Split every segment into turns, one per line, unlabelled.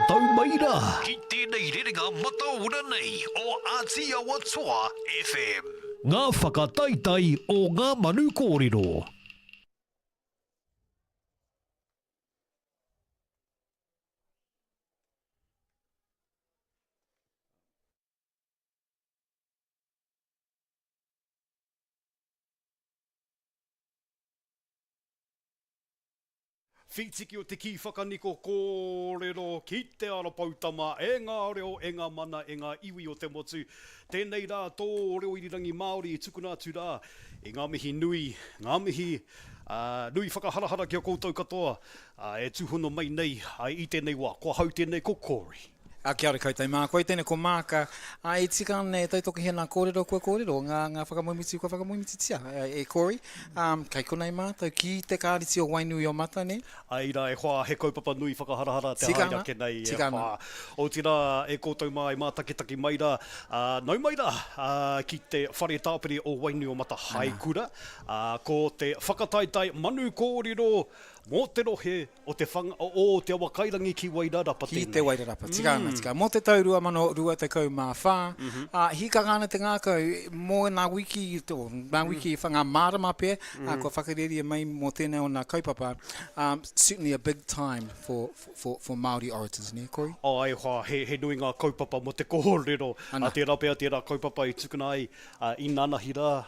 Tauira. Ki tēnei rerenga mataura nei o Ātia Toa FM. Ngā whakataetae o Ngā Manu Kōrero.
Whitiki o te ki whakaniko kōrero ki te ara pautama e ngā reo, e ngā mana, e ngā iwi o te motu. Tēnei rā tō reo irirangi Māori i tukuna atu rā. E ngā mihi nui, ngā mihi nui whakaharahara ki a koutou katoa. E tūhono mai nei i tēnei wā, kua hau tēnei ko Kori.
Kia ora koutou mā, koe tēnei ko māka. E tika nei taitoki he nā kōrero kua kōrero, ngā whakamoimiti kua whakamoimiti tia, e Kori. Kei konei mā, tau ki te kāriti o wainui o mata ne.
Ai rā, e whā he kaupapa nui whakaharahara te haere ake nei. Tika o tira e koutou mā, e mā takitaki mai rā. Nau mai rā, ki te whare tāpiri o wainui o mata haikura. Ko te whakataetae Manu Kōrero, mō te rohe o te te awakairangi ki Wairarapa tēnei.
Ki te Wairarapa, tika ana, tika. Mō te taurua mano rua te kau mā whā. Hika ngāna te ngākau, mō ngā wiki, ngā mārama pē, kua whakareria mai mō tēnei o ngā kaupapa. Certainly a big time for Māori orators, ne, Kori?
Ai hoa, he nui ngā kaupapa mo te kōrero. Tērā pēr, tērā kaupapa i tukuna ai i nānahi rā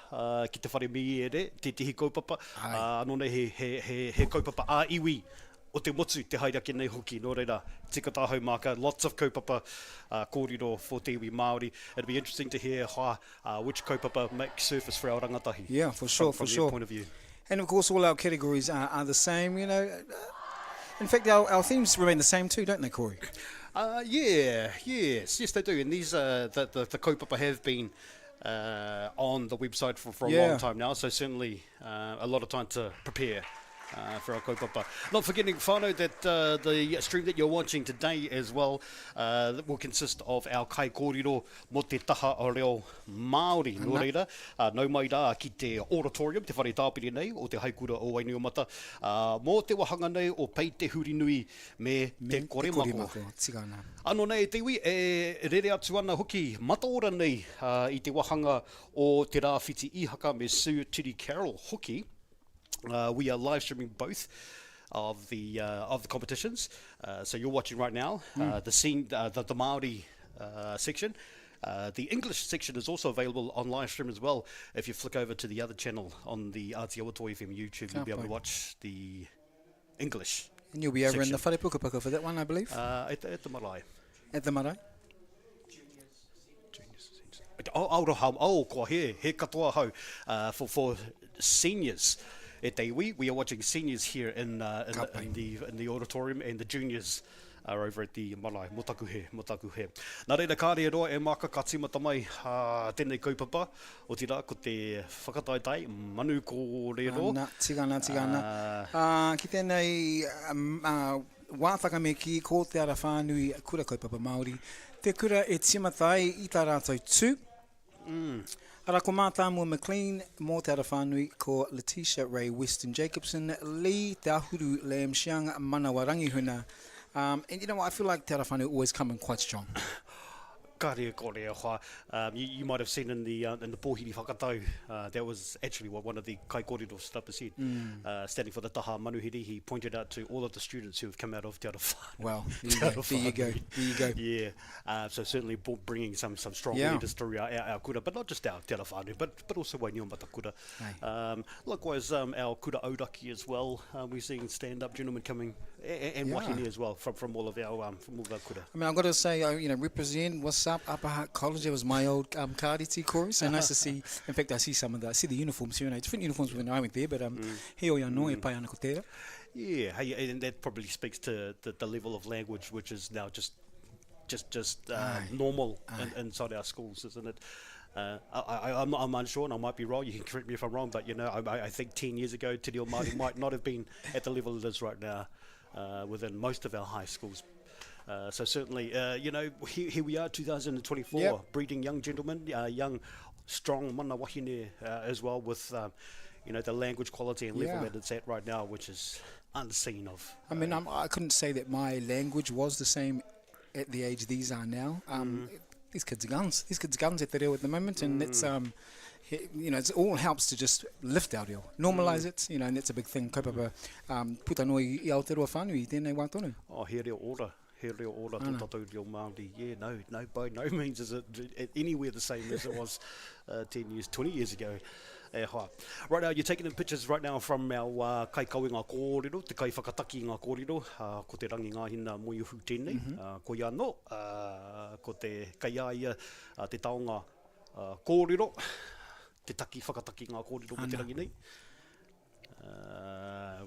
ki te whare mi ere, te tihi kaupapa. Anō nei he kaupapa a iwi o te motu te haere ake nei hoki. Nō reira, tika tāhau māka, lots of kaupapa kōrero for te iwi Māori. It'll be interesting to hear which kaupapa make surface for our rangatahi.
Yeah, for sure,
from
for
their
sure.
point of view.
And of course, all our categories are the same, you know. In fact, our themes remain the same too, don't they, Corey?
Yes, they do. And these the kaupapa have been on the website for a long time now, so certainly a lot of time to prepare for our kaupapa. Not forgetting, whānau, that the stream that you're watching today as well will consist of our kai kōrero mo te taha o Reo Māori. Nō reira, nau mai rā ki te oratorium, te whare tāpiri nei, o te haikura o Wainui o Mata, mō te wahanga nei o pei te Hurinui me te Korimako. Anō nei, te iwi, e rere atu ana hoki, mataora nei i te wahanga o te Rāwhiti Ihaka me Turi Carroll hoki. We are live streaming both of the competitions. So you're watching right now the Māori section. The English section is also available on live stream as well. If you flick over to the other channel on the Ātia Toa FM YouTube, you'll be able to watch the English.
And you'll be over in the whare pūkapaka for that one, I believe.
At the marae.
At the marae.
Kua he katoa hau for seniors. We are watching seniors here in the auditorium, and the juniors are over at the marae. Motakuhe. Nā reira kāre roa e maka ka tīmata mai tēnei kaupapa o tira ko te whakataetae Manu Kōrero.
Tigana. Ki tēnei wātaka me ki ko te ara whānui kura kaupapa Māori. Te kura e timatai i tā rātou tū. Ara ko mātā mua McLean, mō te ara whānui ko Letitia Ray Weston Jacobson, Lee Te Ahuru Lam Shiang Manawa Rangihuna. And you know what, I feel like te ara whānui always come in quite strong.
You might have seen in the Pōhiri Whakatau, that was actually what one of the kai kōrero stood up and said, standing for the taha manuhiri. He pointed out to all of the students who have come out of te ara whānui.
Well, there you go.
Yeah, so certainly bringing some strong leaders through our kura, but not just our te ara whānui, but also Wainui o Mata kura. Likewise, our kura auraki as well. We're seeing stand-up gentlemen coming, and wahine as well from all of our kura.
I mean, I've got to say, represent what's up, Upper Hutt College. It was my old kāriti, Corey. So nice to see. In fact, I see the uniforms here. Different uniforms when I went there, but he o ia no e pai ana ko tērā.
Yeah, and that probably speaks to the level of language, which is now just normal inside our schools, isn't it? I'm unsure, and I might be wrong. You can correct me if I'm wrong, but I think 10 years ago, Te Reo Māori might not have been at the level it is right now within most of our high schools. So certainly, here we are, 2024, breeding young gentlemen, young, strong mana wahine as well, with the language quality and level that it's at right now, which is unseen of.
I mean, I couldn't say that my language was the same at the age these are now. These kids are guns. These kids are guns at the reo at the moment, and it's it all helps to just lift our reo, normalise it, and that's a big thing. Kaupapa, puta noi I Aotearoa whānui I tēnei wā tonu.
Oh, he reo ora. He reo ora tō tātou reo Māori. Yeah, no, by no means is it anywhere the same as it was 10 years, 20 years ago. Right now, you're taking in pictures right now from our kai kaui ngā kōrero, te kai whakataki ngā kōrero, ko te rangi ngāhina moi uhu tēnei, ko ia no, ko te kai aia, te taonga kōrero, te taki whakataki ngā kōrero ko te rangi nei.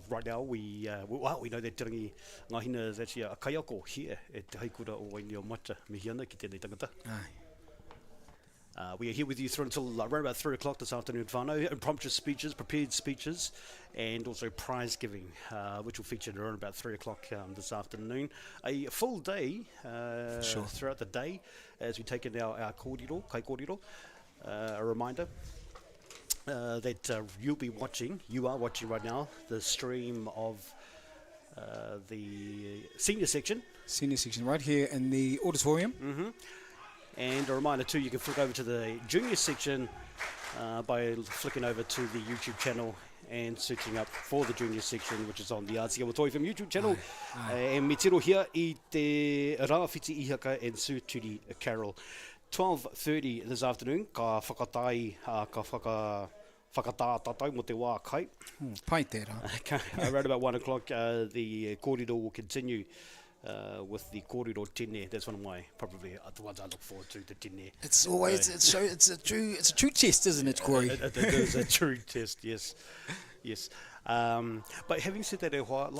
Right now, we know that te rangi ngāhina is actually a kaiako here at te haikura o Wainio Mata, mihiana ki tēnei tangata. We are here with you through until around about 3 o'clock this afternoon, whānau. Impromptu speeches, prepared speeches, and also prize giving, which will feature around about 3 o'clock this afternoon. A full day throughout the day as we take in our kōrero, kai kōrero. A reminder that you are watching right now, the stream of the senior section.
Senior section right here in the auditorium.
And a reminder too, you can flick over to the junior section by flicking over to the YouTube channel and searching up for the junior section, which is on the Ātiawa FM YouTube channel. And me tiro here I te Rāwhiti, Ihaka and Turi, Carroll. 12:30 this afternoon, ka whakatai, ka whakatātātai mo te wā kai.
Pai tērā.
Around about 1 o'clock, the kōrero will continue. With the kōrero tēnei, that's one of my probably the ones I look forward to. The tēnei.
It's always it's a true test, isn't it, Corey?
It is a true test, yes. But having said that,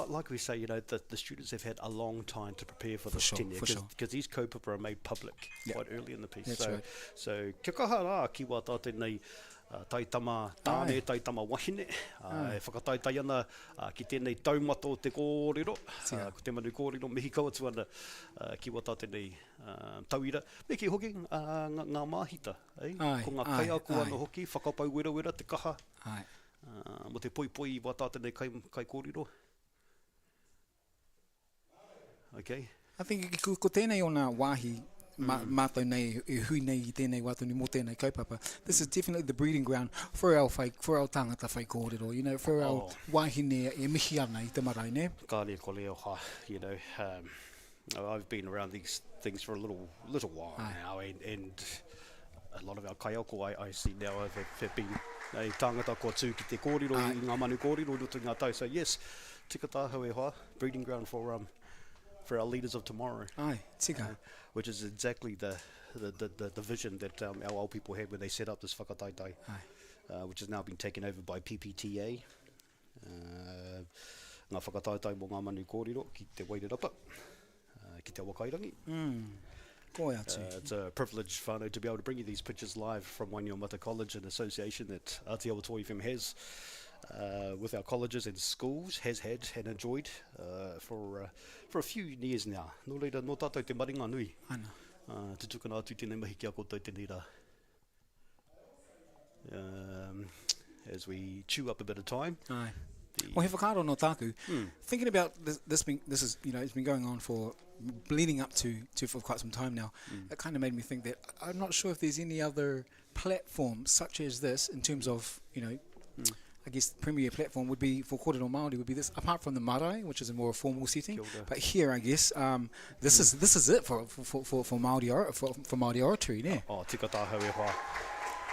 like we say, the students have had a long time to prepare for this tēnei, because these kaupapa are made public quite early in the piece.
That's right.
So kia kaha rā ki wā tā tēnei taitama tāne, taitama wahine, whakataetai ana ki tēnei taumato te kōrero, ko te manu kōrero, mihi kaua tu ana ki wā tā tēnei tauira. Me ki hoki ngā māhita, ko ngā kai aku ana hoki, whakapau wera te kaha, mo te poi wā tā tēnei kai kōrero. Okay.
I think ko tēnei o nā wāhi mātou nei, e hui nei I tēnei watoni mō tēnei kaupapa. This is definitely the breeding ground for our tangata whai kōrero, for our wāhine e mihi ana I te marae, ne?
Ka lea ko leo ha, I've been around these things for a little while now, and a lot of our kaiako I see now have been tangata kua tū ki te kōrero I Ngā Manu Kōrero rutu ngā tau. So yes, tika tāhau e hoa, breeding ground for our leaders of tomorrow.
Tika.
Which is exactly the vision that our old people had when they set up this whakataetae, which has now been taken over by PPTA. Ngā whakataetae mō Ngā Manu Kōrero ki te Wairarapa, ki te Wakairangi.
It's
a privilege, whānau, to be able to bring you these pictures live from Wainio Mata College, an association that Ātiawa FM has with our colleges and schools, has had and enjoyed for a few years now. No reira, no tātou te maringa nui. Te tukana atu tēnei mahi kia koutou tēnei rā. As we chew up a bit of time.
Well, he whakaaro no tāku. Thinking about this is, it's been going on for leading up to for quite some time now. It kind of made me think that I'm not sure if there's any other platform such as this in terms of, I guess the premier platform would be for Korero Māori would be this, apart from the marae, which is a more formal setting. But here, I guess, this is it for Māori oratory, ne?
Oh, tika tāhau e hoa.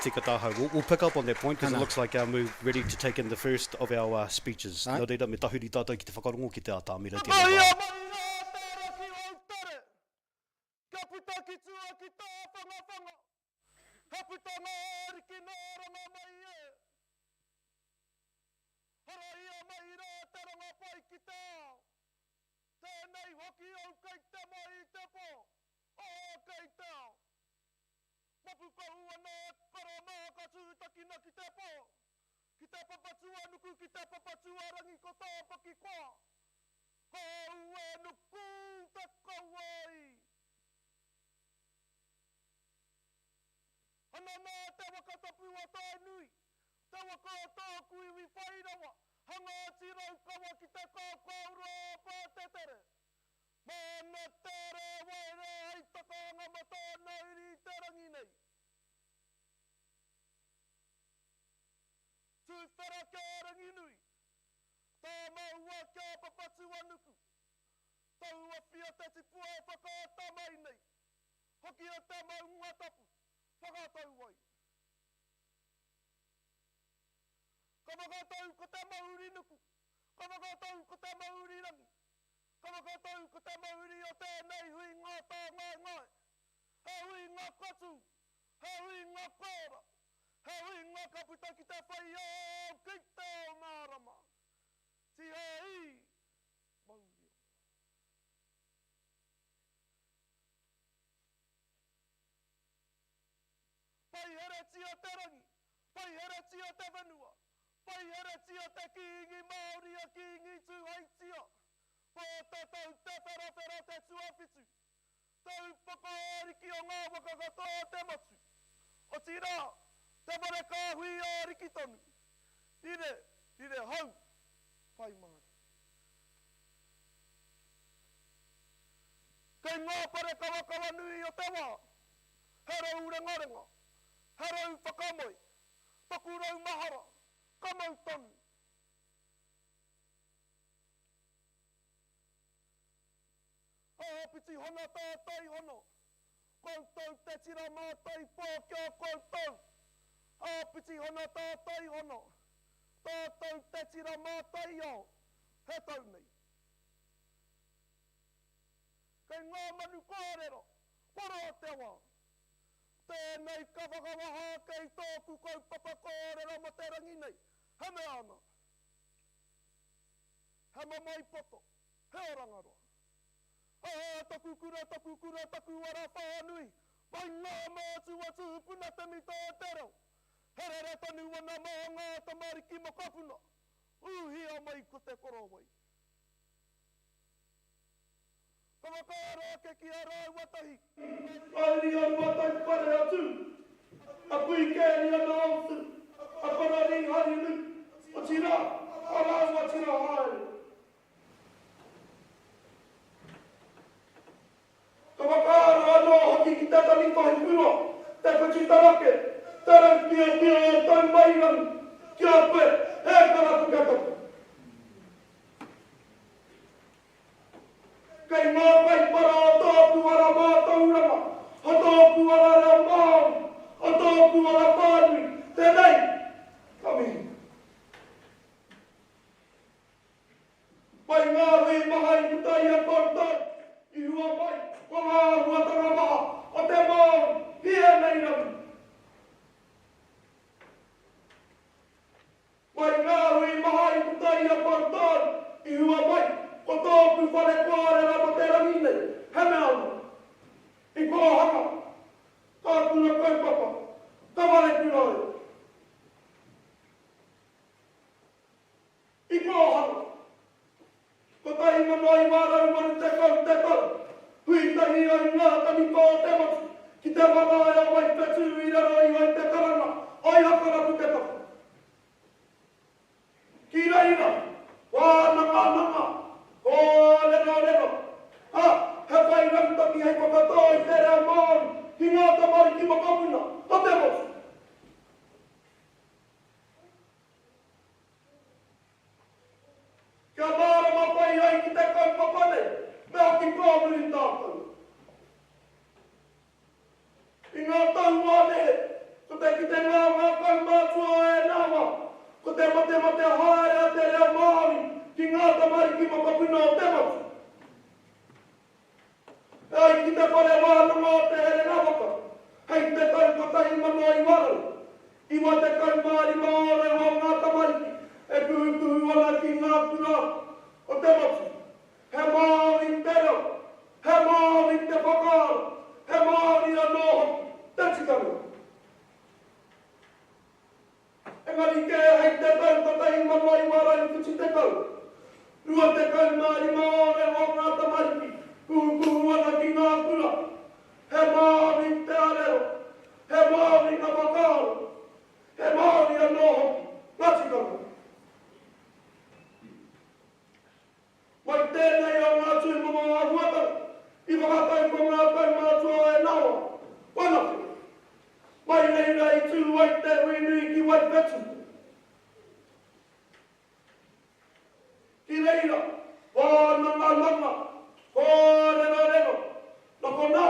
Tika tāhau. We'll pick up on that point because it looks like we're ready to take in the first of our speeches. Nō reira, me tahuri tātou ki te whakarongo ki te ātāmira tēnei wā.
Mana tere waere ai takanga matana iri terangi nei. Tūwhera kia rangi nui. Tā maua kia papatu anuku. Taua whia te tipua e whakatamai nei. Hoki o te maunga tapu. Whakatau wai. Ka whakatau ko te mauri nuku. Ka whakatau ko te mauri rangi. Ka whakatau ko te mauri o tēnei hui ngā tā ngai. He hui ngā katu. He hui ngā kōra. He hui ngā kaputa ki te whai au ki te o mārama. Ti he i mauri. Pai here tia te rangi. Pai here tia te whenua. Pai here tia te kiingi Māori a kiingi tū haitia. Pō te tau te whera te tuawhitu. Tau whakaariki o ngā whakakatoa te matu. O tira, te whare kāhui a riki tonu. Ire hau, pai Māori. Kei ngā pare kawakawa nui o te wā. He rau rengarenga. He rau whakamoi. Taku rau mahara. Kamau tonu. Piti hona tātai hono. Koutou te tira mātai pō kia koutou. Piti hona tātai hono. Tātou te tira mātai au. He tau nei. Kei Ngā Manu Kōrero. Koro te wā. Tēnei ka whakawaha kei tōku kaupapa kōrero ma te rangi nei. He me ana. He mamai poto. He orangaroa. Taku kura, taku ara whānui. Pai ngā mātu atu puna te mita o te reo. Herere tonu ana mā ngā tamariki ma kapuna. Uhia mai ko te korowai. Ka whakaara ke ki a Rāwhiti. Airi a matai pare atu. A pui kēri ana autu. A parari harinu. O tira, a rāua tira haere. Ka whakaara anō hoki ki te tani pahi pua, te whakitarake, te rau pia e tau mairan, kia pe, he karatu katapu. Kei ngā pai para o tōku ara mātauranga, o tōku ara reo Māori, o tōku ara Whānui, tēnei, kamihi. Pai ngā hui mahai kutai a kōtou, I hua mai, ko ngā huatanga maha, o te Māori, hia nei ramu. Pai ngā hui mahai kutai a kōtou, I hua mai, ko tōku whare kōrera mo te rangi nei, he me ana. I kōhanga, ka kura kaupapa, ka wale kurai. I kōhanga, ko tahi manai wārau manu te kau, hui tahi ai ngā tani kō te matu, ki te whanaia wai petu I raro I wai te karanga, ai hakarapu te tapu. Ki reira, wānanga, ko lero. He whai rangtaki hei whakatoa I te reo Māori, ki ngā tamariki ma kapuna, o te matu. Kia mārama pai ai ki te kaupapa nei, me aki kōpū tātou. I ngā tau wānehe, ko te ki te ngākau mātua e nāwa, ko te mate haere a te reo Māori, ki ngā tamariki ma kapuna o te matu. Ai ki te whare wānanga o te here ngāwaka, hei te tau ko tahi manoa I warau, I wa te kaumāri maore o ngā tamariki, e puhu ana ki ngā kura o te matu. He Māori te reo, he Māori te whakaaro, he Māori anō te tikanga. Engari ke hei te tau ko tahi manoa I warau kuti te kau. Rua te kaumāri maore o ngā tamariki, puhu ana ki ngā kura. He Māori te areo, he Māori na whakaaro, he Māori anō ngā tikanga. Mai tēnei o ngā tūmama a huatanga, petu. Ki reira, whāngaihia, kōrero, na ko nā,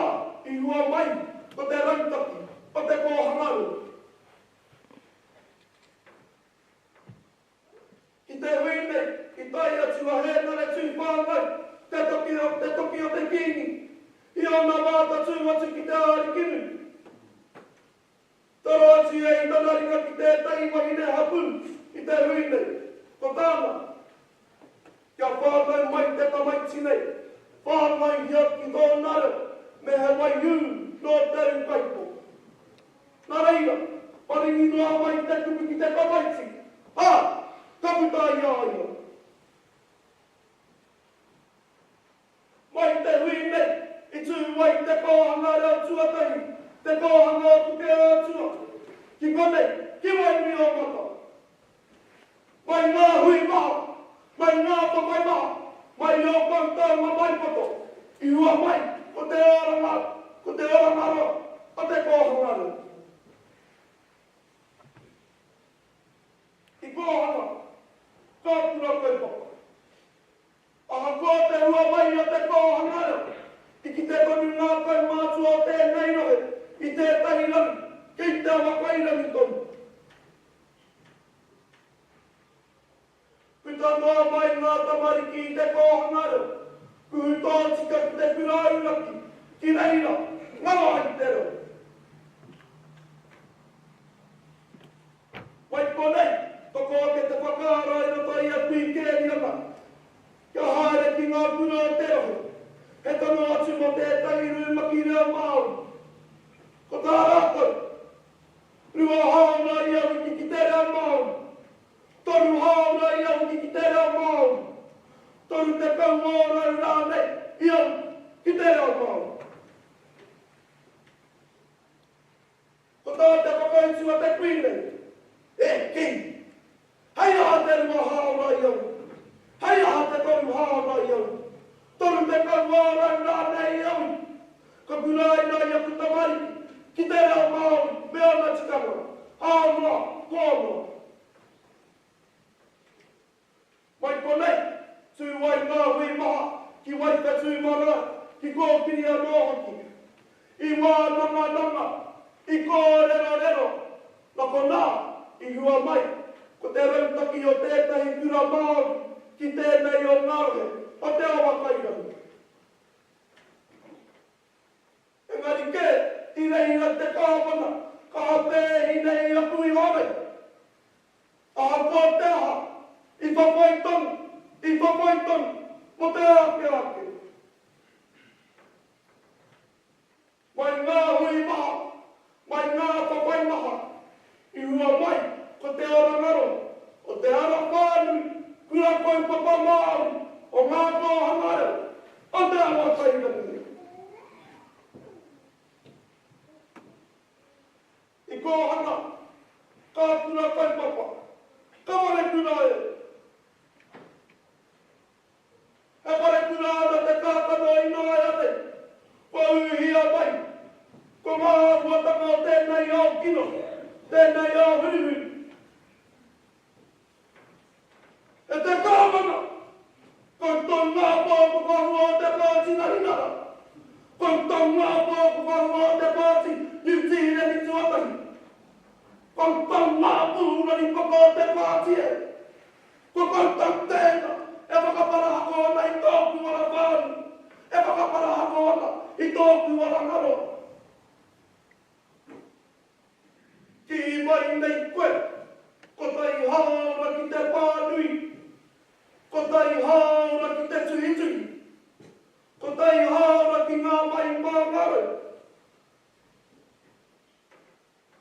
I hua mai, ko te rautaki, ko te kōhangau. Ki te hui nei, ki tai atu a hēnare tū whāngai, te toki o te kīngi, I ona māta tū atu ki te āri kinu. Taro atu e I tanarika ki tētahi wahine hapu, I te hui nei, ko tāna. Kia whāngai mai te Tamaiti nei, whāngaihia ki tō nara, me he mai hu no teru kaipo. Nā reira, paringi noa mai te kupu ki te Tamaiti. Ha! Kaputai aia. Mai te hui nei, I tū mai te kōhanga reo tuatahi, te kōhanga o puke atua. Ki konei, ki mai mi o mata. Mai ngā hui maha, mai ngā whakai maha, mai o kantau ma mai poto. I hua mai, ko te orangaro, o te kōhanga. I kōhanga, ka pūrākau. Aha ko te hua mai o te kōhanga. I ki te tonu ngākau mātua o tēnei rohe, I tētahi rangi, kei te awakai rangi tonu. Puta noa mai ngā tamariki I te kōhanga. Kuhu tōtika ki te kurauraki, ki reira, ngama I te reo. Wai konei, toko ke te whakaara I roto I a tui kēri ana. Kia haere ki ngā puna o te rohe. He tono atu mo tētahi rūmaki Reo Māori. Ko tā rātou, rua hauna I au ki te Reo Māori. Toru hauna I au ki te Reo Māori. Toru te kaumōrau rānei I au ki te Reo Māori. Ko tā te whakautu a te kuinei. Ki. Hei aha te rua hauna I au. Hei aha te toru hauna I au. Toru te kaumōrau rānei I au. Ka purai nai a Tamaiti, ki te Reo Māori, me ana tikanga. Hauna, kōma. Mai konei, tū wai ngā hui maha, ki wai ka tū mara, ki kōpiri a nōhoki. I whānanga, I kōrero, na ko nā, I hua mai, ko te rautaki o tētahi kura Māori, ki tēnei o ngārohe, o te awakairangi. Engari ke, I reira te kāwana, ka hapēhi nei a pui hore. Aha ko te aha, I whawhaiton, mo te ake. Mai ngā hui maha, mai ngā whawhai maha, I hua mai, ko te orangaro, o te ara whānui, kura kaupapa Māori, o ngā kōhangaro, o te awa whairangi. I kōhanga, ka kura kaupapa, ka wale kura e. He wale kura ana te kākano I noa e ane, ko uhia mai, ko ngā huatanga o tēnei ao kino, tēnei ao Hurinui. E te kāwana, ko tō ngā pōku wharua o te pāti narinara, ko tō ngā pōku wharua o te pāti New Zealand I tuatahi, ko tō ngā pūrani poko o te pāti e, ko tō tēna, e whakapara hako ona I tōku wara whānu, e whakapara hako ona I tōku wara ngaro. Ki mai nei koe, ko tai haura ki te pānui, ko tai haura ki te tuhitui, ko tai haura ki ngā mai pāngaro.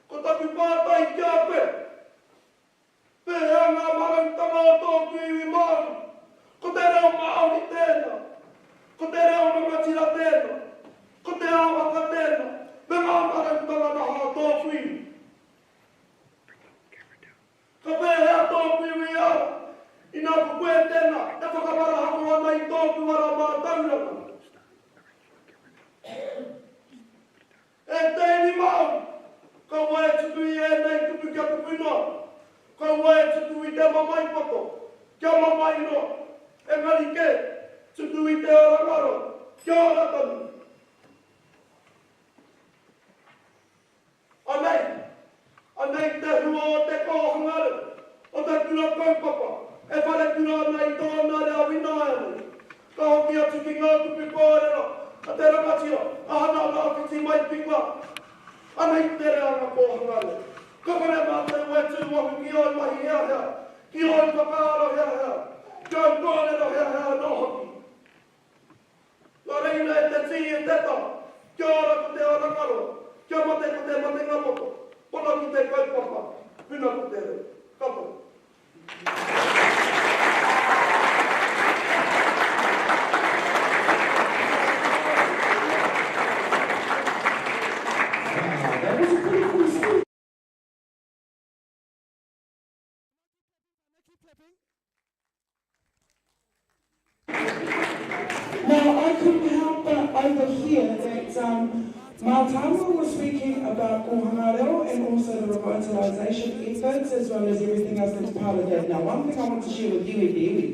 Ko taku pātai kia koe, pēhea ngā marautanga o tōku iwi Māori, ko te reo Māori tēnā, ko te reo rangatira tēnā, ko te āwaka tēnā, me ngā marautanga naha o tōku iwi. Ka pēhea tōku iwi ara, I nā koe tēnā, e whakapara hako ana I tōku wara mā tauranga. E tēni Māori, ka wae tuku I e nei tupu kia tupu noa, Kau e tutu I te mamai poto, kia mamai no. Engari ke, tutu I te orangaro, kia ora tonu. Anei te hua o te kōhangare, o te kura kaupapa, e whare kura nei tōna rea wina ane. Ka hoki atu ki ngā kupi kōrero, a te rangatira, a hana Rāwhiti mai pingwa. Anei te rea ngā kōhangare. Ka whare mā te ue tū wahu ki oi mahi hea hea, ki oi whakaaro hea hea, ki oi kōrero hea hea no hoki. Ka reina e te tī e teta, kia ora ko te orangaro, kia mate ko te mate ngapoto. Pono ki te kaupapa, puna ko te reo. Kapo.
That was a pretty cool speech. Now, I couldn't help but overhear that Mātamu was speaking about Koha and also the revitalisation efforts as well as everything else that's part of that. Now, one thing I want to share with you, Iwi,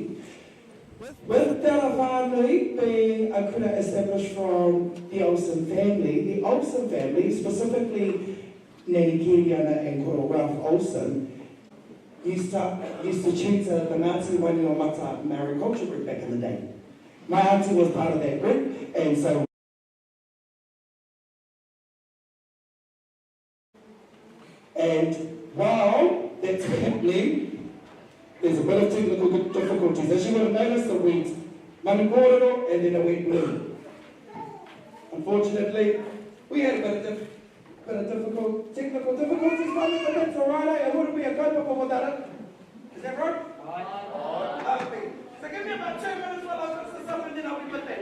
with Te Whānui being a kura established from the Olsen family specifically Nani Kiriana and Koro Ralph Olsen, used to tutor the Ngāti Wani o Mata mariculture group back in the day. My auntie was part of that group, and so and while that's happening, there's a bit of technical difficulties. As you would have noticed, it went Manu Kōrero and then it went blue. Unfortunately, we had a bit of technical difficulties, but that's all right. It wouldn't be a kaupapa without it. Is that right? Right. So give me about 2 minutes while I fix this up and then I'll be with that.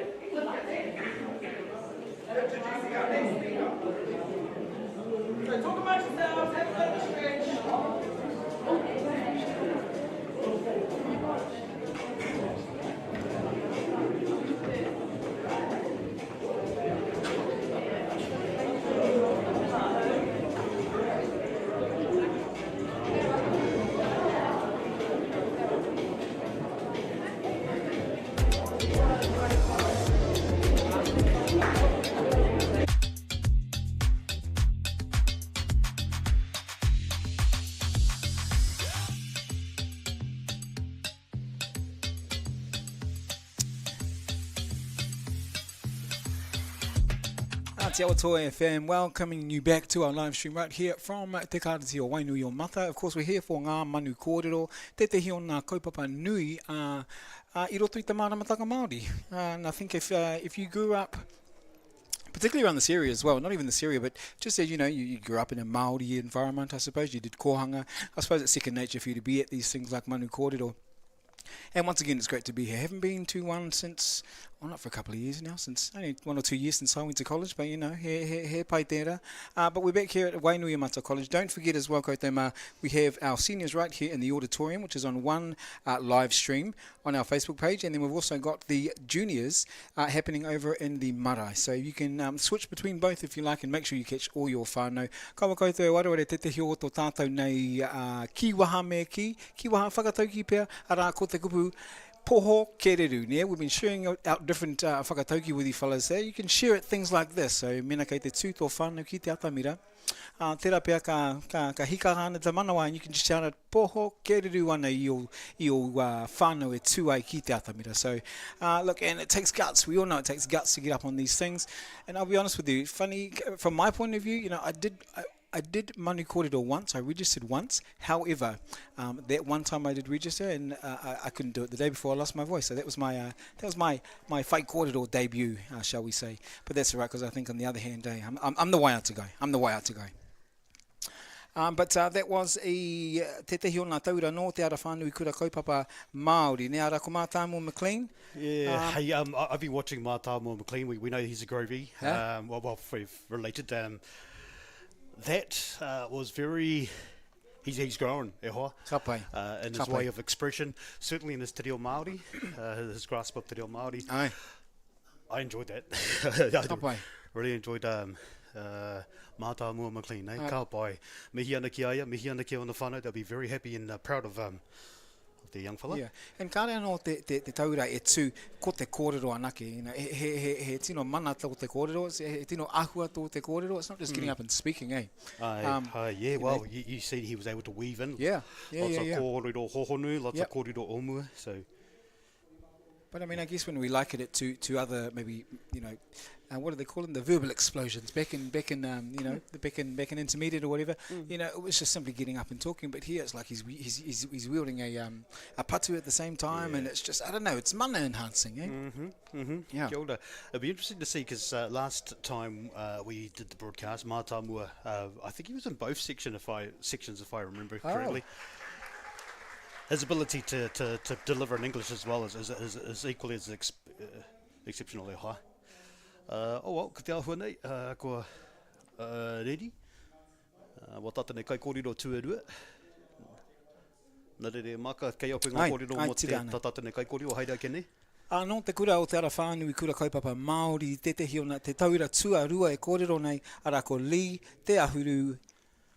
Introducing our next speaker. So talk about yourselves, have a bit of a stretch.
Te Aotoa FM, welcoming you back to our live stream right here from Te Kārati o Wainui o Mata. Of course, we're here for Ngā Manu Kōrero, tētahi o ngā kaupapa nui I roto I te māramataka Māori. And I think if you grew up, particularly around this area as well, not even this area, but just as you grew up in a Māori environment, I suppose, you did kohanga. I suppose it's second nature for you to be at these things like Manu Kōrero. And once again, it's great to be here. I haven't been to one since, well, not for a couple of years now, since only 1 or 2 years since I went to college, but he pai tērā. But we're back here at Wainui Mata College. Don't forget as well, Kotema, we have our seniors right here in the auditorium, which is on one live stream on our Facebook page, and then we've also got the juniors happening over in the marae. So you can switch between both if you like, and make sure you catch all your whānau. Kawa koutou e warore te tehi o tō tātou nei ki waha me ki waha whakatauki pia, ara ko te kupu poho kereru. Yeah, we've been sharing out different whakatauki with you fellas there. You can share it things like this. So mena kei te tū tō whānau ki te atamira. Tērā pia ka hika hana te manawa, and you can just shout out poho kereru ana I o whānau e tū ai ki te atamira. So look, and it takes guts. We all know it takes guts to get up on these things. And I'll be honest with you, funny, from my point of view, I did Manu Kōrero once. I registered once. However, that one time I did register, and I couldn't do it the day before I lost my voice. So that was my whai kōrero debut, shall we say? But that's all right, because I think on the other hand, I'm the way out to go. I'm the way out to go. But that was a te tehi o ngā tauira no te ara whānui kura kaupapa Māori. Ne ara ko Mātāmo McLean?
Yeah, hey, I've been watching Mātāmo McLean. We know he's a groovy.
Huh?
Well, we've related. That was very... He's grown, e hoa, in his way of expression. Certainly in his te reo Māori, his grasp of te reo Māori.
Aye.
I enjoyed that. I really enjoyed Mātā mua McLean, ka pai. Mihi ana ki aia, mihi ana ki ona whānau. They'll be very happy and proud of the young fella.
Yeah. And kāre anō te tauira e tū ko te kōrero anake. You know, he tino mana tō te kōrero, he tino ahua tō te kōrero. It's not just getting up and speaking, eh?
Yeah, well, you see he was able to weave in.
Yeah.
Lots of kōrero hohonu, lots of kōrero omua, so...
But I mean, I guess when we liken it to other, maybe, you know, what do they call them? The verbal explosions back in you know, the back in intermediate or whatever. You know, it was just simply getting up and talking. But here it's like he's wielding a patu at the same time, and it's just, I don't know, it's mana enhancing, eh? Yeah.
Kia ora. It'd be interesting to see because last time we did the broadcast, Mātā mua, I think he was in both sections if I remember correctly. His ability to deliver in English as well is equally as exceptionally high. Oh well, ka te ahua nei, ko redi. Wa tata nei kai kōrero tuarua. Nā rere maka, kei ope ngā kōrero mo te tata nei kai kōrero, haere ake nei?
Anō te kura o te ara whānui kura kaupapa Māori, tētahi ona te tauira tuarua e kōrero nei, ara ko li, te ahuru,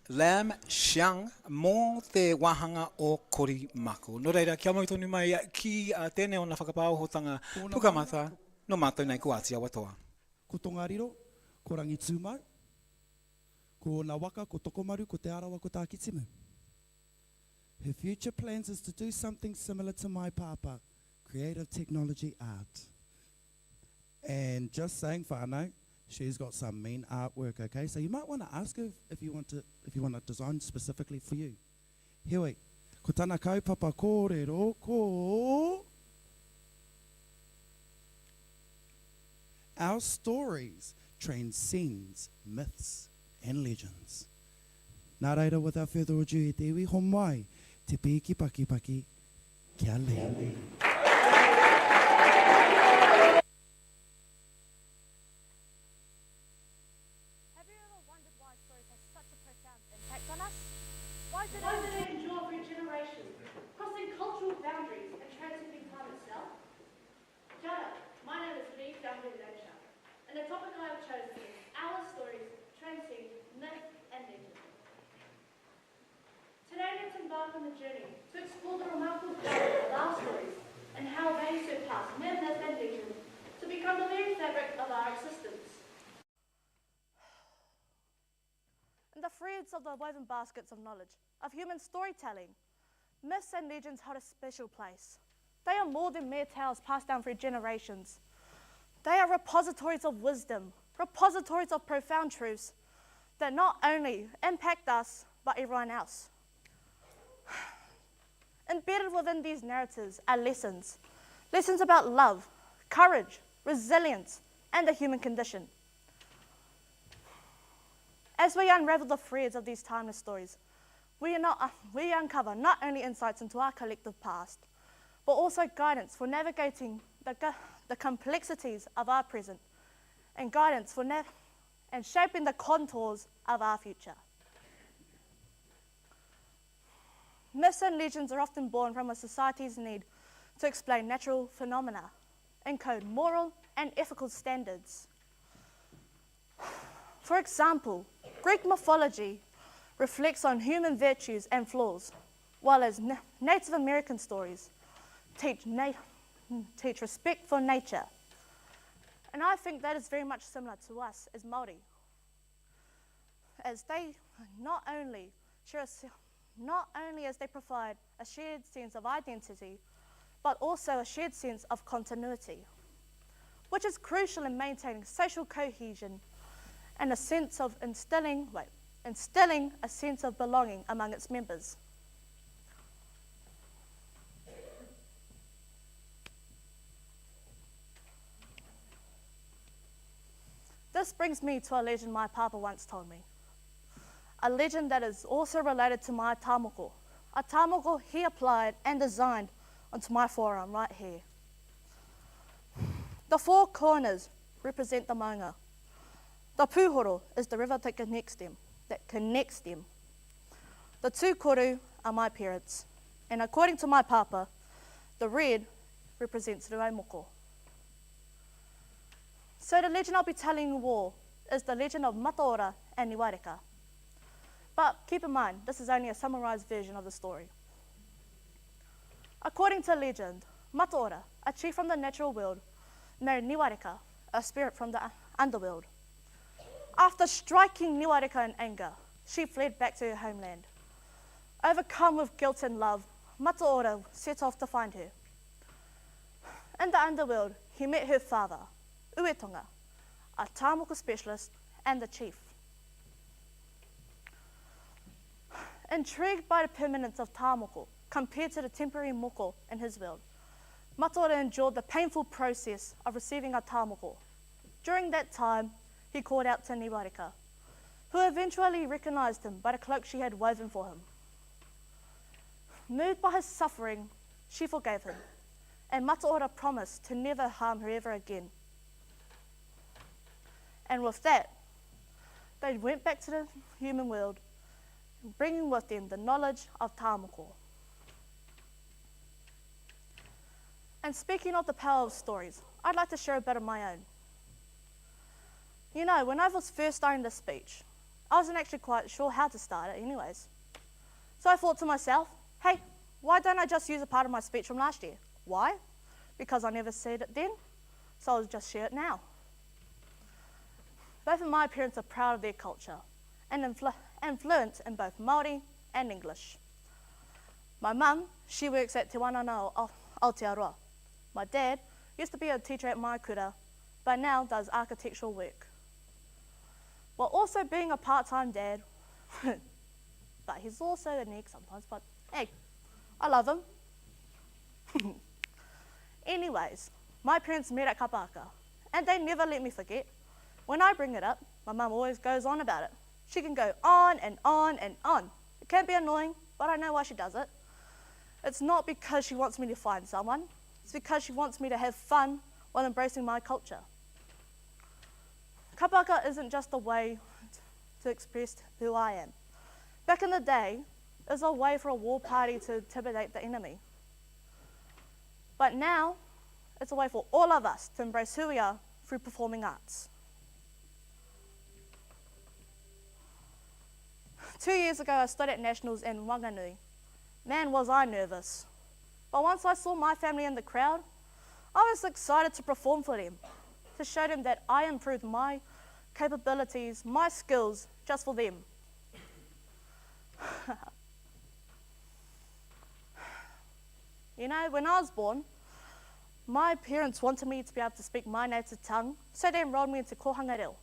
lamb, shang, mō te wahanga o Korimako. Nō reira, kia mau tonu mai ki tēnei o nā whakapāohotanga pukamata, no mātou nei ko Āti Awatoa.
Ko tonga riro, ko rangi tūmau, ko nā waka, ko tokomaru, ko te arawa, ko tā kitimu. Her future plans is to do something similar to my papa, creative technology art. And just saying whānau, she's got some mean artwork, okay? So you might want to ask her if you want to design specifically for you. Heoi, ko tana kaupapa kōrero, ko... Our stories transcends myths and legends. Nā reira, without further ado, e te iwi homai, te piki paki paki, kia lei.
Why do they endure for generations, crossing cultural boundaries and transcending time itself? Kia ora, my name is Lee Dahu-Lansha, and the topic I have chosen is Our Stories Transcend Myth and Legend. Today let's embark on the journey to explore the remarkable power of our stories and how they surpass myth and legend to become the very fabric of our existence. In the threads of the woven baskets of knowledge, of human storytelling, myths and legends hold a special place. They are more than mere tales passed down through generations. They are repositories of wisdom, repositories of profound truths that not only impact us, but everyone else. Embedded within these narratives are lessons about love, courage, resilience, and the human condition. As we unravel the threads of these timeless stories, we uncover not only insights into our collective past, but also guidance for navigating the complexities of our present, and guidance for and shaping the contours of our future. Myths and legends are often born from a society's need to explain natural phenomena, encode moral and ethical standards. For example, Greek mythology reflects on human virtues and flaws, while as Native American stories teach respect for nature. And I think that is very much similar to us as Māori, as they not only as they provide a shared sense of identity, but also a shared sense of continuity, which is crucial in maintaining social cohesion and a sense of instilling a sense of belonging among its members. This brings me to a legend my papa once told me. A legend that is also related to my tāmoko. A tāmoko he applied and designed onto my forearm right here. The four corners represent the maunga. The pūhoro is the river that connects them. The two koru are my parents, and according to my papa, the red represents Reo Moko. So the legend I'll be telling you all is the legend of Mataora and Niwareka. But keep in mind, this is only a summarised version of the story. According to legend, Mataora, a chief from the natural world, married Niwareka, a spirit from the underworld. After striking Niwareka in anger, she fled back to her homeland. Overcome with guilt and love, Mataora set off to find her. In the underworld, he met her father, Uetonga, a tāmoko specialist and the chief. Intrigued by the permanence of tāmoko compared to the temporary moko in his world, Mataora endured the painful process of receiving a tāmoko. During that time, he called out to Niwareka, who eventually recognised him by the cloak she had woven for him. Moved by his suffering, she forgave him, and Mataora promised to never harm her ever again. And with that, they went back to the human world, bringing with them the knowledge of tāmoko. And speaking of the power of stories, I'd like to share a bit of my own. You know, when I was first starting this speech, I wasn't actually quite sure how to start it anyways. So I thought to myself, hey, why don't I just use a part of my speech from last year? Why? Because I never said it then, so I'll just share it now. Both of my parents are proud of their culture and fluent in both Māori and English. My mum, she works at Te Wānau o Aotearoa. My dad used to be a teacher at my kura, but now does architectural work. While also being a part-time dad, but he's also a neg sometimes, but hey, I love him. Anyways, my parents met at Kapaka, and they never let me forget. When I bring it up, my mum always goes on about it. She can go on and on and on. It can be annoying, but I know why she does it. It's not because she wants me to find someone, it's because she wants me to have fun while embracing my culture. Kapaka isn't just a way to express who I am. Back in the day, it was a way for a war party to intimidate the enemy. But now, it's a way for all of us to embrace who we are through performing arts. 2 years ago, I stood at Nationals in Whanganui. Man, was I nervous. But once I saw my family in the crowd, I was excited to perform for them, to show them that I improved my capabilities, my skills, just for them. You know, when I was born, my parents wanted me to be able to speak my native tongue, so they enrolled me into Kohangareo,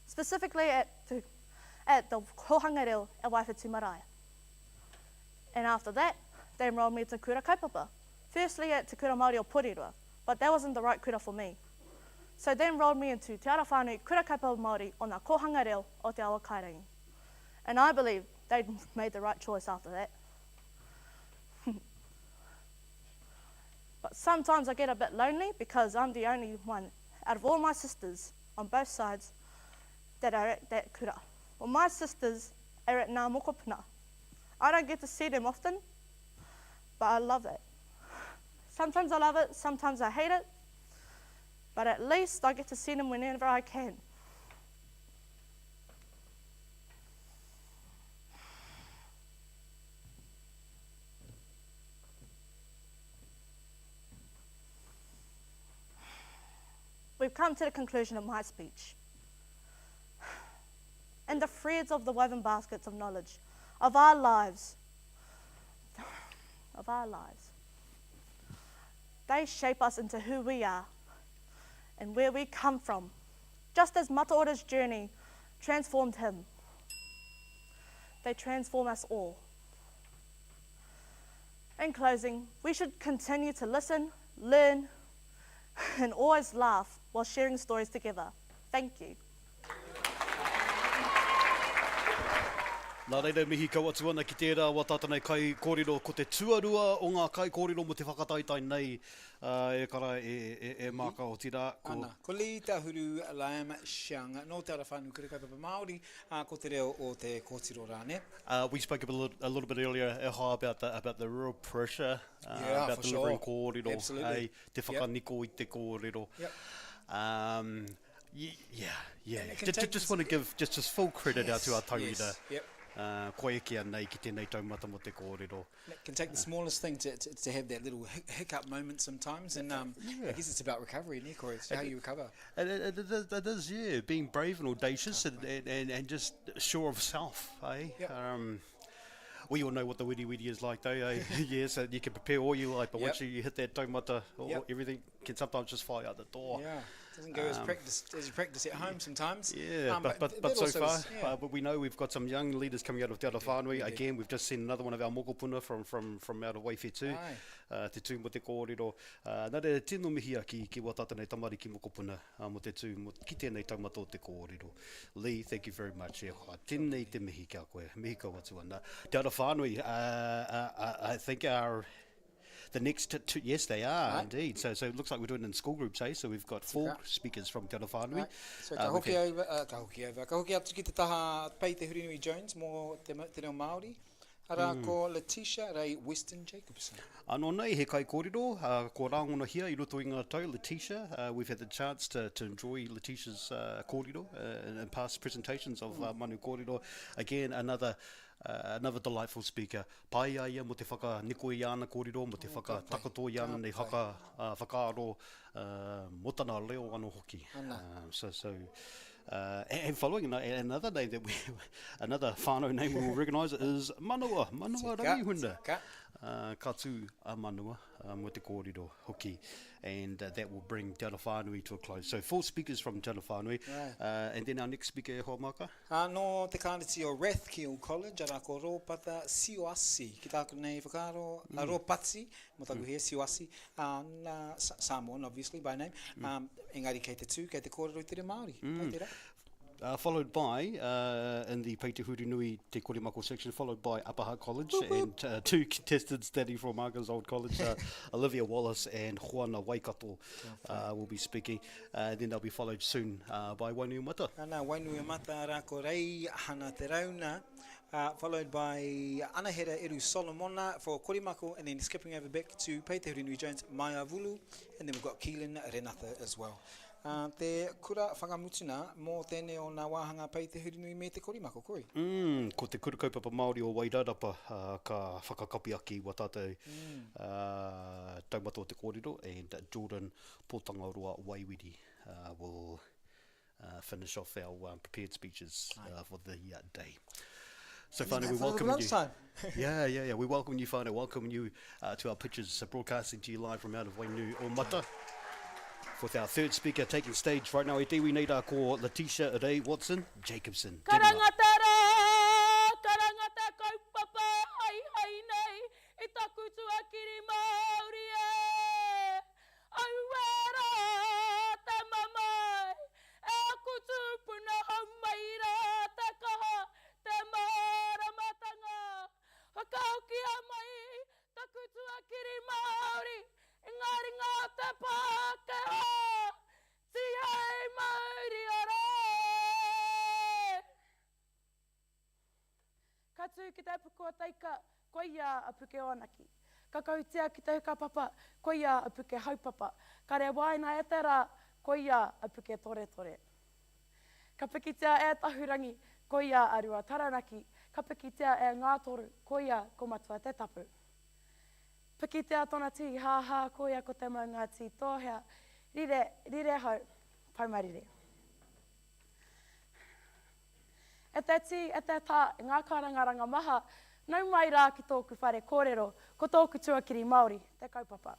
specifically at the Kohangareo at Whāngai Marae. And after that, they enrolled me to kura kaupapa, firstly at Te Kura Māori o Korero, but that wasn't the right kura for me. So they enrolled me into Te Ara Whānui Kura Kaupapa Māori o Ngā Kohangareo o Te Awa Kairangi. And I believe they made the right choice after that. But sometimes I get a bit lonely because I'm the only one out of all my sisters on both sides that are at that kura. Well, my sisters are at Ngā Mokopuna. I don't get to see them often, but I love it. Sometimes I love it, sometimes I hate it, but at least I get to see them whenever I can. We've come to the conclusion of my speech. And the threads of the woven baskets of knowledge, of our lives, they shape us into who we are and where we come from, just as Mataora's journey transformed him. They transform us all. In closing, we should continue to listen, learn, and always laugh while sharing stories together. Thank you.
Nā reira mihi kau atu ana ki tērā wa tātanei kai kōrero ko te tuarua o ngā kai kōrero mo te whakataetae nei e kara e mākau tira.
Ana, ko li tahuru laima shianga, no te ara whānau kura kaupapa Māori, ko te reo o te kōtiro rāne.
We spoke a little bit earlier, about the real pressure, about delivering kōrero,
Absolutely.
te whakaniko i te kōrero.
Yep.
Yeah.
And it can take
Just want to give just full credit out to our tauira.
Yes, yep.
Koe kia nei ki tēnei taumata mo te kōrero.
It can take the smallest thing to have that little hiccup moment sometimes, and I guess it's about recovery, ne, Corey? It's how you recover.
It is, yeah, being brave and audacious and just sure of self, eh?
Yep.
We all know what the wiri is like, though, eh? Yes, you can prepare all you like, but once you hit that taumata, everything can sometimes just fly out the door.
Yeah, it doesn't go as you practice at home sometimes.
Yeah, but so far, but we know we've got some young leaders coming out of Te Ara Whānui. Again, we've just seen another one of our mokopuna from out of Whāngai, te tū mo te kōrero. Nā re tēnō mihi ki wā tātanei tamari ki mokopuna mo te tū ki tēnei taumata o te kōrero. Lee, thank you very much. Tēnei te mihi kia koe, mihi ka watu ana. Te Ara Whānui, I think the next two, yes, they are indeed. So it looks like we're doing it in school groups, eh? So we've got 4 speakers from Te Ara Whānui.
So ka hoki atu ki te taha Pei te Hurinui Jones mō te Reo Māori. Ara ko Letitia Ray Weston Jacobson.
Anō nei, he kai kōrero, ko rāngona hia i roto i ngā tau, Letitia. We've had the chance to enjoy Letitia's kōrero in past presentations of Manu Kōrero. Again, another delightful speaker. Pai ia mo te whakaniko i ana kōrero, mo te whakatakato i ana nei whakaaro motana leo anō hoki. And following another name another whānau name we will recognise is Manua Rangi Huna. Katu a Manua mo te kōrero hoki. And that will bring Te Ara Whānui to a close. So 4 speakers from Te Ara Whānui. And then our next speaker, Hoa Maka.
No te kāniti o Rathkill College, ara ko Rōpata Sioasi. Ki tāku nei whakaro, Rōpati, mo taku hea Sioasi. Samoan, obviously, by name. Engari kei te tū, kei te kōrero i te Reo Māori.
Followed by, in the Pei te Hurinui te Korimako section, followed by Apaha College, and 2 contestants standing from Marga's old college, Olivia Wallace and Juana Waikato will be speaking. Then they'll be followed soon by Wainui Mata.
Wainui Mata ara ko rei hana te rauna, followed by Anahera Eru Solomona for Korimako, and then skipping over back to Pei te Hurinui Jones, Maya Vulu, and then we've got Keelan Renata as well. Te kura whakamutuna mō tēnei o ngā wāhanga Pei te Hurinui me te Korimako, Koi?
Ko te kura kaupapa Māori o Wairarapa ka whakakapiaki wa tātou taumata o te kōrero, and Jordan Pōtangaroa Waiwiri will finish off our prepared speeches for the day. So whānau, we welcome you. Yeah. We welcome you, whānau. Welcome you to our pitches, broadcasting to you live from out of Wainui o Mata. With our third speaker taking stage right now, we need our ko Letitia Ray Watson Jacobson.
Karangatara, karangata kaupapa, hai nei, I taku tuakiri Māori e. Auera te mamai, e aku tūpuna haumaira, te kaha, te māramatanga. Hakaoki a mai, taku tuakiri Māori, engari ngā te Pākehā, tiai Māori ora. Ka tū ki te pukua teika, ko ia a puke onaki. Ka kautia ki te whakapapa, ko ia a puke haupapa. Ka re waina e te rā, ko ia a puke tore. Ka pikitia e tahurangi, ko ia a rua taranaki. Ka pikitia e ngā toru, ko ia ko matua te tapu. Pikitia tōna tī, ko ia ko te mau ngā tī tōhea. Rire hau, paumarire. E te tī, e te tā, ngā karangaranga maha, nau mai rā ki tōku whare kōrero, ko tōku tuakiri Māori, te kaupapa.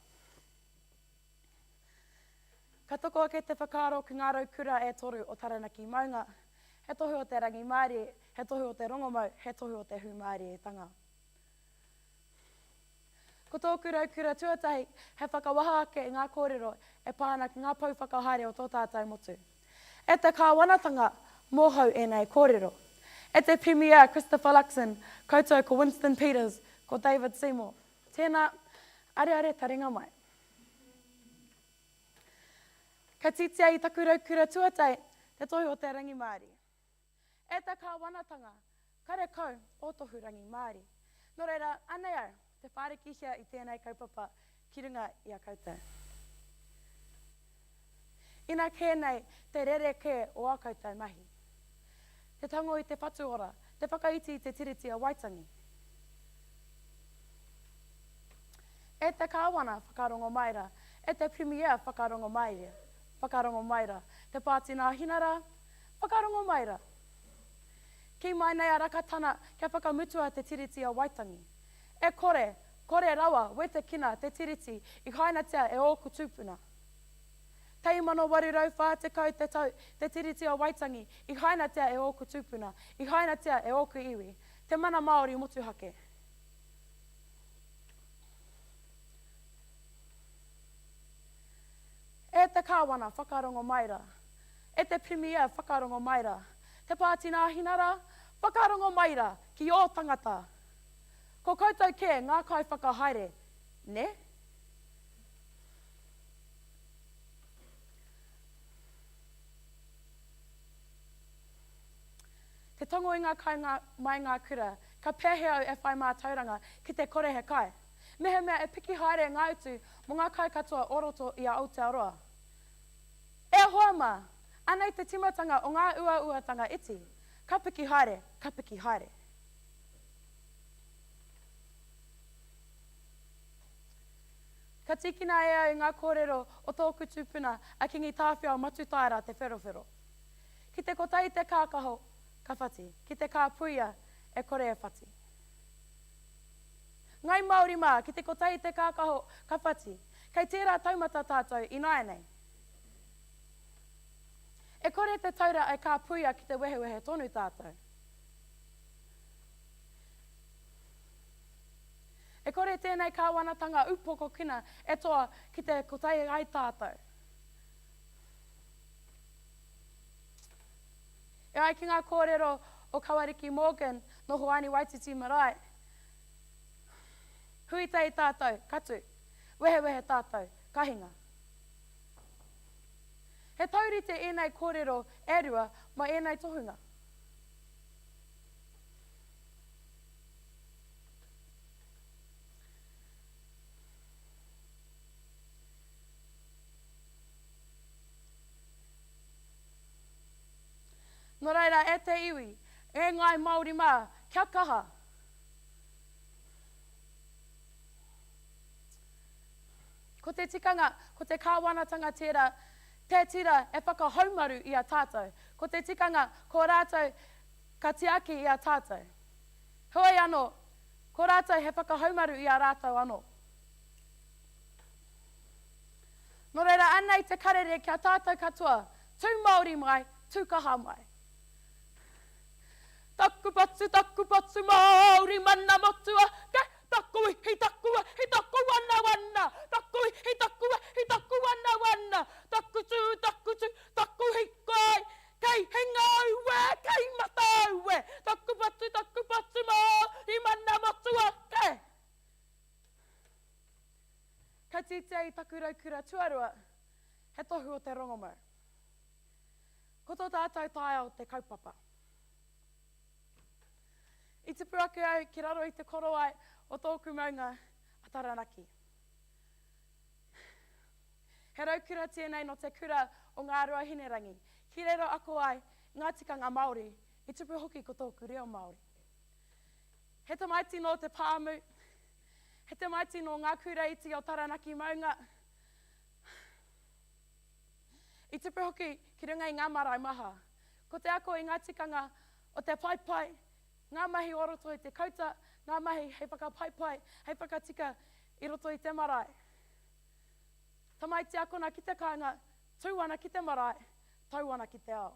Ka toko ake te whakaaro ki ngā raukura e toru o taranaki maunga. He tohu o te rangi Māori, he tohu o te rongomau, he tohu o te hu Māori e tanga. Ko tōku raukura tuatahi, he whakawaha ake i ngā kōrero e pāna ki ngā pau whakahaere o tō tātou motu. E te kāwanatanga mōhau e nei kōrero. E te Premier Christopher Luxon, koutou ko Winston Peters, ko David Seymour. Tēnā, are taringa mai. Ka titia i taku raukura tuatahi, te tohu o te rangi Māori. E te kāwanatanga, kare kau o tohu rangi Māori. Nō reira, anei au, te whārekihia i tēnei kaupapa ki runga i a koutou. Ina kēnei te rereke o akautai mahi. Te tango i te patu ora, te whakaiti i te tiriti a Waitangi. E te kāwana whakarongo maira, e te premier whakarongo maira, te pātina hinara, whakarongo maira. Ki mai nei a rakatana kia whakamutua te tiriti a Waitangi. E kore rawa, wete kina te tiriti, I hainatea e ōku tūpuna. Tei mano warirau whātekau te tau, te tiriti a Waitangi, I hainatea e ōku tūpuna, I hainatea e ōku iwi, te mana Māori motuhake. E te kāwana whakarongo maira, e te premier whakarongo maira, te pātina hinara, whakarongo maira ki o tangata. Ko koutou ke ngākau whakahaere, ne? Te tongo I ngā kai mai ngā kura, ka pēheo e whai mā tauranga ki te korehe kai. Mehe mea e piki haere ngā utu mo ngā kai katoa oroto I a Aotearoa. E hoa mā, anei te timatanga o ngā ua-uatanga iti, ka piki haere, ka piki haere. Ka tikina e au ngā kōrero o tōku tūpuna a ki ngi tāwhia o matutaira te wherowhero. Ki te kotai te kākaho, ka whati. Ki te kāpuia, e kore e whati. Ngai Māori mā, ki te kotai te kākaho, ka whati. Kei tērā taumata tātou I nai nei. E kore te taura e kāpuia ki te wehewehe tonu tātou. E kore tēnei kāwanatanga upoko kina e toa ki te kotai ai tātou. E ai ki ngā kōrero o Kawariki Morgan no Hoani Waititi Marae. Hui tei tātou, katu, wehewehe tātou, kahinga. He taurite enei kōrero e rua ma enei tohunga. Nō reira, e te iwi, e ngai Māori mā, kia kaha. Ko te tikanga, ko te kāwanatanga tērā, te tira e whakahaumaru I a tātou. Ko te tikanga, ko rātou ka tiaki I a tātou. Hoi anō, ko rātou he whakahaumaru I a rātou anō. Nō reira, anei te karere kia tātou katoa, tū Māori mai, tū kaha mai. Taku patsu Māori mana motua, ke taku hi taku wana, taku hi taku wana, taku tū, taku hi kai, kei hinga ue, kei mata ue, taku patsu Māori mana motua, ke. Ka tītei taku raukura tuarua, he tohu o te rongomau. Ko tō tātou tae o te kaupapa. I te pūrākau ki raro I te koro ai o tōku maunga a Taranaki. He raukura tēnei no te kura o ngā rua hinerangi. Ki rero ako ai ngā tikanga Māori I tupu hoki ko tōku reo Māori. He Tamaiti no te pāmu, he Tamaiti no ngā kura iti o Taranaki maunga. I tupu hoki ki runga I ngā marae maha. Ko te ako I ngā tikanga o te paipai, ngā mahi o roto I te kauta, ngā mahi hei whakapaipai, hei whakatika I roto I te marae. Tamaiti akona ki te kāinga, tūwana ki te marae, tauwana ki te ao.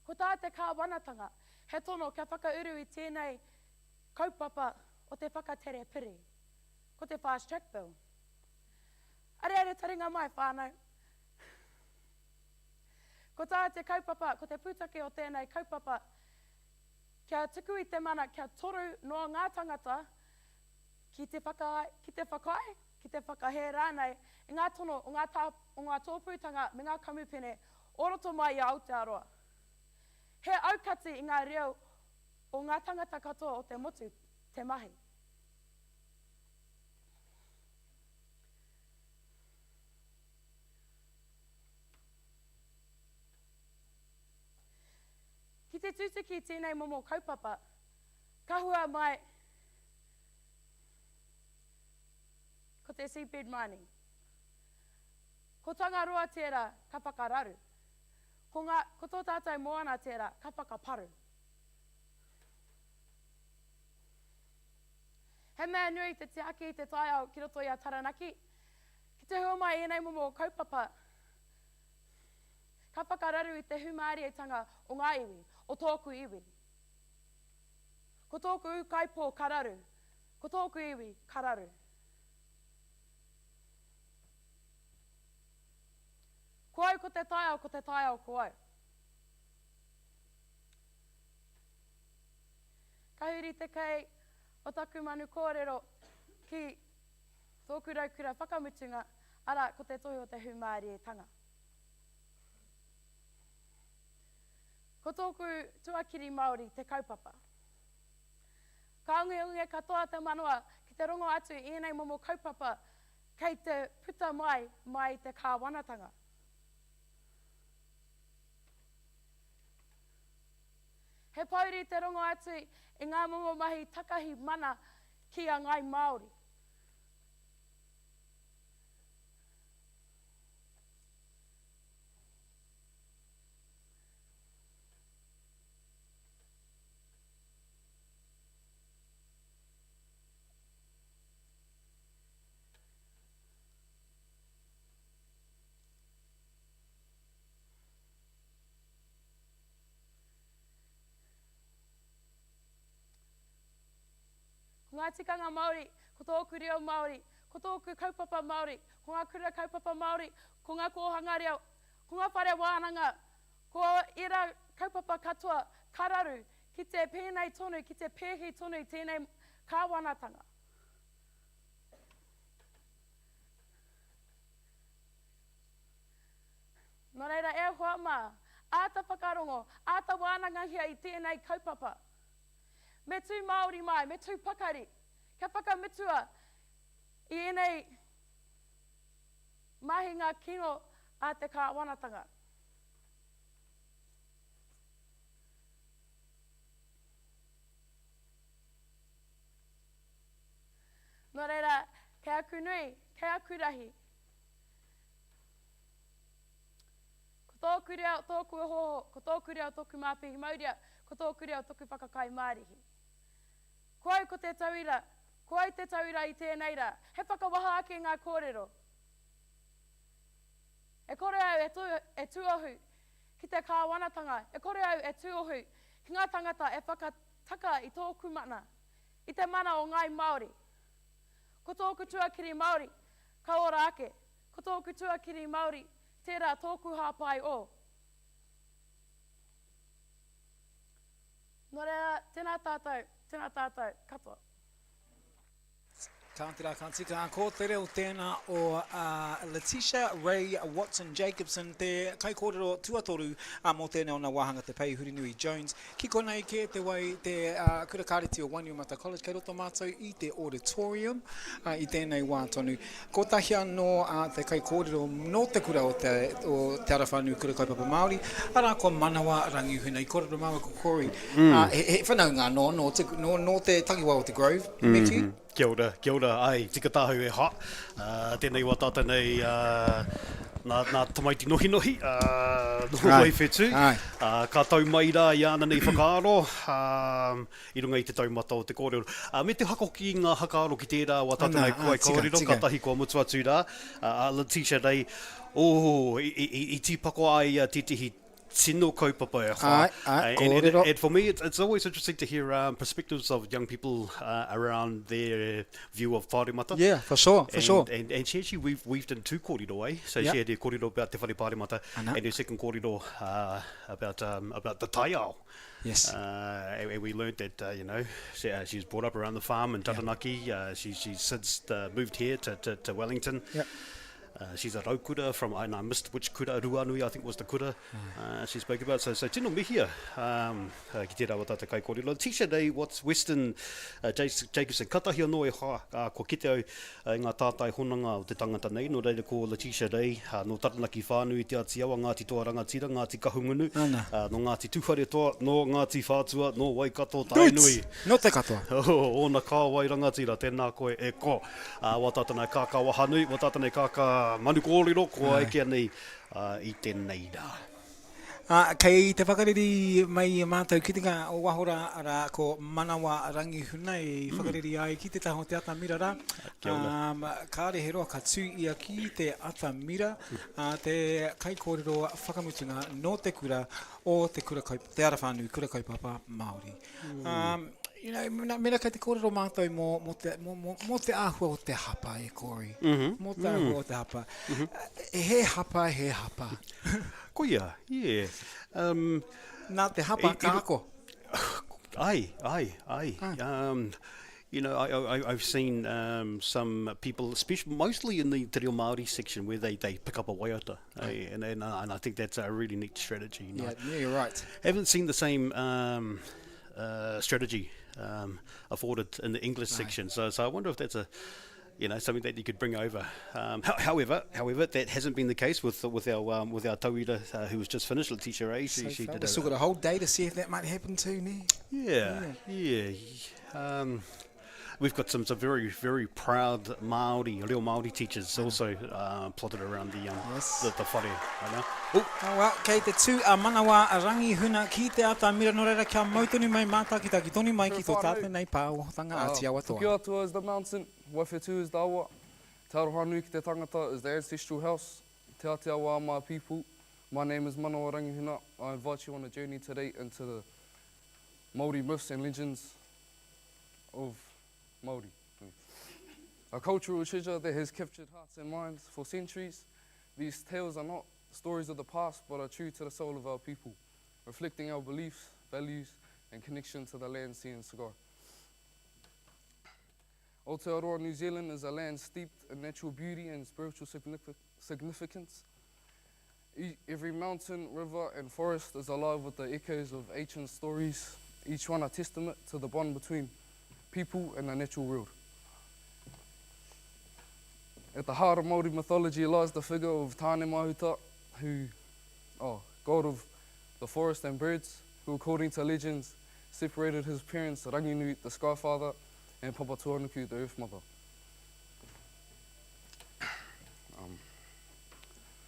Ko tā te kāwanatanga, he tono kia whakauru I tēnei kaupapa o te whakatere piri, ko te fast track bill. Are taringa mai whānau. Ko tā te kaupapa, ko te pūtake o tēnei kaupapa, kia tuku I te mana, kia toru noa ngā tangata, ki te whakai, ki te whakahe rānei, I ngā tono o ngā tōpūtanga me ngā kamupene, oroto mai I Aotearoa. He aukati I ngā reo o ngā tangata katoa o te motu, te mahi. Ki te tūtuki tēnei momo kaupapa, kahua mai ko te seabed mining. Ko tangaroa tērā ka whakararu. Ko tō tātou moana tērā ka whakaparu. He mea nui te tiaki te taiao ki roto i a Taranaki. Ki te hua mai enei momo kaupapa, ka whakararu i te humārietanga o ngā iwi, o tōku iwi. Ko tōku kaipo kararu, ko tōku iwi kararu. Ko au ko te taiao ko au. Ka huri te kei o taku manu kōrero ki tōku raukura whakamutunga, ara ko te tohu o te humārietanga. Ko tōku tuakiri Māori te kaupapa. Ka unge katoa te manoa ki te rongo atu i enei momo kaupapa kei te puta mai te kāwanatanga. He pauri te rongo atu i ngā momo mahi takahi mana ki a ngai Māori. Ngā tikanga Māori, ko tōku reo Māori, ko tōku kaupapa Māori, ko ngā kura kaupapa Māori, ko ngā kōhanga reo, ko ngā whare wānanga, ko ira kaupapa katoa, kararu, ki te pēnei tonu, ki te pēhi tonu, tēnei kāwanatanga. Nō reira, e hoa mā, āta whakarongo, āta wānangahia i tēnei kaupapa. Me tū Māori mai, me tū pakari, ka whakamitua i enei mahinga kino a te kāwanatanga. Nō reira, kei aku nui, kei aku rahi. Ko tōku reo, tōku hoho, ko tōku reo, tōku māpihi mauria, ko tōku reo, tōku whakakai mārihi. Ko au ko te tauira, ko au te tauira i tēnei rā, he whakawaha ake ngā kōrero. E kore au e tuohu ki te kāwanatanga, e kore au e tuohu ki ngā tangata e whakataka i tōku mana, i te mana o ngai Māori. Ko tōku tuakiri Māori, ka ora ake, ko tōku tuakiri Māori, tērā tōku hāpai o. Nō rea, tēnā tātou, katoa.
Ka tika ko te reo tēnā o Letitia Ray Watson Jacobson, te kai kōrero tuatoru mō tēnei o nā wāhanga te pei Hurinui Jones. Ki konei ke te wai te kura kāreti o Wainuiomata College, kei roto mātou i te auditorium i tēnei wā tonu. Ko tahia no te kai kōrero no te kura o te arawhānau kura kaupapa Māori, ara ko manawa rangi huna i kōrero māua ko Kori. He whanau ngā no te takiwa o te Grove, Meki.
Kia ora, ai, tika tāhu e ha. Tēnei wā tātanei nā Tamaiti nohi, noho mai whetū. Ka tau mai rā i ana nei whakaaro, i runga i te taumata o te kōrero. Me te hakoki ngā hakaaro ki tērā wā tātanei kuai kōrero, ka tahi kua mutu atu rā. Letitia Ray, i tīpako ai tētahi tino kaupapa e hoa. And for me, it's always interesting to hear perspectives of young people around their view of whāremata.
Yeah, for sure.
And she actually weaved in two kōrero, eh? So she had her kōrero about te whare whāremata and her second kōrero about the taiao.
Yes.
And we learned that, she was brought up around the farm in Taranaki. She's since moved here to Wellington.
Yep.
She's a raukura from, I missed which kura, Ruanui I think was the kura she spoke about. So tino mihia, ki te rawa tata kai kōrero. Teacher Day, what's Western Jacobson, katahi anō e wha, ko kite au ngā tātai honanga o te tangata nei, no reira ko Teacher Day, no taranaki whānui te ati awa, Ngāti toa rangatira, Ngāti kahungunu, no Ngāti tuwhare toa, no Ngāti whātua, no Waikato tainui.
No te katoa.
Ona kāwai rangatira, tēnā koe e ko. Wa tātanai kāka wahanui, wa tātanai kāka Manu Kōrero, ko ai kia nei I tēnei rā.
Kei te whakariri mai I mātou kitinga o wahora ara ko manawa rangi huna I whakariri ai ki te taho te atamira rā. Kāre he roa ka tū ia ki te atamira, te kai kōrero whakamutunga no te kura o te kura te ara whānui, kura kaupapa Māori. You know, mera kei te kōrero mātou mo te āhua o te hapa e kōri. Mo te āhua o te hapa. He hapa, he hapa.
Ko ia, yeah.
Nā te hapa kāko.
Ai. You know, I've seen some people, especially mostly in the Reo Māori section, where they pick up a waiata, and I think that's a really neat strategy.
Yeah, you're right.
Haven't seen the same strategy afforded in the English section, so I wonder if that's something that you could bring over. However, that hasn't been the case with our tauira who was just finished, Letitia Ray. She did.
We've still got a whole day to see if that might happen too, ne?
Yeah. We've got some very, very proud Reo Māori teachers also plotted around the whare right now.
Oh, well, kei te tū a manawa a rangi huna ki te ata mira no reira kia mautoni mai mātakita ki toni mai ki tō tātou nei pāohotanga ati awa toa.
Ki atua is the mountain, Whawhetu is the awa, Te Arohanui ki te tangata is the ancestral house, Te ati awa my people. My name is Manawa Rangi Huna. I invite you on a journey today into the Māori myths and legends of Māori. A cultural treasure that has captured hearts and minds for centuries. These tales are not stories of the past, but are true to the soul of our people, reflecting our beliefs, values, and connection to the land, sea, and sky. Aotearoa, New Zealand is a land steeped in natural beauty and spiritual significance. Every mountain, river, and forest is alive with the echoes of ancient stories, each one a testament to the bond between people and the natural world. At the heart of Māori mythology lies the figure of Tāne Mahuta, god of the forest and birds, who according to legends separated his parents Ranginui, the Sky Father, and Papatuanuku, the Earth Mother.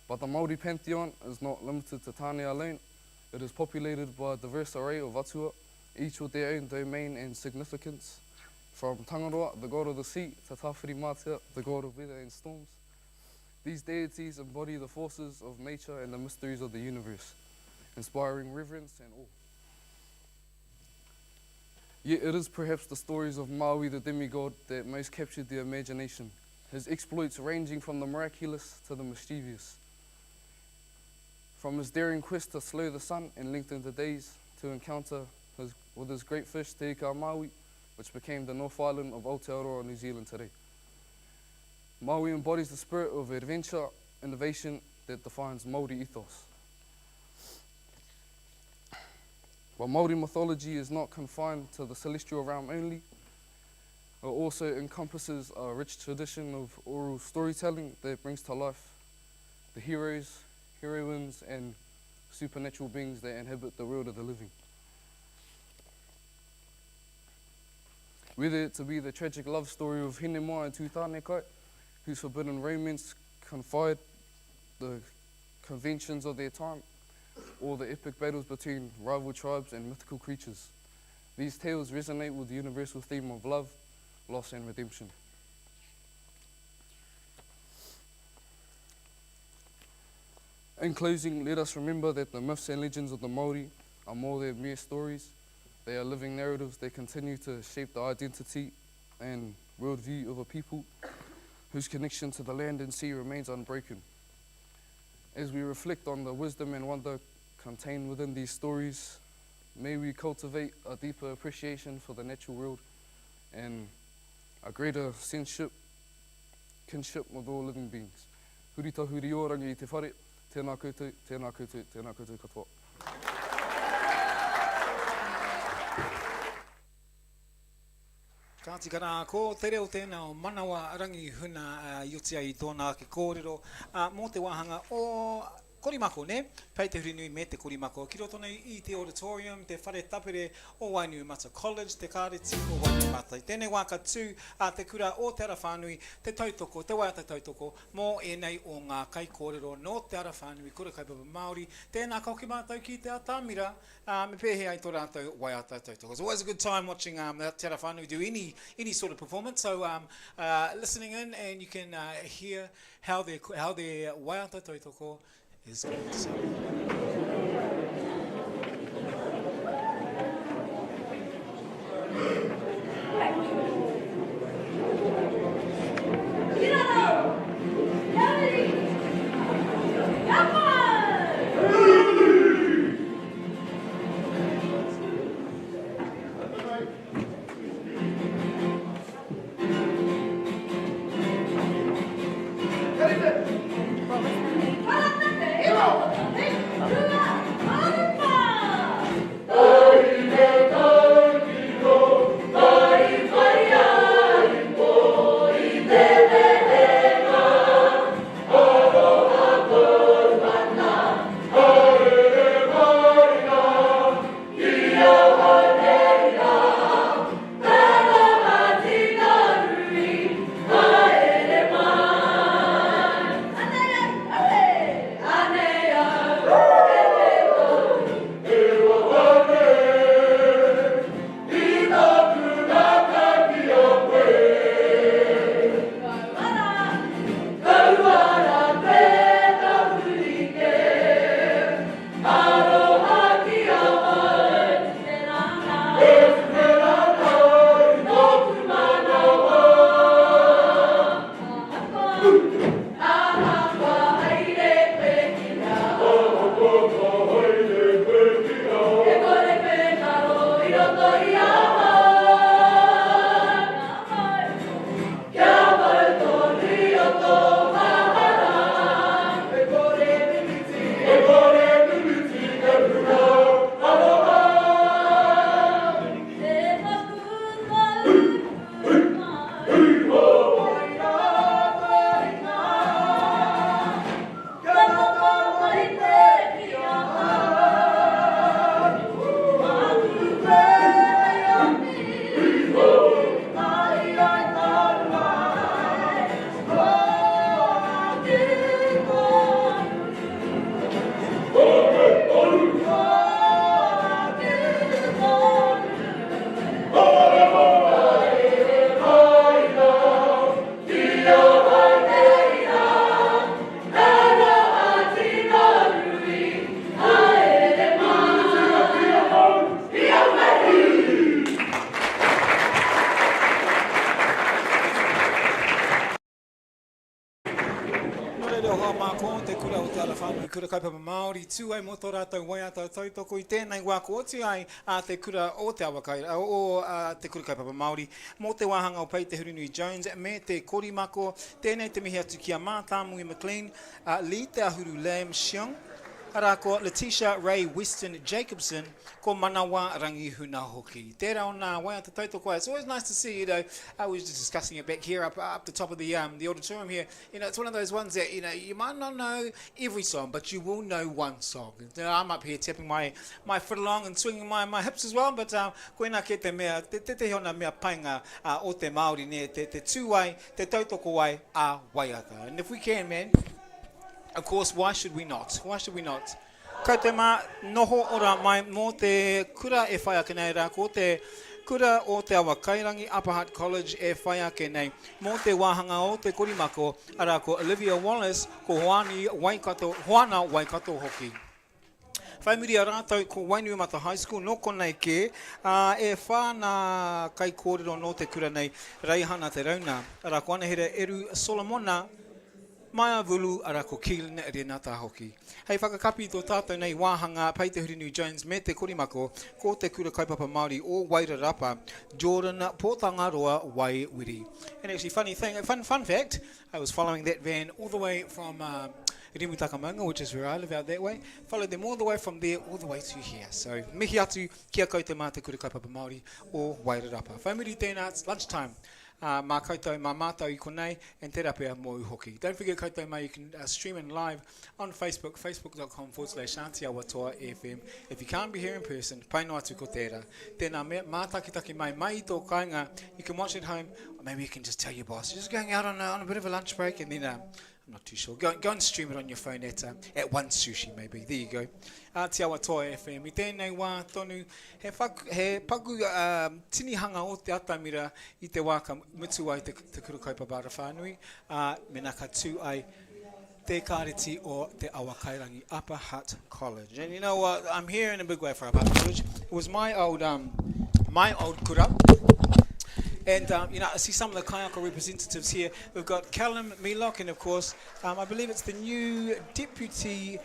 But the Māori pantheon is not limited to Tāne alone. It is populated by a diverse array of atua, each with their own domain and significance. From Tangaroa, the god of the sea, to Tawhiri Mātea, the god of weather and storms. These deities embody the forces of nature and the mysteries of the universe, inspiring reverence and awe. Yet it is perhaps the stories of Maui, the demigod, that most captured the imagination, his exploits ranging from the miraculous to the mischievous. From his daring quest to slow the sun and lengthen the days, to encounter with his great fish, Te Ika Maui, which became the North Island of Aotearoa, New Zealand today. Maui embodies the spirit of adventure, innovation that defines Māori ethos. But Māori mythology is not confined to the celestial realm only. It also encompasses a rich tradition of oral storytelling that brings to life the heroes, heroines, and supernatural beings that inhabit the world of the living. Whether it to be the tragic love story of Hinemai and Tūtānekai, whose forbidden romance confied the conventions of their time, or the epic battles between rival tribes and mythical creatures. These tales resonate with the universal theme of love, loss, and redemption. In closing, let us remember that the myths and legends of the Māori are more than mere stories. They are living narratives that continue to shape the identity and worldview of a people whose connection to the land and sea remains unbroken. As we reflect on the wisdom and wonder contained within these stories, may we cultivate a deeper appreciation for the natural world and a greater kinship with all living beings. hurita huri orangi i te whare, tēnā koutou, tēnā koutou, tēnā koutou katoa.
Ka tika rā, ko te reo tēnā o manawa rangi huna i otia i tōna ke kōrero mō te wāhanga o Korimako, ne? Pei te Hurinui me te Korimako. Ki roto nei i te auditorium, te whare tapere o Wainuiomata College, te kāreti o Wainuiomata. Tēnei wā ka tū te kura o te ara whānui, te tautoko, te waiata tautoko, mō enei o ngā kai kōrero no te ara whānui, kura kaupapa Māori. Tēnā kau ki mātou ki te atamira, me pēhe ai tō rātou waiata tautoko. It's always a good time watching te ara whānui do any sort of performance. So listening in and you can hear how their waiata tautoko is going to sound. Kura kaupapa Māori, tū ai mō tō rātou waiata tautoko I tēnei wā ko oti ai te kura o te awakaira, o te kura kaupapa Māori, mō te wāhanga o Pei te Hurinui Jones, me te Korimako, tēnei te mihi atu kia mātāmui McLean, Li te ahuru Lam Shiong, ara ko Letitia Ray Weston Jacobson, ko manawa rangi huna hoki. Tērā o nā waiata tautoko ai. It's always nice to see, you know, I was just discussing it back here up the top of the auditorium here. You know, it's one of those ones that, you know, you might not know every song, but you will know one song. You know, I'm up here tapping my foot along and swinging my hips as well, but koina ke te mea, te hona mea painga o te Māori ne, te tūai, te tautoko ai a waiata. And if we can, man, of course, why should we not? Why should we not? Ko te mā noho ora mai mō te kura e whai ake nei rā, ko te kura o te awa Kairangi Upper Hutt College e whai ake nei, mō te wāhanga o te Korimako, ara ko Olivia Wallace, ko whānau Waikato hoki. Whaimiri a rātou ko Wainuiomata High School, no konei ke, e whāna kai kōrero no te kura nei, reihana te rauna, ara ko anahere Eru Solomona, mai a vulu ara ko kilne e rena tā hoki. Hei whakakapi tō tātou nei wāhanga pei te Hurinui Jones me te Korimako ko te kura kaupapa Māori o Wairarapa, Jordan Pōtangaroa Waiwiri. And actually fun fact, I was following that van all the way from Rimutakamonga, which is where I live out that way. Followed them all the way from there, all the way to here. So, mihi atu kia koutou mā te kura kaupapa Māori o Wairarapa. Whaimiri tēnā, it's lunchtime. Mā koutou, mā mātou I konei, and tērā pēr mō hoki. Don't forget koutou mā, you can stream in live on Facebook, facebook.com/Aotearoa FM. If you can't be here in person, pai no atu ko tērā. Tēnā mā takitaki mai i tō kāinga, you can watch at home, or maybe you can just tell your boss, you're just going out on a bit of a lunch break, and then I'm not too sure. Go and stream it on your phone at One Sushi, maybe. There you go. Te Aotearoa FM. I tēnei wā tonu. He paku tinihanga o te atamira I te wā ka mutu ai te kura kaupapa Rāwhiti. Mena ka tū ai te kāreti o te Awakairangi Upper Hutt College. And you know what? I'm here in a big way for Upper Hutt College. It was my old kura. And, you know, I see some of the kaiako representatives here. We've got Callum Melock, and of course, I believe it's the new deputy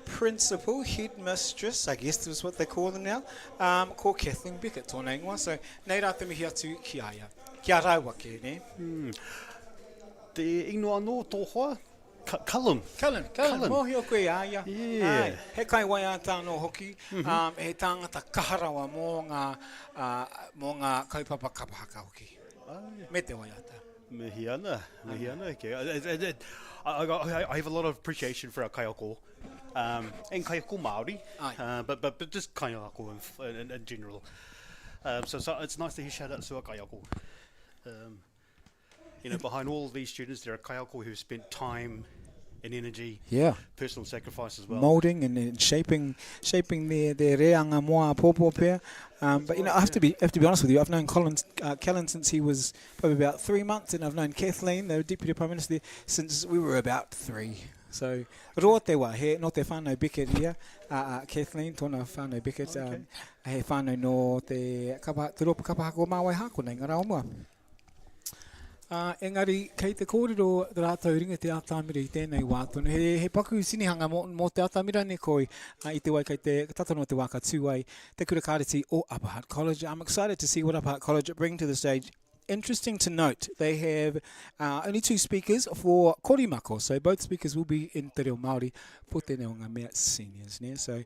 principal, headmistress, I guess is what they call them now, called Kathleen Beckett, tōna ingoa. So, nei rā te mihi atu ki aia. Kia rauwa ke, ne?
Te ino anō tō hoa? Callum,
mohi o koe aia.
Yeah.
Ai, he kai wai a tāno hoki, he tāngata kaharawa mō ngā kaupapa kapahaka hoki. Me te wai ata.
Mihi ana. Okay. I have a lot of appreciation for our kaiako, and kaiako Māori, but just kaiako in general. So it's nice to hear shout out to our kaiako. You know, behind all of these students, there are kaiako who've spent time and energy, personal sacrifice as well. Moulding
and shaping their reanga moa pōpō pēr. But you know, I have to be honest with you. I've known Callan since he was probably about 3 months, and I've known Kathleen, the Deputy Prime Minister, since we were about 3. So, roa te wā, he no te whānau Beckett here, Kathleen, tōna whānau Beckett, he whānau no te ropa kapahako māwai hako nei, ngā rā omua. Engari, kei te kōrero rātou ringa te atamira I tēnei wātonu. He paku sinihanga mō te atamira ne koi I te wai kei te tatano te waka tūai, te kura kāreti o Upper Hutt College. I'm excited to see what Upper Hutt College bring to the stage. Interesting to note, they have only 2 speakers for Korimako, so both speakers will be in te reo Māori po te neonga mea seniors. Ne? So,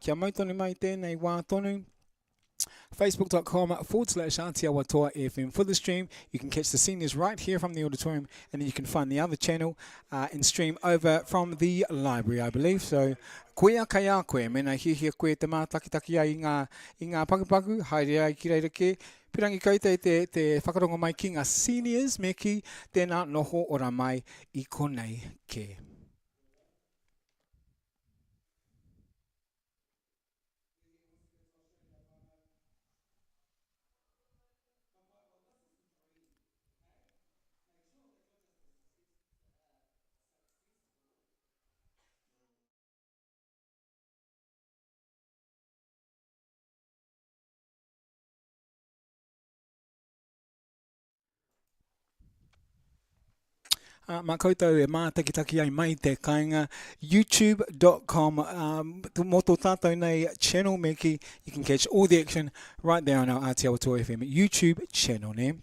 kia mautonu mai tēnei wātonu. Facebook.com/Aotearoa FM for the stream. You can catch the seniors right here from the auditorium, and then you can find the other channel and stream over from the library, I believe. So, koea kai a koe, mena hihia koe te mātakitaki ai I ngā pakupaku, haere ai ki reira ke. Pirangi koutou te whakarongo mai ki ngā seniors, me ki tēnā noho ora mai I konei ke. Mā koutou e mātakitaki ai mai te kāinga youtube.com mō tō tātou nei channel meki. You can catch all the action right there on our Aotearoa FM YouTube channel. Ne?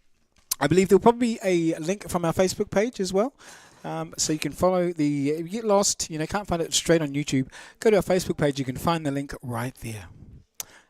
I believe there'll probably be a link from our Facebook page as well. So you can follow if you get lost, you know, can't find it straight on YouTube, go to our Facebook page, you can find the link right there.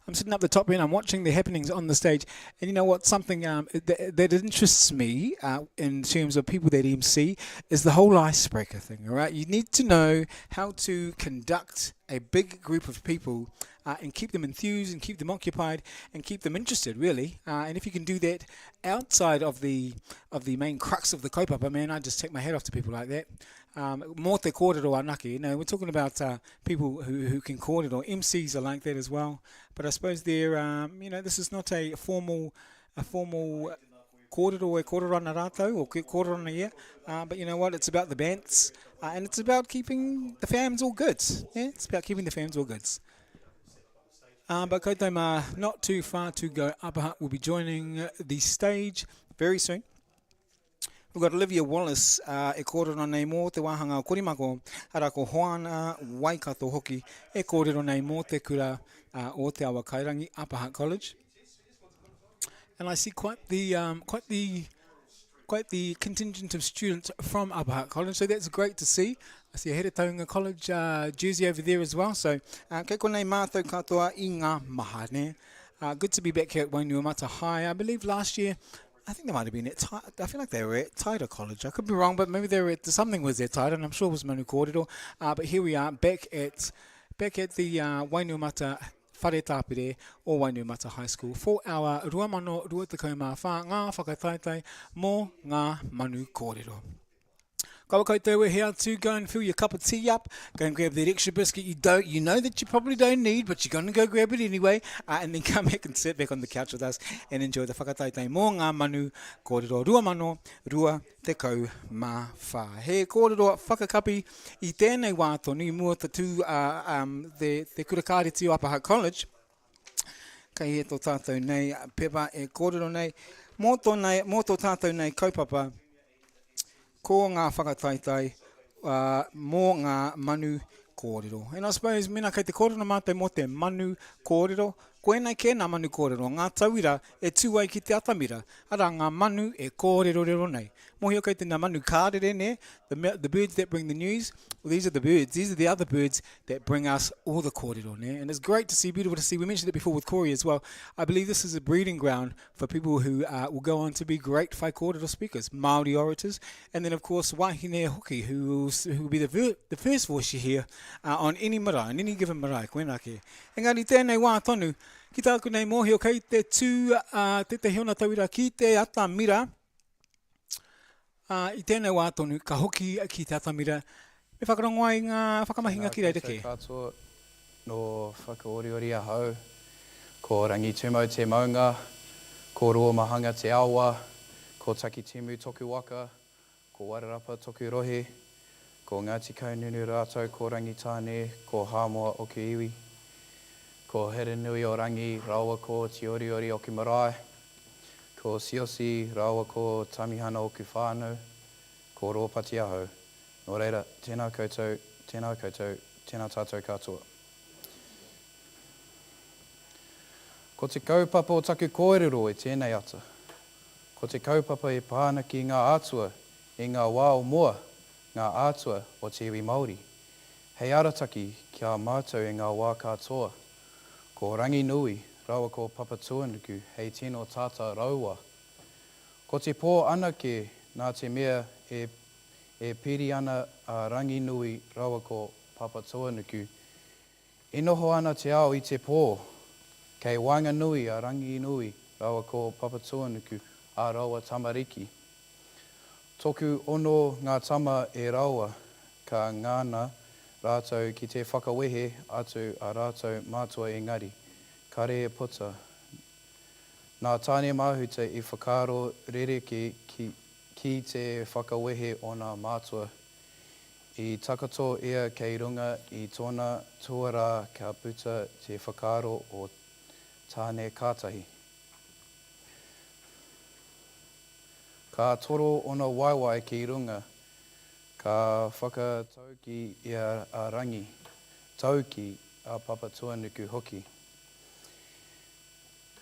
I'm sitting up the top end, I'm watching the happenings on the stage, and you know what, something that interests me in terms of people that MC is the whole icebreaker thing, all right? You need to know how to conduct a big group of people and keep them enthused and keep them occupied and keep them interested, really. And if you can do that outside of the main crux of the kaupapa, man, I just take my hat off to people like that. Mō te kōrero anake, you know, we're talking about people who can kōrero. MCs are like that as well. But I suppose they're, you know, this is not a formal kōrero e kōrero ana rātou or kōrero ana ia. But you know what, it's about the bands and it's about keeping the fams all good. Yeah, it's about keeping the fams all good. But koutou mā, not too far to go. Upper Hutt will be joining the stage very soon. We've got Olivia Wallace, e kōrero nei mō te wāhanga o Korimako, ara ko Hoana Waikato hoki, e kōrero nei mō te kura o te awa Kairangi, Upper Hutt College. And I see quite the contingent of students from Upper Hutt College, so that's great to see. I see a head of Taonga College jersey over there as well, so kei konei mātou katoa I ngā maha ne. Good to be back here at Wainuamata High. I believe last year, I think they might have been at, I feel like they were at Taira College. I could be wrong, but maybe they were at, something was at Taira, and I'm sure it was Manu Kōrero. But here we are, back at the Wainuamata Whare Tāpire o Wainuamata High School for our Rua Mano Rua Te Kaumāwha, ngā whakataetae mō Ngā Manu Kōrero. Kawa koutou, we're here to go and fill your cup of tea up. Go and grab that extra biscuit you know that you probably don't need, but you're going to go grab it anyway. And then come back and sit back on the couch with us and enjoy the whakataetae mō Ngā Manu Kōrero. Rua mano, rua te kaumāwha. He kōrero whakakapi I tēnei wā tonu mua te tū te kura kāreti o Upper Hutt College. Kei he tō tātou nei pepa e kōrero nei. Mō tō tātou nei kaupapa. Ko ngā whakataetae mō ngā manu kōrero. And I suppose, mena kei te kōrero mātou mō te manu kōrero, koenei ke ngā manu kōrero, ngā tauira e tūai ki te atamira, ara ngā manu e kōrero rero nei. Mohio kei te ngā manu kārere ne, the birds that bring the news, well, these are the birds, these are the other birds that bring us all the kōrero ne. And it's great to see, beautiful to see, we mentioned it before with Corey as well, I believe this is a breeding ground for people who will go on to be great whai kōrero speakers, Māori orators, and then of course Wahine Hoki, who will be the first voice you hear on any marae, on any given marae, koenā ke. Engari tēnei wā tonu, ki tāku nei mōhio kei te tū, te huna tauira ki te atamira, I tēnei wā tonu, ka hoki ki te atamira, me whakarongo ai ngā whakamahinga ki reira ke.
Katoa no whakaoriori a hau, ko rangi tūmau te maunga, ko roa mahanga te awa, ko taki timu toku waka, ko wararapa toku rohe, ko Ngāti Kaununu rātou, ko rangi tāne, ko hāmoa o ke iwi, ko Hurinui o rangi, rawa ko te oriori o ki marae, ko siosi, rawa ko tamihana o ku whānau, ko rōpati ahau. Nō reira, tēnā koutou, tēnā tātou katoa. Ko te kaupapa o taku kōrero e tēnei ata. Ko te kaupapa e pāna ki ngā ātua, e ngā wā o moa, ngā ātua o te iwi Māori. Hei arataki kia mātou e ngā wā katoa. Ko rangi nui, rawa ko papa tuanuku, hei tino tata raua. Ko te pō anake nā te mea e piri ana a rangi nui, rawa ko papa tuanuku. E noho ana te ao I te pō, kei wanga nui a rangi nui, rawa ko papa tuanuku, a rawa tamariki. Toku ono ngā tama e rawa, ka ngāna rātou ki te whakawehe atu a rātou mātua engari. Kare e puta. Nā tāne mahuta I whakaro rereke ki te whakawehe o nā mātua. I takato ia kei runga I tōna tuara ka puta te whakaro o tāne kātahi. Ka toro ona waiwai ki runga, ka whakatauki ia a rangi, tauki a papa tuanuku hoki.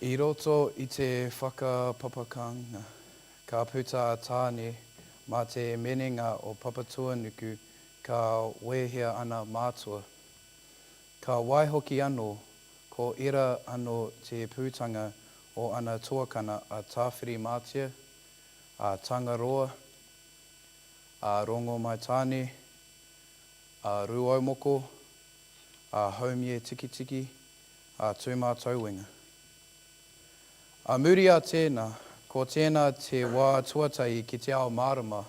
I roto I te whakapapakanga, ka puta a tāne mā te menenga o papa tuanuku ka wehea ana mātua. Ka waihoki anō, ko ira anō te pūtanga o ana tuakana a tāwhiri mātia, a tangaroa, a rongo mai tāne, a ruaumoko, a haumie tikitiki, a tūmā tauwenga. A muri a tēnā, ko tēnā te wā tuatai ki te ao marama.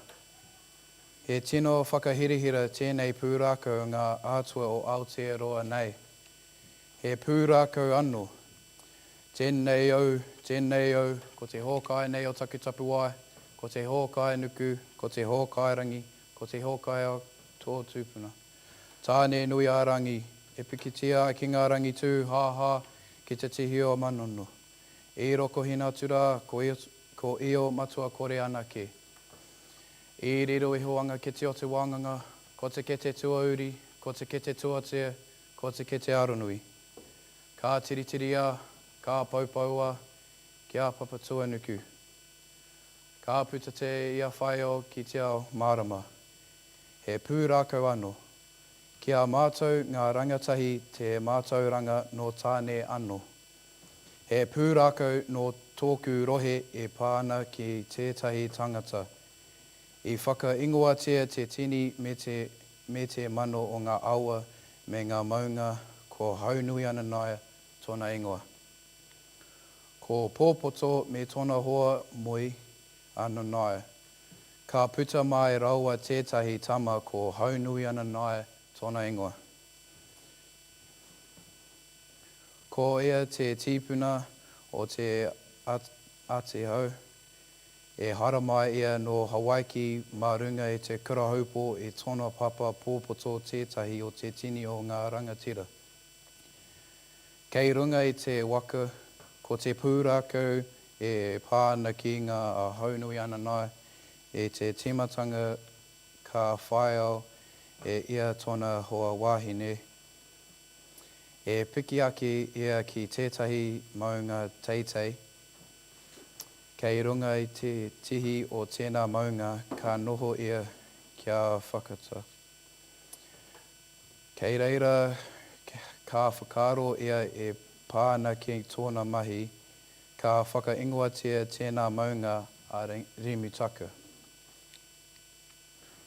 He tino whakahirihira tēnei pūrākau ngā ātua o Aotearoa nei. He pūrākau anō. Tēnei au, ko te hōkai nei o takutapuai, ko te hōkai nuku, ko te hōkai rangi, ko te hōkai o tō tūpuna. Tāne nui a rangi, e pikitia ki ngā rangi tū, hāhā, ki te tihi o manono. E roko hina tura, ko io matua kore anake. I riro e hoanga ke te o te wānganga, ko te ke te tuauri, ko te ke te tuatea, ko te ke te aronui. Ka tiritiria, ka paupaua, kia papa tuanuku. Ka puta te ia whaio ki te ao marama. He pūrākau anō. Kia mātou ngā rangatahi te mātou ranga no tāne anō. He pūrākau no tōku rohe e pāna ki tētahi tangata. I whakaingoatia te tini me te mano o ngā aua me ngā maunga ko haunui ana naia tōna ingoa. Ko pōpoto me tōna hoa moi ana naia. Ka puta mai raua tētahi tama ko haunui ana naia tōna ingoa. Ko ea te tīpuna o te atehau, e hara mai ia no Hawaii mā runga e te kurahaupo e tōna papa pōpoto tētahi o te tini o ngā rangatira. Kei runga i te waka, ko te pūrākau e pāna ki ngā haunui ana nai, e te timatanga ka whaiau e ia tōna hoa wāhine. E piki ake ia ki tētahi maunga teitei. Kei runga i te tihi o tēnā maunga ka noho ia kia whakata. Kei reira ka whakaro ia e pāna ki tōna mahi, ka whakaingoatia tēnā maunga a rimutaka.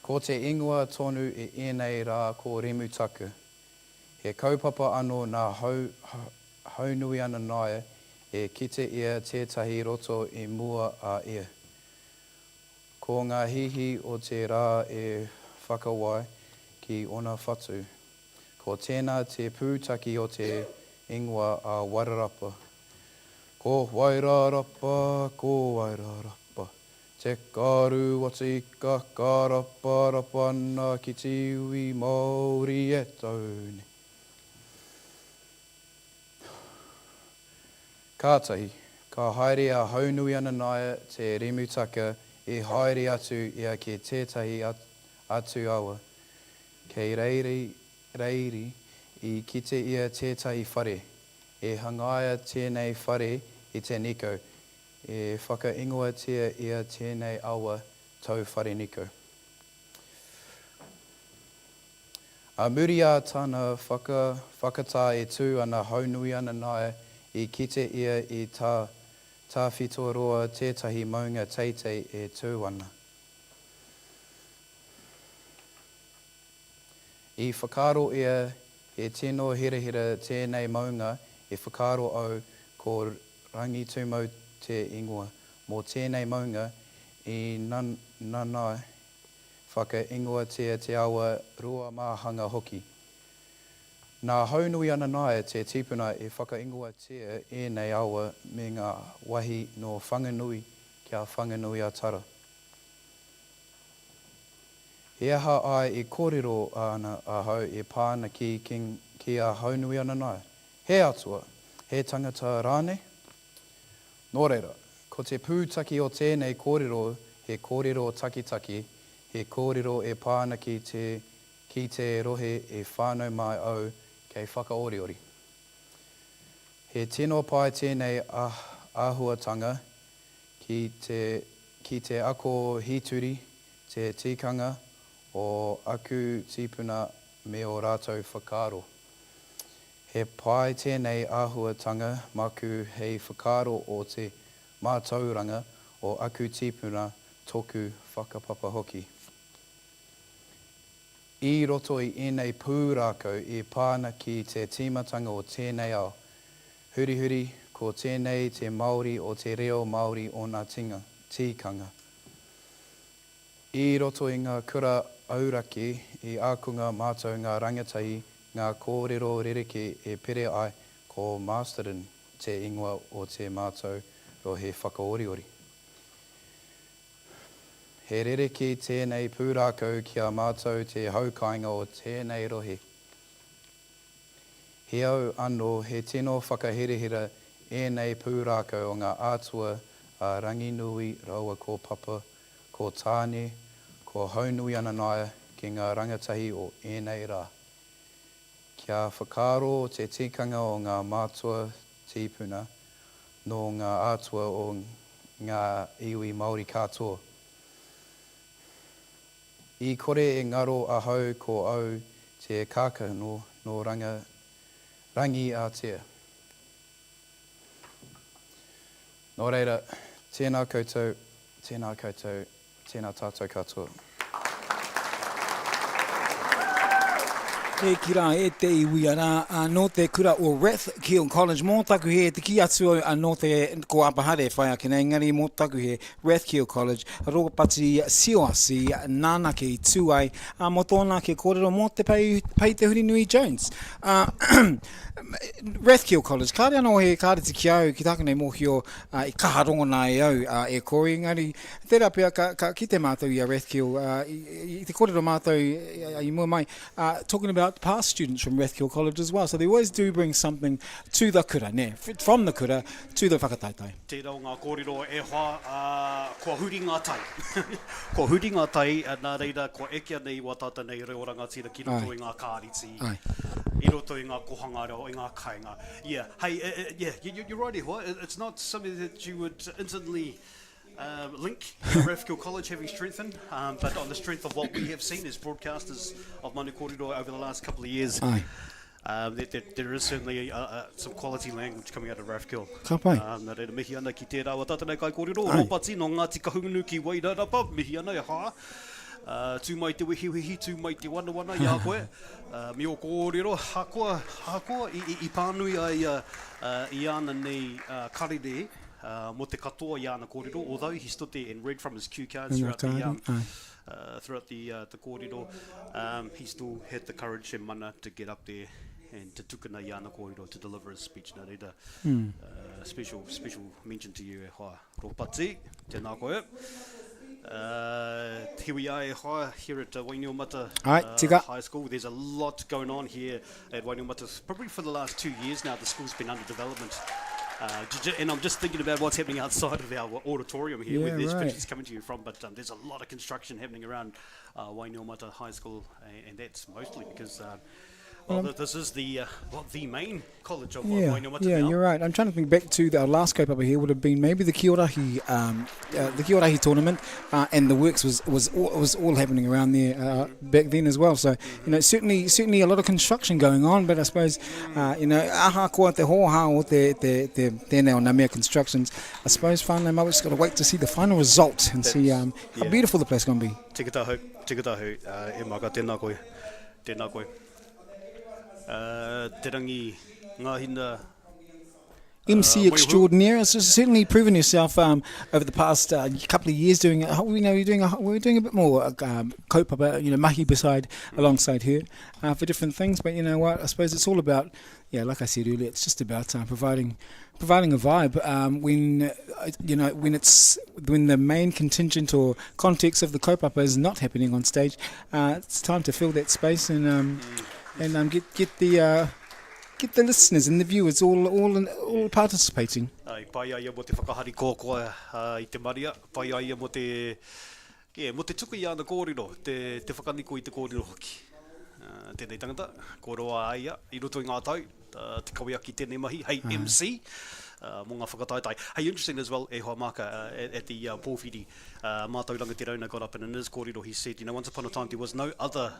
Ko te ingoa tonu e ēnei rā ko rimutaka. He kaupapa anō nā haunui ana naia e kite ia tētahi roto e mua a ia. Ko ngā hihi o te rā e whakawai ki ona whatu. Ko tēnā te pūtaki o te ingoa a wairarapa. Ko wairarapa, ko wairarapa. Te karu o te ika, ka rapa rapana ki te iwi Māori e taune. Kātahi, ka haere a haunui ana naia te rimutaka e haere atu ia ki tētahi atu awa. Kei reiri i kite ia tētahi whare, e hangaia tēnei whare i te niko, e whakaingoatia ia tēnei awa tau whare niko. A muri a tāna whakatā e tū ana haunui ana naia i kite ia i tā whitoroa tētahi maunga teitei e tū ana. I whakaro ia e tino hirahira tēnei maunga e whakaro au ko rangi tūmau te ingoa. Mō tēnei maunga i nanai whakaingoatia te awa rua māhanga hoki. Nā haunui ana naia te tīpuna e whakaingoatia ēnei awa me ngā wahi no whanganui kia whanganui a tara. He aha ai e kōrero ana ahau e pāna ki a haunui ana naia. He atua, he tangata rāne. Nō reira, ko te pūtaki o tēnei kōrero, he kōrero takitaki, he kōrero e pāna ki te rohe e whānau mai au kei whakaoriori. He tino pai tēnei āhuatanga ki te ako hituri, te tikanga o aku tīpuna me o rātou whakaro. He pai tēnei āhuatanga maku hei whakaro o te mātauranga o aku tīpuna toku whakapapa hoki. I roto i ēnei pūrākau i pāna ki te tīmatanga o tēnei ao. Hurihuri ko tēnei te Māori o te Reo Māori o ngā tīkanga. I roto i ngā kura auraki i ākunga mātou ngā rangatahi ngā kōrero rereke e pere ai ko masterin te ingoa o te mātou ro he whakaoriori. He rereke tēnei pūrākau kia mātou te haukainga o tēnei rohe. He au anō he tino whakaherehira ēnei pūrākau o ngā ātua a ranginui raua kōpapa, ko tāne, ko Ko haunui ana naia ki ngā rangatahi o ēnei rā. Kia whakaro te tikanga o ngā mātua tīpuna no ngā ātua o ngā iwi Māori katoa. I kore e ngaro ahau ko au te kāka no rangi a tea. Nō reira, tēnā koutou, tēnā tātou katoa.
E ki rā e te iwi ara no te kura o Rathkill College. Mō taku he te ki atu no te ko apahare whai ake nei, ngari mō taku he Rathkill College. Rōpati sioasi nānake i tūai mō tōna ke kōrero mō te pai te Hurinui Jones. Rathkill College, kāre anō he kāre te ki au ki tāku nei mōhio i kaharonga e au e kōi. Ngari, tērā pia ka ki te mātou i a Rathkill, i te kōrero mātou i mua mai, talking about past students from Rathkill College as well. So they always do bring something to the kura, from the kura to the whakataetae.
Tērā o ngā kōrero e hoa, kua huri ngā tai. Kua huri ngā tai, nā reira, kua eke nei wa tata nei reo rangatira ki roto i ngā kāriti. I roto i ngā kohanga reo, i ngā kāinga. Yeah, hey, you're right, Ihua. It's not something that you would instantly link Rathkill College having strengthened, but on the strength of what we have seen as broadcasters of Manu Kōrero over the last couple of years, there is certainly some quality language coming out of Rathkill.
Ka pai.
Nā reira mihi ana ki tērā wa tātanei kai kōrero, rōpati no Ngāti Kahungunu ki Wairarapa, mihi ana e hā. Tū mai te wihiwihi, tū mai te wana ia koe. Mi o kōrero, hakoa i pānui ai i ana nei karere, mo te katoa i ana kōrero, although he stood there and read from his cue cards throughout the kōrero, he still had the courage and mana to get up there and to tukuna i ana kōrero to deliver his speech. Nā reira, special mention to you e hoa. Rōpati, tēnā koe. Here we are here at Wainiomata High School. There's a lot going on here at Wainiomata. Probably for the last 2 years now, the school's been under development. And I'm just thinking about what's happening outside of our auditorium here, where this picture's coming to you from. But there's a lot of construction happening around Wainiomata High School, and that's mostly because this is the main college of Wainiomata now.
Yeah, you're right. I'm trying to think back to our last kaupapa here would have been maybe the Kiorahi tournament, and the works was all happening around there back then as well. So certainly a lot of construction going on. But I suppose aha koa te hoha o tēnei o Ngā Mea Constructions. I suppose whānau mai just got to wait to see the final result and see how beautiful the place is going to be.
Tikatahu, e maka tēnā koe. Te rangi ngā hina
MC extraordinaire. It's certainly proven yourself over the past couple of years doing. We're doing a bit more kaupapa, mahi alongside her for different things. But you know what? I suppose it's all about, like I said earlier, it's just about providing a vibe when the main contingent or context of the kaupapa is not happening on stage. It's time to fill that space and get the listeners and the viewers all participating.
Pai aia mo te whakahari kōkoa I te maria, pai aia mo te tuku I ana kōrero, te whakaniko I te kōrero hoki. Tēnei tangata, ko roa aia, I roto I ngā tau, te kawiaki tēnei mahi, hei MC, mō ngā whakataetae. Hey, interesting as well, e hoa maka, at the pōwhiri, mātauranga te rauna got up and in his kōrero he said, once upon a time there was no other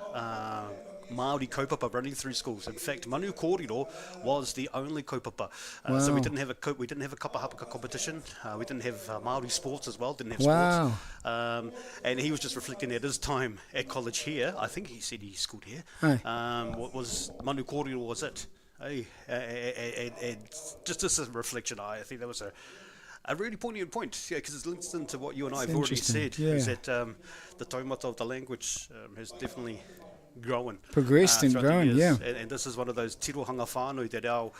Māori kaupapa running through schools. In fact, Manu Kōrero was the only kaupapa. So we didn't have a kapahapaka competition. We didn't have Māori sports as well. Didn't have sports. And he was just reflecting at his time at college here. I think he said he schooled here. What was Manu Kōrero was it? And just as a reflection, I think that was a really poignant point, because it's linked into what you and I have already said, is that the taumata of the language has definitely grown.
Progressed and
throughout the
grown,
years.
yeah.
And this is one of those tirohanga whānau that our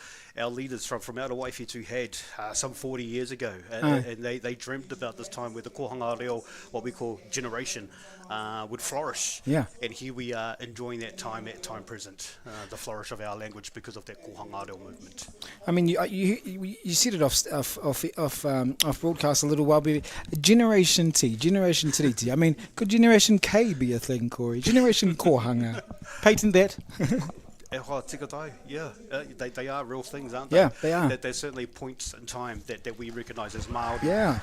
leaders from out of Whāngai had some 40 years ago. And they dreamt about this time where the kohanga reo, what we call generation, would flourish.
Yeah.
And here we are enjoying that time present, the flourish of our language because of that kohanga reo movement.
I mean, you said it off broadcast a little while, but Generation Tiriti. I mean, could Generation K be a thing, Corey? Generation Kohanga. Patent that.
E hoa tikatai, yeah. They are real things, aren't they?
Yeah, they are.
That there's certainly points in time that we recognise as Māori.
Yeah.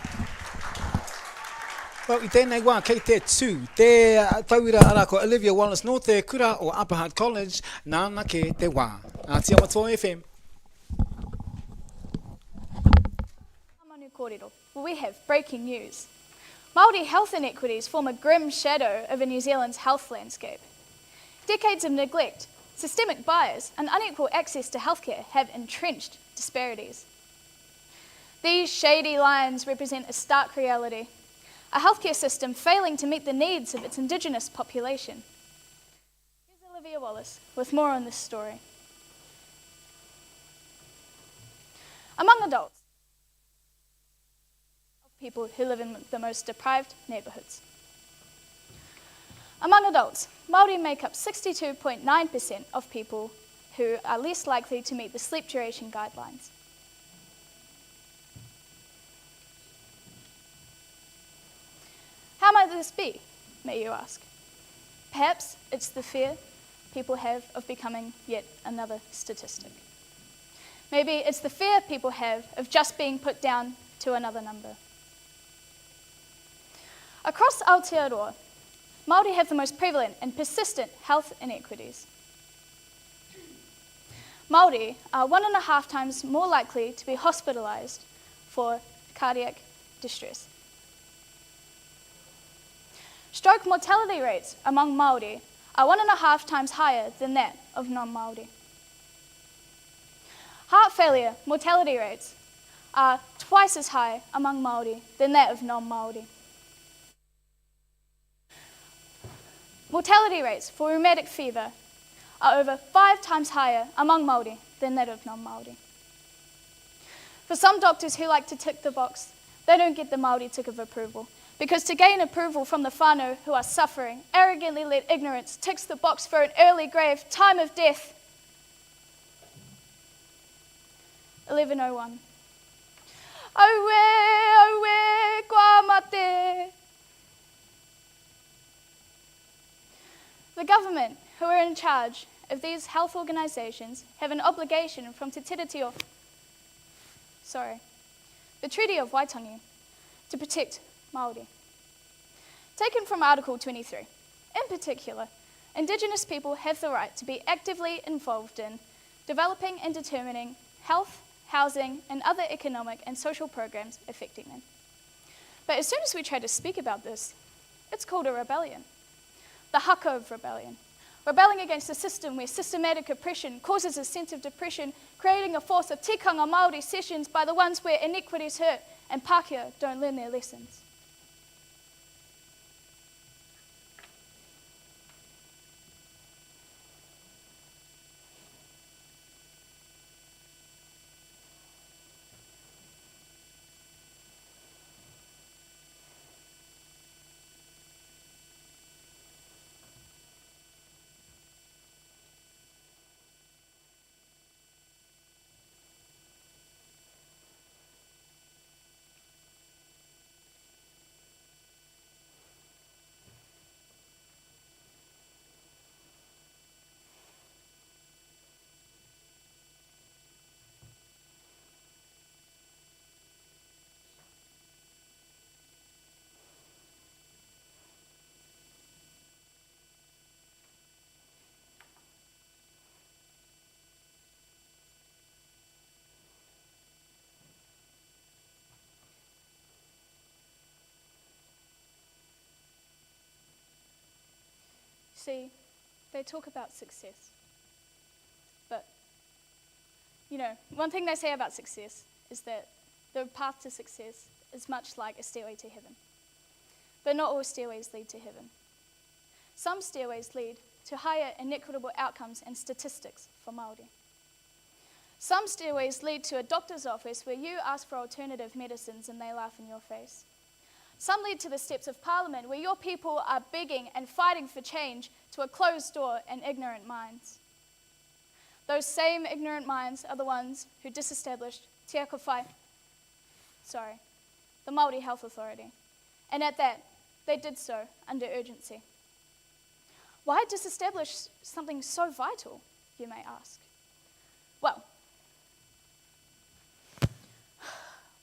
Well, I tēnei wā, kei te tū, te tauira ara ko Olivia Wallace no te kura o Upper Hutt College, nāna ke te wā. Ātia Watoa FM.
Ngā Manu Kōrero, well, we have breaking news. Māori health inequities form a grim shadow over New Zealand's health landscape. Decades of neglect, systemic bias and unequal access to healthcare have entrenched disparities. These shady lines represent a stark reality, a healthcare system failing to meet the needs of its Indigenous population. Here's Olivia Wallace with more on this story. Among adults, people who live in the most deprived neighbourhoods. Among adults, Māori make up 62.9% of people who are least likely to meet the sleep duration guidelines. How might this be, may you ask? Perhaps it's the fear people have of becoming yet another statistic. Maybe it's the fear people have of just being put down to another number. Across Aotearoa, Māori have the most prevalent and persistent health inequities. Māori are 1.5 times more likely to be hospitalised for cardiac distress. Stroke mortality rates among Māori are 1.5 times higher than that of non-Māori. Heart failure mortality rates are twice as high among Māori than that of non-Māori. Mortality rates for rheumatic fever are over 5 times higher among Māori than that of non-Māori. For some doctors who like to tick the box, they don't get the Māori tick of approval, because to gain approval from the whānau who are suffering, arrogantly let ignorance ticks the box for an early grave, time of death. 11:01. Auwe, kua mate. The government, who are in charge of these health organisations, have an obligation from the Treaty of Waitangi to protect Māori. Taken from Article 23. In particular, Indigenous people have the right to be actively involved in developing and determining health, housing, and other economic and social programs affecting them. But as soon as we try to speak about this, it's called a rebellion. The haka of rebellion. Rebelling against a system where systematic oppression causes a sense of depression, creating a force of tikanga Māori sessions by the ones where inequities hurt and Pākehā don't learn their lessons. See, they talk about success. But, one thing they say about success is that the path to success is much like a stairway to heaven. But not all stairways lead to heaven. Some stairways lead
to higher inequitable outcomes and statistics for Māori. Some stairways lead to a doctor's office where you ask for alternative medicines and they laugh in your face. Some lead to the steps of Parliament where your people are begging and fighting for change to a closed door and ignorant minds. Those same ignorant minds are the ones who disestablished the Māori Health Authority. And at that, they did so under urgency. Why disestablish something so vital, you may ask? Well,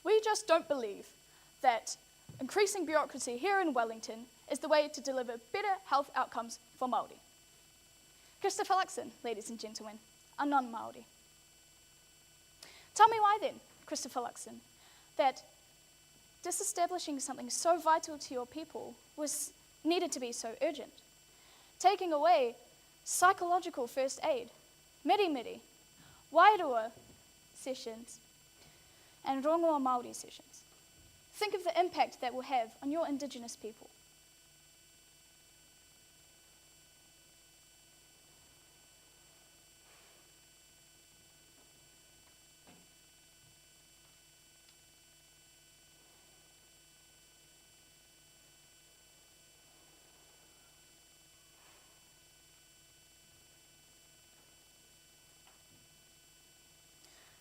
we just don't believe that increasing bureaucracy here in Wellington is the way to deliver better health outcomes for Māori. Christopher Luxon, ladies and gentlemen, a non-Māori. Tell me why then, Christopher Luxon, that disestablishing something so vital to your people needed to be so urgent. Taking away psychological first aid, miri, wairua sessions, and rongoa Māori sessions. Think of the impact that will have on your Indigenous people.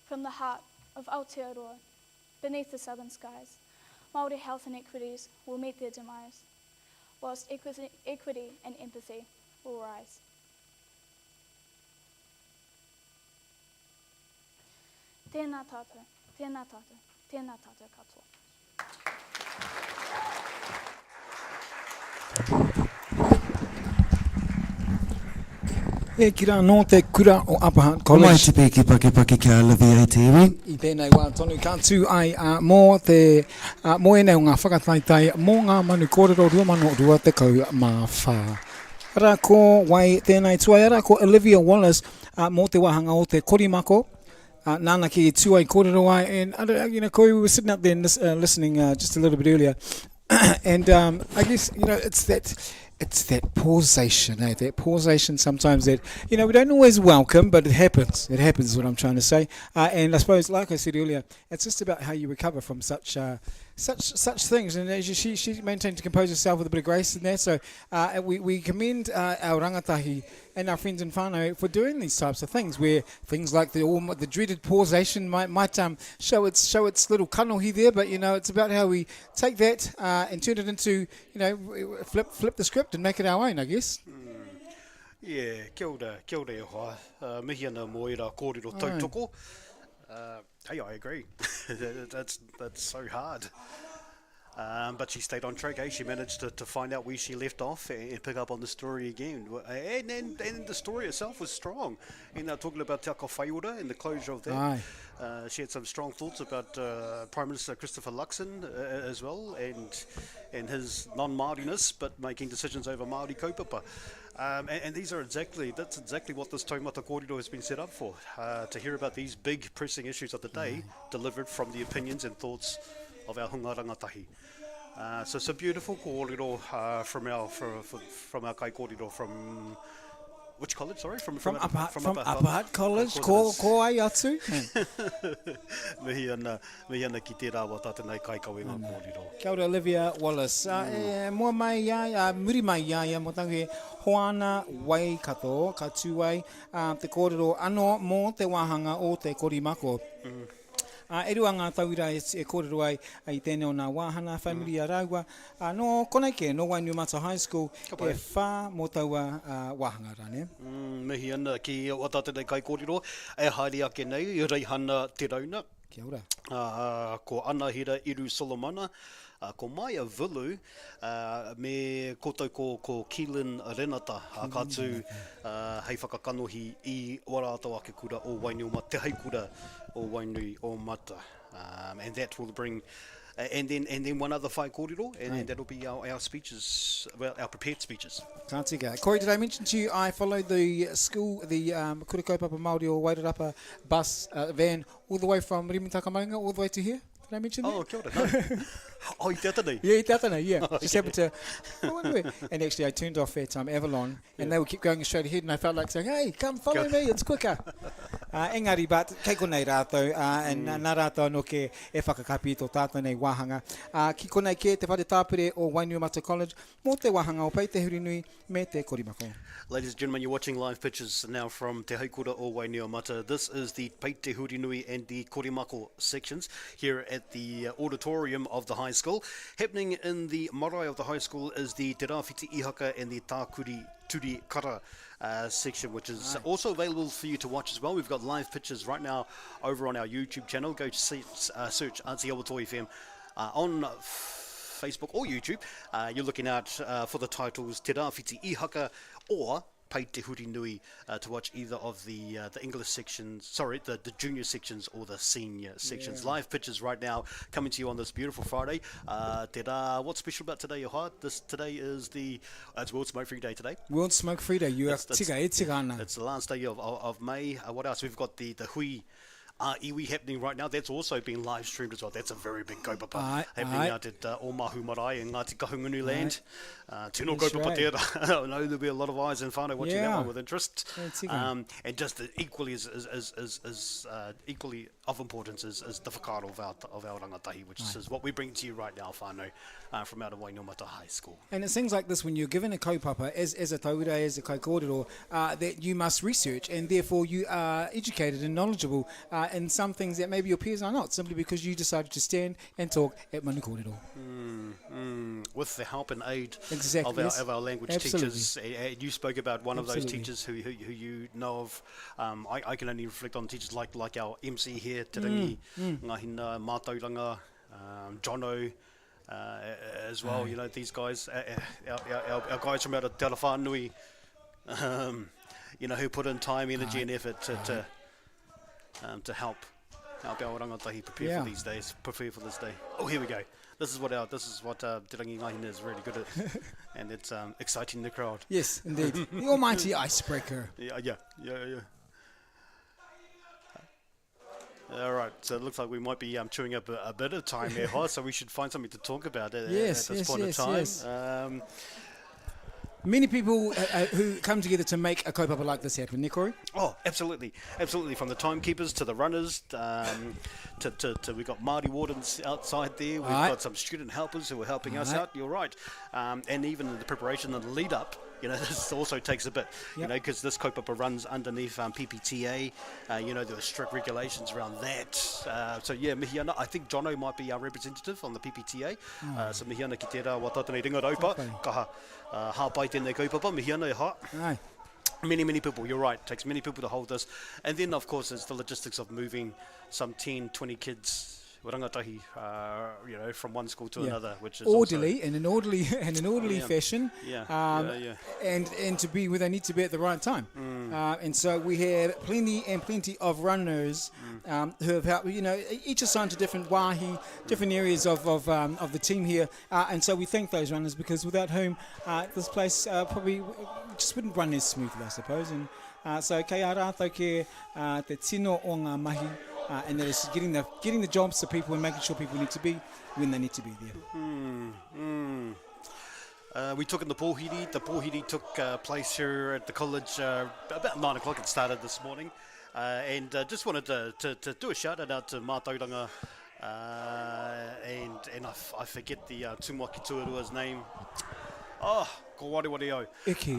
From the heart of Aotearoa, beneath the southern skies, Māori health inequities will meet their demise, whilst equity and empathy will rise. Tēnā tātou, tēnā tātou, tēnā tātou katoa.
E kira no te kura o Upper Hutt College.
Mai te pēki pake kia lawi ai te iwi.
I tēnei wā tonu kātū ai mō ene o ngā whakataetae mō Ngā Manu Kōrero 2022 mā whā. Ara ko wai tēnei tuai, ara ko Olivia Wallace mō te wahanga o te Korimako. Nāna ki tuai kōrero ai, and you know, Koi, we were sitting up there and listening just a little bit earlier. And I guess, you know, it's that pausation, that pausation sometimes that, you know, we don't always welcome, but it happens. It happens is what I'm trying to say. And I suppose, like I said earlier, it's just about how you recover from such things. And she maintained to compose herself with a bit of grace in there. So we commend our rangatahi and our friends in whānau for doing these types of things, where things like the dreaded pausation might show its little kanohi there, but, you know, it's about how we take that and turn it into, you know, flip the script and make it our own, I guess.
Yeah, kia ora e hoa. Mihi ana mo ira kōrero tautoko. Hey, I agree. That's so hard. But she stayed on track, eh? She managed to find out where she left off and pick up on the story again. And the story itself was strong. You know, talking about Te Ako Whaiora and the closure of that. She had some strong thoughts about Prime Minister Christopher Luxon as well, and his non-Māoriness, but making decisions over Māori kaupapa. And that's exactly what this taumata kōrero has been set up for, to hear about these big pressing issues of the day, delivered from the opinions and thoughts of our hunga rangatahi. So it's a beautiful kōrero from our kai kōrero from which college? Sorry, from Upper Hutt College.
Ko ai atu.
Mihi ana ki te rāwa tātenei kai kawenga kōrero.
Kia ora Olivia Wallace. Mua mai ia, muri mai ia mo tangi hoana wai kato, ka tū ai te kōrero ano mō te wāhanga o te Korimako. E rua ngā tauira e kōrero ai i tēnei o nā wāhana, whaimiri a rāua. No konei ke, no Wainumata High School, e whā mō taua wāhanga rāne.
Mihi ana ki o tātenei kai kōrero, e haere ake nei, i reihana te rauna.
Kia ora.
Ko Anahira Iru Solomona, ko Maia Vulu, me koutou ko Keelan Renata, kātū hei whakakanohi i warātau ake kura o Wainuma, te hei kura o Wainui o Mata. And that will bring, and then one other whai kōrero, and that'll be our speeches, well, our prepared speeches.
Ka tika. Corey, did I mention to you I followed the school, the Kura Kaupapa Māori o Wairarapa bus van all the way from Rimitaka Maunga all the way to here? Did I mention that?
Oh, kia ora. Oh, I tātanei.
Yeah, tātanei, yeah. Just happened to... And actually, I turned off at Avalon, and they would keep going straight ahead, and I felt like saying, hey, come follow me, it's quicker. Engari, but kei konei rātou, and nā rātou anō ke e whakakapi tō tātou nei wāhanga. Ki konei ke te whare tāpere o Wainuiomata College, mō te wāhanga o Pei te Hurinui, me te Korimako.
Ladies and gentlemen, you're watching live pictures now from Te Haikura o Wainuiomata. This is the Pei te Hurinui and the Korimako sections here at the auditorium of the high school. Happening in the marae of the high school is the Te Rāwhiti Ihaka and the Tākuri Turi kara section, which is also available for you to watch as well. We've got live pictures right now over on our YouTube channel. Go to search Aotearoa FM on Facebook or YouTube. You're looking out for the titles Te Rāwhiti Ihaka or Pei te Hurinui to watch either of the English sections, sorry, the junior sections or the senior sections. Live pictures right now coming to you on this beautiful Friday. What's special about today, your heart? Today is it's World Smoke Free Day today.
World Smoke Free Day. You are tika ana.
It's the last day of May. What else? We've got the hui iwi happening right now. That's also been live streamed as well. That's a very big kaupapa happening out at Omahu Marae in Ngāti Kahungunu land. Tino kaupapa tērā. I know there'll be a lot of eyes and whānau watching that one with interest. And just equally equally of importance is the whakaaro of our rangatahi, which is what we bring to you right now, whānau, from out of Wainuiomata High School.
And it's things like this when you're given a kaupapa as a tauira, as a kōrero, that you must research, and therefore you are educated and knowledgeable in some things that maybe your peers are not, simply because you decided to stand and talk at Manu Kōrero.
With the help and aid
of
our language teachers. You spoke about one of those teachers who you know of. I can only reflect on teachers like our MC here, Te Rangi, Ngahina, Mātauranga, Jono, as well. You know, these guys, our guys from out of Te Whānui, you know, who put in time, energy and effort to help our rangatahi prepare for this day. Oh, here we go. This is what Te Rangi Ngahina is really good at, and it's exciting the crowd.
Yes, indeed. The almighty icebreaker.
Yeah. All right, so it looks like we might be chewing up a bit of time here, so we should find something to talk about at this point in time.
Yes. Many people who come together to make a kaupapa like this happen, Corey?
Oh, absolutely. From the timekeepers to the runners, to we've got Māori wardens outside there. We've got some student helpers who are helping us out. You're right, and even in the preparation and the lead up. You know, this also takes a bit, you know, because this kaupapa runs underneath PPTA. You know, there are strict regulations around that. So, yeah, mihiana, I think Jono might be our representative on the PPTA. So, mihiana ki tērā wā tātanei ringa raupa, kaha hāpai tēnei kaupapa, mihiana e hā. Many people, you're right, it takes many people to hold this. And then, of course, there's the logistics of moving some 10, 20 kids rangatahi, you know, from one school to another, which is
orderly, in an orderly fashion, and to be where they need to be at the right time. And so we have plenty of runners who have helped, you know, each assigned to different wahi, different areas of the team here, and so we thank those runners, because without whom this place probably just wouldn't run as smoothly, I suppose. And so kei a rātou ke te tino o ngā mahi. And that is getting the jobs to people and making sure people need to be when they need to be there.
We took in the pōhiri. The pōhiri took place here at the college about 9 o'clock. It started this morning. And just wanted to do a shout out to Mātauranga. And I forget the Tūmaki Tuarua's name. Oh, ko wareware au.
Iki,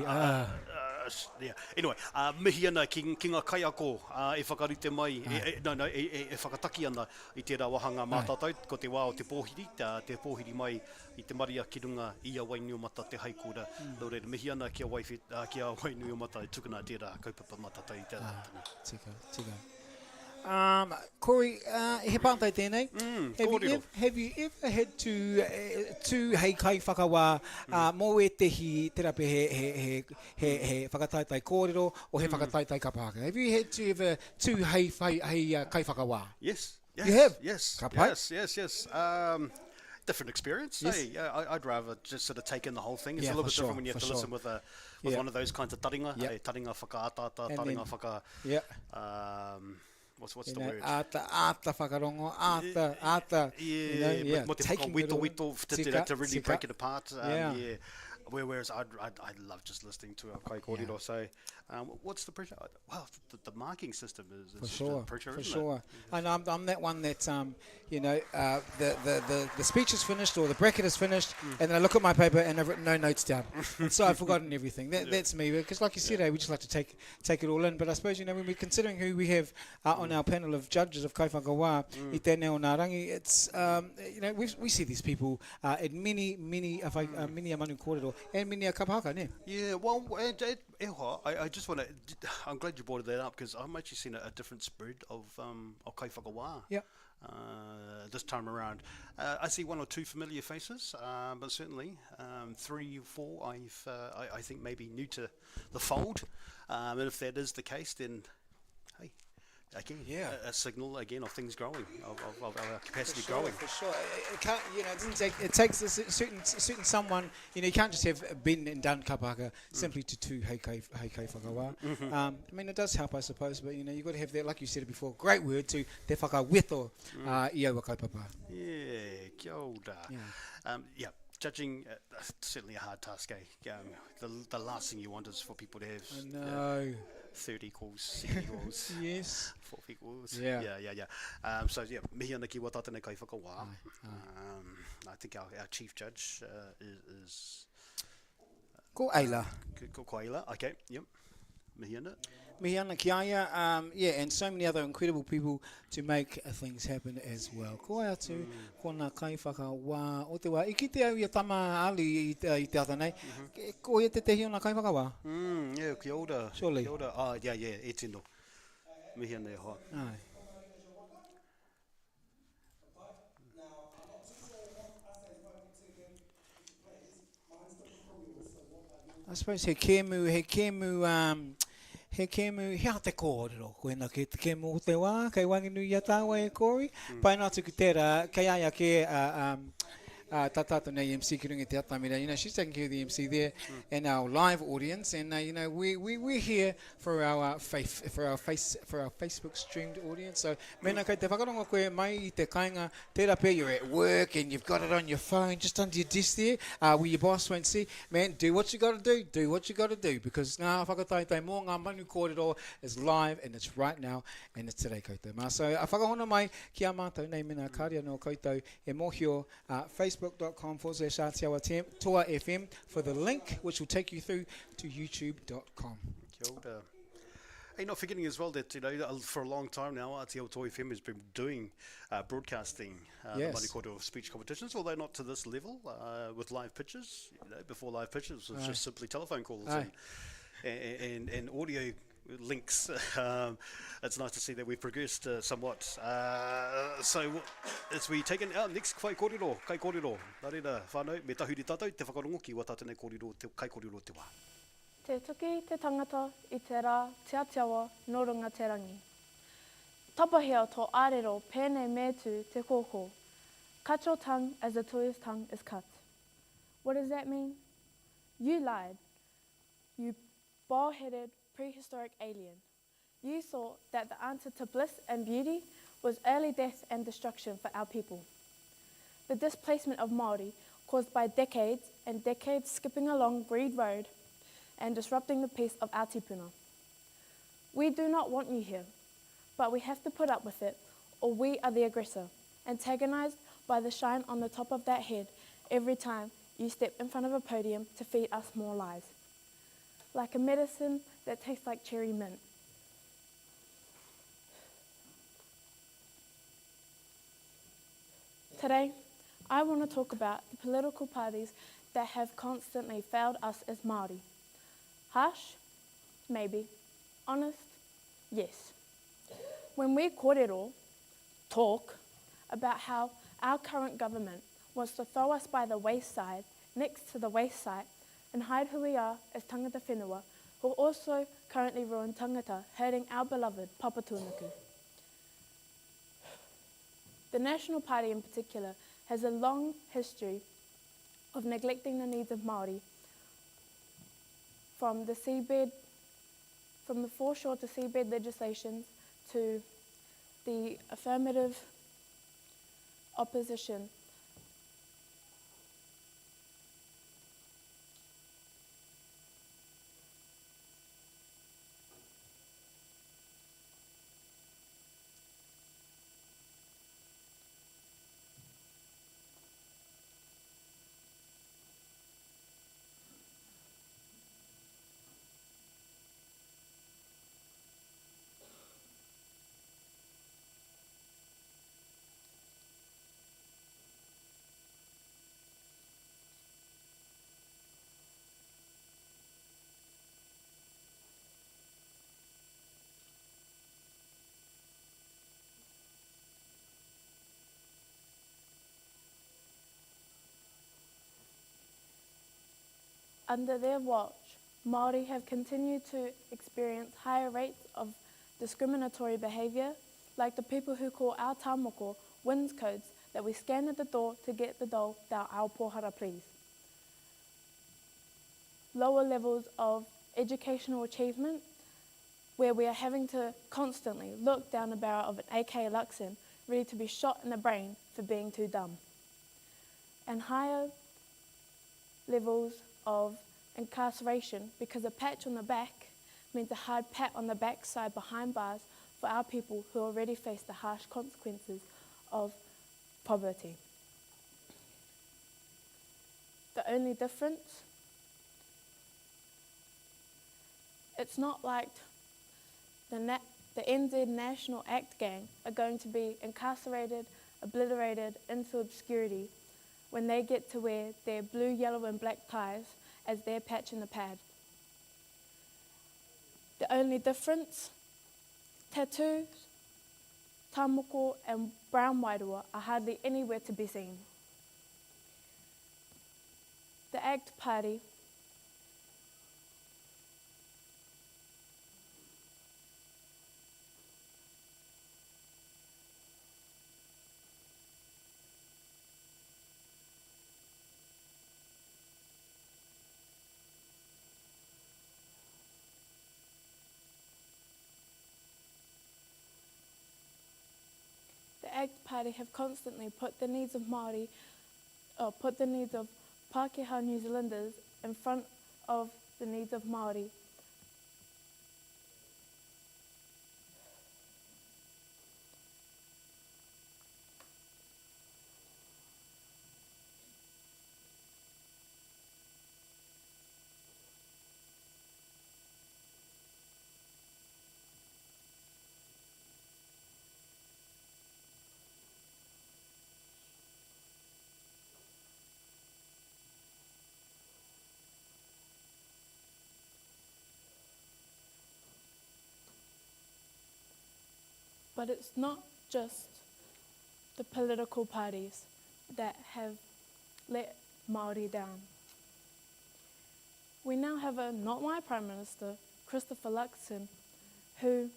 yeah. Anyway, mihi ana ki ngā kaiako e whakarite mai, e whakataki ana I tērā wahanga mātātou, ko te wā o te pōhiri mai I te maria ki runga I a Wainuiomata te haikura. Nō reira, mihi ana ki a Wainuiomata e tukuna tērā kaupapa mātātou I tērā tana.
Tika. Corey, he pātai tēnei. Have you ever had to hei kai whakawā mō e tehi te rape he whakataetae kōrero o he whakataetae kapāka? Have you had to ever hei kai whakawā?
Yes.
You have?
Yes.
Kapai?
Yes. Different experience. Yes. Hey, I'd rather just sort of take in the whole thing. It's a little bit different when you have to listen with one of those kinds of taringa. Hey, taringa whakaatata, taringa whaka... What's
you
the
know,
word?
ata whakarongo, ata, you know, yeah, taking it all.
To really
tika.
break it apart.
Yeah.
Whereas I love just listening to our kai kōrero. So, what's the pressure? Well, the marking system is
For sure,
the pressure,
for
isn't
sure.
it?
And I'm that one that, you know, the speech is finished or the bracket is finished, and then I look at my paper and I've written no notes down. And so I've forgotten everything. That's me, because like you said, we just like to take it all in. But I suppose, you know, when we're considering who we have on our panel of judges of Kaiwhakawā, I tēnei o ngā rangi, it's, you know, we see these people in many Ngā Manu Kōrero and many a kapahaka, ne?
Yeah, well, I just want to. I'm glad you brought that up because I'm actually seeing a different spread of Kaiwhakawā.
Yeah.
This time around, I see one or two familiar faces, but certainly 3 or 4. I think maybe new to the fold, and if that is the case, then hey. Again, a signal again of things growing, of our capacity growing.
For sure, it can't. You know, it doesn't take. It takes a certain someone. You know, you can't just have been and done kapahaka simply to hei kai whakawā. I mean, it does help, I suppose, but you know, you've got to have that, like you said before, great word to te whakawito I au kaupapa.
Yeah, kia ora. Yeah. Judging, certainly a hard task, eh? The last thing you want is for people to have.
I know.
30 equals, 60 equals,
yes,
4 equals.
Yeah.
So yeah, mihi ana ki wa tātene kai whakawā. I think our chief judge is
Ko Aila.
Ko Aila. Okay. Yep. Mihi ana.
Mihi ana ki aia. Yeah, and so many other incredible people to make things happen as well. Ko ai atu, kona kai whakawā o te wā. I ki te au ia tama ali I te ata nei. Ko ia te tehi o nā kai whakawā?
Yeah, kia ora.
Surely.
Kia ora. Yeah, e tino. Mihi ana e hoa.
Ai. I suppose he kēmu, hea te kōrero, koena ke te kēmu o te wā, kei wanginu ia tāua e kōri. Pai nā tuku tērā, kei aia ke Tatato nei MC ki rungi te atamira. You know, she's taking care of the MC there and our live audience, and you know, we're here for our Facebook streamed audience. So, mena kei te whakarongo koe mai I te kainga, tērā pē, you're at work and you've got it on your phone just under your desk there, where your boss won't see. Man, do what you got to do, because Ngā Whakataetae mō Ngā Manu Kōrero is live and it's right now and it's today koutou mā. So, whakahona mai ki a mātou nei mena kāria no koutou e mōhio facebook.com/Ātiawa Toa FM for the link which will take you through to youtube.com.
Kia ora. Hey, not forgetting as well that, you know, for a long time now, Ātiawa Toa FM has been doing broadcasting the Manu Kōrero speech competitions, although not to this level, with live pitches. You know, before live pitches it was just simply telephone calls and audio links. It's nice to see that we've progressed somewhat. So as we take in our next kai kōrero, nā reira whānau, me tahuri tātou, te whakarongo ki wa tātene kōrero, te kai kōrero te wā.
Te tuki te tangata I te rā, te atiawa, no runga te rangi. Tapahea tō ārero pēnei mētū te kōkō. Cut your tongue as the toi's tongue is cut. What does that mean? You lied. You bald-headed prehistoric alien. You thought that the answer to bliss and beauty was early death and destruction for our people. The displacement of Māori caused by decades and decades skipping along Greed Road and disrupting the peace of our tipuna. We do not want you here, but we have to put up with it, or we are the aggressor, antagonized by the shine on the top of that head every time you step in front of a podium to feed us more lies. Like a medicine that tastes like cherry mint. Today, I want to talk about the political parties that have constantly failed us as Māori. Harsh? Maybe. Honest? Yes. When we kōrero talk about how our current government wants to throw us by the wayside, next to the wayside, and hide who we are as tangata whenua, who also currently ruin tangata, hurting our beloved Papatūānuku. The National Party in particular has a long history of neglecting the needs of Māori, from the foreshore to seabed legislations to the affirmative opposition under their watch, Māori have continued to experience higher rates of discriminatory behaviour, like the people who call our tāmoko WINS codes that we scan at the door to get the dole thou ao pohara please. Lower levels of educational achievement, where we are having to constantly look down the barrel of an AK Luxon ready to be shot in the brain for being too dumb. And higher levels of incarceration, because a patch on the back means a hard pat on the backside behind bars for our people who already face the harsh consequences of poverty. The only difference, it's not like the NZ National Act gang are going to be incarcerated, obliterated into obscurity when they get to wear their blue, yellow and black ties as their patch in the pad. The only difference, tattoos, tamoko and brown wairua are hardly anywhere to be seen. The ACT Party have constantly put the needs of Māori, put the needs of Pākehā New Zealanders in front of the needs of Māori. But it's not just the political parties that have let Māori down. We now have a not my Prime Minister, Christopher Luxon, who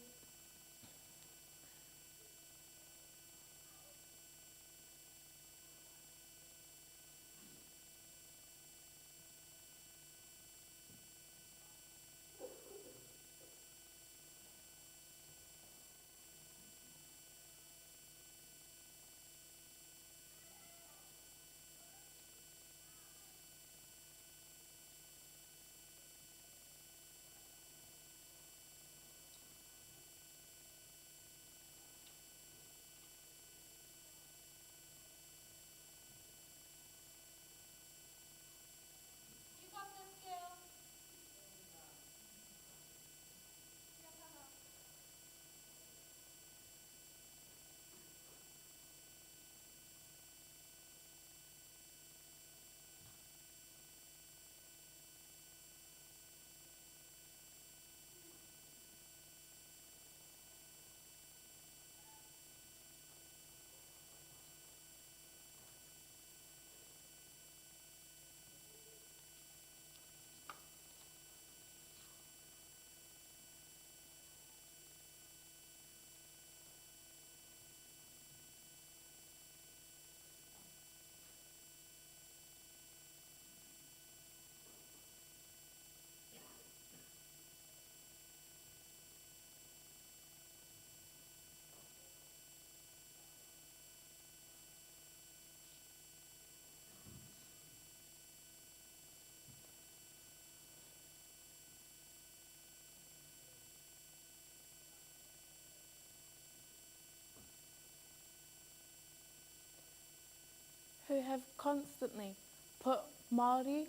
who have constantly put Māori,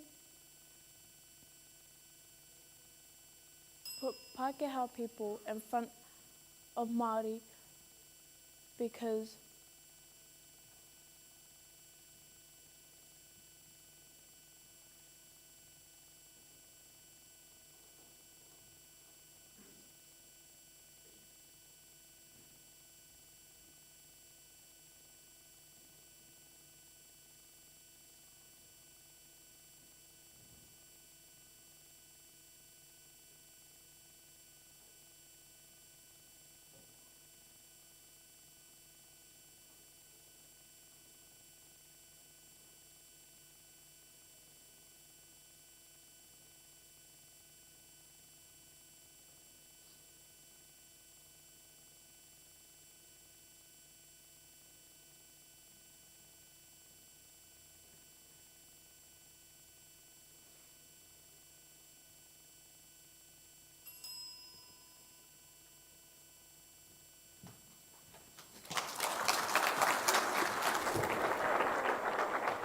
put Pākehā people in front of Māori because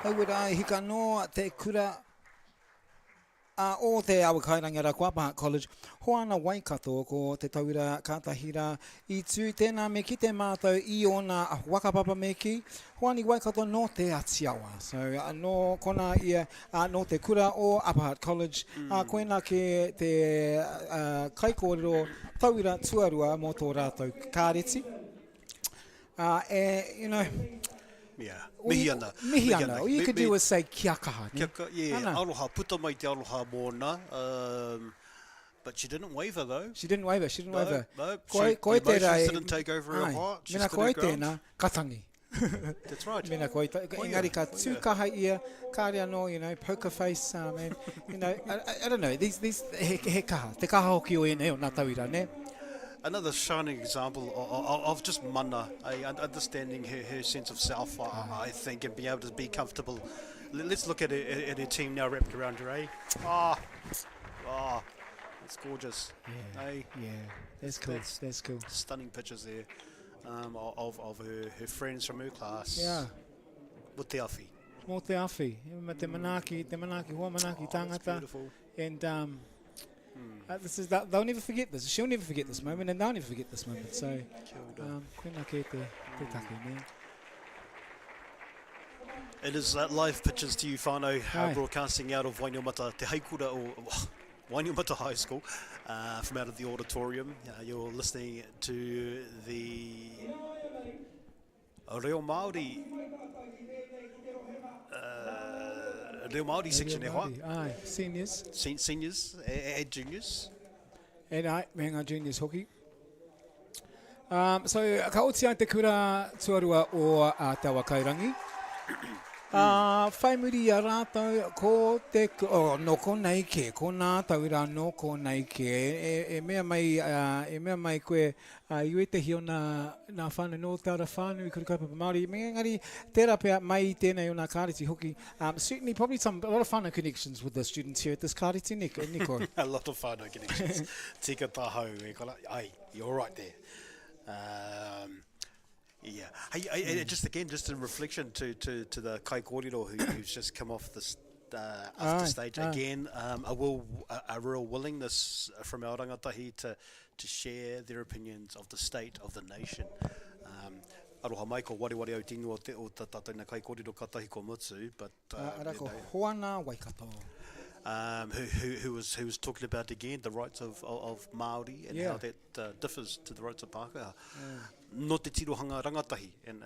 Hauera hika noa te kura o te awa kairanga ra Koha College. Hoana waikato ko te tauira kātahira I tū tēnā me ki te mātou I ona whakapapa me ki. Hoani waikato no te atiawa. So no kona ia no te kura o Koha College. Koena ke te kaikōrero tauira tuarua mō tō rātou kāreti. You know,
yeah. Mihiana.
Mihiana. All you could do was say kia kaha.
Kia kaha, yeah. Aroha, puta mai te aroha mōna. But she didn't waver though.
She didn't waver.
No.
Koe te
emotions didn't take over her heart. She
Mena
stood
koe
her ground.
tēnā, katangi.
That's right.
Mena koe, engari ka tūkaha ia, kāre anō, you know, poker face, man. You know, I don't know, these he kaha. Te kaha hoki o ene o nā tauira, ne?
Another shining example of just mana, understanding her sense of self, I think, and being able to be comfortable. Let's look at her team now wrapped around her, eh? It's gorgeous.
Yeah, that's cool. That's cool.
Stunning pictures there of her friends from her class.
Yeah.
With te awhi.
Mō te awhi. Te manaki, hoa manaki tangata.
Beautiful.
And they'll never forget this. She'll never forget this moment, and they'll never forget this moment. So, koena ke te take, man.
It is live pictures to you, whānau, broadcasting out of Wainomata, te haikura o Wainomata High School, from out of the auditorium. You're listening to the Reo Māori Section,
Aye, seniors.
Seniors and juniors.
And me ngā juniors hoki. So, ka oti ai te kura tuarua o te awa kairangi. Whai muri a rātou ko te... no ko nei ke, ko nā tauira no ko nei ke. E mea mai koe i ue te hio nā whānau no te ara whānau I kura kaupapa Māori. Me ngari tērā pia mai I tēnei o nā kāreti hoki. Certainly, probably a lot of whānau connections with the students here at this kāreti, Nico.
A lot of whānau connections. Tika tahau, e kola, ai, you're right there. Yeah. Hey, just in reflection to the Kai Kōrero who's just come off this off the stage again, a real willingness from our rangatahi to share their opinions of the state of the nation. Aroha mai ko wari au tino o tātaina Kai Kōrero katahi ko mutsu, but
arako hoana waikato.
Who was talking about again the rights of Māori and how that differs to the rights of Pākehā. No te tirohanga rangatahi, and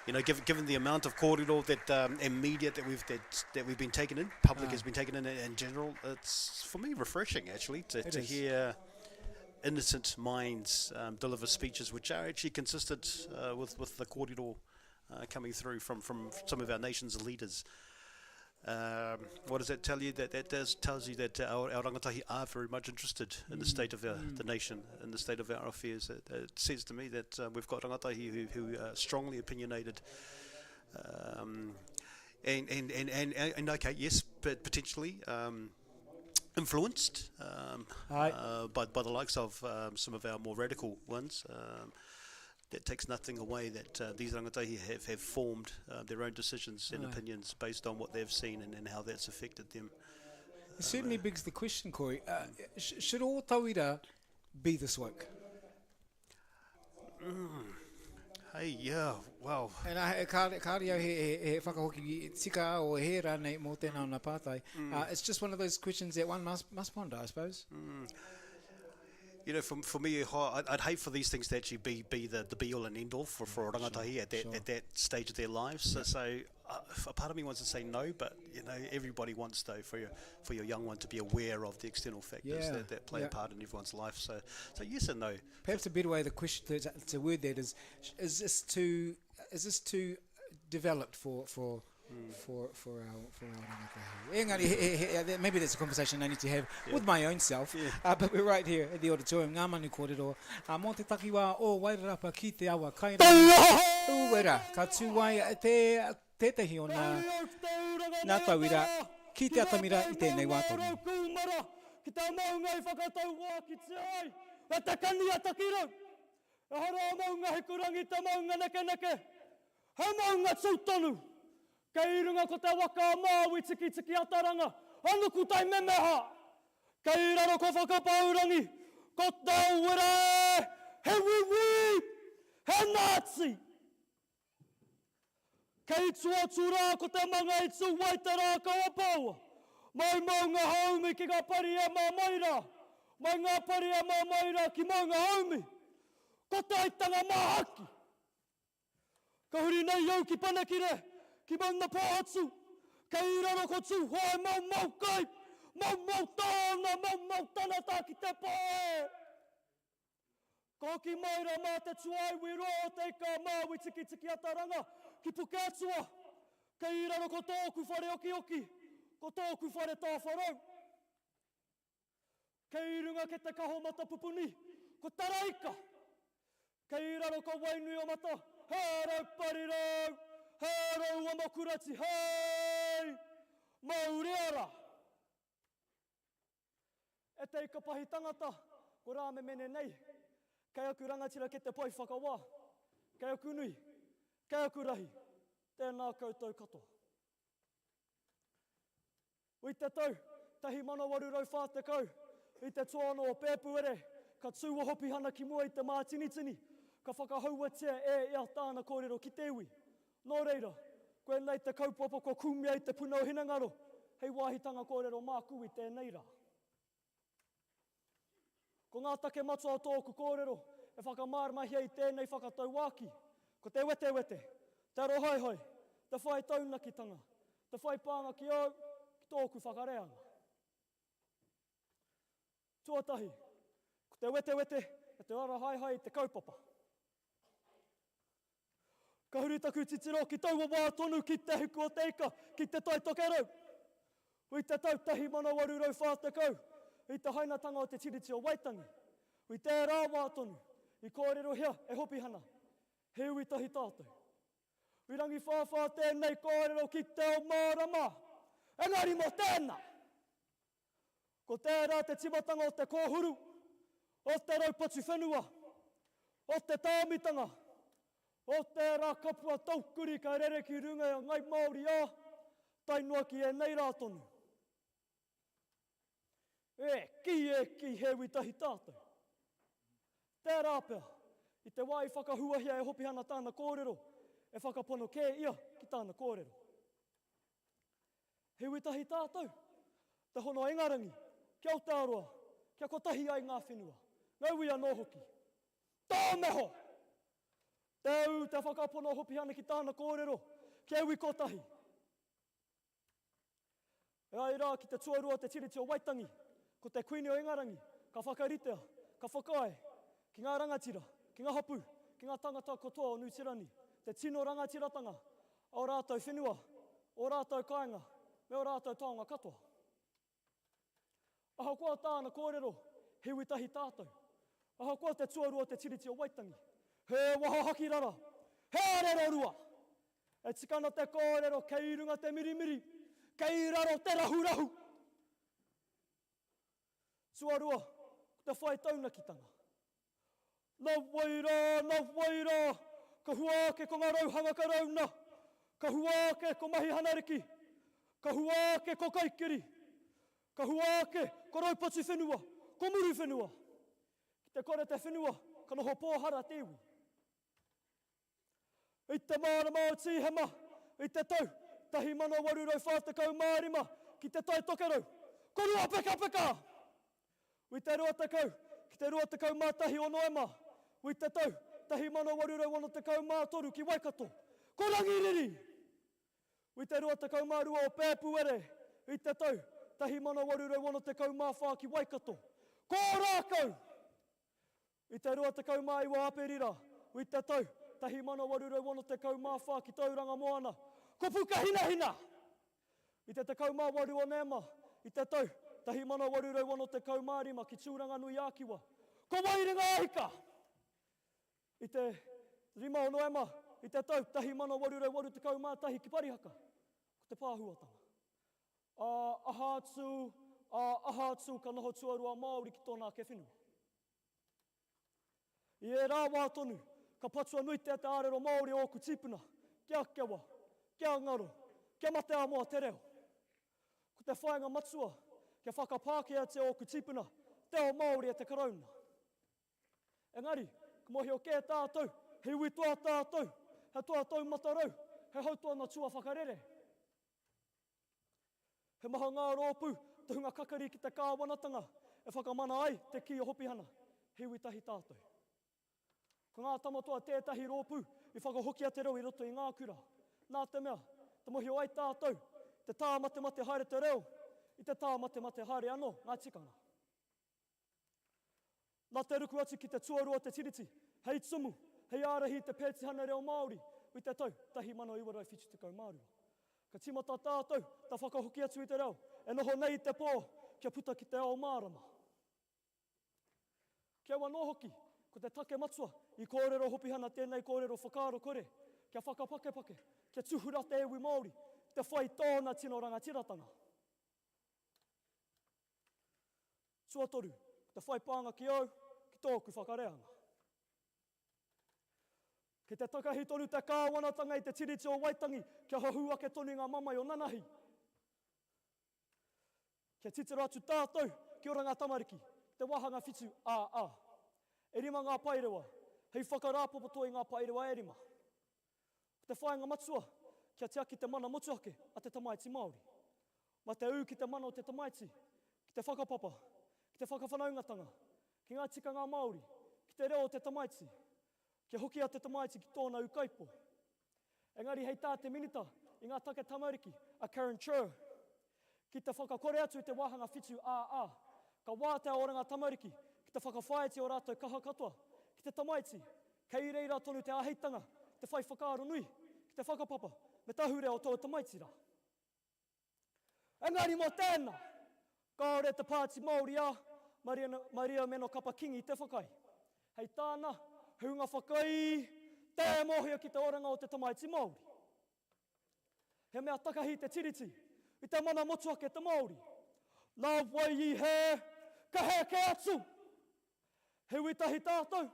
you know, given the amount of kōrero that and media that we've been taken in, public has been taken in general, it's for me refreshing actually to hear innocent minds deliver speeches which are actually consistent with the kōrero coming through from some of our nation's leaders. What does that tell you? That tells you that our rangatahi are very much interested in the state of the nation, in the state of our affairs. It says to me that we've got rangatahi who are strongly opinionated, and okay, yes, but potentially influenced by the likes of some of our more radical ones. that takes nothing away that these rangatahi have formed their own decisions and opinions based on what they've seen and how that's affected them.
It certainly begs the question, Corey, should all tauira be this woke?
Hey, yeah, well...
And kāre au he whakahoki tika o he rānei mō tēnā o ngā pātai. It's just one of those questions that one must ponder, I suppose.
You know, for me, I'd hate for these things to actually be the be-all and end-all for a rangatahi at that stage of their lives. So a part of me wants to say no, but, you know, everybody wants, though, for your young one to be aware of the external factors that play a part in everyone's life. So yes and no.
Perhaps a better way the question to word that is this too developed for our rangatahi? Engari, maybe that's a conversation I need to have with my own self, but we're right here at the auditorium, Ngā Manu Kōrero. Mō te takiwā o Wairarapa ki te awa kaira. Uwera, ka tūwai tētahi o nā tauira ki te atamira I tēnei wātoni.
Ki tā maunga I whakatau wā ki te ai, e te kani a takiro. E hara maunga he kurangi te maunga neke. He maunga tūtonu. Kei runga ko te waka māui tiki ataranga, anuku tai memeha. Kei raro ko whakapaurangi, ko te uere, he wiwi, he Nazi. Kei tua tura ko te manga I tū waitara kaupapa. Mai maunga haumi ki ngā pari e mā maira. Mai ngā pari e mā maira ki maunga haumi. Ko te aitanga mahaki. Ka Hurinui au ki panakire. Ki mauna pāhatsu, kei raro ko tū, hoi mau kai, mau tāna, mau tanata ki te pāe. Ko ki maira mā te tuai, wiro teika māui tiki ataranga, ki puke atua, kei raro ko tōku whare oki, ko tōku whare tāwharau. Kei runga ke te kaho mata pupuni, ko taraika. Kei raro ko wainui o mata, hārau parirau. Hērau a mokurati, hei, maureara. E teika pahi tangata, ko rāme mene nei, kei aku rangatira ke te pai whakawā, kei aku nui, kei aku rahi, tēnā koutou katoa. Ui te tau, tahi manawaru rau whātekau, I te toano o pēpuere, ka tūwa hopi hana ki mua I te mātinitini, ka whakahauatia ea tāna kōrero ki te iwi. Nō reira, koe nei te kaupapa ko kumia I te punau hinangaro, hei wāhitanga kōrero māku I tēnei rā. Ko ngā take matua tōku kōrero, e whakamārmahia I tēnei whakatau wāki, ko te wete, te rohaihoi, te whai taunakitanga, te whai pānga ki au, ki tōku whakareanga. Tuatahi, ko te wete, e te ara haihai I te kaupapa. Ka huritaku titiro ki taua wā tonu ki te huku o teika, ki te taitokerau. Ui te tau tahi manawaru rau whātekau, I te hainatanga o te tiriti o Waitangi. Ui te rā wā tonu, I kōrero hea e hopi hana, he ui tahi tātou. Ui rangi whāwhā tēnei kōrero ki te o mārama, engari mo tēnā. Ko tērā te timatanga o te kōhuru, o te raupatu whenua, o te tāmitanga, o te rā kapua taukuri ka rere ki runga o ngai Māori ā, tainua ki e nei rā tonu. Ki he ui tahi tātou. Tērā pēr, I te wai whakahuahia e hopi hana tāna kōrero, e whakapono kē ia ki tāna kōrero. He ui tahi tātou, te hono engarangi, kia Aotearoa, kia kotahi ai ngā whenua, ngau ia nō hoki. Tā meho! Teu te whakapono hopi hana ki tāna kōrero, kia ui kotahi. E ai rā ki te tuarua te tiriti o Waitangi, ko te kuini o engarangi, ka whakaritea, ka whakae, ki ngā rangatira, ki ngā hapu, ki ngā tangata kotoa o Nutirani, te tino rangatiratanga, o rātou whenua, o rātou kāinga, me o rātou taonga katoa. Aha koa tāna kōrero, he ui tahi tātou. Aha koa te tuarua te tiriti o Waitangi, he waha haki rara, he arero rua. E tikana te kōrero, kei runga te mirimiri, kei raro te rahurahu. Tuarua, te whai taunakitanga. Nā waira, ka huake ko ngā rauhanga ka rauna, ka huake ko mahi hanariki, ka huake ko kaikiri, ka huake ko raupati whenua, ko muri whenua. Ki te kore te whenua, ka noho pōhara te iwi. I te mārama o tīhema, i te tau, tahi mano warurau whātakau mārima, ki te tai tokerau, ko rua peka peka! I te rua takau, ki te rua takau mātahi o noema, i te tau, tahi mano warurau ono te kau mātoru ki Waikato, ko rangiriri! I te rua takau mārua o Pēpuere, i te tau, tahi mano warurau ono te kau māwhā ki Waikato, ko rākau! I te rua takau māiwa aperira, i te tau, tahi mano warurau ono te kau māwhā ki Tauranga Moana, ko puka hina hina! I te kau mā waru o Nema, i te tau, tahi mano warurau ono te kau mārima ki Tūranga Nui Ākiwa, ko Wairinga Ihaka! I te rima o Noema, i te tau, tahi mano warurau waru te kau mātahi ki Parihaka, ko te pāhuatanga. Ahātū, ka noho tuarua Māori ki tōnā ke whenua. I e rāwā tonu, ka patua nui te ārero Māori o ku tipuna, kia kewa, kia ngaro, kia mate a moa te reo. Ko te whainga matua, kia whakapākea te o ku tipuna, te o Māori e te karauna. Engari, ka mohi o kē tātou, he ui toa tātou, he toa tau matarau, he hautua na tua whakarere. He maha ngā rōpū, te hunga kakari ki te kāwanatanga, e whakamana ai te ki o hopihana, he ui tahi tātou. Ko ngā tamatoa tētahi rōpū, i whakahokia te reo i roto i ngā kura. Nā te mea, te mohi o ai tātou, te tā mate haere te reo, i te tā mate haere anō, ngā tikanga. Nā te ruku atu ki te tuarua te tiriti, hei tumu, hei ārahi te pētihana reo Māori, i te tau, tahi mano iwarai whitu te kau mārua. Ka timata tātou, ta whakahoki atu i te reo, e noho nei te pō, kia puta ki te ao mārama. Kia wano hoki, ko te take matua, i kōrero hopihana tēnei kōrero whakaaro kore, kia whakapake, kia tuhura te ewi Māori, te whai tōna tino rangatiratanga. Tuatoru, te whai pānga ki au, ki tōku whakareanga. Ki te takahi tonu te kāwanatanga i te tiriti o Waitangi, kia hahuake tonu ngā mamai o Nanahi. Kia titira atu tātou, ki ora ngā tamariki, te wahanga whitu a. E rima ngā pairewa, hei whakarāpopoto i ngā pairewa e rima. Te whainga matua, kia te aki te mana motuake a te Tamaiti Māori. Ma te au ki te mana o te Tamaiti, ki te whakapapa, ki te whakawhanaungatanga, ki ngā tikanga Māori, ki te reo o te Tamaiti, kia hoki a te Tamaiti ki tōna ukaipo. Engari hei tā te minita i ngā take tamariki, a Karen Chur, ki te whakakore atu i te wahanga whitu a. Ka wātea o ngā tamariki, ki te whakawhaiti o rātou kaha katoa, ki te Tamaiti, kei reira tonu te āheitanga, te whai whakaaro nui, ki te whakapapa, me tahure o tō Tamaiti rā. Engari mō tēnā, kaore te pāti Māori a, Maria meno kapa kingi te whakai. Hei tāna, hunga whakai, te mohia ki te oranga o te Tamaiti Māori. He mea takahi te tiriti, i te mana motuake te Māori. Nā wai i he, ka he ke atu. He witahi tātou,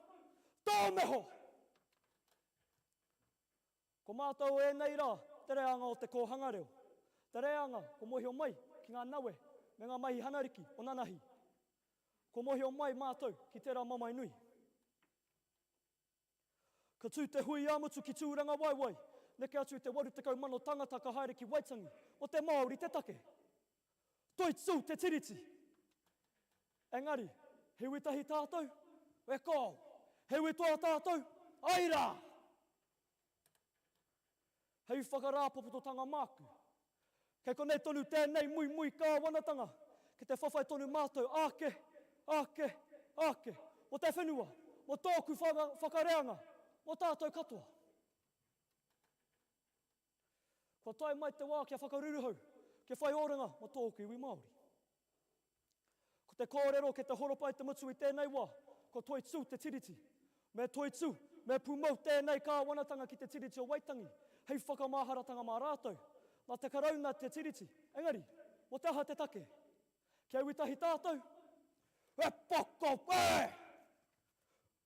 tō meho! Ko mātou e nei rā, te reanga o te kōhangareo. Te reanga, ko mohi o mai ki ngā nawe, me ngā mahi hanariki o Nanahi. Ko mohi o mai mātou ki te rā mamai nui. Ka tū te hui amutu ki tūranga waiwai, neke atu te waru te kau mano tangata ka haere ki Waitangi, o te Māori te take. Toitū te tiriti. Engari, he witahi tātou, e kō. He witoa tātou, aira! Hei whakarāpopototanga māku. Kei konei tonu tēnei mui kāwanatanga, ki te whawhai tonu mātou, āke. O te whenua, o tōku whakareanga, o tātou katoa. Ko tai mai te wā kia whakaruruhau, kia whai oranga, o tōku iwi Māori. Ko te kōrero, ke te horopai te mutu i tēnei wā, ko Toitū te tiriti. Me Toitū, me pūmau tēnei kāwanatanga ki te tiriti o Waitangi, hei whakamāharatanga mā rātou. Nā te karauna te tiriti. Engari, o te aha te take. Kia witahi tātou, e poko,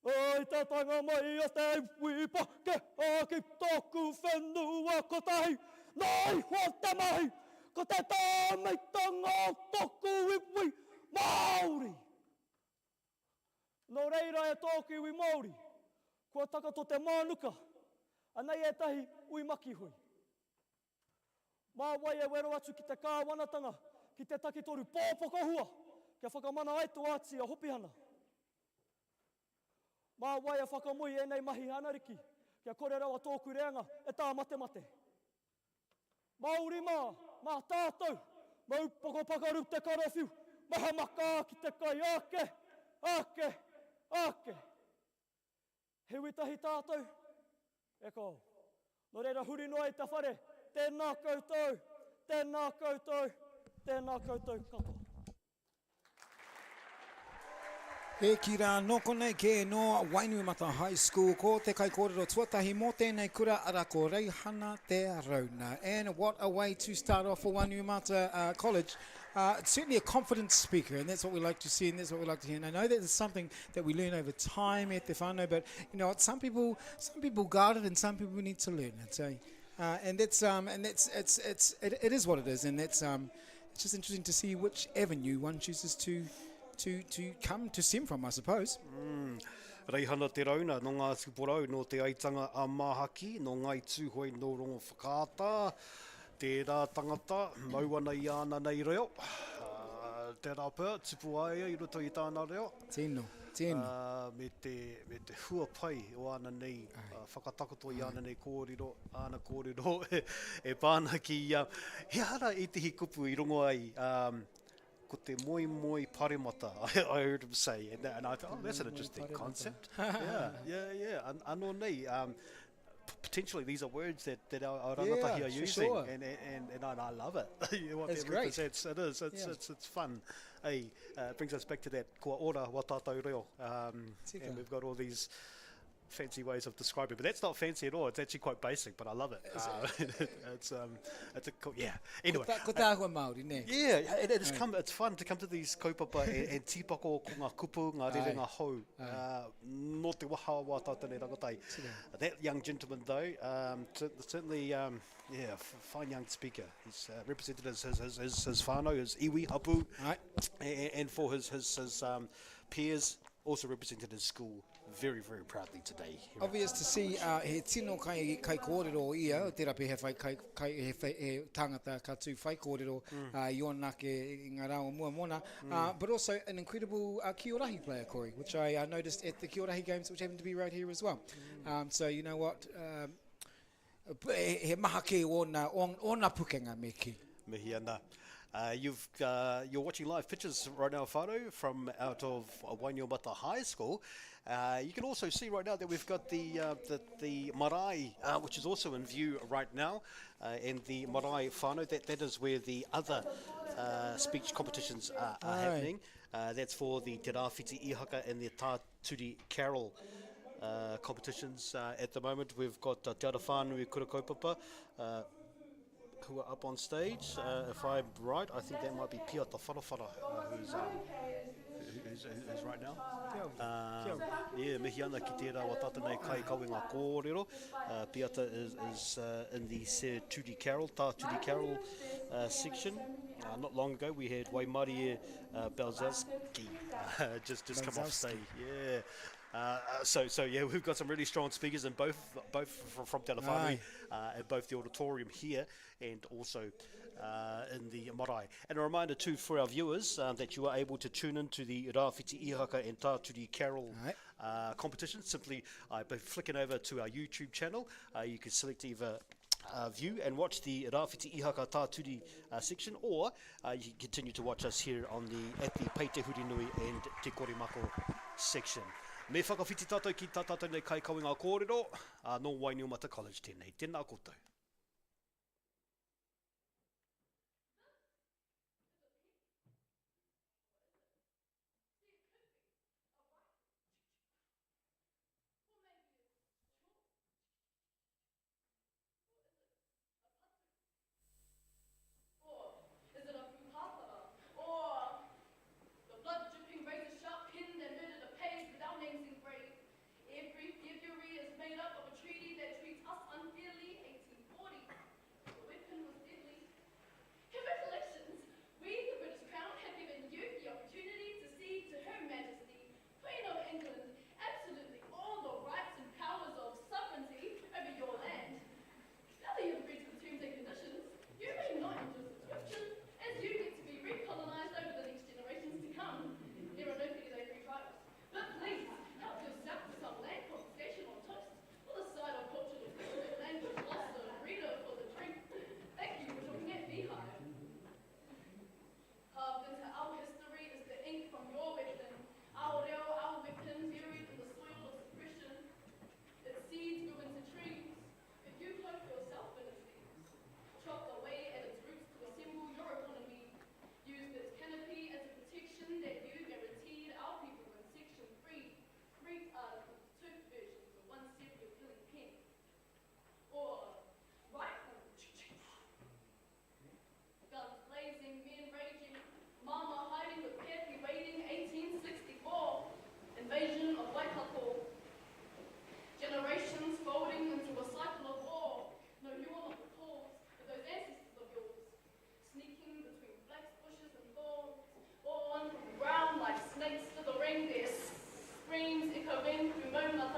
Ai te tanga mai a te iwi pake a ki tōku whenua kotahi. Nai hoa te mahi, ko te tāmeitanga o tōku iwi Māori. Nō reira e tōku iwi Māori, kua takato te mānuka, anei e tahi ui maki hui. Mā wai e wero atu ki te kāwanatanga, ki te takitoru pōpoko hua, kia whakamana aitu āti a hopihana. Mā wai e whakamui e nei mahi anariki, kia korero a tōku reanga e tā mate mate. Māori mā tātou, mau poko pakaru te karawhiu, maha maka ki te kai ake. Hewi tahi tātou, e ko. No reira Hurinui te whare, tēnā koutou katoa.
E ki rā noko nei ke no Wainuimata High School ko te kai kōrero tuatahi mō tēnei kura ara ko reihana te rauna. And what a way to start off for Wainuimata College. It's certainly a confident speaker, and that's what we like to see, and that's what we like to hear. And I know that it's something that we learn over time at te whānau, but you know, some people guard it, and some people need to learn it. So, it is what it is, and it's just interesting to see which avenue one chooses to come to stem from, I suppose.
Reihana te rauna, no ngā tuporau, no te aitanga a mahaki, no ngai tūhoi no rongo whakata, tērā tangata, mauana i ana nei reo, tērā pēr, tupu aia i roto i tāna reo.
Tēnō.
Me te hua pai o ana nei, whakatakoto i ana nei kōrero, ana kōrero, e pāna ki, he ara i te hi kupu i rongo ai, ko te moi paremata, I heard him say, and I thought, oh, that's an interesting concept. Yeah. Anō nei, potentially these are words that our rangatahi are using,
sure.
and I love it. What
That's
that
great.
represents, it is, it's fun. Hey, it brings us back to that kua ora wa tātou reo, and we've got all these fancy ways of describing, but that's not fancy at all. It's actually quite basic, but I love it. It's a cool, yeah. Anyway,
Ko tā hua Māori, ne?
yeah, it's fun to come to these kaupapa and tīpako ko ngā kupu, ngā rerenga hou, no te waha wa tātane rangatai. That young gentleman though, certainly, fine young speaker. He's represented his whānau, his iwi, hapu, and for his peers, also represented his school very, very proudly today.
Obvious to see he tino kai kōrero ia, te rape he tangata ka tū whai kōrero i ona ke ngā rao mua mona, but also an incredible kiorahi player, Corey, which I noticed at the kiorahi games, which happened to be right here as well. So you know what, he maha ke ona pukenga me ki.
Mihi ana. You're watching live pictures right now, whānau, from out of Wainuimata High School. You can also see right now that we've got the marae, which is also in view right now, and the marae whānau, that is where the other speech competitions are happening. That's for the Te Rāwhiti Ihaka and the Turi Carroll competitions. At the moment, we've got Te Ara Whānui Kura Kaupapa, who are up on stage. If I'm right, I think that might be Pia Te Wharawhara, who's right now. Mihi ana ki tērā wa tātanei kai kawe ngā kōrero. Piata is in the Turi Carroll, Turi Carroll section. Not long ago we had Waimarie Belzowski just come off stage. Yeah. So we've got some really strong speakers, and both from Te Whānui, and both the auditorium here and also in the marae. And a reminder too for our viewers that you are able to tune into the Rāwhiti Ihaka and Turi Carroll competition simply by flicking over to our YouTube channel. You can select either view and watch the Rāwhiti Ihaka Turi section, or you can continue to watch us here at the Peite Hurinui and Te Korimako section. Me whakawhiti tātou ki tātou nei kai kawe ngā kōrero, no Wainuimata College tēnei. Tēnā koutou.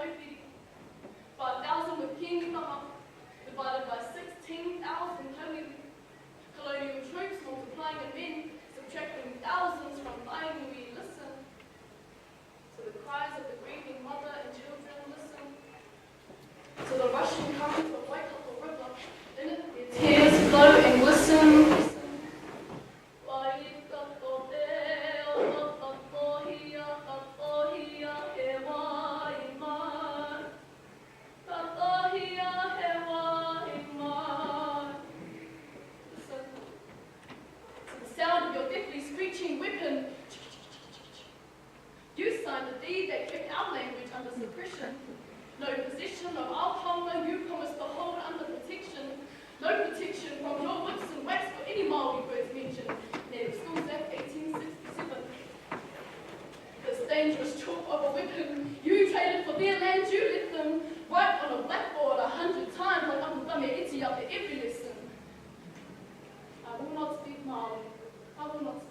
kōpiri. 5,000 with kingitama, divided by 16,000 tauira. Colonial troops multiplying in men, subtracting thousands from Whāngai, listen. To the cries of the grieving mother and children, listen. To the rushing current of Waikato River, in it their tears flow and glisten. Weapon. You signed a deed that kept our language under suppression. No possession of our taonga you promised to hold under protection. No protection from your whips and whacks for any Māori words mentioned. Native Schools Act 1867. This dangerous chalk of a weapon you traded for their land, you let them write on a blackboard 100 times like Uncle Dame Iti after every lesson. I will not speak Māori. I will not speak.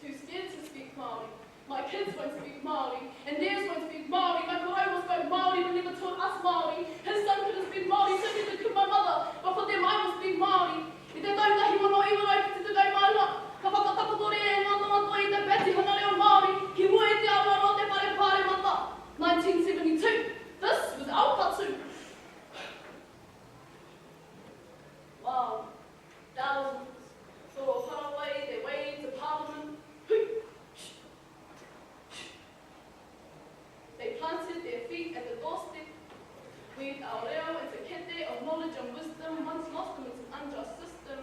Too scared to speak Māori. My kids won't speak Māori, and theirs won't speak Māori. My Korero spoke Māori but never taught us Māori. His son couldn't speak Māori, so neither could my mother. But for them I will speak Māori. I te tautahi wano iwano ki te tukai mauna. Ka whakatapatore e ngā tomato i te peti hana reo Māori. Ki mua e te awa ro te pare pare mata. 1972. This was our patu. Wow. Thousands saw far away their way to Parliament. They planted their feet at the doorstep, with our reo and te of knowledge and wisdom, once lost amidst an unjust system.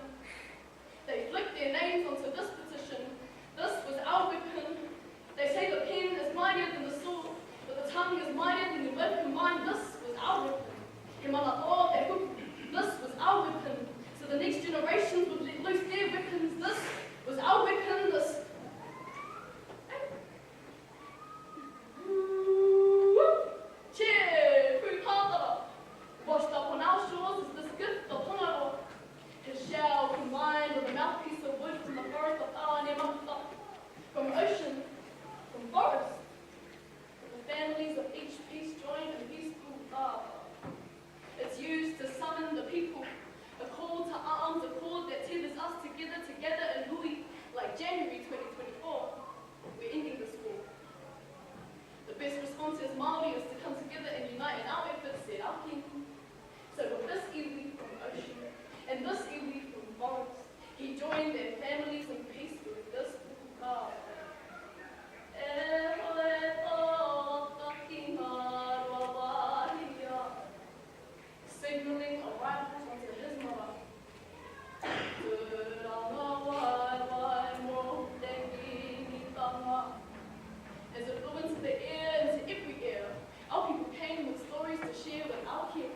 They flicked their names onto this petition. This was our weapon. They say the pen is mightier than the sword, but the tongue is mightier than the word combined. This was our weapon. This was our weapon. So the next generations would let loose their weapons. This was our weapon. This. Cheer, pūrākau. Washed up on our shores is this gift of whānau. His shell combined with a mouthpiece of wood from the forest of Awanemata. From ocean, from forest, from the families of each piece joined in peaceful love. It's used to summon the people, a call to arms, a cord that tethers us together in Hui, like January 2024. We're ending this war. The best response as Māori is to come together and unite in our efforts, said our king. So with this iwi from ocean, and this iwi from forest, he joined their families in peace with this God. Signaling arrival onto his mother. As it blew into the air, into every air, our people came with stories to share with our king.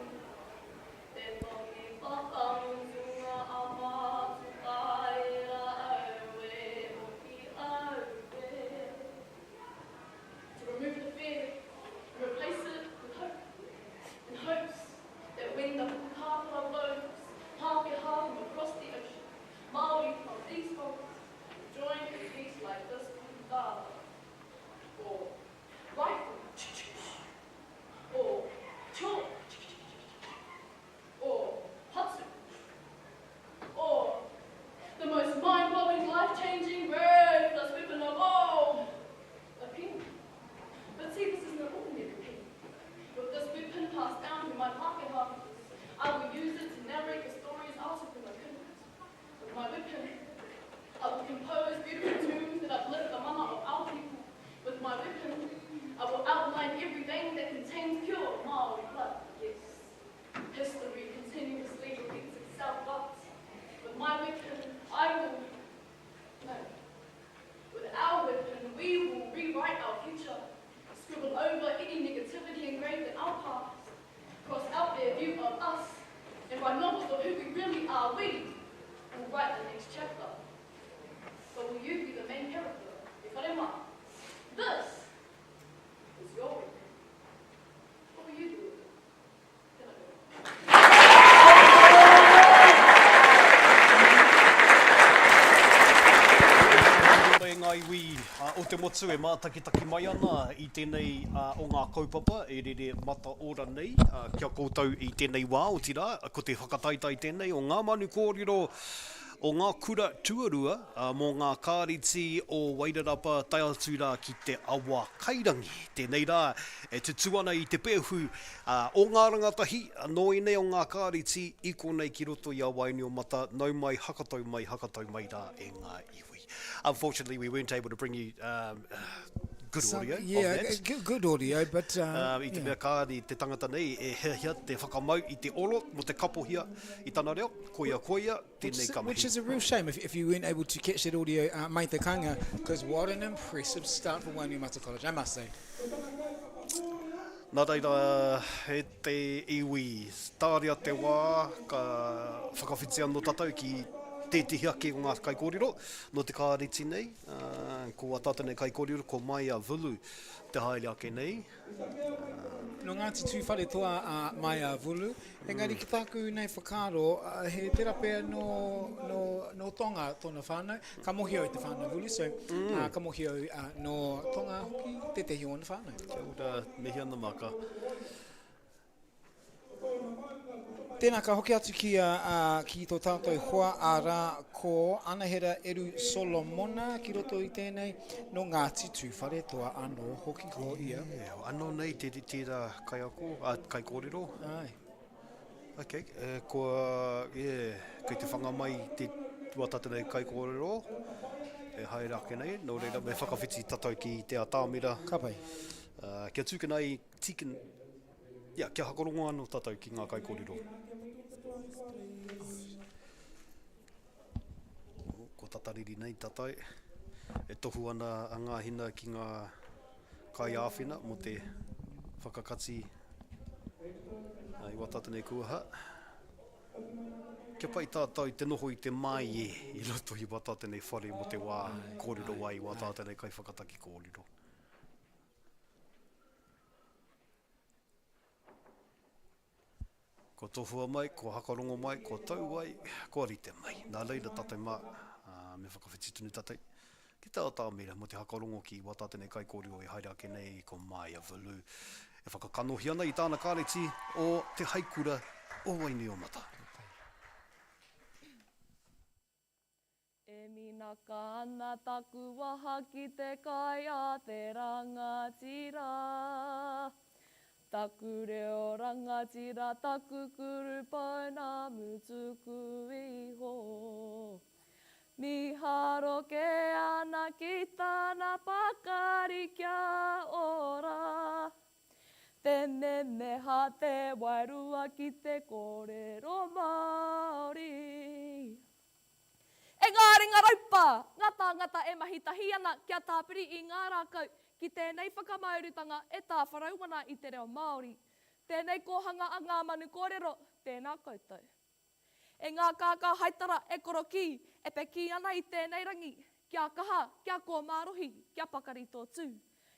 te motu e mātakitaki mai ana i tēnei o ngā kaupapa, e rere mata ora nei, kia koutou i tēnei wā o tira, ko te whakataetae tēnei o Ngā Manu Kōrero, o ngā kura tuarua, mō ngā kāriti o Wairarapa taiatura ki te awa kairangi. Tēnei rā, e te tuana i te pēhu o ngā rangatahi, no nei o ngā kāriti, i konei ki roto i a waini o mata, nau mai, hakatau mai rā e ngā iwi. Unfortunately, we weren't able to bring you good audio of that.
Good audio, but...
I te mea kāri, te tangata nei, e hea te whakamau i te olo, mo te kapohia i tana reo, koia, tēnei kamahi.
Which is a real shame if you weren't able to catch that audio, mai te kanga, because what an impressive start for Wainuiomata College, I must say.
Nā reira, he te iwi, stāria te wā, ka whakawhitia no tātou ki tētahi ake o ngā kai kōrero, no te kāriti nei, ko a tātou nei kai kōrero, ko mai a vulu, te haere ake nei.
No Ngāti tūwhare toa mai a vulu, engari ki tāku nei whakaro, he tera pēr no tonga tōna whānau, ka mohi au te whānau vulu, so ka mohi au no tonga hoki, tētahi o na whānau.
Kia ora, mehi ana maka.
Tēnā ka hoki atu ki tō tātou hoa a rā ko anahera eru Solomona ki roto i tēnei no Ngāti tūwhare toa anō hoki ko ia.
Anō nei tērā kai ako, kai kōrero.
Ai.
Okay, kei te whangamai te tuatata nei kai kōrero, e haere ake nei, nō reira me whakawhiti tatou ki te atāmira.
Ka pai.
Kia tūkena i tiken, kia hakorongo anō tatou ki ngā kai kōrero. Ko tatariri nei tatai, e tohu ana a ngā hina ki ngā kai āwhina mo te whakakati i watata nei kuaha. Kia pai tātou te noho i te mai i roto i watata nei whare mo te wā kōrero wai i watata nei kai whakataki kōrero. Ko tohua mai, ko hakarongo mai, ko tau wai, ko rite mai. Nā leira tātou mā, me whakawhiti tunu tātou. Ki tā tāmira, mo te hakarongo ki watata nei kai kōrero i haere ake nei, ko mai a vulu. E whakakanohi ana i tāna kāreti o te haikura o Wainuiomata.
E minaka ana taku waha ki te kai a te rangatira. Taku reo rangatira, taku kuru pauna mutuku iho. Mi haro ke ana ki tāna pakari kia ora. Te memeha te wairua ki te kōrero Māori. Engari ngā raupa, ngata e mahitahi ana kia tāpiri i ngā rākau. Ki tēnei whakamaurutanga e tā wharauana i te reo Māori. Tēnei kohanga a Ngā Manu Kōrero, tēnā koutou. E ngā kākā haitara e koro ki, e pe ki ana i tēnei rangi. Kia kaha, kia kō mārohi, kia pakari tō tū.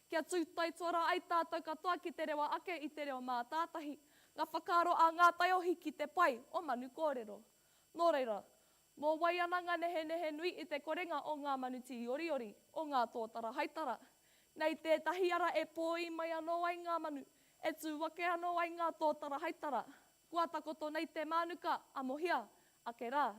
Kia tū taitora ai tātou katoa ki te rewa ake i te reo mā tātahi. Ngā whakaro a ngā taiohi ki te pai o Manu Kōrero. Nō reira, mō wai ana ngā nehe nui i te korenga o Ngā Manu Ti Oriori, o ngā tōtara haitara. Nei tētahi ara e pōi mai anō ai ngā manu, e tūwake anō ai ngā tōtara haitara. Kua takoto nei te mānuka, a mohia, ake rā.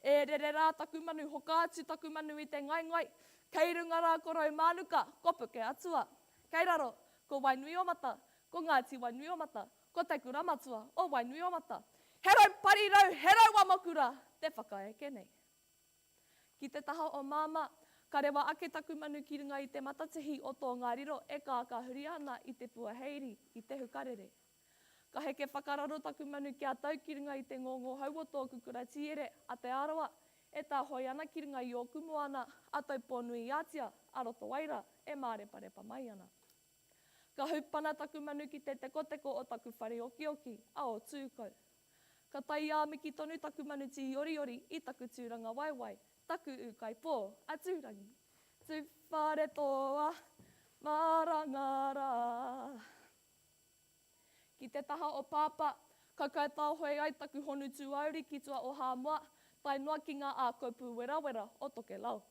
E rere rā taku manu, hoka atu taku manu i te ngaingai, kei runga rā korau mānuka, kopu ke atua. Kei raro, ko Wainuiomata, ko Ngāti Wainuiomata, ko teku ramatua o Wainuiomata. Herau parirau, herau wamakura, te whakaeke nei. Ki te taha o māma, ka rewa ake taku manu ki runga i te matatihi o tō ngā riro e kā huri ana i te puaheiri, i te hukarere. Ka heke whakararo taku manu ki a tau ki runga i te ngongo hau o tō kukura tiere a te arawa, e tā hoi ana ki runga i o kumoana a tau pōnui i atia, a roto waira, e mārepa mai ana. Ka hupana taku manu ki te teko o taku whare oki, a o tūkau. Ka tai āmiki tonu taku manu ti oriori i taku tūranga waiwai, taku ukai pō, a tūrangi. Tu whare toa, marangara. Ki te taha o pāpa, ka kai tau hoi ai taku honu tū auri ki tua o Hāmoa, tai noa ki ngā a kōpū wera o toke lau.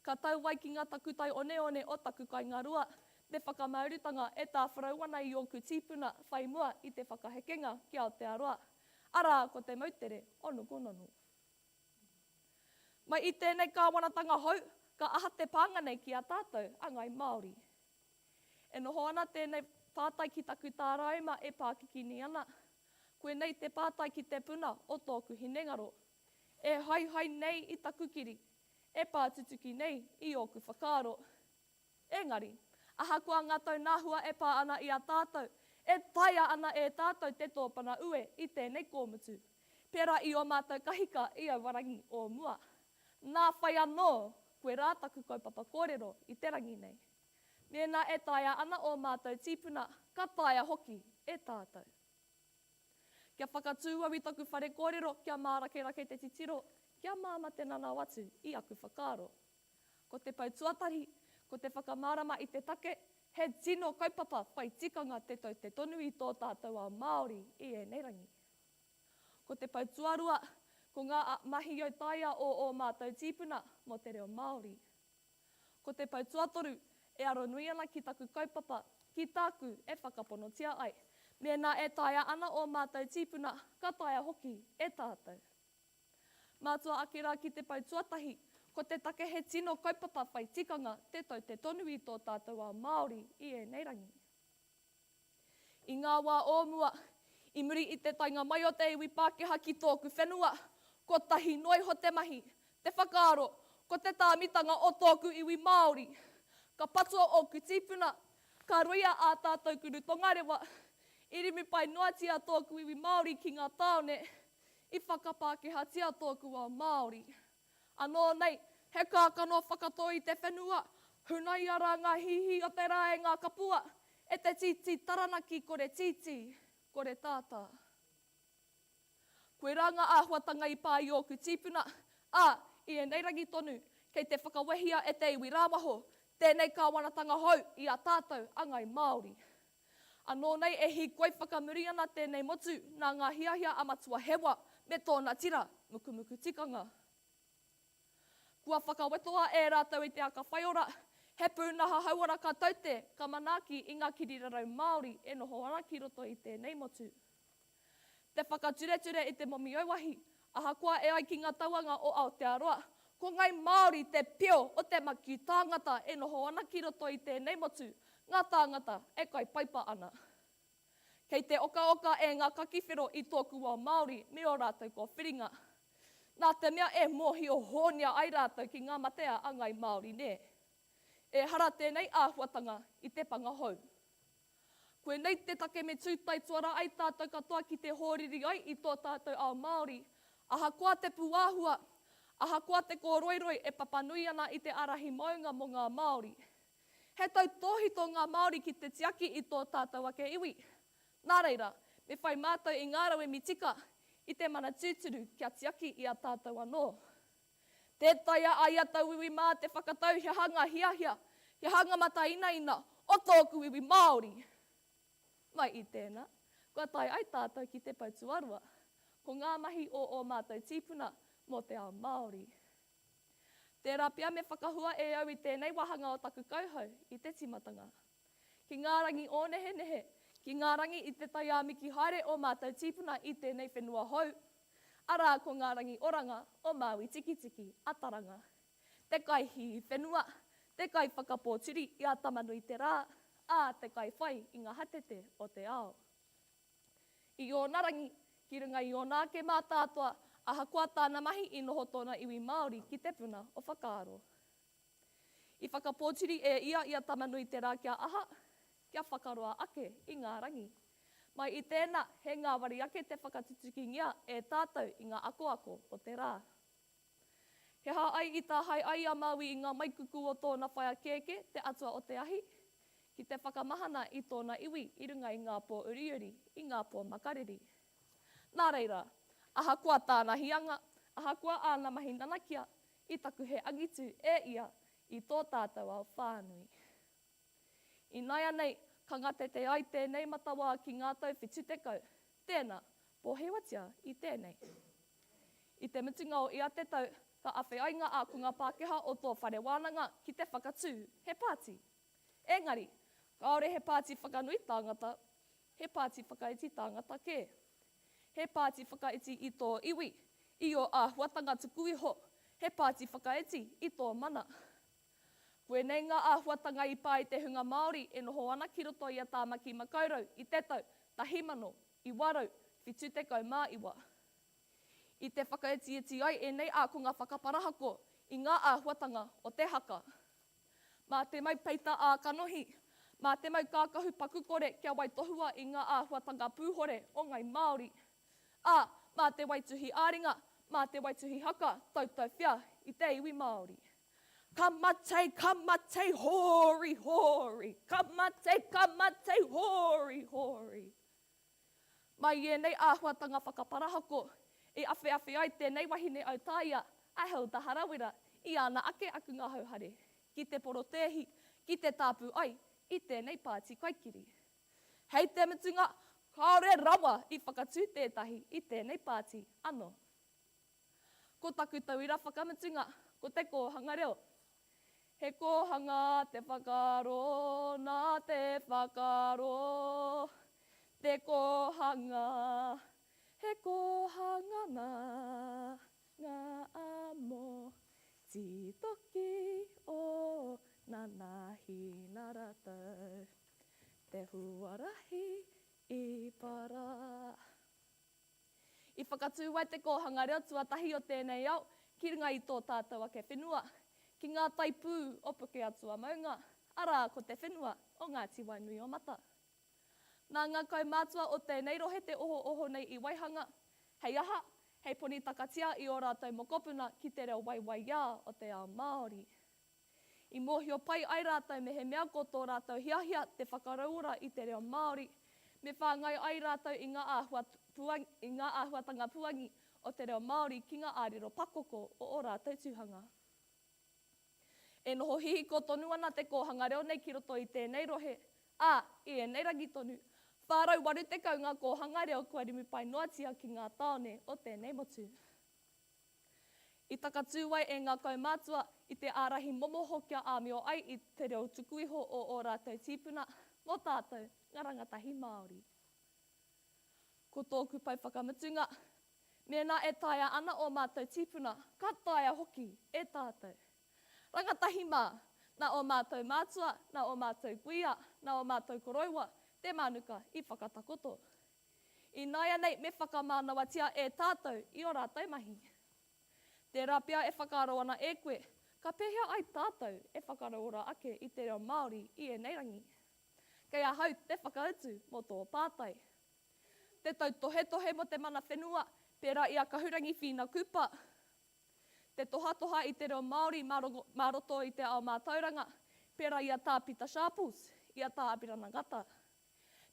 Ka tau wai ki ngā takutai one o taku kaingarua, te whakamauritanga e tā wharauana i oku tīpuna whai mua i te whakahekenga ki Aotearoa. Ara ko te mautere onu kononu. Mai i tēnei kāwanatanga hou, ka aha te pānga nei ki a tātou a ngai Māori. E noho ana tēnei pātai ki taku tā raima e pākikini ana. Koe nei te pātai ki te puna o tōku hinengaro. E hai nei i taku kiri, e pātutuki nei i oku whakaaro. Engari, ahakoa ngā tau nāhua e pā ana i a tātou, e taia ana e tātou te tōpana ue i tēnei kōmutu. Pera i o mātou kahika i au warangi o mua. Nā whai anō, koe rā taku kaupapa kōrero i te rangi nei. Mēnā e taia ana o mātou tīpuna, ka taia hoki e tātou. Kia whakatūawi taku whare kōrero, kia mārakerake te titiro, kia māma te nana watu i aku whakaaro. Ko te pau tuatari, ko te whakamārama i te take, he tino kaupapa whai tikanga te tau te tonu i tō tātou a Māori i e nei rangi. Ko te pau tuarua, ko ngā mahi o taia o mātou tīpuna mo te reo Māori. Ko te pau tuatoru, e aro nui ana ki taku kaupapa, ki tāku e whakaponotia ai. Mēnā e taia ana o mātou tīpuna, ka taia hoki e tātou. Mātua ake rā ki te pau tuatahi, ko te take he tino kaupapa whai tikanga te tau te tonu i tō tātou a Māori i e nei rangi. I ngā wā ōmua, i muri i te tainga mai o te iwi Pākehā ki tōku whenua, ko tahi noi ho te mahi, te whakaaro, ko te tāmitanga o tōku iwi Māori. Ka patua o ku tīpuna, ka roia a tātou kuru tongarewa, irimi pai noatia tōku iwi Māori ki ngā taone, i whakapākehā tia tōku a Māori. Anō nei, he kākano whakatō i te whenua, hunai ara ngā hihi o te rā e ngā kapua, e te titi taranaki kore titi, kore tātā. Koe ranga āhuatanga i pā i oku tīpuna, i e nei rangi tonu, kei te whakawehia e te iwi rāwaho, tēnei kāwanatanga hou i a tātou a ngai Māori. Anō nei e hi koe whakamuri ana tēnei motu nā ngā hiahia amatua hewa me tōna tira mukumuku tikanga. Kua whakawetoa e rātou i te aka whaiora, he pūnaha hauara ka taute ka manaaki i ngā kirirarau Māori e noho ana ki roto i tēnei motu. Te whakature i te momi auahi, ahakoa e ai ki ngā tauanga o Aotearoa, ko ngai Māori te pio o te maki tāngata e noho ana ki roto i tēnei motu, ngā tāngata e kai paipa ana. Kei te oka e ngā kakiwhero i tōku o Māori me o rātou ko whiringa. Nā te mea e mohi o hōnia ai rātou ki ngā matea a ngai Māori ne. E hara tēnei āhuatanga i te panga hou. Koe nei te take me tūtai tuara ai tātou katoa ki te hōriri ai i tō tātou ao Māori. Ahakoa te puāhua, ahakoa te kōroiroi e papanui ana i te arahi maunga mo ngā Māori. He tau tōhito ngā Māori ki te tiaki i tō tātou ake iwi. Nā reira, me whai mātou i ngā rawe mitika i te mana tūturu kia tiaki i a tātou anō. Tētai a ia tau iwi mā te whakatau he whāngaihia, he hanga mata ina o tōku iwi Māori. Mai i tēnā, kua tai ai tātou ki te pautuarua, ko ngā mahi o mātou tīpuna mo te ao Māori. Tērā pia me whakahua e au i tēnei wahanga o taku kauhau i te timatanga. Ki ngā rangi o nehe, ki ngā rangi i te tai āmiki haere o mātou tīpuna i tēnei whenua hou. Arā ko ngā rangi oranga o Māui tikitiki ataranga. Te kai hihi whenua, te kai whakapōturi i a tamanu i te rā, te kai whai i ngā hatete o te ao. I o narangi, ki runga i o nā ke mātātoa, ahakoa tāna mahi i noho tōna iwi Māori ki te puna o whakaaro. I whakapōturi e ia i a tamanu i te rā kia aha, kia whakaroa ake i ngā rangi. Mai i tēnā, he ngā wari ake te whakatutuki ngia e tātou i ngā ako o te rā. He hā ai i tā hai ai a Māui i ngā maikuku o tōna whaia kēke, te atua o te ahi, ki te whakamahana i tōna iwi i runga i ngā pō uriuri, i ngā pō makariri. Nā reira, ahakoa tāna hianga, ahakoa āna mahi nanakia, i taku he angitu e ia i tō tātou ao whānui. I naia nei, ka ngate te ai tēnei matawa ki ngā tau whitutekau, tēnā, pōhewatia i tēnei. I te mutunga o ia te tau, ka awhi ai ngā ākunga Pākehā o tō whare wānanga ki te whakatū, he pāti. Engari, kaore he pāti whakanui tāngata, he pāti whakaiti tāngata kē. He pāti whakaiti i tō iwi, i o āhuatanga tuku iho, he pāti whakaiti i tō mana. Koe nei ngā āhuatanga i pā i te hunga Māori e noho ana ki roto i a tāmaki makaurau i te tau, tahimano, i warau, whitu te kau mā iwa. I te whakaeti ai e nei ākunga whakaparahako i ngā āhuatanga o te haka. Mā te mai peita ā kanohi, mā te mai kākahu pakukore kia wai tohua i ngā āhuatanga pūhore o ngai Māori. Mā te waituhi āringa, mā te waituhi haka, tautau whia i te iwi Māori. Kamatei, kamatei, hori, hori. Kamatei, kamatei, hori, hori. Mai e nei āhuatanga whakaparahako, e awhi ai tēnei wahine au tāia, ahau taharawira, i ana ake aku ngā hauhare, ki te porotehi, ki te tāpū ai, i tēnei pāti kaikiri. Hei te mutunga, kaore rawa i whakatū tētahi, i tēnei pāti anō. Ko taku tauira whakamutunga, ko te kōhanga reo. He kōhanga te whakaro, nā te whakaro, te kōhanga, he kōhanga nā, ngā amo, tītoki o nanahi nā rātou, te huarahi i para. I whakatū wai te kōhanga reo tuatahi o tēnei au, ki runga i tō tātou ake whenua, ki ngā taipū o puke atua maunga, ara ko te whenua o Ngāti Wainui o Mata. Nā ngā kau mātua o tēnei rohe te oho nei i waihanga, hei aha, hei poni takatia i o rātou mokopuna ki te reo waiwaia o te ao Māori. I mōhio pai ai rātou me he mea ko tō rātou hiahia te whakaraura i te reo Māori, me whāngai ai rātou i ngā āhuatanga puangi o te reo Māori ki ngā āriro pakoko o rātou tūhanga. E noho hihi ko tonu ana te kōhanga reo nei ki roto i tēnei rohe, i e nei rangi tonu, whārau waru te kau ngā kōhanga reo kua rimu pai noatia ki ngā taone o tēnei motu. I takatū wai e ngā kau mātua i te ārahi momoho kia āmio ai i te reo tukuiho o rātou tīpuna, mō tātou ngā rangatahi Māori. Ko tōku pai whakamutunga, mena e taia ana o mātou tīpuna, ka taia hoki e tātou. Rangatahi mā, nā o mātou mātua, nā o mātou kuia, nā o mātou koroiwa, te manuka i whakatakoto. I nāia nei me whakamānawatia e tātou i o rātou mahi. Te rapia e whakaro ana e koe, ka pehea ai tātou e whakaroura ake i te reo Māori i e nei rangi. Kei a hau te whakautu mo tō pātai. Te tau tohe mo te mana whenua, pērā i a kahurangi whina kupa. Te toha i te reo Māori, maroto i te ao mātauranga, pērā i a tā Pita Sharples, i a tā Apirana Ngata.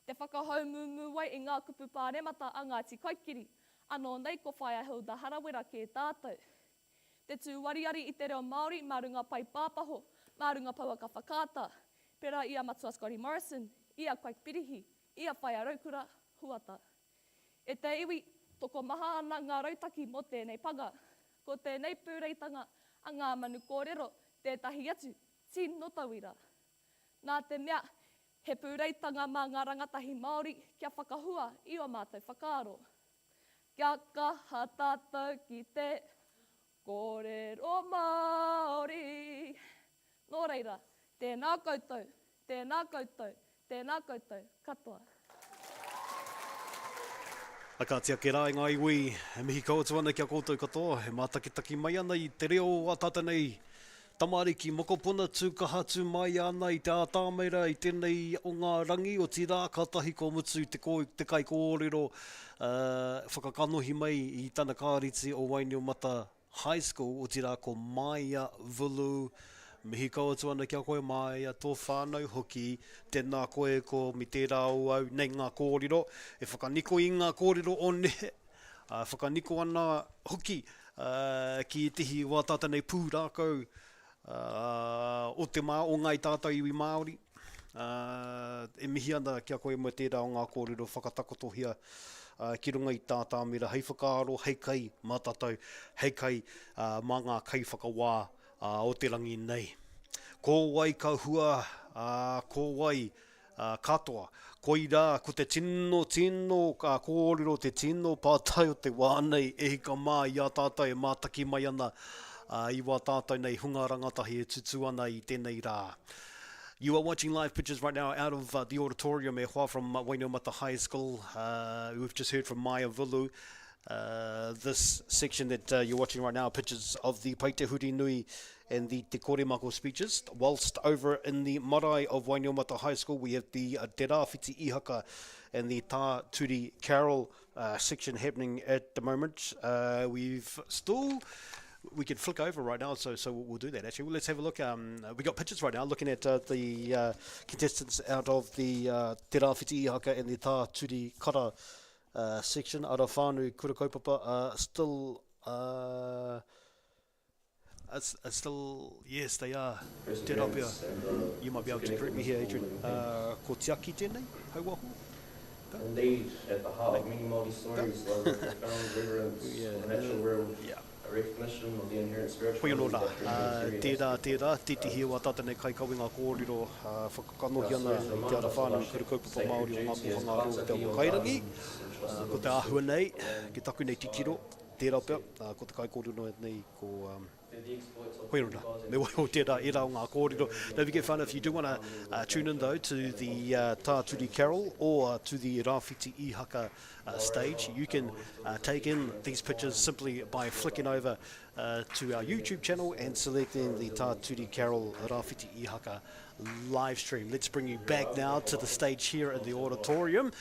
Te whakahau mū wai i ngā kupu pāremata a Ngāti Kaikiri, anō nei ko whai a Hilda Harawira ki e tātou. Te tūwariari i te reo Māori, marunga pai pāpaho, marunga pauaka whakāta, pērā i a matua Scotty Morrison, i a Kaipirihi, i a whai a Raukura, huata. E te iwi, toko maha ana ngā rautaki mo tēnei panga, ko tēnei pūreitanga a Ngā Manu Kōrero, tētahi atu, tino tauira. Nā te mea, he pūreitanga mā ngā rangatahi Māori kia whakahua i o mātou whakaaro. Kia kaha tātou ki te kōrero Māori. Nō reira, tēnā koutou, tēnā koutou, tēnā koutou, katoa.
Akatia ke rā ngā iwi, he mihi kauatu ana kia koutou katoa, he mātakitaki mai ana i te reo a tata nei. Tamariki mokopuna tūkaha tū mai ana i te ātāmeira i tēnei o ngā rangi o tira katahi ko mutu te kai kōrero whakakanohi mai i tana kāriti o Wainui o Mata High School o tira ko Maia Vulu. Mihi kauatu ana kia koe Maia tō whānau hoki, tēnā koe ko mi tērā au nei ngā kōrero. E whakaniko i ngā kōrero o ne, whakaniko ana hoki ki tihi wā tata nei pūrākau, o te mā o ngai tātou iwi Māori. E mihi ana kia koe mo tērā o ngā kōrero whakatakotohia ki runga i tātā mera, hei whakaaro, hei kai mātātou, hei kai mā ngā kai whakawā o te rangi nei. Ko wai ka hua, ko wai katoa, ko i rā, ko te tino, kōrero, te tino pātai o te wānei, e hika mā i a tātou e mātaki mai ana, i wā tātou nei hunga rangatahi e tutu ana i tēnei rā. You are watching live pictures right now out of the auditorium e hoa from Wainoumata High School. We've just heard from Maya Vulu. This section that you're watching right now, pictures of the Paite Hurinui and the Te Korimako speeches. Whilst over in the marae of Wainoumata High School, we have the Te Rāwhiti Ihaka and the Turi Carroll section happening at the moment. We can flick over right now, so we'll do that actually. Well, let's have a look. We got pictures right now looking at the contestants out of the Te Rāwhiti Ihaka and the Turi Kara section out of whānau kura kaupapa still, yes, they are. Te rapia. You might be able to correct me here, Adrian. Ko tiaki tēnei, hauahu?
Indeed, at the heart of many Māori stories, lies a profound reverence for the natural world. A recognition of the inherent spirituality that
tērā, tētihi wa tātane kai kawi ngā kōrero, whakakanohi ana i te ara whānau kura kaupapa Māori o ngā koha ngā roto te awa kairangi. Ko te āhua nei, ki taku nei titiro, tērā pia, ko te kai kōrero nei ko Koirona. Me wai o tērā e rā o ngā kōrero. Don't forget, whānau, if you do want to tune in though to the Turi Carroll or to the Rāwhiti Ihaka stage, you can take in these pictures simply by flicking over to our YouTube channel and selecting the Turi Carroll Rāwhiti Ihaka live stream. Let's bring you back now to the stage here in the auditorium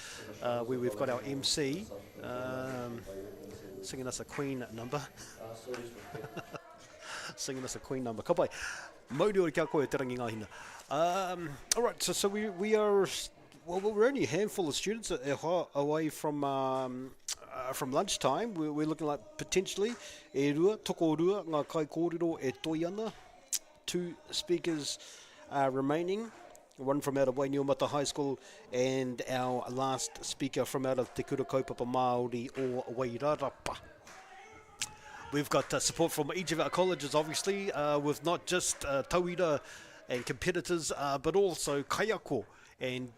where we've got our MC singing us a Queen number. Singing us a Queen number. Ka pai, mauri ori kia koe te rangi ngā hina. All right, so we are, well, we're only a handful of students away from lunchtime. We're looking like potentially e rua, toko rua, ngā kai kōrero e toi ana. 2 speakers remaining. One from out of Wainoumata High School and our last speaker from out of Te Kura Kaupapa Māori o Wairarapa. We've got support from each of our colleges, obviously, with not just tauira and competitors, but also kaiako. And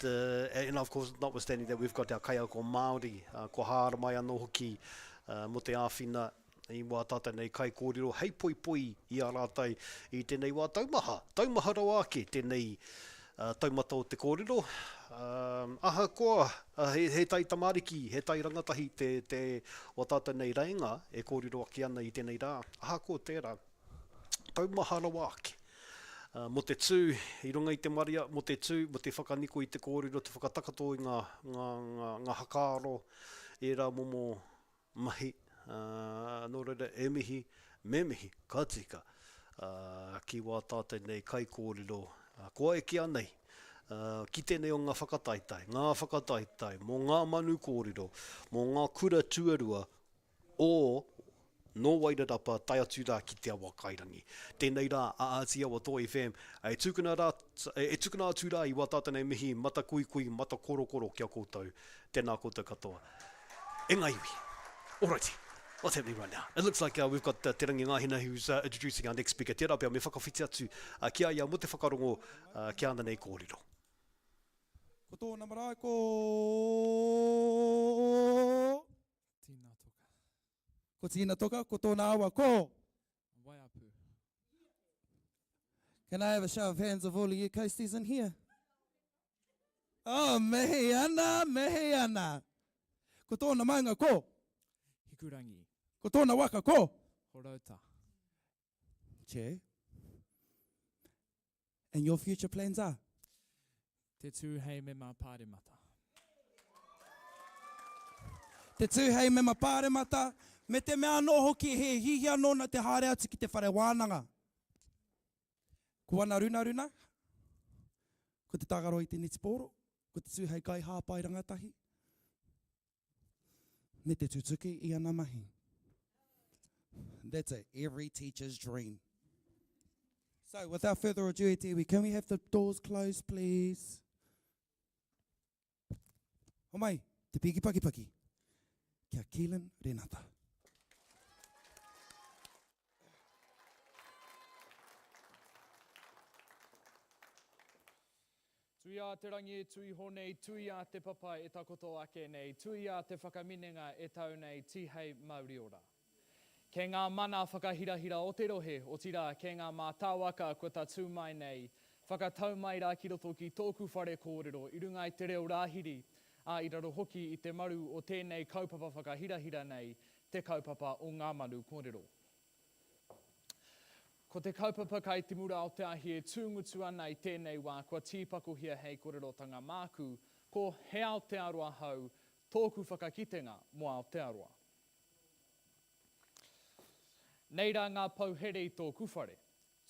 of course, notwithstanding that, we've got our kaiako Māori, ko hāra mai anō hoki, mo te āwhina, i wā tata nei kai kōrero, hei poi poi i a rātai i tēnei wā taumaha rau ake, tēnei taumata o te kōrero. Aha koa, he tai tamariki, he tai rangatahi te o tātou nei reinga e kōrero aki ana i tēnei rā. Aha koa tērā, taumaha rau ake. Mo te tū, i runga i te maria, mo te tū, mo te whakaniko i te kōrero, te whakatakato i ngā hakaro, e rā momo mahi, nō reira e mihi, me mihi, ka tika, ki wā tātou nei kai kōrero. Koa e kia nei, ki tēnei o ngā whakataetae, mō Ngā Manu Kōrero, mō ngā kura tuarua, o no Wairarapa, tai atu rā ki te awa kairangi. Tēnei rā, aatia wa Toi FM, e tukuna atu rā i wā tātanei mihi, mata kui, mata koro, kia koutou, tēnā koutou katoa. E ngai ui. Alrighty. What's happening right now? It looks like we've got Te Rangi Ngāhina who's introducing our next speaker. Tērā pia me whakawhiti atu kia ia mo te whakarongo kia ana nei kōrero.
Ko tōna marae ko... Tīnā toka. Ko tīnā toka, ko tōna awa ko... Waiapu. Can I have a show of hands of all of you coasties in here? Oh, mehe ana. Ko tōna maunga ko... Hikurangi. Ko tōna waka ko? Horota. Chair. And your future plans are? Te tū hei me mā pāremata. Te tū hei me mā pāremata, me te mea no hoki he hihia nōna te haere atu ki te whare wānanga. Ko ana runa, ko te tagaro i te nitiporo, ko te tū hei kai hāpai rangatahi, me te tutuki I ana mahi. That's every teacher's dream. So, without further ado, can we have the doors closed, please? O mai, te piki paki. Kia Keelan Renata.
Tui a te rangi, tui honei, tui a te papa e takoto ake nei, tui a te whakaminenga e tau nei tihei Māori ora. Kei ngā mana whakahirahira o te rohe, o tira, kei ngā mātāwaka ko ta tū mai nei, whakatau mai rā ki roto ki tōku whare kōrero, i runga i te reo rāhiri, a i raro hoki i te maru o tēnei kaupapa whakahirahira nei, te kaupapa o Ngā Manu Kōrero. Ko te kaupapa kai te mura o te ahi e tūngutu ana i tēnei wā, kua tīpako hia hei korerotanga māku, ko he Aotearoa hau, tōku whakakitenga mo Aotearoa. Nei rā ngā pauhere i tō kuwhare,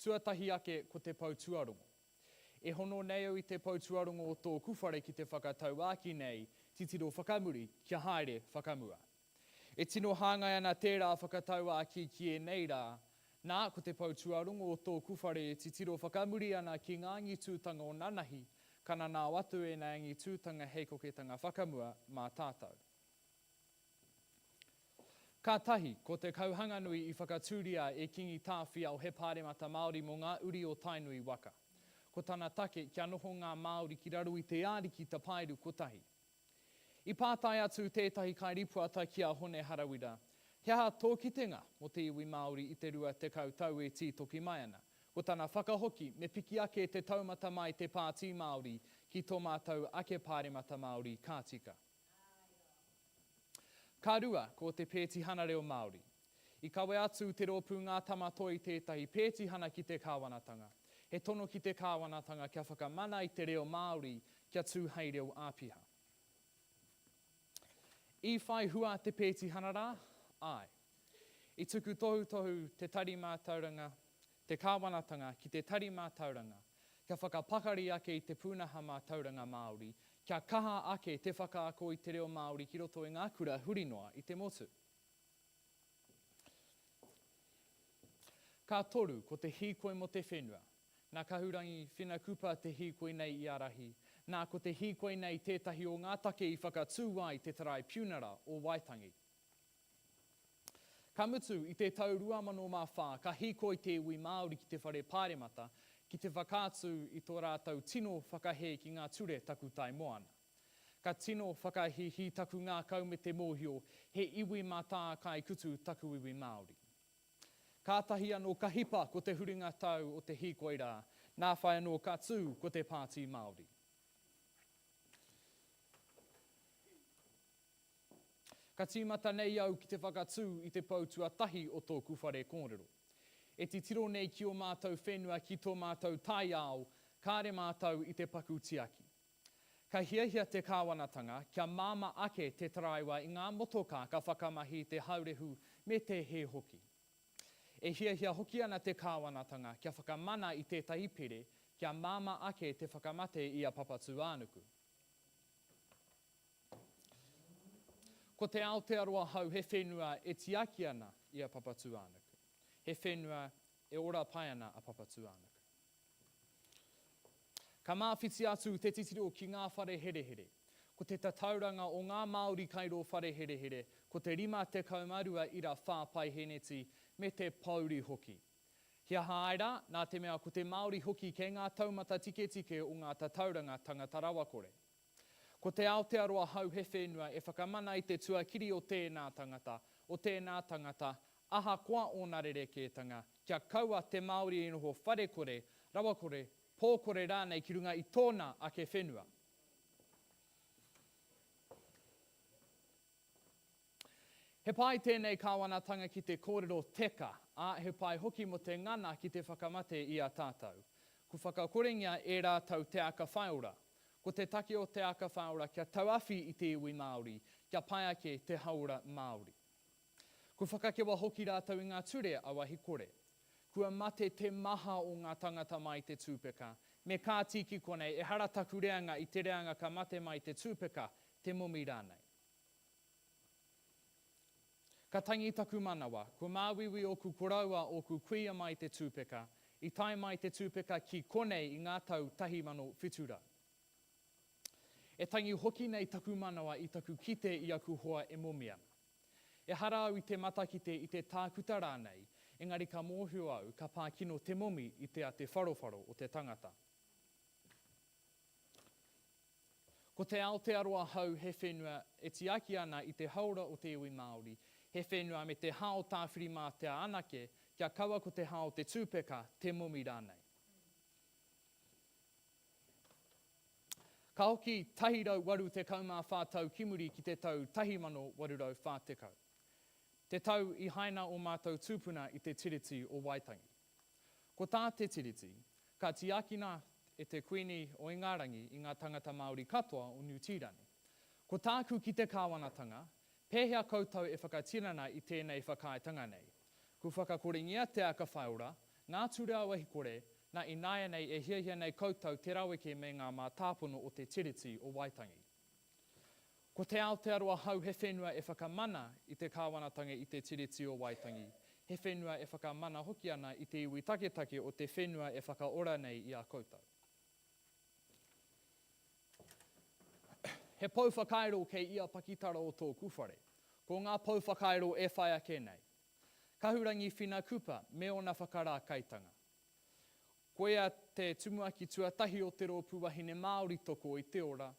tuatahi ake ko te pautuarongo. E hono nei au i te pautuarongo o tō kuwhare ki te whakatau aki nei, titiro whakamuri kia haere whakamua. E tino hāngai ana tērā whakatau aki ki e nei rā, nā ko te pautuarongo o tō kuwhare e titiro whakamuri ana ki ngā ngitūtanga o nanahi, kana nā watu e ngā ngitūtanga heikoketanga whakamua mā tātou. Ka tahi, ko te kauhanganui i whakatūria e kingi tāwhia o he pāremata Māori mo ngā uri o tainui waka. Ko tana take kia noho ngā Māori ki raru i te āriki ta pairu kotahi. I pātai atu tētahi kai ripuata kia hone harawira, he aha tōkitenga mo te iwi Māori i te rua te kautau e tītoki mai ana. Ko tana whakahoki me piki ake te taumata mai te pāti Māori ki tō mātou ake pāremata Māori ka tika. Ka rua ko te pētihana reo Māori. I kawe atu te rōpū ngā tamatoi tētahi pētihana ki te kāwanatanga. He tono ki te kāwanatanga kia whakamana i te reo Māori kia tūhei reo āpiha. I whai hua te pētihana rā? Ai. I tuku tohu te tari mātauranga, te kāwanatanga ki te tari mātauranga, kia whakapakari ake i te pūnaha mātauranga Māori, kia kaha ake te whakaako i te reo Māori ki roto i ngā kura Hurinui i te motu. Ka toru ko te hīkoi mo te whenua, nā kahurangi whina kupa te hīkoi nei i arahi, nā ko te hīkoi nei tētahi o ngā take i whakatūwai te tarai piunara o Waitangi. Ka mutu i te tau 2004, ka hīkoi te iwi Māori ki te whare pāremata, ki te whakātu i tō rātau tino whakahe ki ngā ture taku tai moana. Ka tino whakahihi taku ngākau me te mōhio, he iwi mātā kai kutu taku iwi Māori. Kātahi anō ka hipa ko te huringa tau o te hīkoi rā, nā whai anō ka tū ko te pāti Māori. Ka tīmata nei au ki te whakatū i te pautua tahi o tō kuwhare kōrero. E ti tiro nei ki o mātou whenua ki tō mātou tai ao, kāre mātou i te paku tiaki. Ka hiahia te kāwanatanga, kia māma ake te taraiwa i ngā motoka ka whakamahi te haurehu me te he hoki. E hiahia hoki ana te kāwanatanga, kia whakamana i tētahi pere, kia māma ake te whakamate i a papatu ānuku. Ko te Aotearoa hau he whenua e tiaki ana i a papatu ānuku. He whenua e ora pai ana a papatu ānuku. Ka māwhiti atu te titiro ki ngā whare herehere. Ko te tatauranga o ngā Māori kairo whare herehere, ko te rima te kaumarua i rā whāpai heneti me te pauri hoki. Hia haera, nā te mea ko te Māori hoki ke ngā taumata tike o ngā tatauranga tangata rawakore. Ko te Aotearoa hau he whenua e whakamana i te tuakiri o tēnā tangata, aha koa o nārere-ketanga, kia kaua te Māori inoho wharekore, rawakore, pōkore rānei ki runga i tōna ake whenua. He pai tēnei kāwanatanga ki te kōrero teka, a he pai hoki mo te ngana ki te whakamate i a tātou. Ku whakakorengia e rātau te aka whaora. Ko te take o te aka whaora kia tauawhi i te iwi Māori, kia pai ake te haura Māori. Ku whakakewa hoki rātau i ngā ture awa hikore. Kua mate te maha o ngā tangata mai te tūpeka, me kā tiki konei e harataku reanga i te reanga ka mate mai te tūpeka, te momi rānei. Ka tangi taku manawa, ko māwiwi o ku koraua o ku kuia mai te tūpeka, i tai mai te tūpeka ki konei i ngā tau tahi mano whitura. E tangi hoki nei taku manawa i taku kite i aku hoa e momi ana. E harau i te matakite i te tākuta rānei, engari ka mōhio au ka pā kino te momi i te a te wharowharo o te tangata. Ko te Aotearoa hau he whenua e tiaki ana i te haura o te iwi Māori, he whenua me te hao tāwhiri mā te anake, kia kaua ko te hao te tūpeka te momi rānei. Ka hoki tahirau waru te kaumā whātau kimuri ki te tau 1840. Te tau i haina o mātou tūpuna i te tiriti o Waitangi. Ko tā te tiriti, ka tiakina e te kuini o Ingarangi i ngā tangata Māori katoa o New Tirani. Ko tāku ki te kāwanatanga, pēhea koutou e whakatirana i tēnei whakaetanga nei. Ku whakakoringia te aka whaura, ngā ture au ahikore, na i naia nei e hiahia nei koutou te raweke me ngā mā tāpono o te tiriti o Waitangi. Ko te Aotearoa hau he whenua e whakamana i te kāwanatanga i te tiriti o Waitangi, he whenua e whakamana hoki ana i te iwi taketake o te whenua e whakaora nei i a koutou. He pauwhakairo kei ia pakitara o tō kuwhare, ko ngā pauwhakairo e whai ake nei. Kahurangi whina kupa me ona whakarā kaitanga. Koea te tumuaki tuatahi o te rōpū wahine Māori toko i te ora.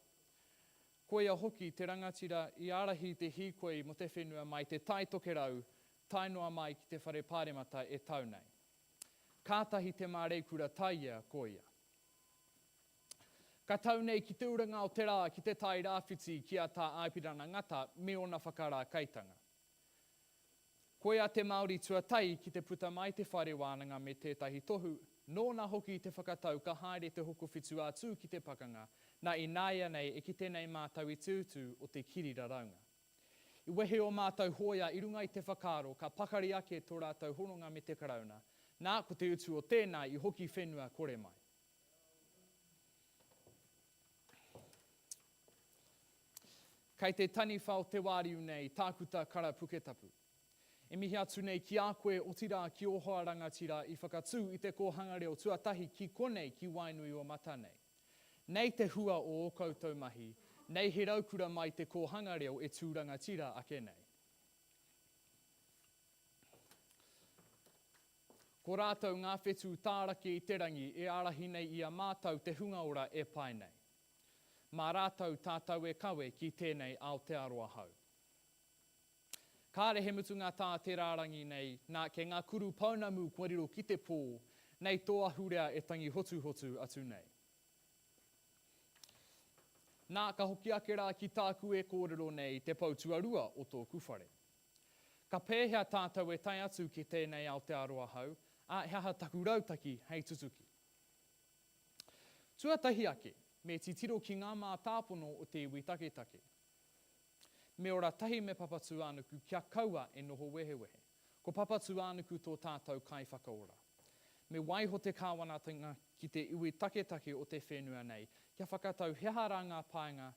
Koea hoki te rangatira i arahi te hīkoi mo te whenua mai te tai toke rau, tainoa mai ki te whare pāremata e tau nei. Kātahi te māreikura taia koea. Ka tau nei ki te uranga o te rā ki te tai Rāwhiti ki a tā aipirana ngata me ona whakarā kaitanga. Koea te Māori tuatai ki te puta mai te whare wānanga me tētahi tohu, nōna hoki te whakatau ka haere te hoko whitu atu ki te pakanga, na i nāia nei e ki tēnei mātau i tūtū o te kirira raunga. I wehe o mātau hoia i runga i te whakaro ka pakari ake tō rātau horonga me te karauna, nā ko te utu o tēnā i hoki whenua kore mai. Kei te tani whao te wāriu nei tākuta kara puketapu. E mihi atu nei ki a koe o tira ki o hoa rangatira i whakatū i te kōhanga reo tuatahi ki konei ki wainui o mata nei. Nei te hua o koutou mahi, nei he raukura mai te kōhanga reo e tūrangatira ake nei. Ko rātou ngā whetū tāraki i te rangi e arahi nei i a mātau te hunga ora e pai nei. Mā rātou tātau e kawe ki tēnei Aotearoa hau. Kāre he mutunga tā te rārangi nei, nā ke ngā kuru paunamu Korero ki te pō, nei toa hurea e tangi hotu atu nei. Nā ka hoki ake rā ki tāku e kōrero nei te pautuarua o tō kuwhare. Ka pēhea tātou e tai atu ki tēnei Aotearoa hau, a heaha taku rautaki hei tutuki. Tuatahi ake, me titiro ki ngā mā tāpono o te iwi taketake. Me ora tahi me papatu anuku kia kaua e noho wehewehe. Ko papatu anuku tō tātou kai whakaora. Me waiho te kāwanatanga ki te iwi taketake o te whenua nei, kia whakatau heharanga paenga,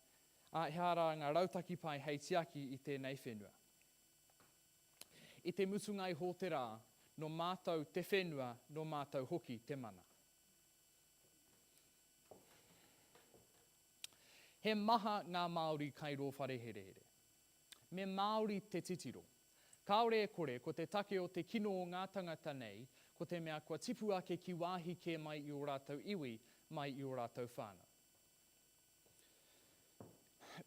heharanga rautaki pai hei tiaki i tēnei whenua. I te mutungai hō te rā, no mātou te whenua, no mātou hoki te mana. He maha ngā Māori kai rō whare here here. Me Māori te titiro. Kāore e kore, ko te take o te kino o ngā tangata nei, ko te mea kua tipu ake ki wāhi ke mai i o rātou iwi, mai i o rātou whānau.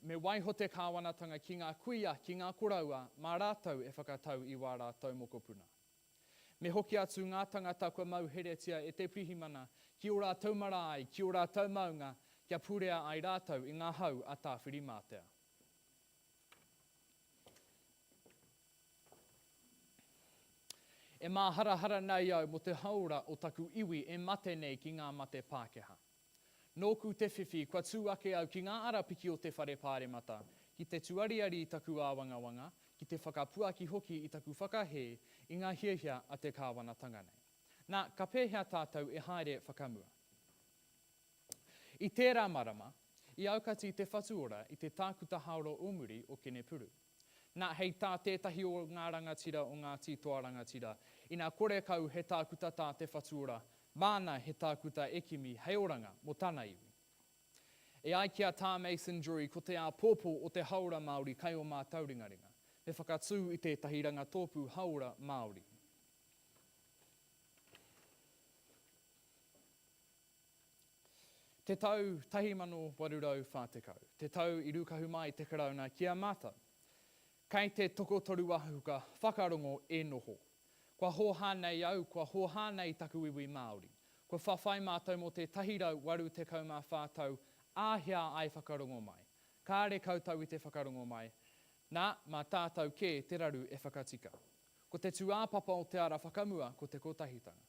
Me waiho te kāwanatanga ki ngā kuia, ki ngā koraua, mā rātou e whakatau i wā rātou mokopuna. Me hoki atu ngā tangata kua mau heretia e te prihimana, ki o rātou marae, ki o rātou maunga, kia purea ai rātou i ngā hau a tāwhiri mātea. E mā harahara nei au mo te haura o taku iwi e mate nei ki ngā mate Pākehā. Nōku te whiwhi, kua tū ake au ki ngā arapiki o te whare pāremata, ki te tuariari i taku āwangawanga, ki te whakapuaki hoki i taku whakahe, i ngā hiahia a te kāwanatanga nei. Nā, ka pēhea tātou e haere whakamua. I tērā marama, i aukati te whatuora i te tākuta haoro umuri o Kenepuru. Nā hei tā tētahi o ngā rangatira o ngā tītoa rangatira, i nā korekau he tākuta tā te whatuora, māna he tākuta ekimi hei oranga mo tāna iwi. E ai kia tā Mason Jury ko te ā pōpō o te haura Māori kai o mā tauringaringa. he whakatū i tētahi ranga tōpū haura Māori. Te tau 1840, te tau I rukahu mai te karauna kia mātou. Kei te toko toru wahuka, whakarongo e noho. Kua hōhānei au, kua hōhānei taku iwi Māori. Kua whawhai mātou mo te tahirau waru te kaumā whātau, āhia ai whakarongo mai. Kāre koutou I te whakarongo mai. Nā, mā tātou ke te raru e whakatika. Ko te tuāpapa o te ara whakamua ko te kotahitanga.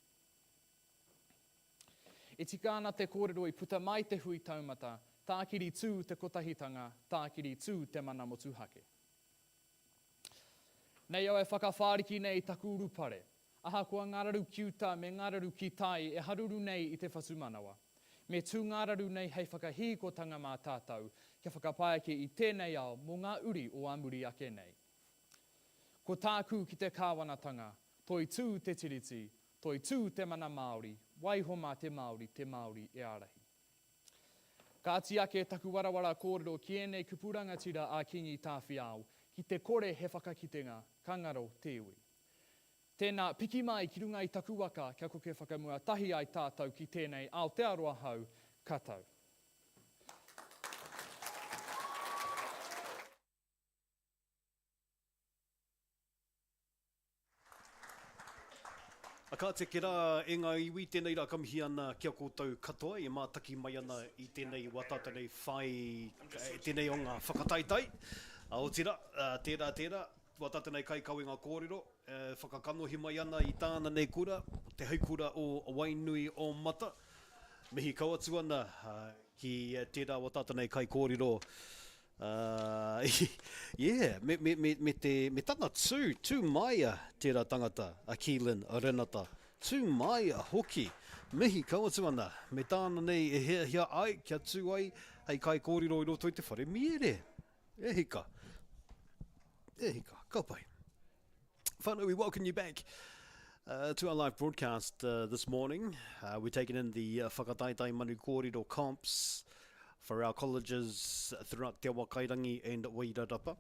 E tika ana te kōrero I puta mai te hui taumata, tākiri tū te kotahitanga, tākiri tū te mana motuhake. Nei au e whakawhāriki nei taku urupare. Aha kua ngararu kiuta me ngararu ki tai e haruru nei I te whasumanawa. Me tū ngararu nei hei whakahīkotanga mā tātou, kia whakapaeke I tēnei ao mō ngā uri o amuri ake nei. Ko tāku ki te kāwanatanga, Toitū te tiriti, Toitū te mana Māori, waihoma te Māori e arahi. Ka ati ake taku warawara kōrero ki enei kupuranga tira a kingi tāwhi au, ki te kore he whakakitenga, kangaro te iwi. Tēnā piki mai ki runga I taku waka, kia koke whakamua tahi ai tātou ki tēnei Aotearoa hau, katau.
Ka te kera e ngā iwi, tēnei rā kamihi ana kia koutou katoa, e mātaki mai ana I tēnei watatanei whai, tēnei o ngā whakataetae. O tira, tērā, watatanei kai kawe ngā kōrero, whakakanohi mai ana I tāna nei kura, te haukura o wainui o mata. Mihi kauatu ana ki tērā watatanei kai kōrero. Me tana tū maia tērā tangata, a Keelan, a Renata, tū maia hoki, mihi kauatu ana, me tāna nei e hea ai, kia tū ai, hei kai kōrero I roto I te whare miere. Ihaka, kaupai. Whānau, we welcome you back to our live broadcast this morning. We're taking in the Whakataetae Manu Kōrero comps for our colleges throughout Te Wakairangi and Wairarapa.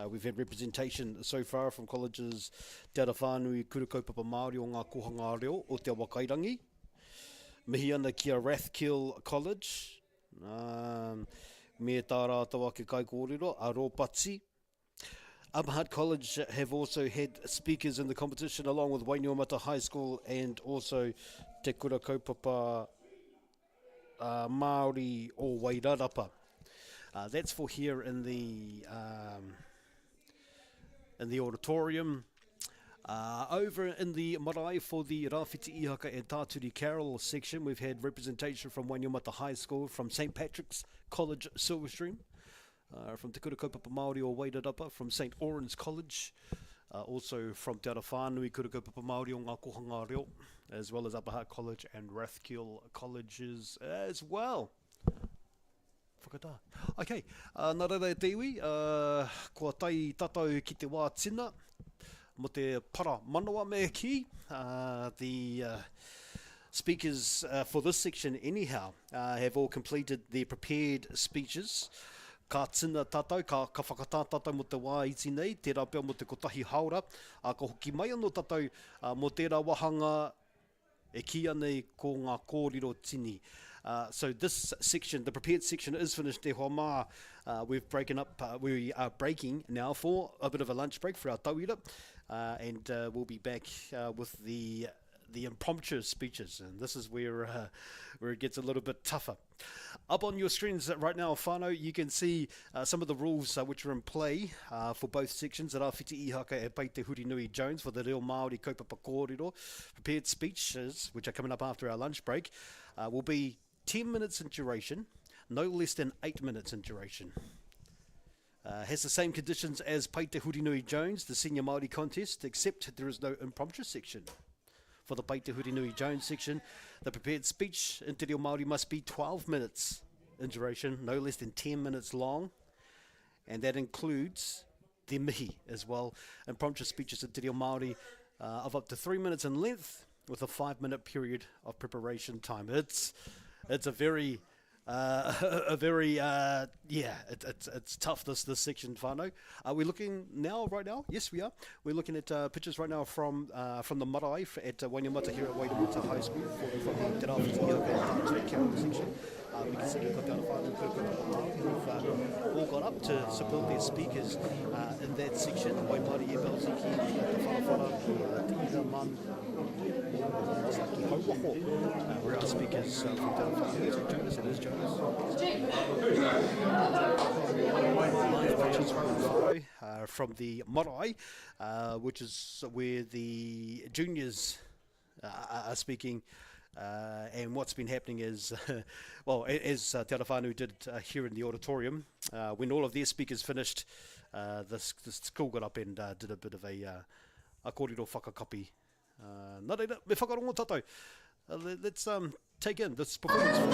We've had representation so far from colleges Te Ara Whānui Kura Kaupapa Māori o ngā koha ngā reo o Te Wakairangi. Mihi ana kia Rathkill College. Me tā rātawa ke kai kōrero, a Rōpati. Abahat College have also had speakers in the competition along with Wainiomata High School and also Te Kura Kaupapa Māori o Wairarapa. That's for here in the auditorium. Over in the marae for the Rāwhiti, Ihaka and Turi Carroll section, we've had representation from Wainiomata High School, from St. Patrick's College Silverstream, from Te Kura Kaupapa Māori o Wairarapa, from St. Oran's College, also from Te Ara Whānui Kura Kaupapa Māori o ngā koha ngā reo, as well as Abahat College and Rathkill Colleges as well. Whakatā. Okay, nā reira te iwi, kua tai tatau ki te wā tina, mo te para manawa me ki. The speakers for this section anyhow have all completed their prepared speeches. Ka tina tātou, ka whakatā tātou mo te wā iti nei, tērā pia mo te kotahi haura, ka hoki mai anō tātou mo tērā wahanga e ki anei ko ngā kōrero tini. So this section, the prepared section is finished te hoa mā. We've broken up, we are breaking now for a bit of a lunch break for our tauira, and we'll be back with the impromptu speeches, and this is where it gets a little bit tougher. Up on your screens right now, whānau, you can see some of the rules which are in play for both sections. Rāwhiti, Ihaka and Pei te Hurinui Jones for the Reo Māori Kaupapa Kōrero. Prepared speeches, which are coming up after our lunch break, will be 10 minutes in duration, no less than 8 minutes in duration. Has the same conditions as Pei te Hurinui Jones, the Senior Māori Contest, except there is no impromptu section. For the Pei te Hurinui Jones section, the prepared speech in Te Reo Māori must be 12 minutes in duration, no less than 10 minutes long, and that includes the mihi as well. Impromptu speeches in Te Reo Māori of up to 3 minutes in length, with a 5-minute period of preparation time. It's a very a very it's tough this section whānau. Are we looking now right now? Yes, we are. We're looking at pictures right now from the marae at Wainyamata here at Wainyamata High School from the Rāwhiti Ihaka Carroll section. We can see we've got Ngā Manu Kōrero who've all got up to support their speakers in that section. Waimari e Belziki, the whanawhana, Tīra Man, where our speakers from Tamaiti. Jonas, it is Jonas. From the marae, which is where the juniors are speaking. And what's been happening is, well, as Te Arawhānau did here in the auditorium, when all of their speakers finished, the school got up and did a bit of a kōrero whakakapi. Nā reira, me whakarongo tātou. Let's take in this performance from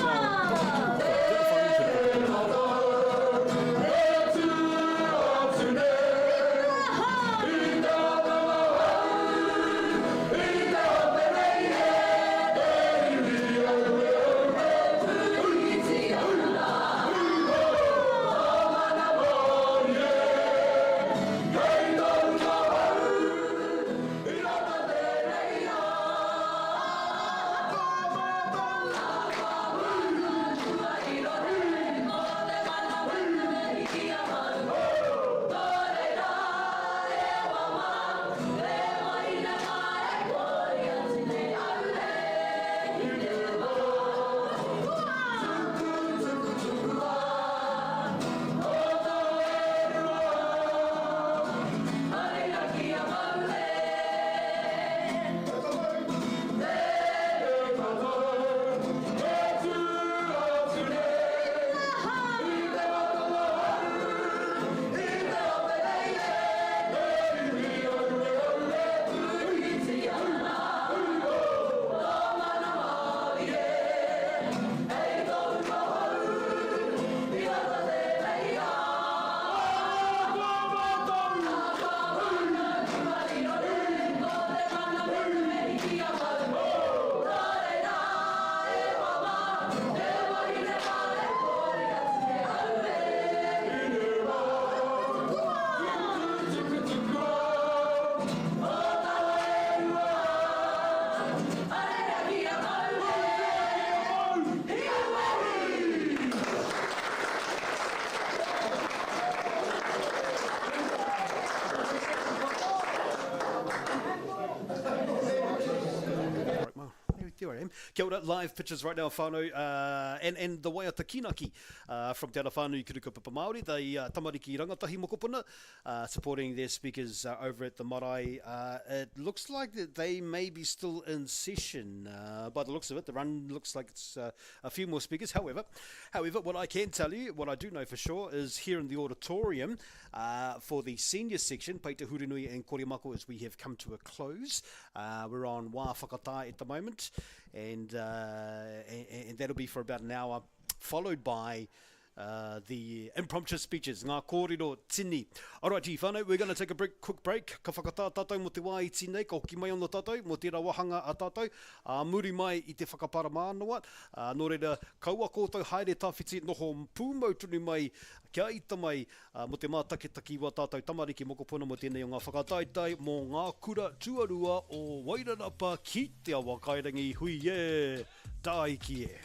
Kia ora, live pictures right now, whānau, and the waiata kinaki from Te Arawhānau Kuru Kaupapa Māori, the tamariki rangatahi mokopuna, supporting their speakers over at the marae. It looks like that they may be still in session by the looks of it. The run looks like it's a few more speakers. However, what I can tell you, what I do know for sure, is here in the auditorium for the senior section, Peita Hurinui and Korimako, as we have come to a close. We're on Whakataetae at the moment, and that'll be for about an hour, followed by the impromptu speeches, Ngā Kōrero tini. Alrighty, whānau, we're going to take a quick break. Ka whakatā tātou mo te wā i tīnei, ka hoki mai ono tātou, mo tērā wahanga a tātou. Muri mai i te whakapara mānoa. Nō reira, kaua kōtou haere tāwhiti noho pūmautunu mai, kia ita mai, mo te mātaketaki wa tātou tamariki mokopuna mo tēnei o ngā whakataetae, mō ngā kura tuarua o Wairarapa ki te awa kairangi hui e, tāiki e.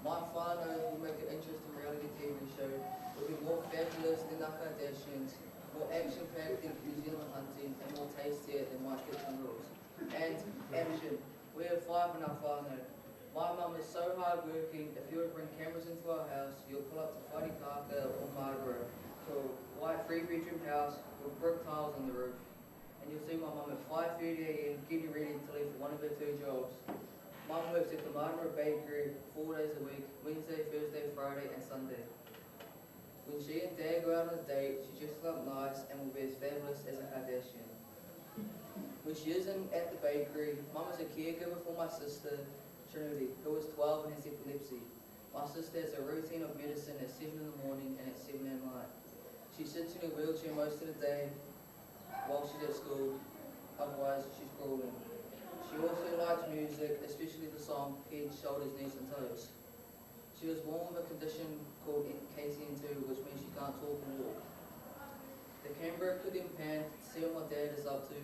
My whānau will make an interesting reality TV show. It will be more fabulous than our Kardashians, more action-packed than New Zealand hunting, and more tastier than my kitchen rules. And action. We have 5 in our whānau. My mum is so hard-working, if you would bring cameras into our house, you'll pull up to Ihaka or Marlborough to a white 3-bedroom house with brick tiles on the roof. And you'll see my mum at 5:30 a.m. getting ready to leave for one of her 2 jobs. Mum works at the Marlborough Bakery 4 days a week, Wednesday, Thursday, Friday and Sunday. When she and Dad go out on a date, she dresses up nice and will be as fabulous as a Kardashian. When she isn't at the bakery, Mum is a caregiver for my sister, Hurinui, who is 12 and has epilepsy. My sister has a routine of medicine at 7 in the morning and at 7 at night. She sits in her wheelchair most of the day while she's at school, otherwise she's crawling. She also likes music, especially the song Head, Shoulders, Knees and Toes. She was born with a condition called KCN2, which means she can't talk or walk. The camera could then pan to see what my dad is up to.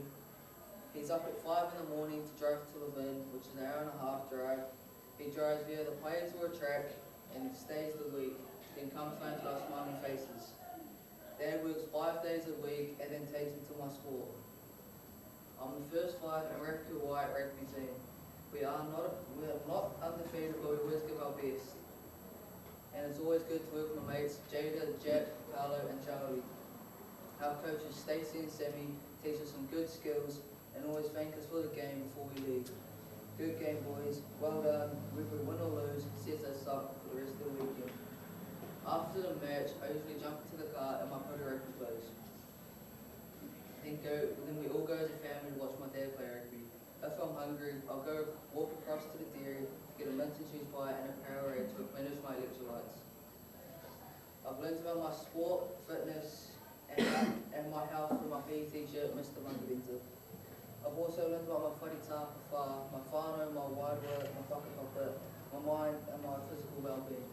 He's up at 5 in the morning to drive to Levin, which is an hour-and-a-half drive. He drives via the players to a track and stays the week, then comes home to our smiling faces. Dad works 5 days a week and then takes me to my sport. I'm the first 5 in Rāwhiti White rugby team. We are not undefeated, but we always give our best. And it's always good to work with my mates, Jada, Jack, Carlo and Charlie. Our coaches Stacey and Sammy teach us some good skills and always thank us for the game before we leave. Good game, boys. Well done. Whether we win or lose sets us up for the rest of the weekend. After the match, I usually jump into the car and my rugby clothes. Then we all go as a family to watch my dad play rugby. If I'm hungry, I'll go walk across to the dairy to get a mint and cheese pie and a Powerade to replenish my electrolytes. I've learned about my sport, fitness, and my health from my PE teacher, Mr. Mangavinta. I've also learned about my whakataetae, my whānau, my wide work, my whakapapa, my mind and my physical well-being.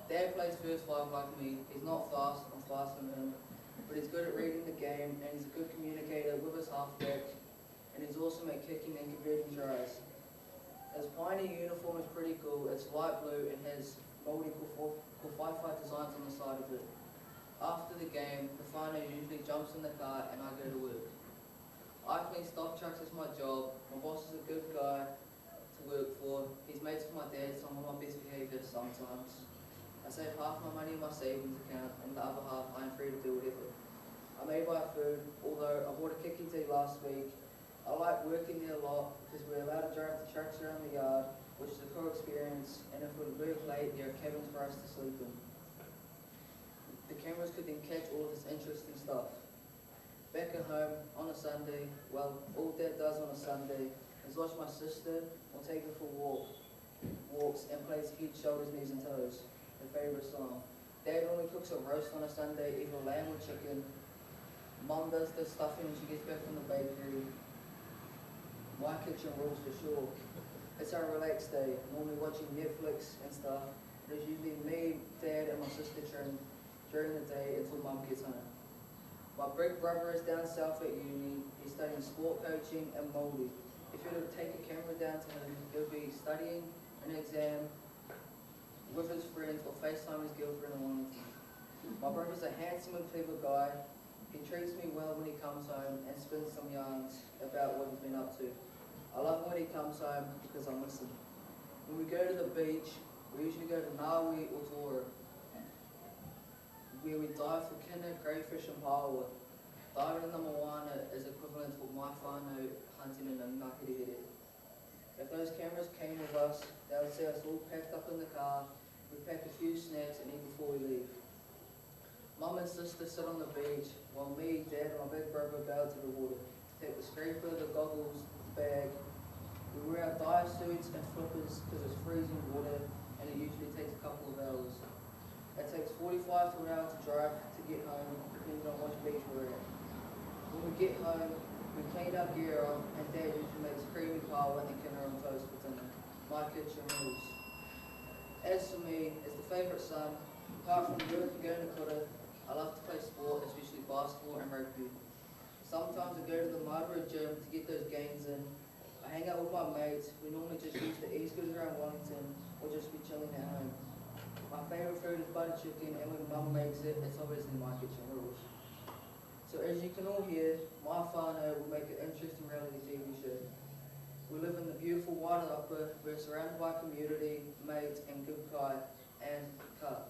Dad plays first 5 like me. He's not fast, I'm faster than him, but he's good at reading the game and he's a good communicator with his halfback, and he's awesome at kicking and converting tries. His pioneer uniform is pretty cool. It's light blue and has Māori kōwhaiwhai designs on the side of it. After the game, the whānau usually jumps in the car and I go to work. I clean stock trucks as my job. My boss is a good guy to work for. He's mates with my dad, so I'm on my best behaviour sometimes. I save half my money in my savings account and the other half I am free to do whatever. I may buy food, although I bought a kiki tea last week. I like working there a lot because we're allowed to drive the trucks around the yard, which is a cool experience, and if we work late, there are cabins for us to sleep in. The cameras could then catch all of this interesting stuff. Back at home on a Sunday, well, all Dad does on a Sunday is watch my sister or take her for walks and plays Head, Shoulders, Knees and Toes, her favourite song. Dad normally cooks a roast on a Sunday, either lamb or chicken. Mum does the stuffing when she gets back from the bakery. My kitchen rules for sure. It's our relaxed day, normally watching Netflix and stuff. There's usually me, Dad and my sister during the day until Mum gets home. My big brother is down south at uni. He's studying sport coaching and Māori. If you were to take a camera down to him, he'll be studying an exam with his friends or FaceTime his girlfriend in Wellington. My brother's a handsome and clever guy. He treats me well when he comes home and spins some yarns about what he's been up to. I love when he comes home because I miss him. When we go to the beach, we usually go to Ngāwi or Tora, where we dive for kina, crayfish and paua. Diving in the moana is equivalent to my whānau hunting in a ngākau. If those cameras came with us, they would see us all packed up in the car. We pack a few snacks and eat before we leave. Mum and sister sit on the beach while me, Dad and my big brother go out to the water. Take the scraper, the goggles, the bag. We wear our dive suits and flippers because it's freezing water and it usually takes a couple of hours. It takes 45 to an hour to drive to get home depending on which beach we're at. When we get home, we clean our gear off and Dad usually makes creamy paua and kina on toast for dinner. My kitchen rules. As for me, as the favourite son, apart from work and going to kura, I love to play sport, especially basketball and rugby. Sometimes I go to the Marlborough gym to get those gains in. I hang out with my mates. We normally just use the East Coast around Wellington or just be chilling at home. My favourite food is butter chicken, and when Mum makes it, it's obviously my kitchen rules. So as you can all hear, my whānau will make an interesting reality TV show. We live in the beautiful Wairarapa. We're surrounded by community, mates, and good kai, and ka.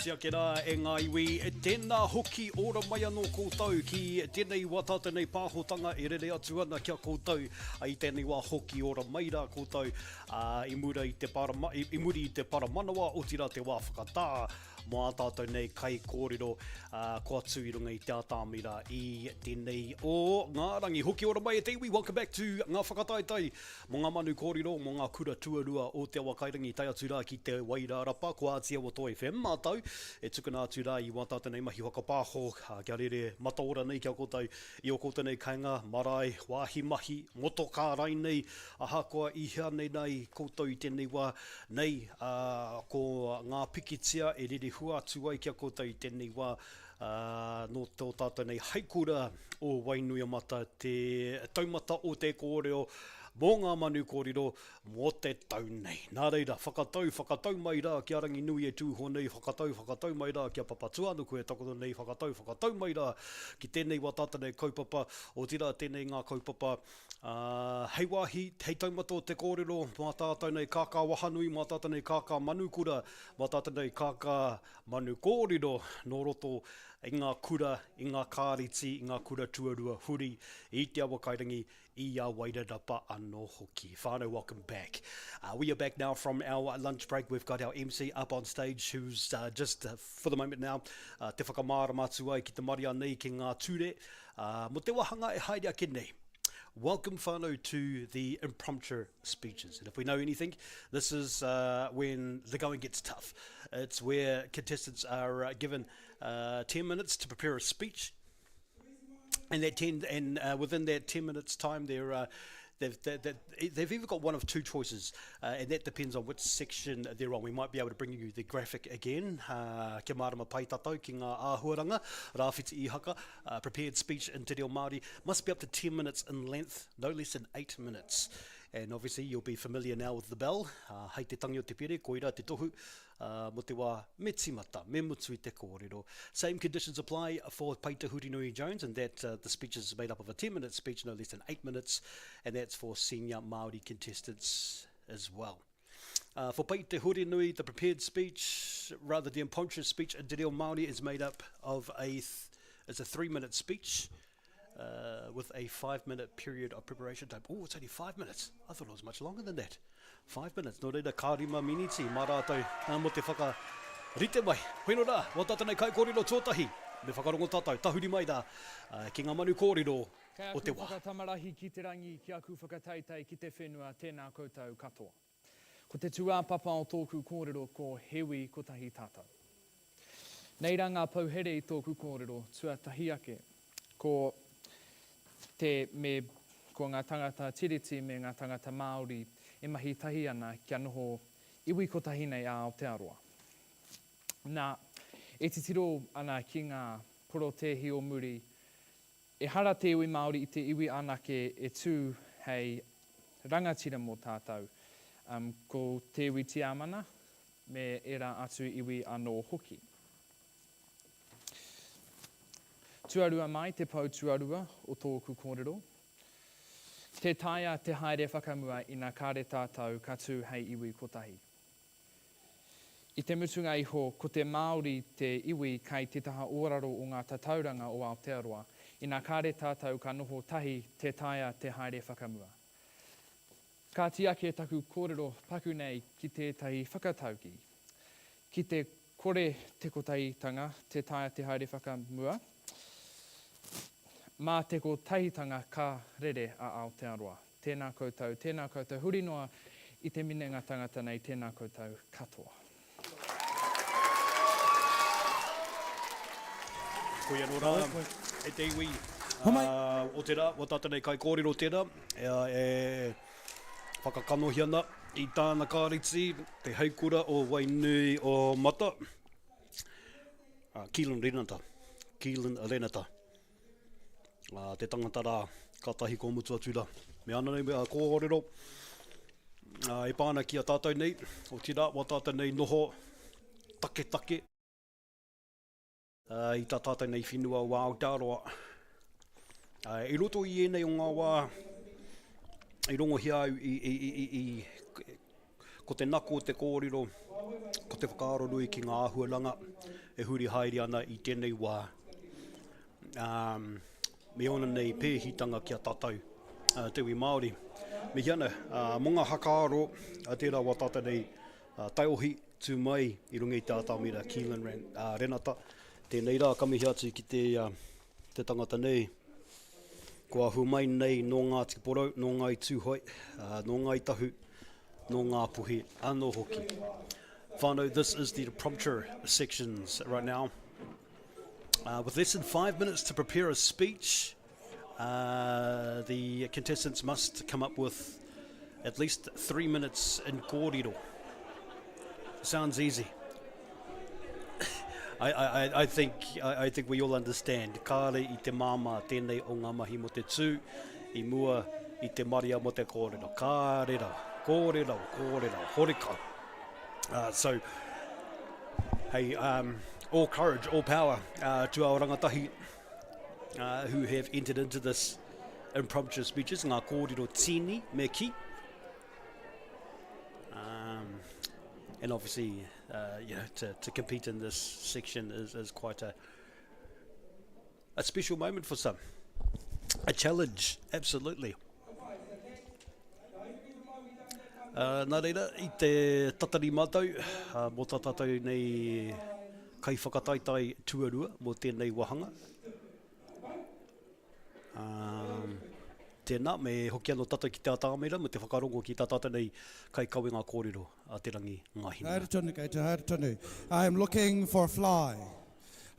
Tia ke rā e ngā iwi, tēnā hoki ora mai anō koutou ki tēnei wata tēnei pāhotanga e rere atu ana kia koutou ai tēnei wā hoki ora mai rā koutou i muri i te paramanawa o tira te wā whakatā mō tātou nei kai kōrero ko atu i runga i te atamira i tēnei o ngā rangi hoki ora mai e te iwi. Welcome back to Ngā Whakataetae mō Ngā Manu Kōrero mō ngā kura tuarua o te awa kairangi tai atu rā ki te waira rapa ko ātia o to FM mātau e tukuna atu rā i wata tēnei mahi whakapāho kia rere mataora nei kia koutou i o koutou nei kainga marae wāhi mahi motoka rai nei ahakoa ihia nei koutou i tēnei wā nei ko ngā pikitia e rere hua atu ai kia koutou i tēnei wā no tō tātou nei haikura o Wainuiamata te taumata o te kōrero mō Ngā Manu Kōrero mō te tau nei. Nā reira, whakatau mai rā kia rangi nui e tūho nei, whakatau mai rā kia papatuanu koe takoto nei, whakatau mai rā ki tēnei wā tātanei kaupapa, o tira tēnei ngā kaupapa, hei wāhi, hei taumata o te kōrero, mā tātou nei kākā wāhanui, mā tātou nei kākā manukura, mā tātou nei kākā Manu Kōrero, no roto, i ngā kura, i ngā kāriti, i ngā kura tuarua huri, i te awa kairangi, i a wairarapa anō hoki. Whānau, welcome back. We are back now from our lunch break. We've got our MC up on stage who's just, for the moment now, te whakamārama atu ai ki te maria nei ki ngā ture. Mo te wahanga e haere ake nei. Welcome, whānau, to the impromptu speeches. And if we know anything, this is when the going gets tough. It's where contestants are given 10 minutes to prepare a speech. And within that 10 minutes time, they've either got one of two choices, and that depends on which section they're on. We might be able to bring you the graphic again. Kia marama pai tātou ki ngā āhuaranga, Rāwhiti Ihaka, prepared speech in te reo Māori, must be up to 10 minutes in length, no less than 8 minutes. And obviously you'll be familiar now with the bell. Hei te tangi o te pere, koira te tohu, mo te wā me timata, me mutu i te kōrero. Same conditions apply for pai te Hurinui Jones, and that the speech is made up of a 10-minute speech, no less than 8 minutes, and that's for senior Māori contestants as well. For pai te Hurinui, the prepared speech, rather the impromptu speech in te reo Māori is made up of a 3-minute speech, with a 5-minute period of preparation time. Oh, it's only 5 minutes. I thought it was much longer than that. 5 minutes. No reira kārima miniti. Mā rātou mo te whaka rite mai. Hoino rā, wā tātanei kai kōrero tōtahi. Me whakarongo tātou. Tahuri mai rā ki Ngā Manu Kōrero o te wā.
Kai aku whakatamarahi ki te rangi, ki aku whakataetae ki te whenua, tēnā koutou katoa. Ko te tuāpapa o tōku kōrero ko hewi kotahi tātou. Nei rā ngā pauhere i tōku kōrero, tuatahi ake, ko ngā tangata tiriti me ngā tangata Māori e mahi tahi ana kia noho iwi kotahi nei a Aotearoa. Nā, e te tiro ana ki ngā porotehi o muri, e hara te iwi Māori i te iwi anake e tū hei rangatira mō tātou, ko te iwi tiamana me era atu iwi anō hoki. Tuarua mai te pau tuarua o tōku kōrero. Te taia te haere whakamua i ngā kāre tātou katu hei iwi kotahi. I te mutunga iho, ko te Māori te iwi kai te taha ōraro o ngā tatauranga o Aotearoa, i ngā kāre tātou ka noho tahi te taia te haere whakamua. Ka tiake taku kōrero paku nei ki tētahi whakatauki. Ki te kore te kotahitanga, te taia te haere whakamua, mā te ko tahitanga ka rere a Aotearoa. Tēnā koutou, huri noa i te mine ngā tangata nei, tēnā koutou katoa.
Koia no rā, e te iwi, o te rā, o tātanei kai kōrero tērā, e whakakanohi ana i tāna kāriti, te heikura o Wainui o Mata, Keelan Renata. Te tangata rā, katahi ko mutu atura. Me ana nei mea kōrero, e pāna ki a tātou nei, o tira, wa tātou nei noho, take. I tā tātou nei whenua o Aotearoa. I roto i enei o ngā wā, i rongo hia au ko te nako o te kōrero, ko te whakaaro nui ki ngā ahualanga e huri haere ana i tēnei wā. Me ona nei pēhitanga kia tātou, te wi Māori. Me hiana, mo ngā hakaaro, tērā wā tata nei, taiohi tū mai i runga i tā taumira Keelan Renata. Tēnei rā kamihi atu ki te tangata nei. Kua humai nei no ngā tikiporo, no ngā i tūhoi, no ngā i tahu, no ngā puhi, anō hoki. Whānau, this is the prompter sections right now. With less than 5 minutes to prepare a speech, the contestants must come up with at least 3 minutes in kōrero. Sounds easy. I think we all understand. Kāre i te māma tēnei o ngā mahi mo te tū, i mua i te maria mo te kōrero. Kārera, kōrero, kōrero, horika. So, hey, all courage, all power to our rangatahi who have entered into this impromptu speeches. Ngā kōrero tini me ki. And obviously, to compete in this section is quite a special moment for some. A challenge, absolutely. Nā reira, i te tatari mātou, mō tā tātou nei kai whakataetae tuarua mō tēnei wahanga. Tēnā, me hoki anō tātou ki te atāmera, me te whakarongo ki tā tātou nei kai kawe ngā kōrero a te rangi ngāhi.
Haere tonu, kei te haere tonu. I am looking for a fly.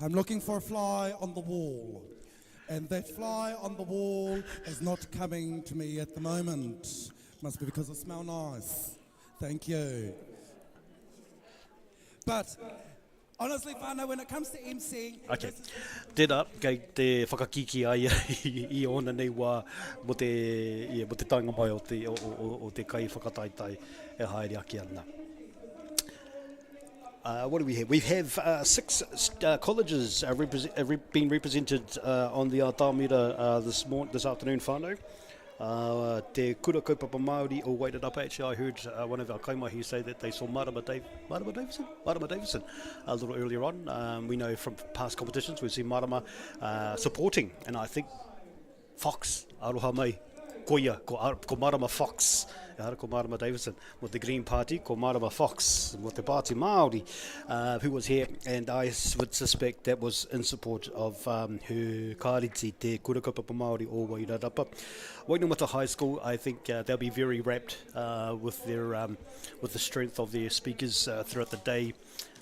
I'm looking for a fly on the wall. And that fly on the wall is not coming to me at the moment. Must be because I smell nice. Thank you. But honestly, whānau, when it comes to emceeing...
Okay. Tēnā, kei te whakakiki ai i ona nei wā mo te taonga mai o te kai whakataetae e haere aki ana. What do we have? We have 6 colleges being represented on the Atamira this afternoon, whānau. Te kura kaupapa Māori o Wairarapa. Actually, I heard one of our kaimahi say that they saw Marama Davison a little earlier on. We know from past competitions we've seen Marama supporting, and I think Fox, aroha mai, koia, ko Marama Fox, ko Marama Davison, with the Green Party, ko Marama Fox, with the Party Māori, who was here, and I would suspect that was in support of her kāriti, te kura kaupapa Māori o Wairarapa. Wainumata High School, I think they'll be very rapt with the strength of their speakers throughout the day.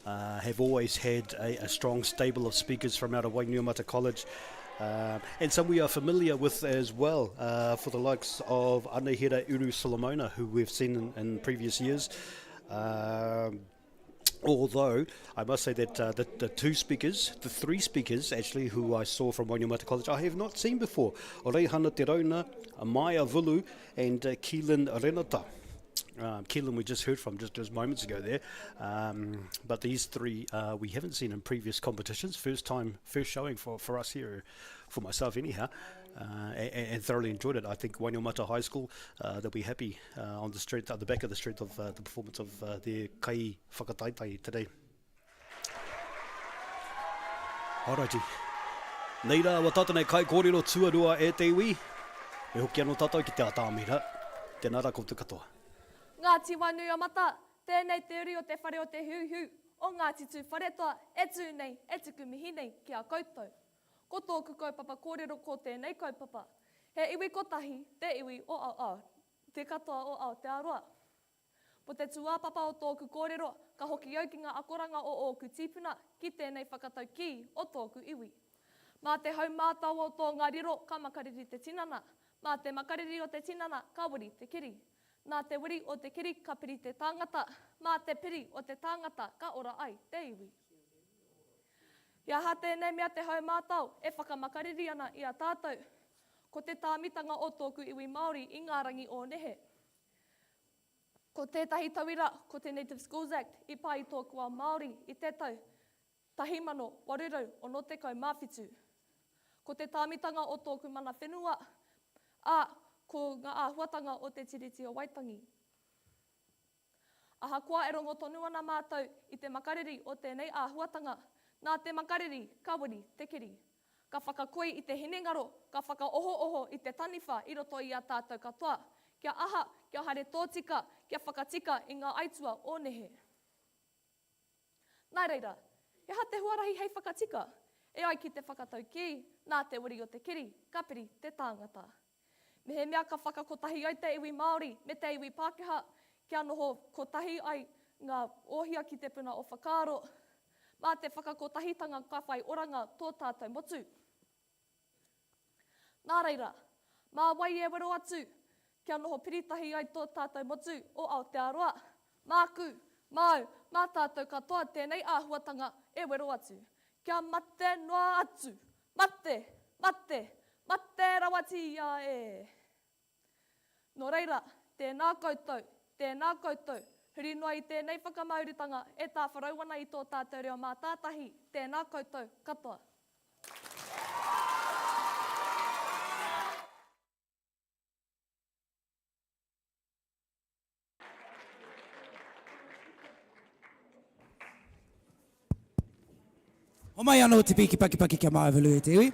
Have always had a strong stable of speakers from out of Wainumata College. And some we are familiar with as well, for the likes of Anehira Uru Solomona, who we've seen in previous years. Although, I must say that the 3 speakers actually, who I saw from Wainumata College, I have not seen before. Oreihana Te Rauna, Maya Vulu, and Keelan Renata. Keelan we just heard from just moments ago there. But these 3 we haven't seen in previous competitions. First showing for us here, for myself anyhow. And thoroughly enjoyed it. I think Wainumata High School, they'll be happy on the back of the strength of the performance of their kai whakataetae today. Alrighty. Nei rā, wa tātou nei kai kōrero tuarua e te iwi. Me hoki anō tātou ki te atāmira. Tēnā rā koutou katoa.
Ngāti wanu o mata, tēnei te uri o te whare o te huhu, o ngāti tū wharetoa, e tū nei, e tuku mihi nei ki a koutou. Ko tōku kaupapa kōrero ko tēnei kaupapa. He iwi kotahi, te iwi o au, te katoa o au te aroa. Po te tuāpapa o tōku kōrero, ka hoki au ki ngā akoranga o ōku tīpuna ki tēnei whakatau ki o tōku iwi. Mā te haumātau o tō ngā riro, ka makariri te tinana. Mā te makariri o te tinana, ka wiri te kiri. Nā te wiri o te kiri, ka piri te tāngata. Mā te piri o te tāngata, ka ora ai te iwi. Ia ha tēnei mea te haumātau, e whakamakariri ana i a tātou. Ko te tāmitanga o tōku iwi Māori i ngā rangi o nehe. Ko tētahi tauira, ko te Native Schools Act, i pā i tōku a Māori i te tau. Tahimano, warurau, o no te kau mawhitu. Ko te tāmitanga o tōku mana whenua, ko ngā āhuatanga o te tiriti o Waitangi. Ahakoa e rongo tonu ana mātou i te makariri o tēnei āhuatanga. Nā te makariri, kawiri, tekiri. Ka whakakoi i te hinengaro, ka whakaoho-oho i te taniwha i roto i a tātou katoa. Kia aha, kia haere tōtika, kia whakatika i ngā aitua o nehe. Nā reira, he ha te huarahi hei whakatika. E ai ki te whakatau ki, nā te wiri o te kiri, kapiri, te tāngata. Me he mea ka whakakotahi ai te iwi Māori, me te iwi Pākehā, kia noho kotahi ai ngā ohia ki te puna o whakaaro, mā te whakakotahitanga ka whai oranga tō tātou motu. Nā reira, mā wai e wero atu, kia noho piritahi ai tō tātou motu o Aotearoa, māku, mau, mā tātou katoa tēnei āhuatanga e wero atu. Kia mate noa atu, mate, mate, mate rawatia e. Nō reira, tēnā koutou, Hurinui i tēnei whakamauritanga e tā wharauana i tō tātou reo mā tātahi, tēnā koutou katoa.
O mai anō te piki paki kia maavalu e te iwi.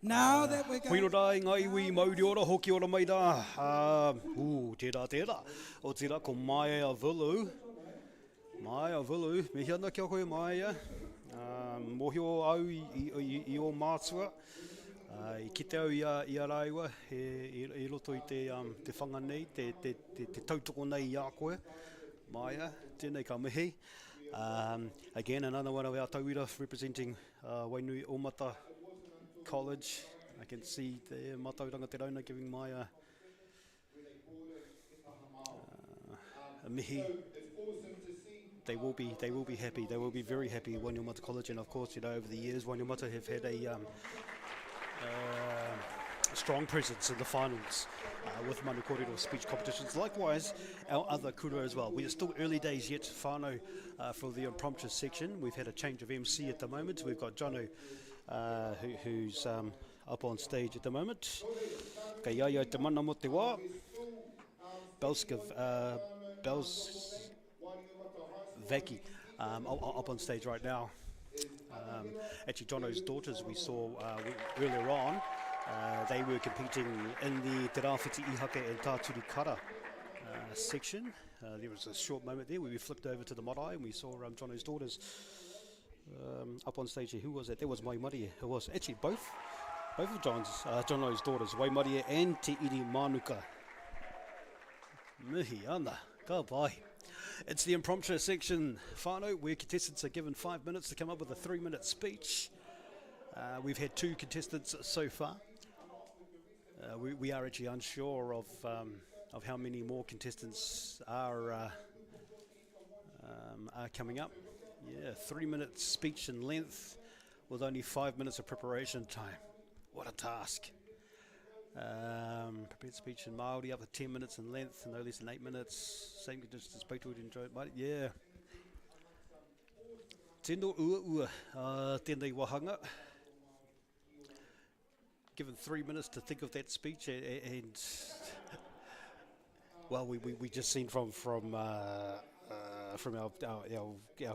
Now that we're going...
Whiro rai, ngā iwi mauri ora, hoki ora mai rā. Tērā. O tērā, ko mai a vulu. Mai a vulu. Me hiana kia koe mai a. Mohi o au i o mātua. I kite au i a raiwa, e roto i te whanganei, te tautoko nei i a koe. Mai a, tēnei ka mihi. Again, another one of our tauira representing Wainui Omata College. I can see the matauranga te rauna giving my a mihi. They will be happy. They will be very happy at Wainuiomata College, and of course, you know, over the years, Wainuiomata have had a strong presence in the finals with Manu Kōrero speech competitions. Likewise, our other kura as well. We are still early days yet, whānau, for the impromptu section. We've had a change of MC at the moment. We've got Jono, who's up on stage at the moment. Ka iaia te mana mo te wā. Vaki, up on stage right now. Actually, Jono's daughters we saw earlier on. They were competing in the Te Rāwhiti, Ihaka and Turi kara section. There was a short moment there where we flipped over to the marae and we saw Jono's daughters up on stage. Who was that? That was Waimarie. It was actually both of Jono's daughters, Waimarie and Te Iri Manuka. Mihi ana, ka pai. It's the impromptu section, whānau, where contestants are given 5 minutes to come up with a 3-minute speech. We've had 2 contestants so far. We are actually unsure of how many more contestants are coming up. Yeah, 3-minute speech in length with only 5 minutes of preparation time. What a task. Prepared speech in Māori up to 10 minutes in length, no less than 8 minutes. Same conditions as Toitū would enjoy it. Yeah. Tēnō ua, tēnei wahanga. Given 3 minutes to think of that speech, and well, we just seen from our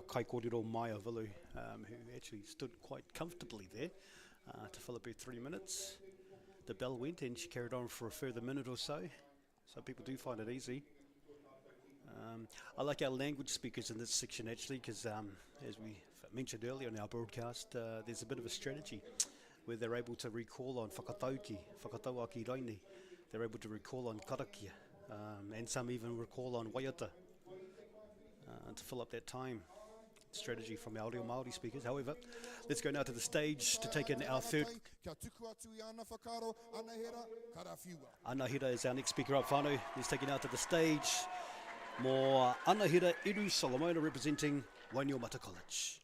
kai kōrero Maya Vilu, who actually stood quite comfortably there to fill up her 3 minutes. The bell went and she carried on for a further minute or so. So people do find it easy. I like our language speakers in this section actually, because as we mentioned earlier in our broadcast, there's a bit of a strategy where they're able to recall on whakatauaki raini. They're able to recall on karakia, and some even recall on waiata to fill up that time. Strategy from our Reo Māori speakers. However, let's go now to the stage to take in our third. Anahira is our next speaker up, whānau. He's taken out to the stage. More Anahira Iru Solomona representing Wainuiomata College.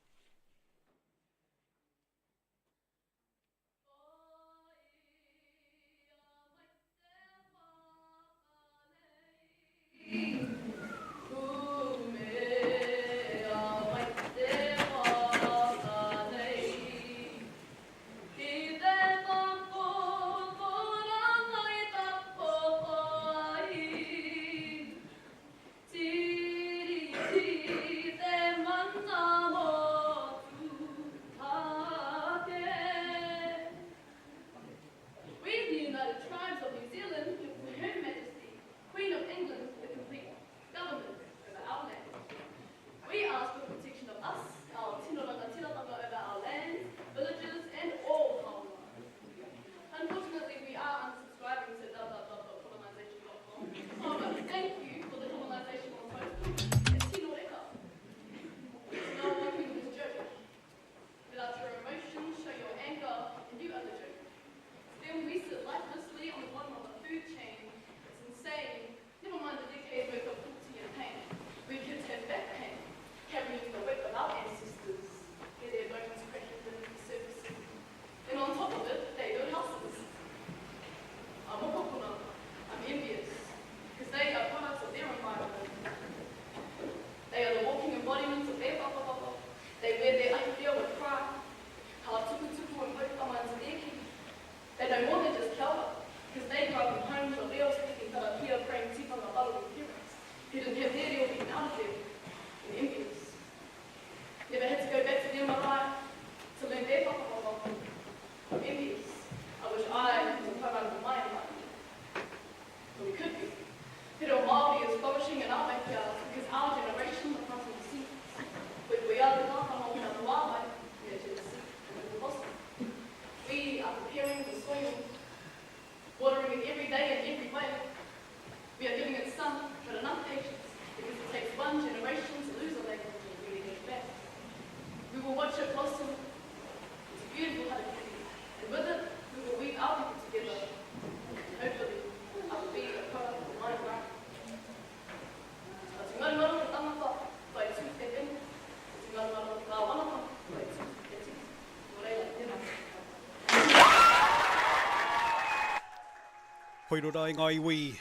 Poirora ngā iwi,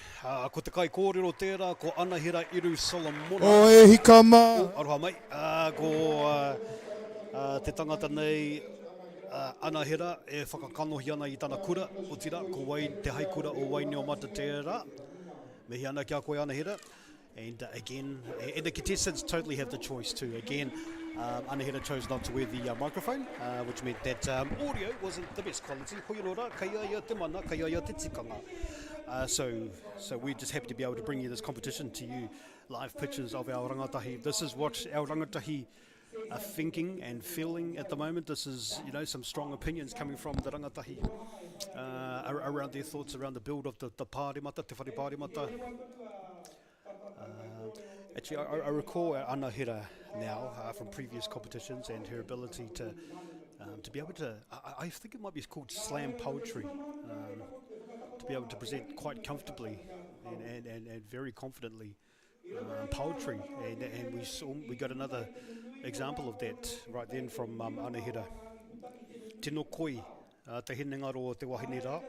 ko te kai kōrero tērā, ko Anahira Iru Solomona.
O e hika mā.
Aroha mai, ko te tangata nei, Anahira e whakakanohi ana I tana kura o tira, ko te haikura o Waineo Mata tērā. Mihi ana kia koe Anahira. And again, and the contestants totally have the choice too. Again, Anahira chose not to wear the microphone, which meant that audio wasn't the best quality. Poirora, kaia ia te mana, kaia ia te tikanga. So we're just happy to be able to bring you this competition to you, live pictures of our rangatahi. This is what our rangatahi are thinking and feeling at the moment. This is, some strong opinions coming from the rangatahi around their thoughts around the build of the pāremata, te whare pāremata. Actually, I recall Anahira now from previous competitions and her ability to be able to, I think it might be called slam poetry, to be able to present quite comfortably and very confidently poetry. And we got another example of that right then from Anahira. Tino koi, te hene ngaro o te wahine rā.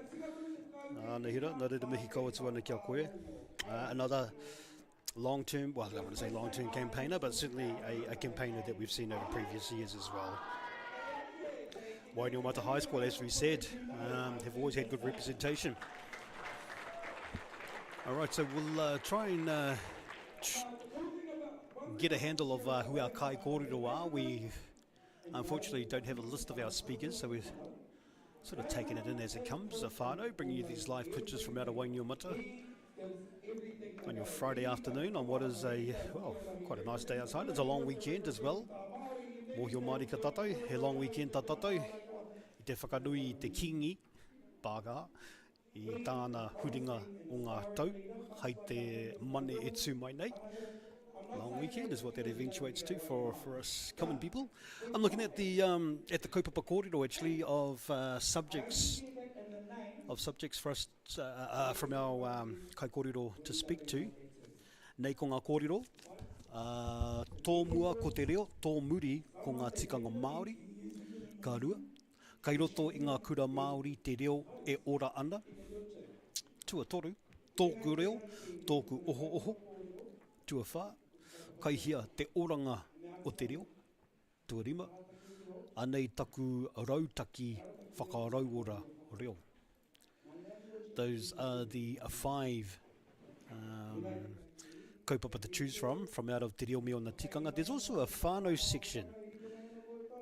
Anahira, nā reira mihi kaua tuana kia koe. Another long-term, well, I don't want to say long-term campaigner, but certainly a campaigner that we've seen over previous years as well. Waineo Mata High School, as we said, have always had good representation. All right, so we'll try and get a handle of who our kai kōrero are. We unfortunately don't have a list of our speakers, so we've sort of taken it in as it comes. So whānau, bringing you these live pictures from out of Waineo Mata on your Friday afternoon on what is quite a nice day outside. It's a long weekend as well. Mōhio Māori ka tātou, he long weekend tā tātou. I te whakanui I te kingi, pāgā, I tāna huringa o ngā tau, hei te mane e tū mai nei. Long weekend is what that eventuates to for us common people. I'm looking at the kaupapa kōrero actually of subjects for us from our kai kōrero to speak to. Nei ko ngā kōrero, tō mua ko te reo, tō muri ko ngā tikanga Māori, ka rua. Kai roto I ngā kura Māori te reo e ora ana. Tua toru, tōku reo, tōku oho oho, tua whā. Kai hia te oranga o te reo, tua rima. Anei taku rautaki whakarauora reo. Those are the 5 kaupapa to choose from out of Te Reo Me o Ngā Tikanga. There's also a whānau section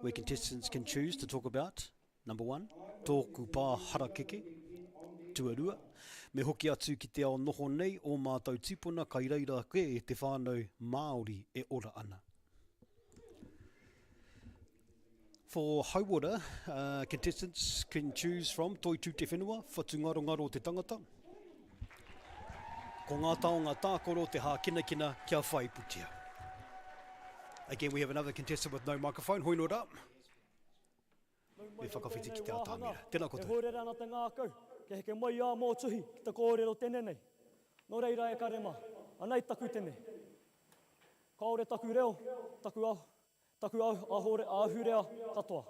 where contestants can choose to talk about. Number 1, tōku pā harakeke, tuarua. Me hoki atu ki te ao noho nei o mātou tipuna kai reira ke te whānau Māori e ora ana. For Hauora, contestants can choose from Toitū te whenua, whatu ngaro te tangata. Ko ngā taonga tākoro te hā kina kia whai putia. Again, we have another contestant with no microphone. Hoi no rā. Me whakawhiti ki te atamira. Tēnā koutou.
E hōrere ana te ngākau, ke heke mai a mō tuhi ki te kōrero tēnei nei. Nō reira e karema, anei taku tēnei. Kaore taku reo, taku ahurea katoa.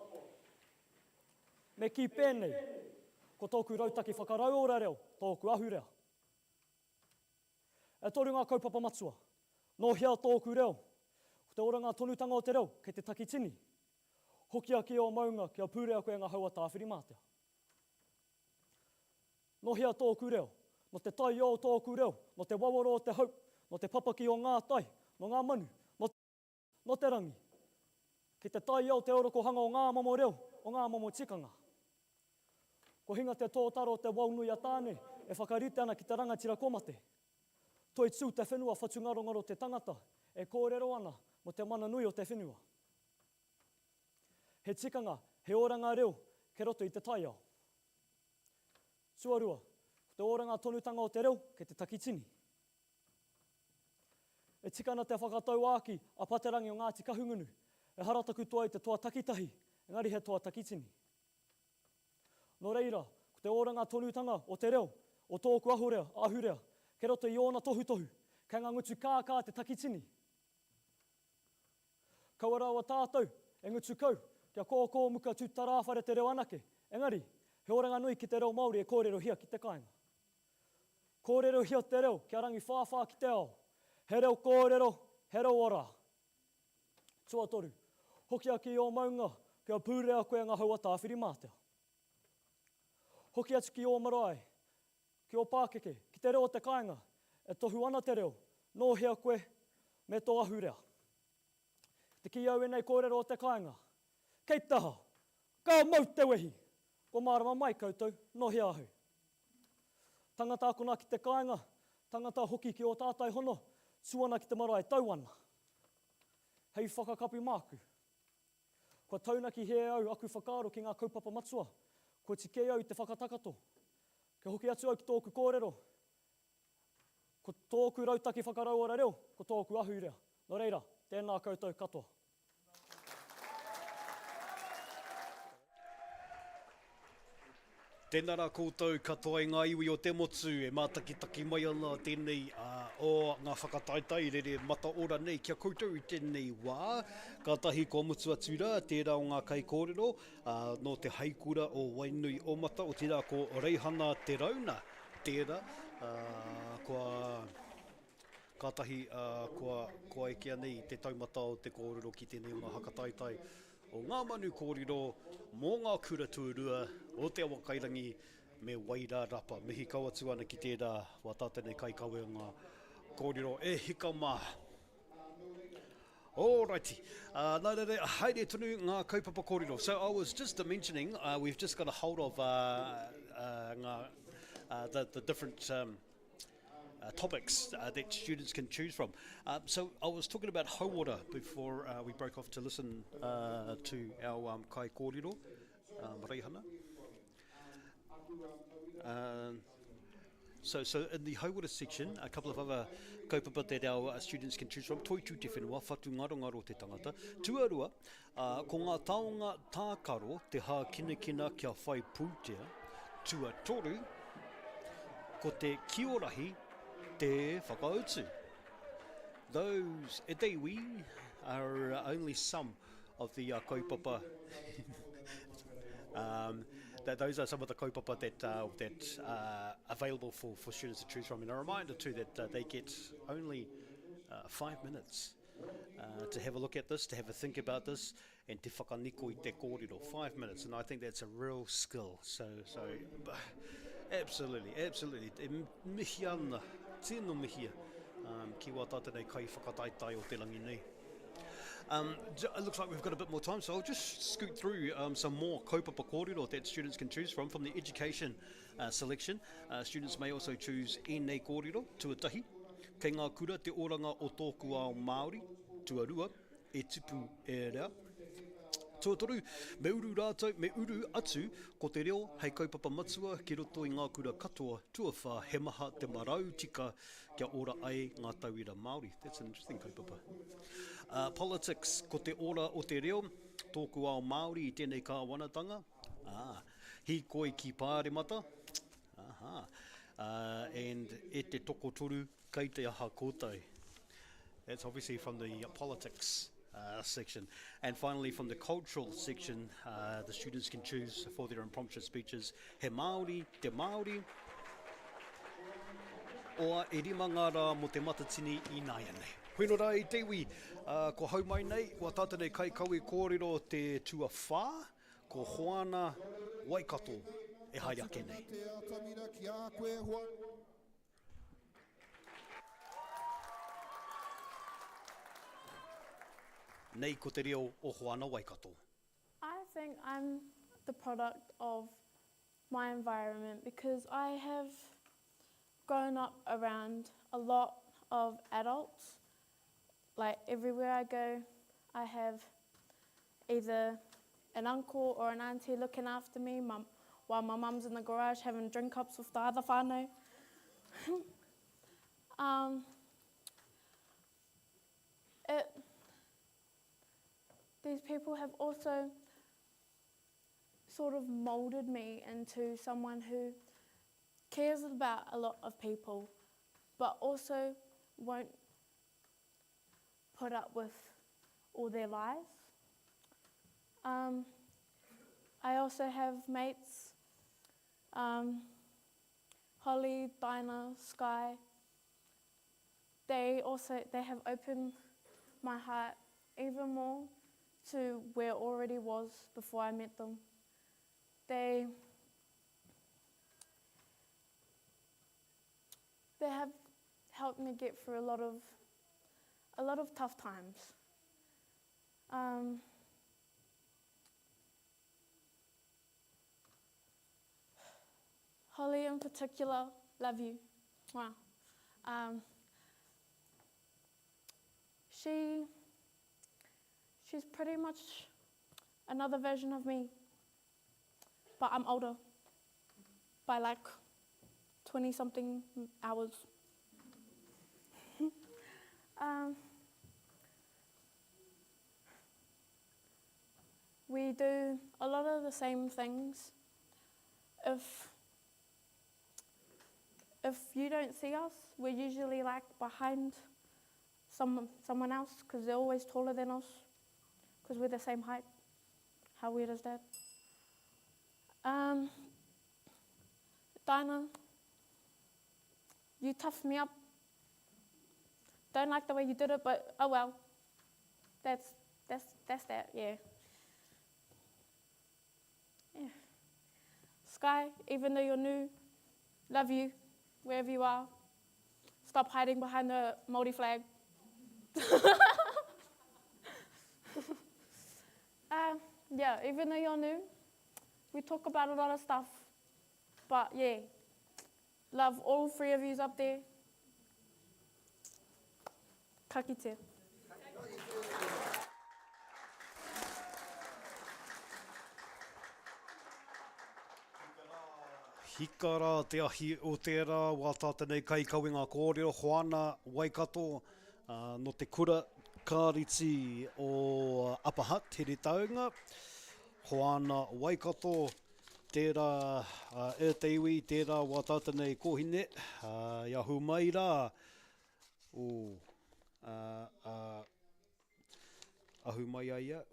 Me ki pēnei, ko tōku rautaki whakarauora reo, tōku ahurea. E toru ngā kaupapa matua, nō hea tōku reo, ko te oranga tonutanga o te reo, kei te takitini. Hokia ki o maunga, kia pūrea koe ngā haua tāwhiri mātea. Nō hea tōku reo, no te tai o tōku reo, no te wawaro o te hau, no te papaki o ngā tai, no ngā manu, no te rangi. Ki te tai o te oroko hanga o ngā momo reo, o ngā momo tikanga. Ko hinga te tōtaro o te waunui a tāne, e whakarite ana ki te rangatira komate. Toitū te whenua whatu ngaro te tangata, e kōrero ana mo te mana nui o te whenua. He tikanga, he oranga reo, ke roto I te tai ao. Tuarua, te oranga tonutanga o te reo, ke te takitini. E tikana te whakatau āki a paterangi o Ngāti Kahungunu, e harataku toa I te toa takitahi, engari he toa takitini. Nō reira, ko te oranga tonutanga o te reo, o tōku ahurea, ke roto I ōna tohu, kei ngā ngutu kākā te takitini. Kaua rawa tātou, e ngutu kau, kia kōkō muka tū tarāwhare te reo anake, engari, he oranga nui ki te reo Māori e kōrero hia ki te kāinga.
Kōrero hia te reo, kia rangi whāwhā ki te ao. He reo kōrero, he reo ora. Tuatoru, hoki a ki o maunga, kia pūrea koe ngā haua tāwhiri mātea. Hoki atu ki o marae, ki o Pākeke, ki te reo te kāinga, e tohu ana te reo, nō hea koe, me tō ahurea. Te ki au e nei kōrero o te kāinga, kei taha, ka mau te wehi, ko mārama mai koutou, no hea ahu. Tangata akona ki te kāinga, tangata hoki ki o tātai hono, tuana ki te marae tauana. Hei whakakapi māku. Kua taunaki he au aku whakaaro ki ngā kaupapa matua, ko tike au te whakatakato. Ke hoki atu au ki tōku kōrero, ko tōku rautaki whakarauora reo, ko tōku ahurea. No reira, tēnā koutou katoa.
Tēnā rā koutou katoa i ngā iwi o te motu, e mātakitaki mai ana tēnei o ngā whakataetae rere mata ora nei kia koutou i tēnei wā. Kātahi kua mutu atu rā, tērā o ngā kai kōrero, no te haikura o Wainui o mata, o tērā ko Reihana te rauna, tērā, kātahi kua eke nei te taumata o te kōrero ki tēnei o ngā whakataetae. O Ngā Manu Kōrero, mō ngā kura tuarua, o te awa kairangi, me waira rapa. Mihi kaua atu ana ki tērā, wā tātene kai kawe o ngā kōrero, e hika mā. Alrighty, nā rere, haere tonu ngā kaupapa kōrero. So I was just mentioning, we've just got a hold of the different topics that students can choose from. So I was talking about hauora before we broke off to listen to our kai kōrero, Reihana. So in the hauora section, a couple of other kaupapa that our students can choose from. Toitū te whenua, whatu ngaro te tangata. Tuarua, ko ngā taonga tākaro te hā kinakina kia whai pūtea. Tuatoru, ko te kiorahi, te whakautu. Those etewi are only some of the kaupapa. Those are some of the kaupapa that are available for students to choose from. And a reminder too that they get only 5 minutes to have a look at this, to have a think about this, and te whakaniko i te kōrero. 5 minutes, and I think that's a real skill. So absolutely. E mihi ana, tēnā mihi ki wā tātene kai whakataetae o te langi nei. It looks like we've got a bit more time, so I'll just scoot through some more kaupapa kōrero that students can choose from the education selection. Students may also choose ēnei kōrero, tuatahi, kei ngā kura te oranga o tōku ao Māori, tuarua, e tupu e rea. Tuatoru, me uru rātou, me uru atu, ko te reo, hei kaupapa matua, ki roto i ngā kura katoa, tuawha, he maha te marau tika, kia ora ai ngā tauira Māori. That's an interesting kaupapa. Politics, ko te ora o te reo, tōku ao Māori i tēnei kāwanatanga. Hi koe ki pāre mata. And e te toko toru, kei te aha kōtai. That's obviously from the politics section. And finally, from the cultural section, the students can choose for their impromptu speeches, he Māori, te Māori, o e rima ngā rā mo te matatini i nāia nei. Whino rā i tewi, ko hau mai nei, wa tātene kai kaui kōrero te tua whā, ko hoana waikato e hai ake nei. Nei ko te reo o hoana waikato.
I think I'm the product of my environment because I have grown up around a lot of adults. Like everywhere I go, I have either an uncle or an auntie looking after me while my mum's in the garage having drink ups with the other whānau. These people have also sort of moulded me into someone who cares about a lot of people, but also won't put up with all their lies. I also have mates, Holly, Dinah, Sky, they have opened my heart even more to where it already was before I met them. They have helped me get through a lot of tough times. Holly in particular, love you. Wow. She's pretty much another version of me, but I'm older by like 20-something hours. We do a lot of the same things. If you don't see us, we're usually like behind someone else because they're always taller than us because we're the same height. How weird is that? Dinah, you toughed me up. Don't like the way you did it, but oh well. That's that, yeah. Yeah. Sky, even though you're new, love you, wherever you are. Stop hiding behind the Māori flag. Yeah, even though you're new, we talk about a lot of stuff. But yeah, love all three of yous up there. Ka kite.
Hikara te ahi o tērā, wā tātanei kai kau i ngā kōrero, Hoana Waikato, no te kura kāriti o Apahat, here taonga. Hoana Waikato, tērā e te iwi, tērā wā tātanei kōhine, iahu mai rā. Ahu mai aia,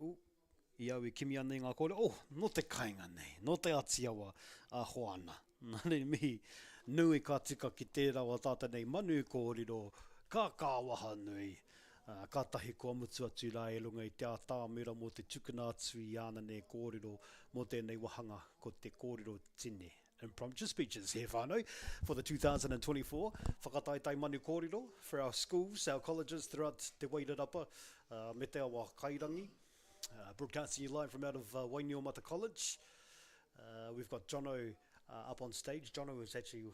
iau i kimi anei ngā kōrero, no te kainga nei, no te atiawa a Hoana. Nane mihi, nui ka tika ki tērā wā tātanei manu kōrero, ka kāwaha nui. Ka tahi kua mutu atu rā e lunga i te ātāmera mō te tukuna atu i ana nei kōrero, mō tēnei wahanga ko te kōrero tine. Impromptu speeches here, whānau, for the 2024 Whakataetae Manu Kōrero for our schools, our colleges throughout Te Wairarapa, me te awa Kairangi, broadcasting you live from out of Wainiomata College. We've got Jono up on stage. Jono is actually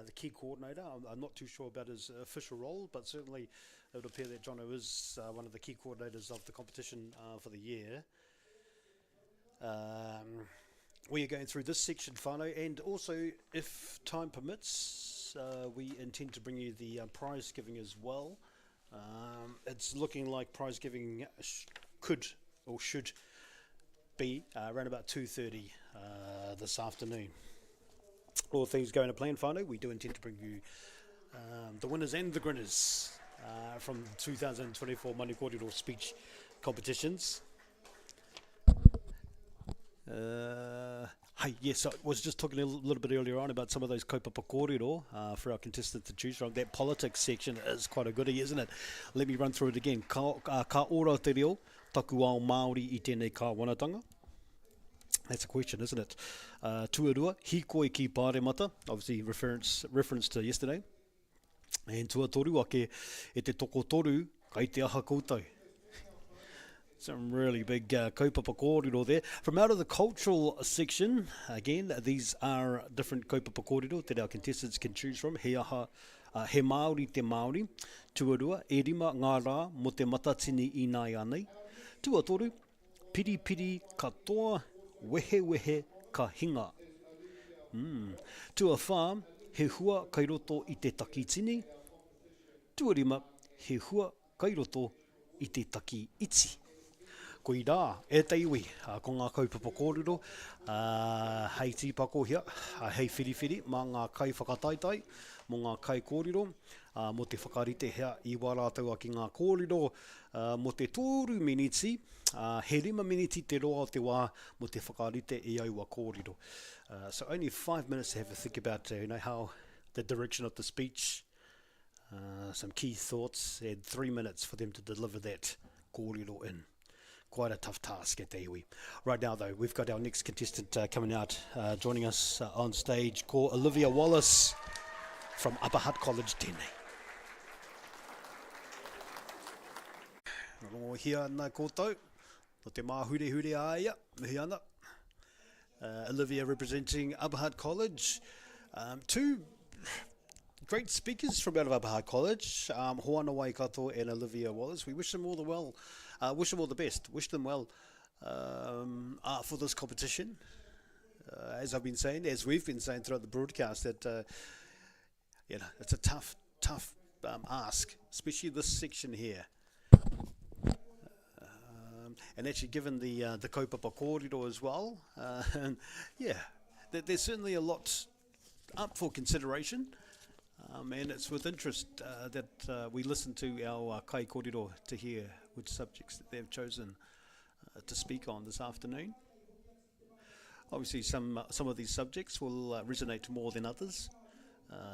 the key coordinator. I'm not too sure about his official role, but certainly it would appear that Jono is one of the key coordinators of the competition for the year. We are going through this section, whānau, and also, if time permits, we intend to bring you the prize giving as well. It's looking like prize giving could or should be around about 2:30 this afternoon. All things going to plan, whānau, we do intend to bring you the winners and the grinners from 2024 Manu Kōrero speech competitions. Hey, yes, I was just talking a little bit earlier on about some of those kaupapa kōrero for our contestants to choose from. That politics section is quite a goodie, isn't it? Let me run through it again. Ka ora te reo, taku ao Māori I tēnei kāwanatanga. That's a question, isn't it? Tuarua, hikoi ki pāremata, obviously reference to yesterday. And tuatoru ake e te toko toru, kai te aha koutou. Some really big kaupapa kōrero there. From out of the cultural section, again, these are different kaupapa kōrero that our contestants can choose from. He aha, he Māori te Māori. Tuarua, e rima ngā rā mo te matatini I nai anei. Tuatoru, piri piri katoa, wehe wehe ka hinga. Tuawha, he hua kai roto I te taki tini. Tuarima, he hua kai roto I te taki iti. Koe rā, e te iwi, ko ngā kaupapa kōrero, hei tīpako hia, hei whiriwhiri, mā ngā kai whakataetae, mō ngā kai kōrero, mō te whakarite hea I wārātaua ki ngā kōrero, mō te tōru miniti, he 5 miniti te roa o te wā, mō te whakarite I aua kōrero. So only 5 minutes to have a think about how the direction of the speech, some key thoughts, and 3 minutes for them to deliver that kōrero in. Quite a tough task at te iwi. Right now though, we've got our next contestant coming out, joining us on stage, ko Olivia Wallace from Upper Hutt College, tēnei. Rongo hia ana koutou, no te māhure aia, mihi ana. Olivia representing Upper Hutt College. Two great speakers from out of Upper Hutt College, Whānau katoa and Olivia Wallace. We wish them all the well, wish them all the best, wish them well for this competition. As I've been saying, as we've been saying throughout the broadcast, that it's a tough ask, especially this section here. And actually given the kaupapa kōrero as well, there's certainly a lot up for consideration, and it's with interest that we listen to our kai kōrero to hear which subjects that they've chosen to speak on this afternoon. Obviously some of these subjects will resonate more than others.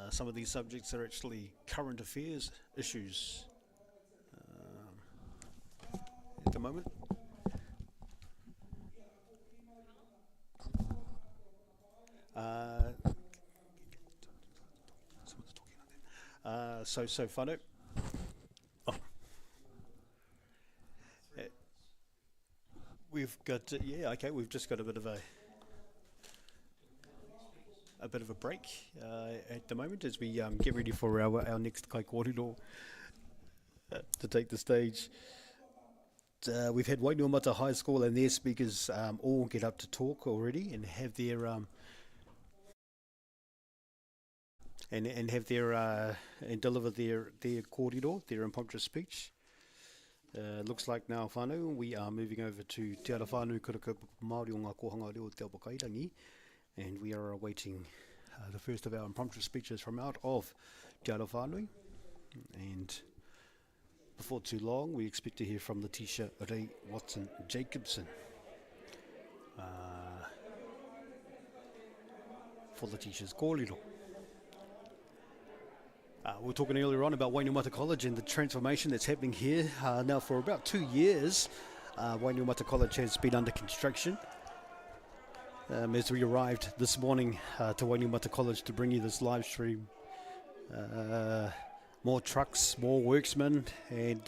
Some of these subjects are actually current affairs issues at the moment. So whānau. We've got we've just got a bit of a break at the moment as we get ready for our next kai kōrero to take the stage. We've had Wainuamata High School and their speakers all get up to talk already and have their and deliver their kōrero, their impromptu speech. Looks like now whānau, we are moving over to Te Ara Whānau Kura Kaupapa Māori o ngā kohanga reo te Whakairangi, and we are awaiting the first of our impromptu speeches from out of Te Ara Whānau. And before too long, we expect to hear from the teacher Reo Watson Jacobson for the teacher's kōrero. We were talking earlier on about Wainuamata College and the transformation that's happening here. Now for about 2 years, Wainuamata College has been under construction. As we arrived this morning to Wainuamata College to bring you this live stream, more trucks, more worksmen, and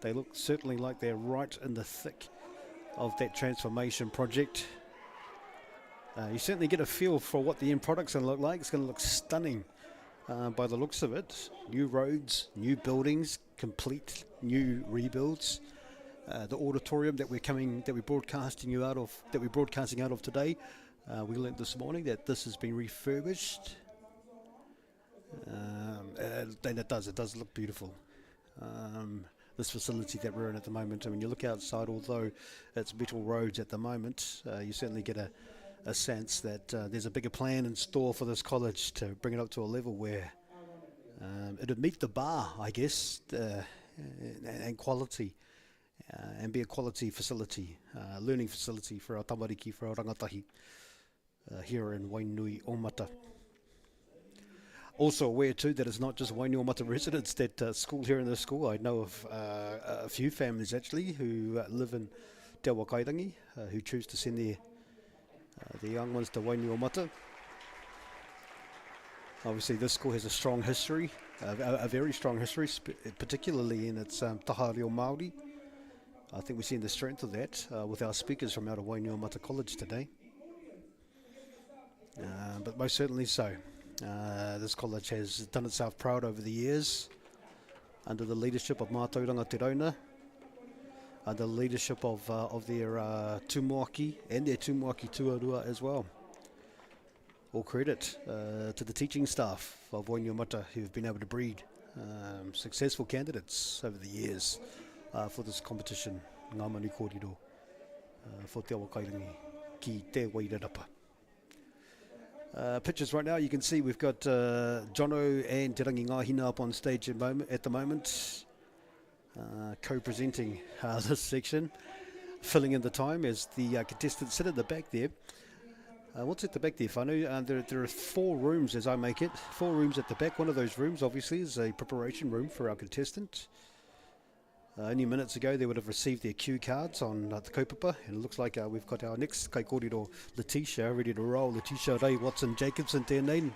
they look certainly like they're right in the thick of that transformation project. You certainly get a feel for what the end product's going to look like. It's going to look stunning. By the looks of it, new roads, new buildings, complete new rebuilds. The auditorium that we're broadcasting out of today, we learnt this morning that this has been refurbished, and it does look beautiful. This facility that we're in at the moment, and when you look outside, although it's metal roads at the moment, you certainly get a sense that there's a bigger plan in store for this college to bring it up to a level where it'd meet the bar, I guess, and quality, and be a quality facility, learning facility for our tamariki, for our rangatahi here in Wainui Omata. Also aware too that it's not just Wainuamata residents that school here in the school. I know of a few families actually who live in Te Wakairangi who choose to send their young ones to Wainuamata. Obviously this school has a strong history, a very strong history, particularly in its taha reo Māori. I think we're seeing the strength of that with our speakers from out of Wainuamata College today. But most certainly so. This college has done itself proud over the years under the leadership of Mātauranga Te Rauna, under the leadership of their tūmoaki and their tūmoaki tuarua as well. All credit to the teaching staff of Wainuamata who have been able to breed successful candidates over the years for this competition, Ngā Manu Kōrero, for Te Wakairangi ki Te Wairarapa. Pictures right now, you can see we've got Jono and Te Rangi Ngāhina up on stage at the moment, co-presenting this section, filling in the time as the contestants sit at the back there. What's at the back there, whānau? There are 4 rooms as I make it. 4 rooms at the back. One of those rooms, obviously, is a preparation room for our contestant. Only minutes ago, they would have received their cue cards on the kaupapa, and it looks like we've got our next kai kōrero, Letitia, ready to roll. Letitia, Ray, Watson, Jacobson, tēnei.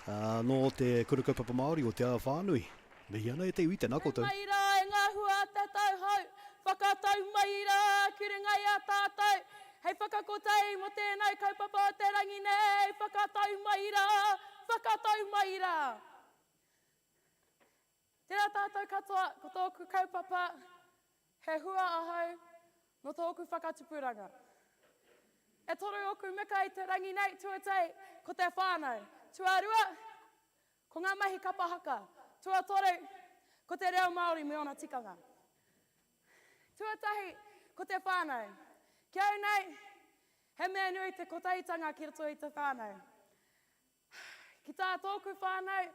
No te kura kaupapa Māori o te awa whānui. Me ana e te ui tēnā koutou.
Mai rā e ngā hua te tau hau, whakatau mai rā, kiri ngai a tātou. Hei whakakotei mo tēnei kaupapa o te rangi nei, whakatau mai rā, whakatau mai rā. Tērā tātou katoa, ko tōku kaupapa, he hua ahau, no tōku whakatupuranga. E toru oku meka i te rangi nei tuatei, ko te whānau. Tuarua, ko ngā mahi kapahaka. Tuatoru, ko te reo Māori me ona tikanga. Tuatahi, ko te whānau. Kia au nei, he mea nui te kotaitanga ki roto i te whānau. Ki tā tōku whānau,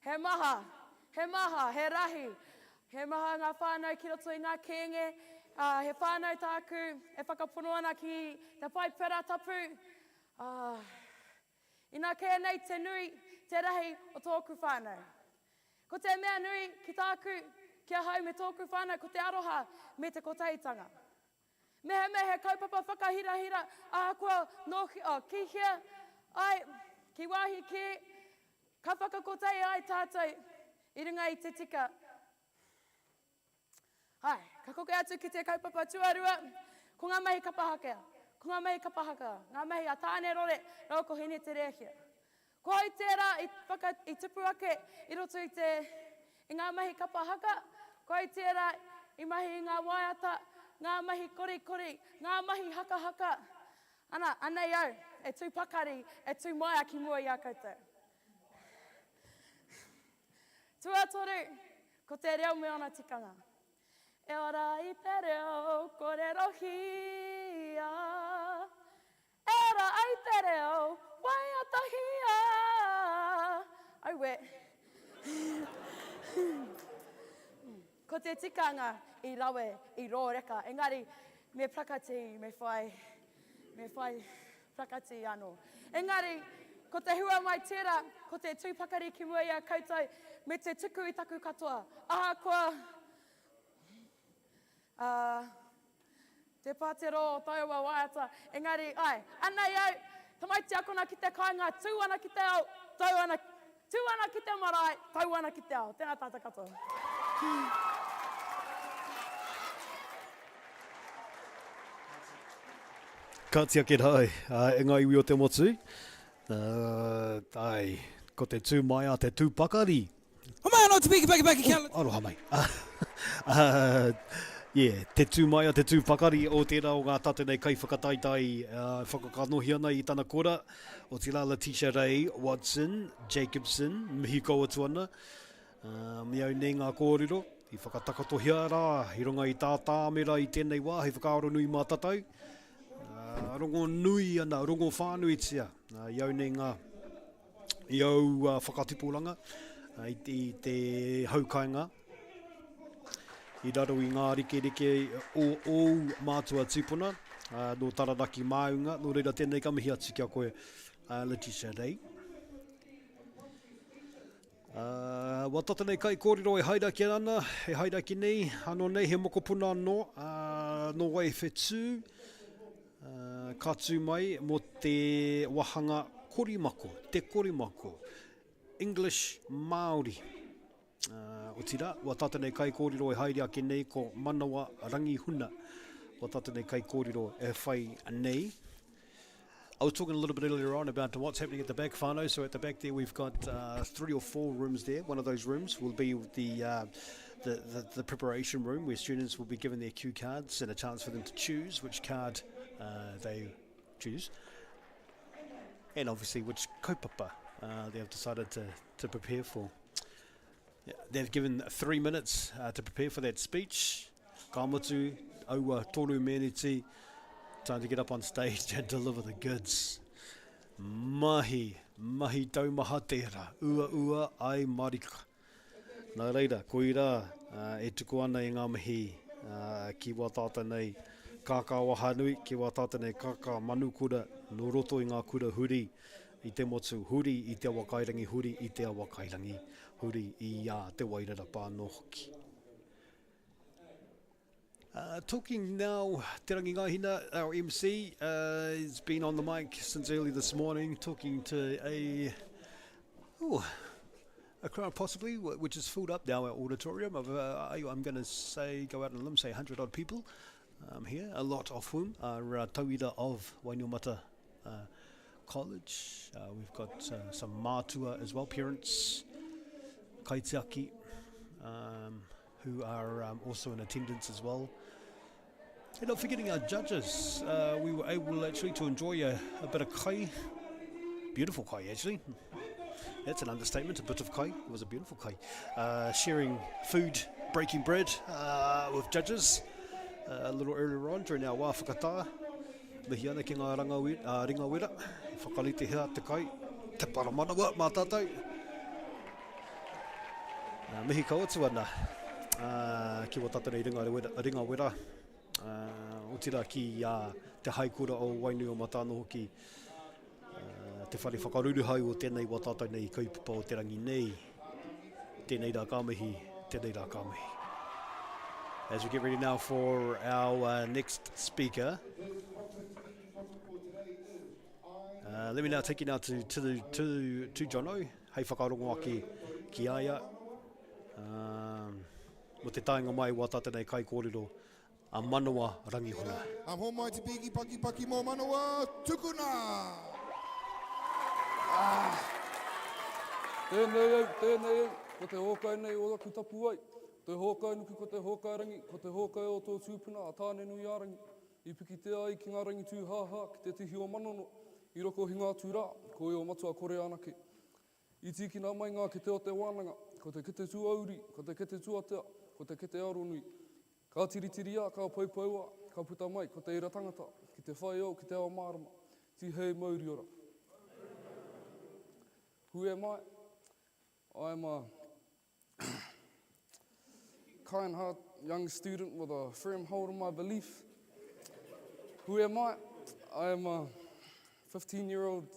he maha, he rahi. He maha ngā whānau ki roto i ngā kenge, he whānau tāku, e whakaponoana ki te pai pera tapu. Ina kea nei te nui, te rahi o tōku whānau. Ko te mea nui ki tāku, kia hau me tōku whānau, ko te aroha me te kotaitanga. Mehe kaupapa whakahirahira, kua no ki hea, ai, ki wāhi ki, ka whakakotei ai tātou, i runga i te tika. Hai, ka koke atu ki te kaupapa tuarua, ko ngā mahi kapahaka. Ko ngā mahi kapahaka, ngā mahi a tāne rore, rau ko hene te rehia. Ko hau tērā i tupu ake, i roto i ngā mahi kapahaka, ko hau tērā i mahi i ngā waiata, ngā mahi kori, ngā mahi haka. Anei au, e tū pakari, e tū maia ki mua i a koutou. Tuatoru, ko te reo me ona tikanga. E ora i te reo, korero hia. E ora i te reo, waiata hia. Au we. Ko te tikanga i rawe, i rōreka. Engari, me prakati, me whai prakati anō. Engari, ko te hua mai tērā, ko te tūpakari ki mua i a koutou, me te tuku i taku katoa. Ahakoa, te pātero o tauwa waiata. Engari, anei au, Tamaiti akona ki te kāinga, tūana ki te au, tūana ki te marae, tauana ki te au. Tēnā tātou katoa.
Kātia ki rai, e ngā iwi o te motu. Ko te tū mai a te tūpakari.
Hamai anō te piki kia.
Aroha mai. Te tū mai a te tūpakari o tērā o ngā tātou nei kai whakataetae whakakanohi ana i tāna kora. O te la Letitia Ray, Watson, Jacobson, mihi koua tuana. Me au nei ngā kōrero, i whakatakatohia rā, i runga i tā tāmera i tēnei wā, hei whakaaro nui mā tatou. Rongo nui ana, rongo whānui tia. I au nei ngā, i au whakatipulanga, i te haukainga. I raro i ngā rike o mātua tūpuna, no tararaki māunga, no reira tēnei ka mihi atu kia koe Letitia Ray. Watata nei kai kōrero e hairaki ana, e hairaki nei, ano nei he mokopuna anō, no wai whetū, ka tū mai mo te wahanga Korimako, te Korimako, English Māori. O tira, wa tata nei kai kōrero e haere ake nei ko manawa rangi huna. Wa tata nei kai kōrero e whai nei. I was talking a little bit earlier on about what's happening at the back, whānau. So at the back there we've got 3 or 4 rooms there. One of those rooms will be the preparation room where students will be given their cue cards and a chance for them to choose which card they choose. And obviously which kaupapa they have decided to prepare for. They've given 3 minutes to prepare for that speech. Ka motu, aua tōru meneti, time to get up on stage and deliver the goods. Mahi taumaha tērā, ua ai marika. Nā reira, koe rā, e tuku ana i ngā mihi ki wā tāta nei Kākā wa hānui ki wā tātane kākā manu kura no roto I ngā kura huri I te motu huri I te awa kairangi huri I te awa kairangi huri I te wairara pāno hoki. Talking now, Te Rangi Ngāhina, our MC, has been on the mic since early this morning, talking to a crowd possibly, which is filled up now, our auditorium of, I'm going to say, go out on a limb, say 100 odd people here, a lot of whom are tauira of Wainuamata College. We've got some mātua as well, parents, kaitiaki, who are also in attendance as well. And not forgetting our judges, we were able actually to enjoy a bit of kai, beautiful kai actually. That's an understatement, a bit of kai. It was a beautiful kai. Sharing food, breaking bread with judges a little earlier on during our whakataetae. Mihi ana ki ngā ringa wera, whakalite hea te kai, te paramanawa mā tātou. Mihi ka otu ana, ki wā tātou nei ringa wera, o tira ki te haikura o Wainuamata no hoki. Te whare whakaruru hau o tēnei wā tātou nei kaupapa o te rangi nei. Tēnei rā kāmihi, tēnei rā kāmihi. As we get ready now for our next speaker, let me now take you now to Jono, hei whakarongo ki aia. Mo te taenga mai wā tātou nei kai kōrero, a manawa rangi huna.
A ho mai te piki paki mō manawa tukuna!
Tēnei au, ko te hōkai nei o aku tapu ai. Te hōkai nuku ko te hōkai rangi, ko te hōkai o tō tūpuna a tāne nui a rangi. I piki te ai ki ngā rangi tūhāhā, ki te tihi o manono. I roko hi ngā tūrā, ko e o matua kore anake. I tīkina mai ngā kete o te wānanga, ko te kete tūauri, ko te kete tūatea, ko te kete aronui. Ka tiritiri a, ka paupaua, ka puta mai, ko te ira tangata, ki te whai au, ki te awa mārama. Ti hei mauri ora. Who am I? I'm a kind-hearted young student with a firm hold on my belief. Who am I? I am a 15-year-old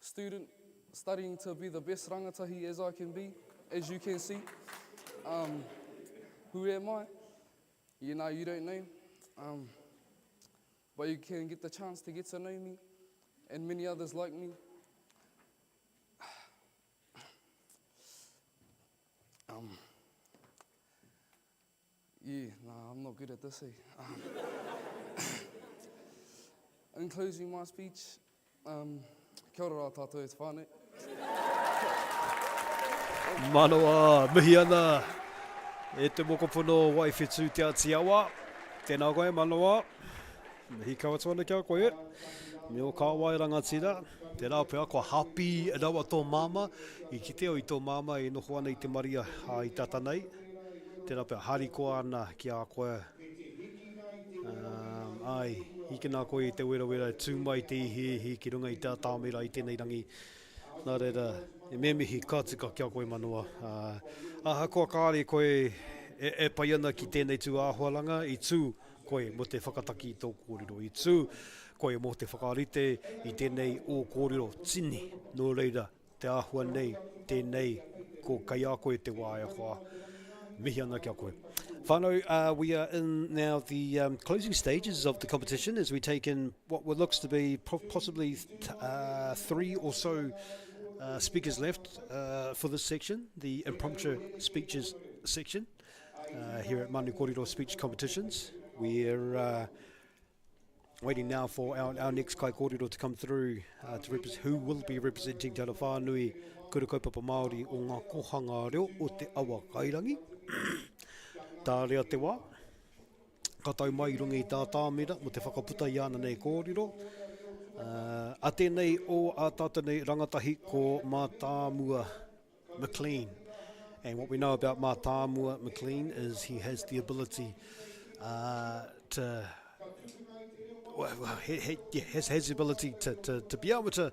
student studying to be the best rangatahi as I can be, as you can see. Who am I? You know, you don't know. But you can get the chance to get to know me and many others like me. I'm not good at this, eh? In closing my speech, kia ora tātou e te whānau.
Manoa, mihi ana, e te mokopono waiwhetū te atiawa, tēnā koe manoa, mihi kawatu ana kia koe, me o kāwai rangatira, tērā pēr kua hapi e rawa tō māma, I kite o I tō māma e noho ana I te maria I tata nei, tērā pēr harikoa ana ki a koe, ai, hiki nā koe I te wera tūmai te ihi ki runga I tā tāmera I tēnei rangi, nā reira, e me mihi kātika kia koe manoa. Ahakoa kāre koe e pai ana ki tēnei tū āhuaranga, I tū koe mo te whakataki I tō kōrero, I tū koe mo te whakarite I tēnei o kōrero tini, no reira, te āhua nei, tēnei, ko kai a koe te wā e hoa. Mihi ana kia koe. Whānau, we are in now the closing stages of the competition as we take in what looks to be possibly 3 or so speakers left for this section, the impromptu speeches section here at Manu Kōrero speech competitions. We're waiting now for our next kai kōrero to come through to represent who will be representing Te Whānui kura kaupapa Māori o ngā kohanga reo o te awa kairangi. Tā rea te wā, ka tau mai runga I tā tāmera mo te whakaputa I ana nei kōrero. A tēnei o a tātou nei rangatahi ko Mātāmua McLean. And what we know about Mātāmua McLean is he has the ability has the ability to be able to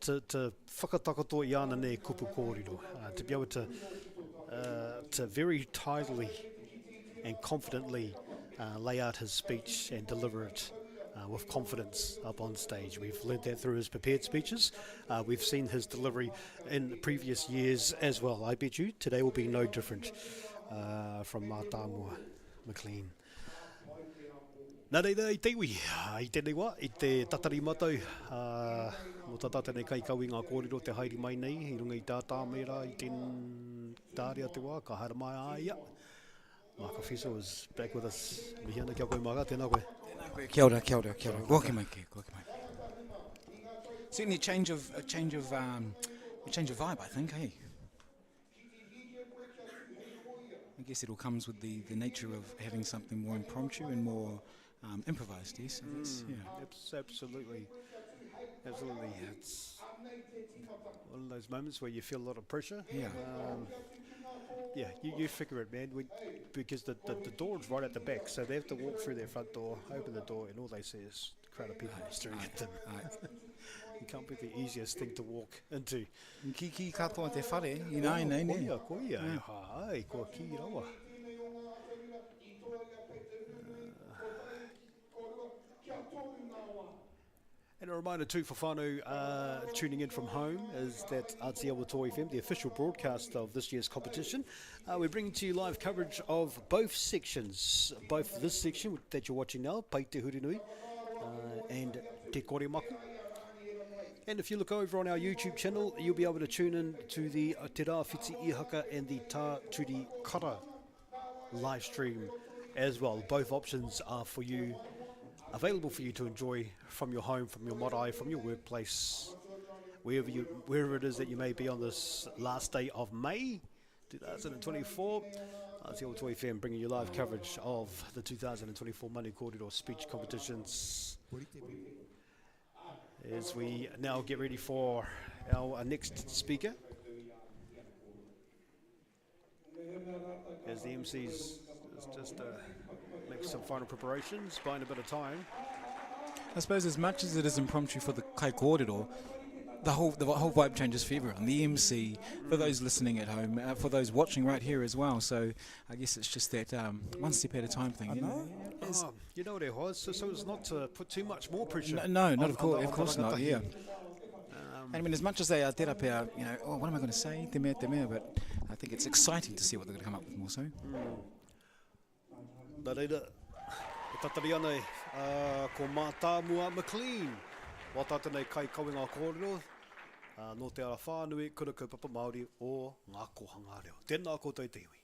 whakatakato I ana nei kupu kōrero, to be able to very tidily and confidently lay out his speech and deliver it with confidence up on stage. We've learned that through his prepared speeches. We've seen his delivery in previous years as well. I bet you today will be no different from Mātāmua McLean. Nā reira i te iwi, i tēnei wā, i te tatari matau, mo tā tātene kai kau I ngā kōrero te haere mai nei, I runga I tā tāmera, I ten tārea te wā, ka hara mai aia. Mark Officer was back with us. Mihiana kia koe maga, tēnā koe.
Kia ora, kia ora, kia ora. Goki mai ke, goki mai. Certainly a change of vibe, I think, hey? I guess it all comes with the nature of having something more impromptu and more improvised, yes? So yeah.
Absolutely. Absolutely. It's one of those moments where you feel a lot of pressure.
Yeah.
Yeah, you figure it, man, because the door's right at the back, so they have to walk through their front door, open the door, and all they see is a crowd of people staring at them. It can't be the easiest thing to walk into.
Ki katoa te whare, I nei.
Koia, hai, kua ki rawa. And a reminder too for whānau tuning in from home is that Aotearoa Tohu FM, the official broadcast of this year's competition. We're bringing to you live coverage of both sections, both this section that you're watching now, Pai te Hurinui, and Te Korimako. And if you look over on our YouTube channel, you'll be able to tune in to the Te Rāwhiti Ihaka and the Turi kura live stream as well. Both options are for you, available for you to enjoy from your home, from your marae, from your workplace, wherever it is that you may be on this last day of May 2024. Aotearoa Tohu FM bringing you live coverage of the 2024 Manu Kōrero speech competitions. As we now get ready for our next speaker, as the MCs just make some final preparations, buying a bit of time.
I suppose as much as it is impromptu for the kai kōrero, the whole vibe changes for everyone. The MC, for those listening at home, for those watching right here as well. So I guess it's just that one step at a time thing. You know?
You know what it was, so it's not to put too much more pressure.
No, not of course not. Yeah. I mean, as much as they are tērapea, you know, what am I going to say? Te mea, but I think it's exciting to see what they're going to come up with more so.
Nā reira, e tatari anei, ko Mātāmua McLean. Wā tātene kai kaui ngā kōrero, no te ara whānui kura kaupapa Māori o ngā kohanga reo. Tēnā koutou te iwi.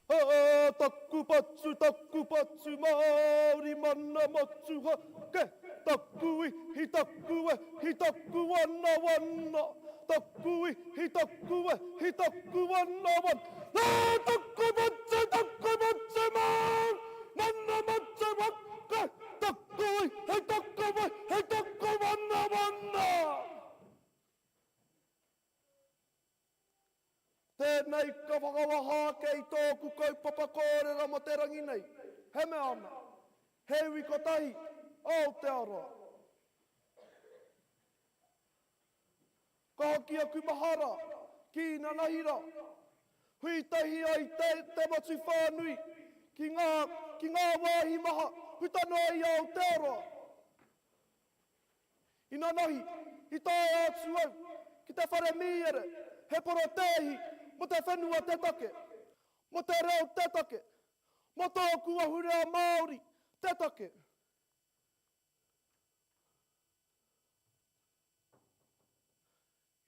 Taku patsu, Māori mana matsu ha, ke taku hi taku wana. Taku hi taku wana. Taku patsu, mana matsu ha, ke taku hi taku wana. Tēnei ka whakawaha kei tōku kaupapa kōrero mo te rangi nei. He mea ana, he wikotahi, Aotearoa. Ka hoki aku mahara, ki ngā nahira. Huitahi ai te matu whānui, ki ngā wāhi maha, hutano ai Aotearoa. I ngā nahi, I tāi atu au, ki te whare miere, he poro tehi, mo te whenua te take, mo te reo te take, mo tōku ahurea Māori te take.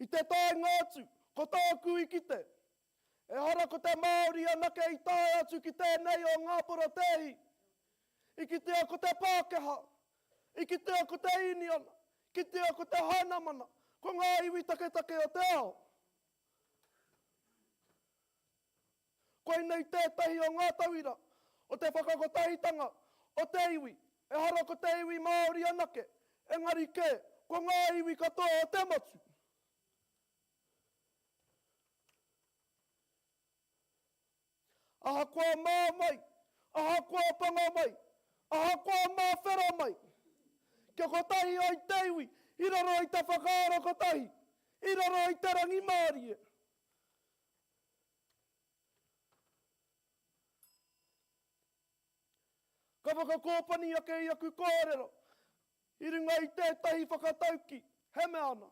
I te taenga atu, ko tōku I kite, e hara ko te Māori anake I tae atu ki tēnei o ngā poro tehi, I kitea ko te Pākeha, I kitea ko te Iniana, kitea ko te Hainamana, ko ngā iwi take o te ao. Koe nei tētahi o ngā tauira, o te whakakotahitanga, o te iwi, e hara ko te iwi Māori anake, engari ke, ko ngā iwi katoa o te matu. Aha kua mā mai, aha kua panga mai, aha kua mā whera mai. Kia kotahi ai te iwi, I raro I te whakaaro kotahi, I raro I te rangi Māori e. Ka whakakōpani ake i aku kōrero. I runga i tētahi whakatauki, he me ana.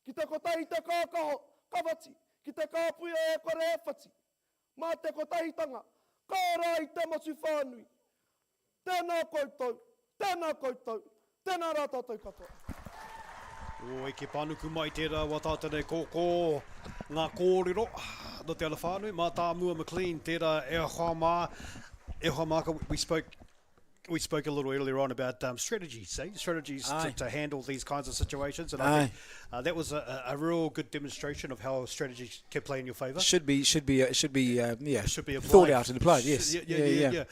Ki te kotahi te kākaho, kawati. Ki te kāpuia e kore e whati. Mā te kotahitanga, kāra i te masu whānui. Tēnā koutou, tēnā koutou, tēnā rā tātou katoa.
O e ke panuku mai tērā wa tātane kōkō ngā kōrero no te ala whānui. Mā tā mua McLean tērā e hoa mā, we spoke a little earlier on about strategies to handle these kinds of situations, and I think that was a real good demonstration of how strategies can play in your favour.
Should be
applied.
Thought out and applied. Yes.
Yeah.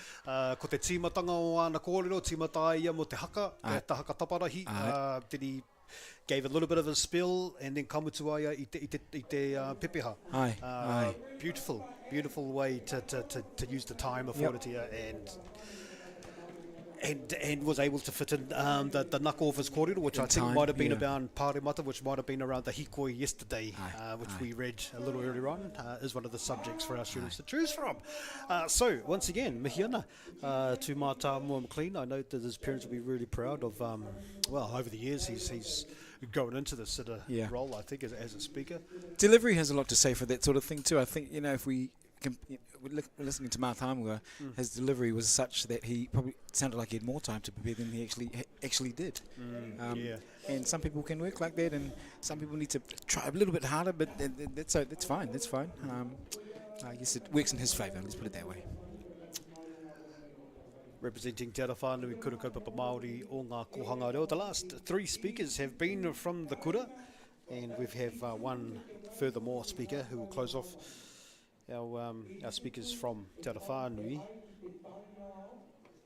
Ko te tīmatanga o ana kōrero, tīmata ia mo te haka, te haka taparahi. Did he gave a little bit of a spill and then kamutuaia i te pepeha. Beautiful way to use the time afforded here, and was able to fit in the knuckle of his kōrero, which I think might have been about pāremata, which might have been around the hikoi yesterday, which we read a little earlier on, is one of the subjects for our students to choose from. So, once again, mihi ana to Mata Mua McLean. I know that his parents will be really proud of, over the years he's grown into this sort of role, I think, as a speaker.
Delivery has a lot to say for that sort of thing too. I think, if we listening to Mātāmua, his delivery was such that he probably sounded like he had more time to prepare than he actually did. And some people can work like that, and some people need to try a little bit harder, but that's fine. I guess it works in his favour, let's put it that way.
Representing Te Arawhānui Kura Kaupapa Māori o ngā kohanga reo. The last three speakers have been from the Kura, and we have one furthermore speaker who will close off our speakers from Te Arawhānui,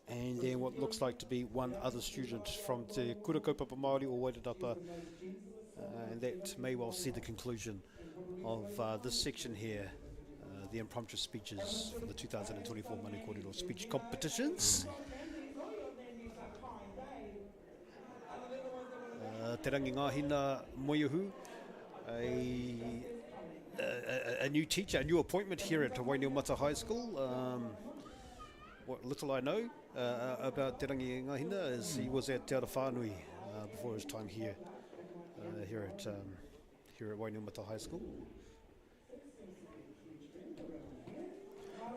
and then what looks like to be one other student from Te Kura Kaupapa Māori o Wairarapa, and that may well see the conclusion of this section here, the impromptu speeches for the 2024 Manu Kōrero speech competitions. Te rangi ngāhina moiuhu, a new teacher, a new appointment here at Wainiomata High School. What little I know about Te Rangi Ngāhina is he was at Te Arawhānui before his time here at Wainiomata High School.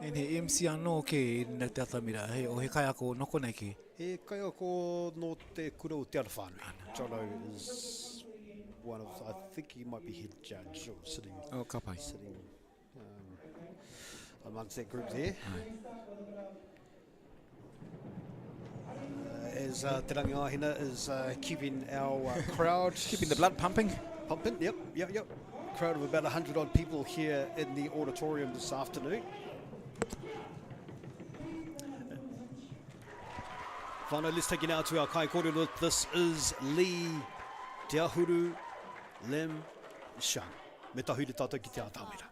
And he MC anō ke nā te atamira, o he kai ako noko nei ke?
He kai ako no te kura o Te Arawhānui. Jono is one of, I think he might be head judge or sitting amongst that group there. As Te Rangi Ngāhina is keeping our crowd...
keeping the blood pumping?
Pumping, yep. Crowd of about 100 odd people here in the auditorium this afternoon. Whānau, let's take you now to our kai kōrero. This is Lee Te Ahuru Lem Shang. Me tahu te tātou ki te ātāmira.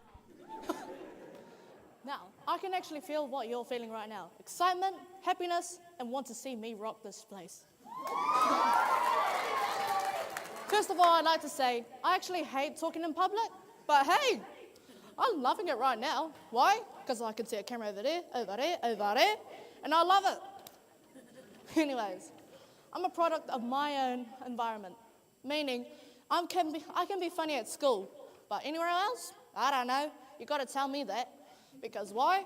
Now, I can actually feel what you're feeling right now. Excitement, happiness, and want to see me rock this place. First of all, I'd like to say, I actually hate talking in public, but hey, I'm loving it right now. Why? Because I can see a camera over there, and I love it. Anyways, I'm a product of my own environment, meaning I can be funny at school, but anywhere else, I don't know. You got to tell me that, because why?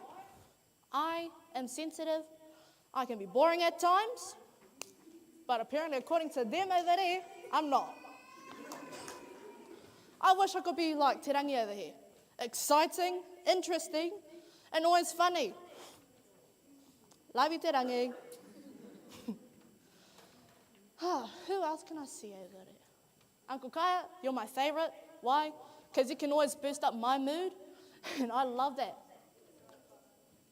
I am sensitive. I can be boring at times, but apparently, according to them over there, I'm not. I wish I could be like Te Rangi over here, exciting, interesting, and always funny. Love you, Te Rangi. Who else can I see over there? Uncle Kaya, you're my favourite. Why? Because you can always boost up my mood, and I love that.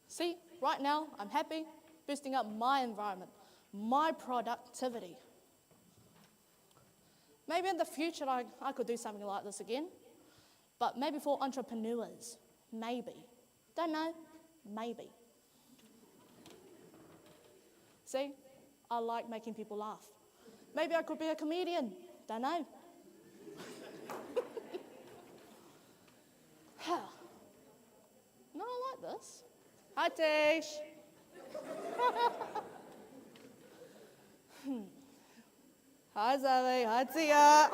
See, right now, I'm happy, boosting up my environment, my productivity. Maybe in the future, I could do something like this again, but maybe for entrepreneurs, maybe. Don't know, maybe. See, I like making people laugh. Maybe I could be a comedian, don't know. No, I like this. Hi, Tish. Hi, Zoe. Hi, Tia.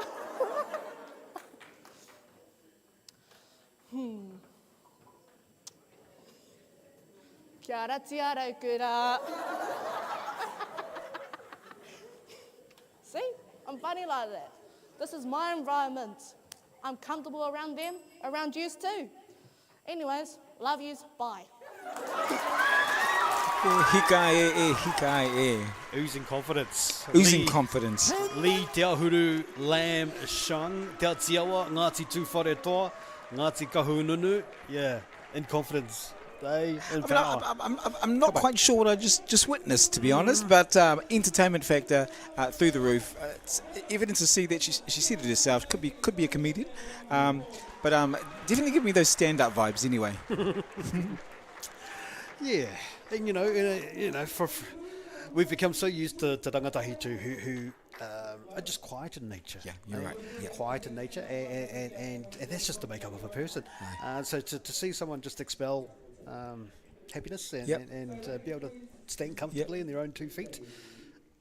Kia ora, tia rau kura. See? I'm funny like that. This is my environment. I'm comfortable around them, around yous too. Anyways, love yous. Bye.
Hika.
Oozing confidence.
Oozing confidence.
Li te ahuru lam shang, te atiawa, ngāti tūwhare toa, ngāti kahununu. Yeah, in confidence. They in power.
I'm not quite sure what I just witnessed, to be honest, but entertainment factor through the roof. It's evidence to see that she said it herself. Could be a comedian, but definitely give me those stand-up vibes anyway.
Yeah, and we've become so used to rangatahi too, who are just quiet in nature.
Yeah, you're right. Yeah.
Quiet in nature, and that's just the makeup of a person. So to see someone just expel happiness and be able to stand comfortably in their own 2 feet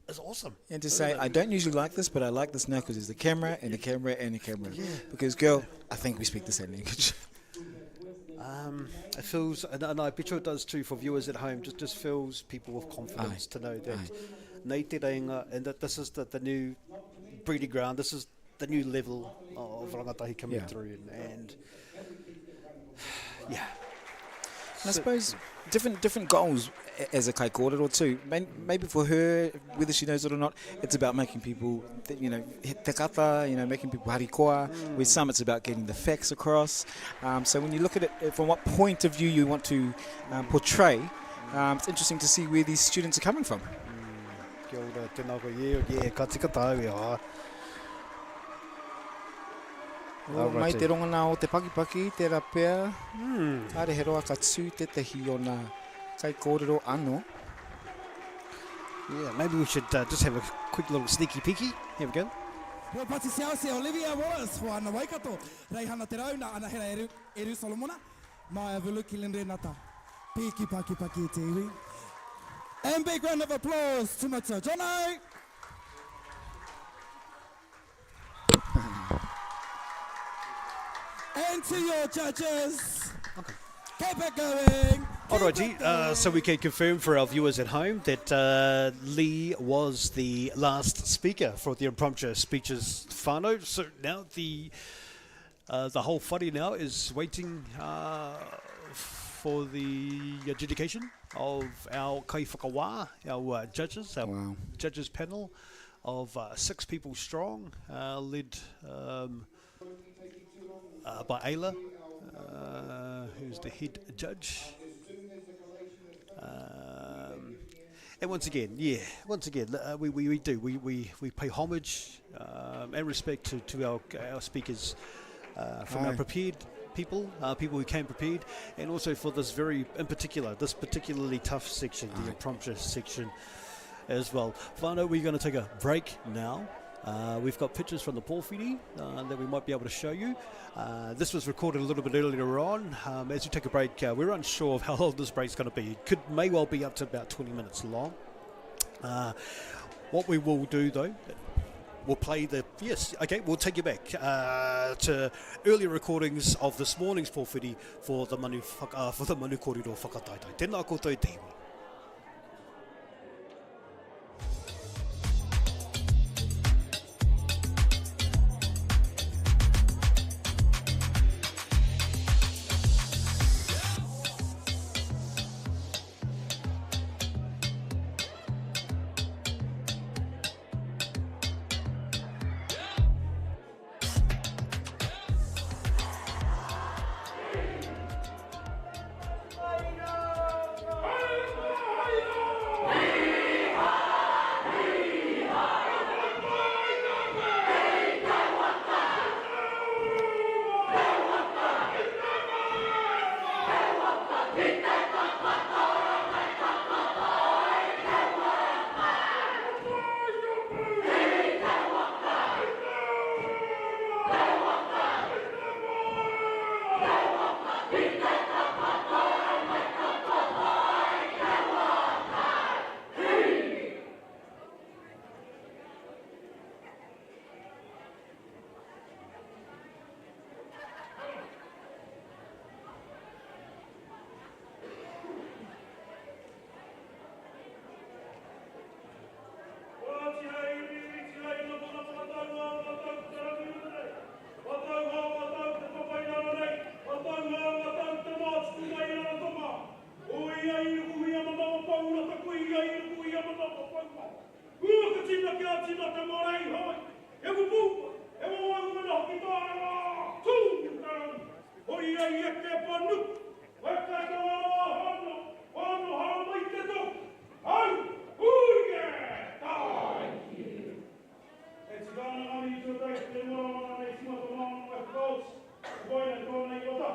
is awesome.
And to say, I don't usually like this, but I like this now because there's the camera and the camera and the camera. Yeah. Because, girl, I think we speak the same language.
It feels, and I bet you it does too for viewers at home, just fills people with confidence to know that nei te reinga, and that this is the new breeding ground, this is the new level of rangatahi coming through, and yeah.
And I suppose different goals as a kai kōrero too. Maybe for her, whether she knows it or not, it's about making people, hit te kata, making people harikoa. With some, it's about getting the facts across. So when you look at it from what point of view you want to portray, it's interesting to see where these students are coming from.
Kia ora, tēnā koe, ka tika tāu
Mai te rongana o te pakipaki, te rapea. Are he roa ka tū tētahi o nā kai kōrero anō.
Yeah, maybe we should just have a quick little sneaky peeky. Here we go.
Reo pati se Olivia Wallace, whānau waikato. Rei hana te rauna, ana hera eru Solomona. Mai avulu ki lindre nata. Piki paki te iwi. And big round of applause to Mata Jono. And to your judges. Okay. Keep it going.
Alrighty, so we can confirm for our viewers at home that Lee was the last speaker for the impromptu speeches whānau. So now the whole whare now is waiting for the adjudication of our kaiwhakawā, our judges, our judges panel of 6 people strong, led by Ayla, who's the head judge. And once again, we pay homage and respect to our speakers from our prepared people, people who came prepared, and also for this particularly tough section, the impromptu section as well. Whānau, we're going to take a break now. We've got pictures from the pōwhiri that we might be able to show you. This was recorded a little bit earlier on. As we take a break, we're unsure of how long this break's going to be. It may well be up to about 20 minutes long. What we will do, though, we'll play we'll take you back to earlier recordings of this morning's pōwhiri for the Manu Kōrero Whakataetae. Tēnā koutou te iwi.
te morei hoi. E wupupa, e wawangana ki tāra tū tarau. Hoi ai e te panu. Whakataetae hana, whānau hana i te tō. Ai, huia, tāi. E tigana ngani i tō tei, te moramana nei timata māma e kōs. Waina tōna i ota.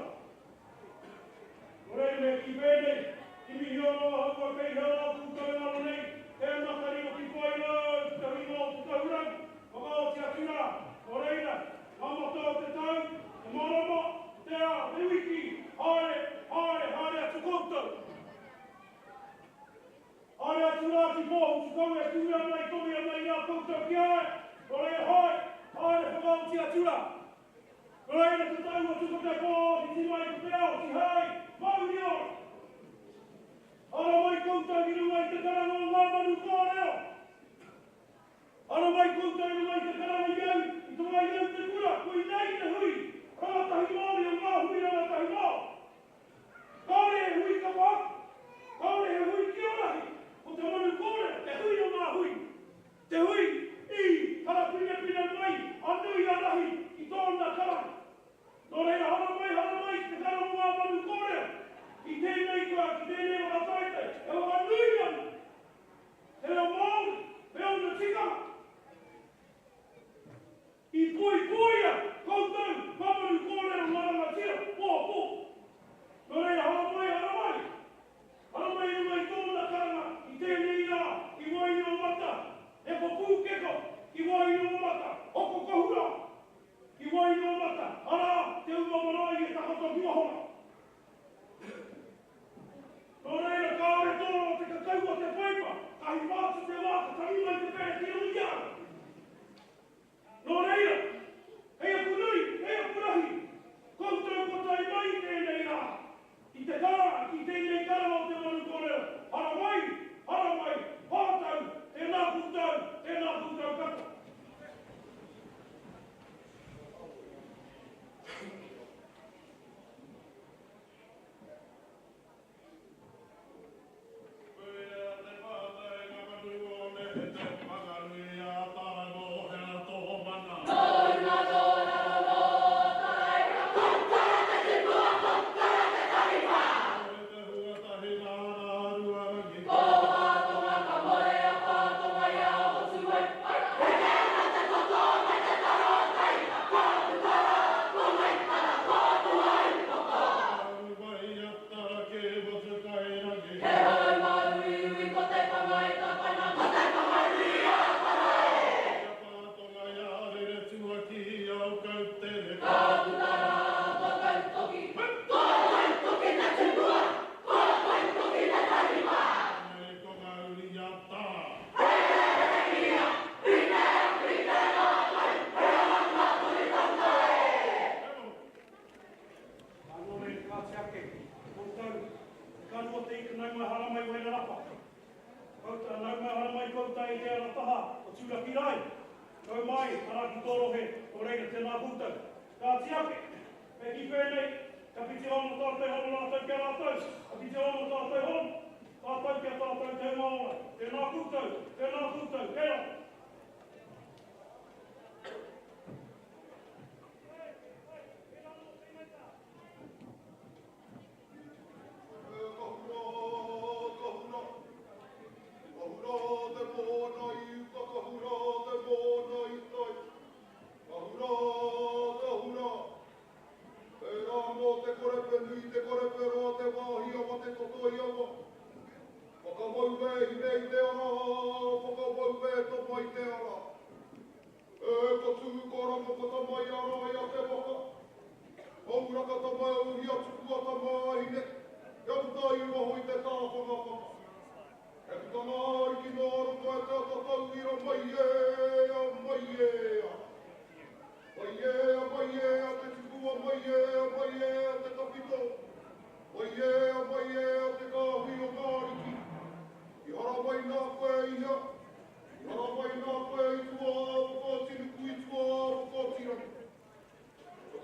Korei me ki pēnei, ki mihi ono hapa kei hea kūtau alo nei. Te matari o ki whaina, te himo o te taurang. Whakao te atura, koreina, mamata o te tau, te marama, te a, te wiki, haere atu koutou. Haere atu rā ki pō, tukau e tuia mai, tomi a mai ngā koutou ki ae. Korei haere whakao te atura. Korei te tau o tuka te pō, ki tima i te ao, ki hei, mauri ora. Ara mai koutou ki runga i te karanga o Ngā Manu Kōrero. Ara mai koutou ki runga i te karanga i au, i te mai au te kura, kui nei te hui. Rātahi Māori o ngā hui rātahi Mā. Kāore e hui ka wā, kāore e hui ki orahi, o te Manu Kōrero, te hui o ngā hui. Te hui i karapine mai, anui arahi, i tōna karanga. Nō reira, hana mai, te karanga o Ngā Manu Kōrero. I tēnei kua, ki tēnei whakataetae, e whanui anu. Te reo Māori, me ona tika. I poia, koutou, Ngā Manu Kōrero, maranga tira, pō. Nō reira, hana mai. Hana mai runga i tōna karanga, i tēnei rā, i waini o mata. E kōpū keko, i waini o mata. Hoko kohura, i waini o mata. Ara, te umamarai e takata huahora. Nō reira, kāore tōro o te kakau o te whaipa, kahi wātu te wāka, kahi mai te pēre te ui ara. Nō reira, hei a punui, hei a kurahi, koutou kotai mai tēnei rā. I te kara, ki tēnei kara o te Manu Kōrero. Hara mai, hātau, tēnā kūtau kata.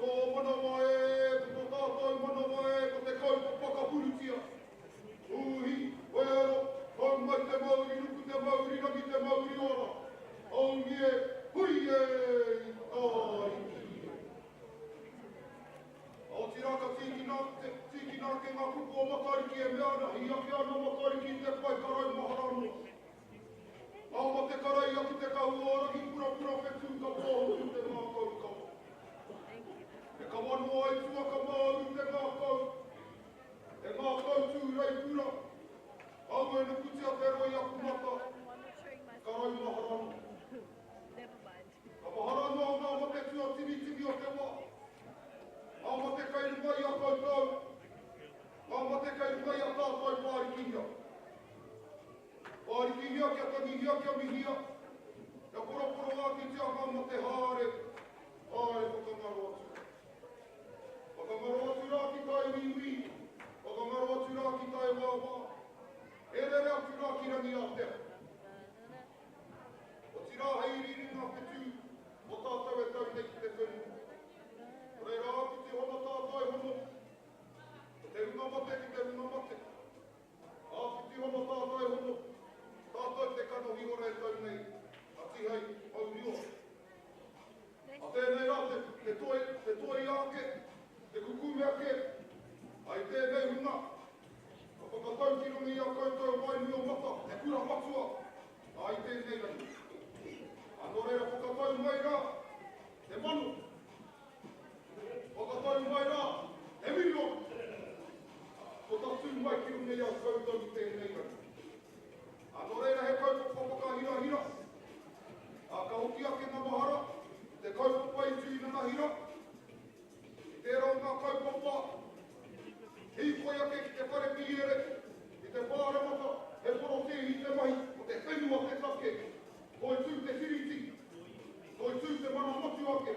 Ko mana mai, ko tātou mana mai, ko te kaupapa ka purutia.
runga iau kautau tēnei rana. Anō reira he kaupapa ka hira hira. Ka hoki ake ngā mahara, te kaupapa i tui ngā hira. I te rau ngā kaupapa, hei koe ake ki te whare piere, i te whāramata, he poro te i te mahi, o te whenua te take. Toitū te whiriti, Toitū te mana motu ake,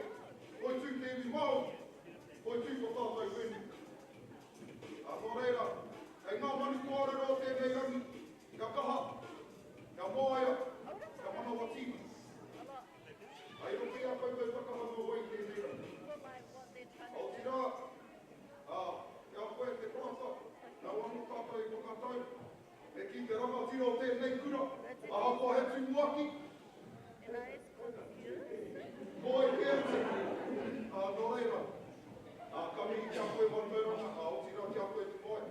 Toitū te iwi mau, Toitū ko tātai whenua. Anō reira, hei Ngā Manu Kōrero tēnei rangi, ka kaha, ka moaia, ka manawa tīma. Ai roki a koutou whakahanu hoi tēnei rangi. O tira, kia koe te prata, nau anu tātou i whakatau, e ki te ranga tira o tēnei kura, a hapa he tū muaki. Koe kēte, nō reira, ka mihi kia koe whanmauranga, o tira kia koe te koe.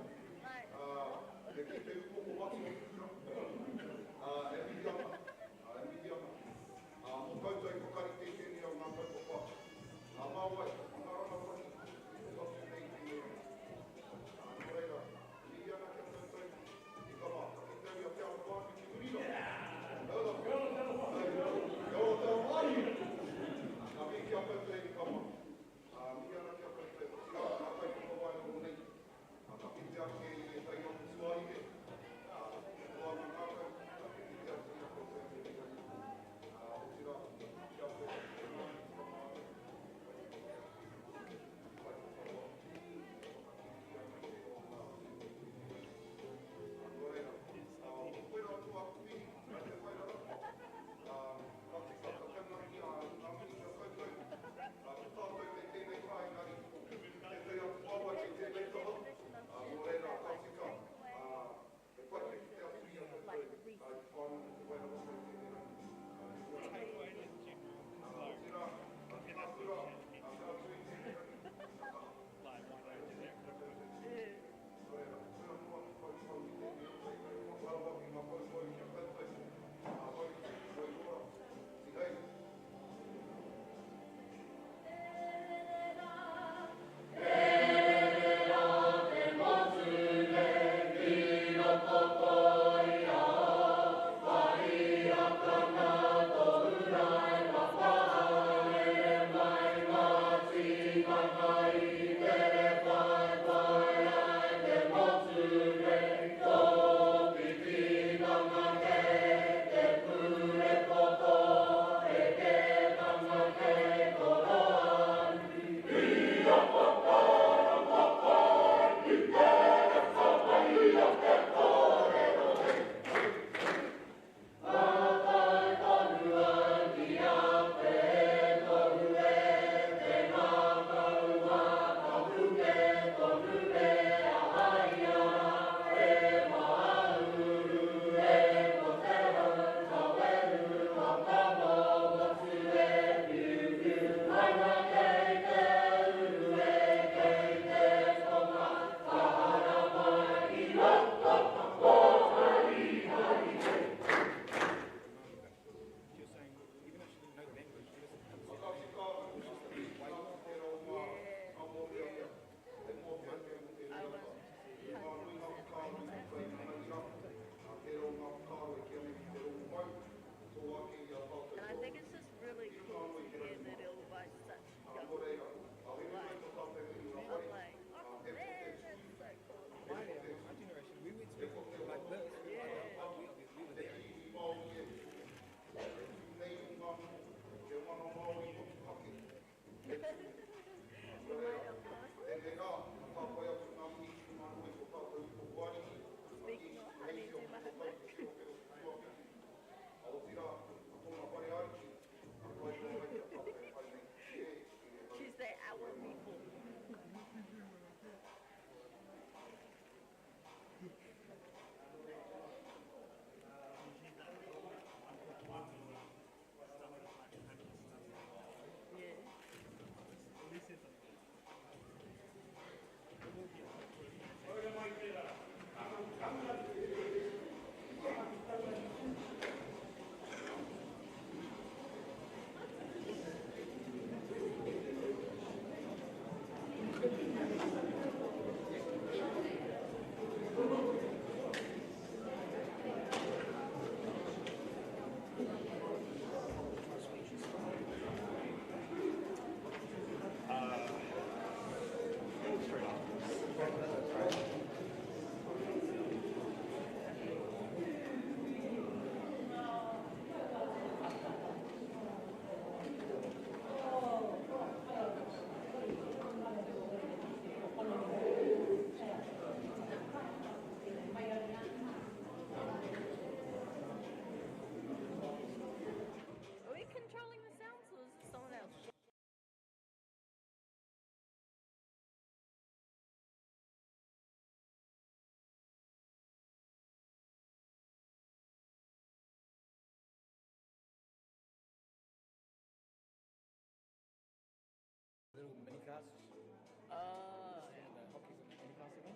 E ki te upoko waki o kura, e mihi ana, e mihi ana. Mō koutou i whakari tētēni au ngā kaupapa. Ngā māwai, ngā rangawani, o tatu nei tēnei rana. Nō reira, mihi ana kia koutou, i ka mā, ki te ua te awa wāki ki Turino. Te awa wāki. Ngā mihi kia koutou i ka mā. Mihi ana kia koutou, ngā kaupapa wai o nei. Ka pite ake i e tai o tua ike. Toa ngā kākau, ka pite ake i a koutou.
cards. And hockey's in any class again.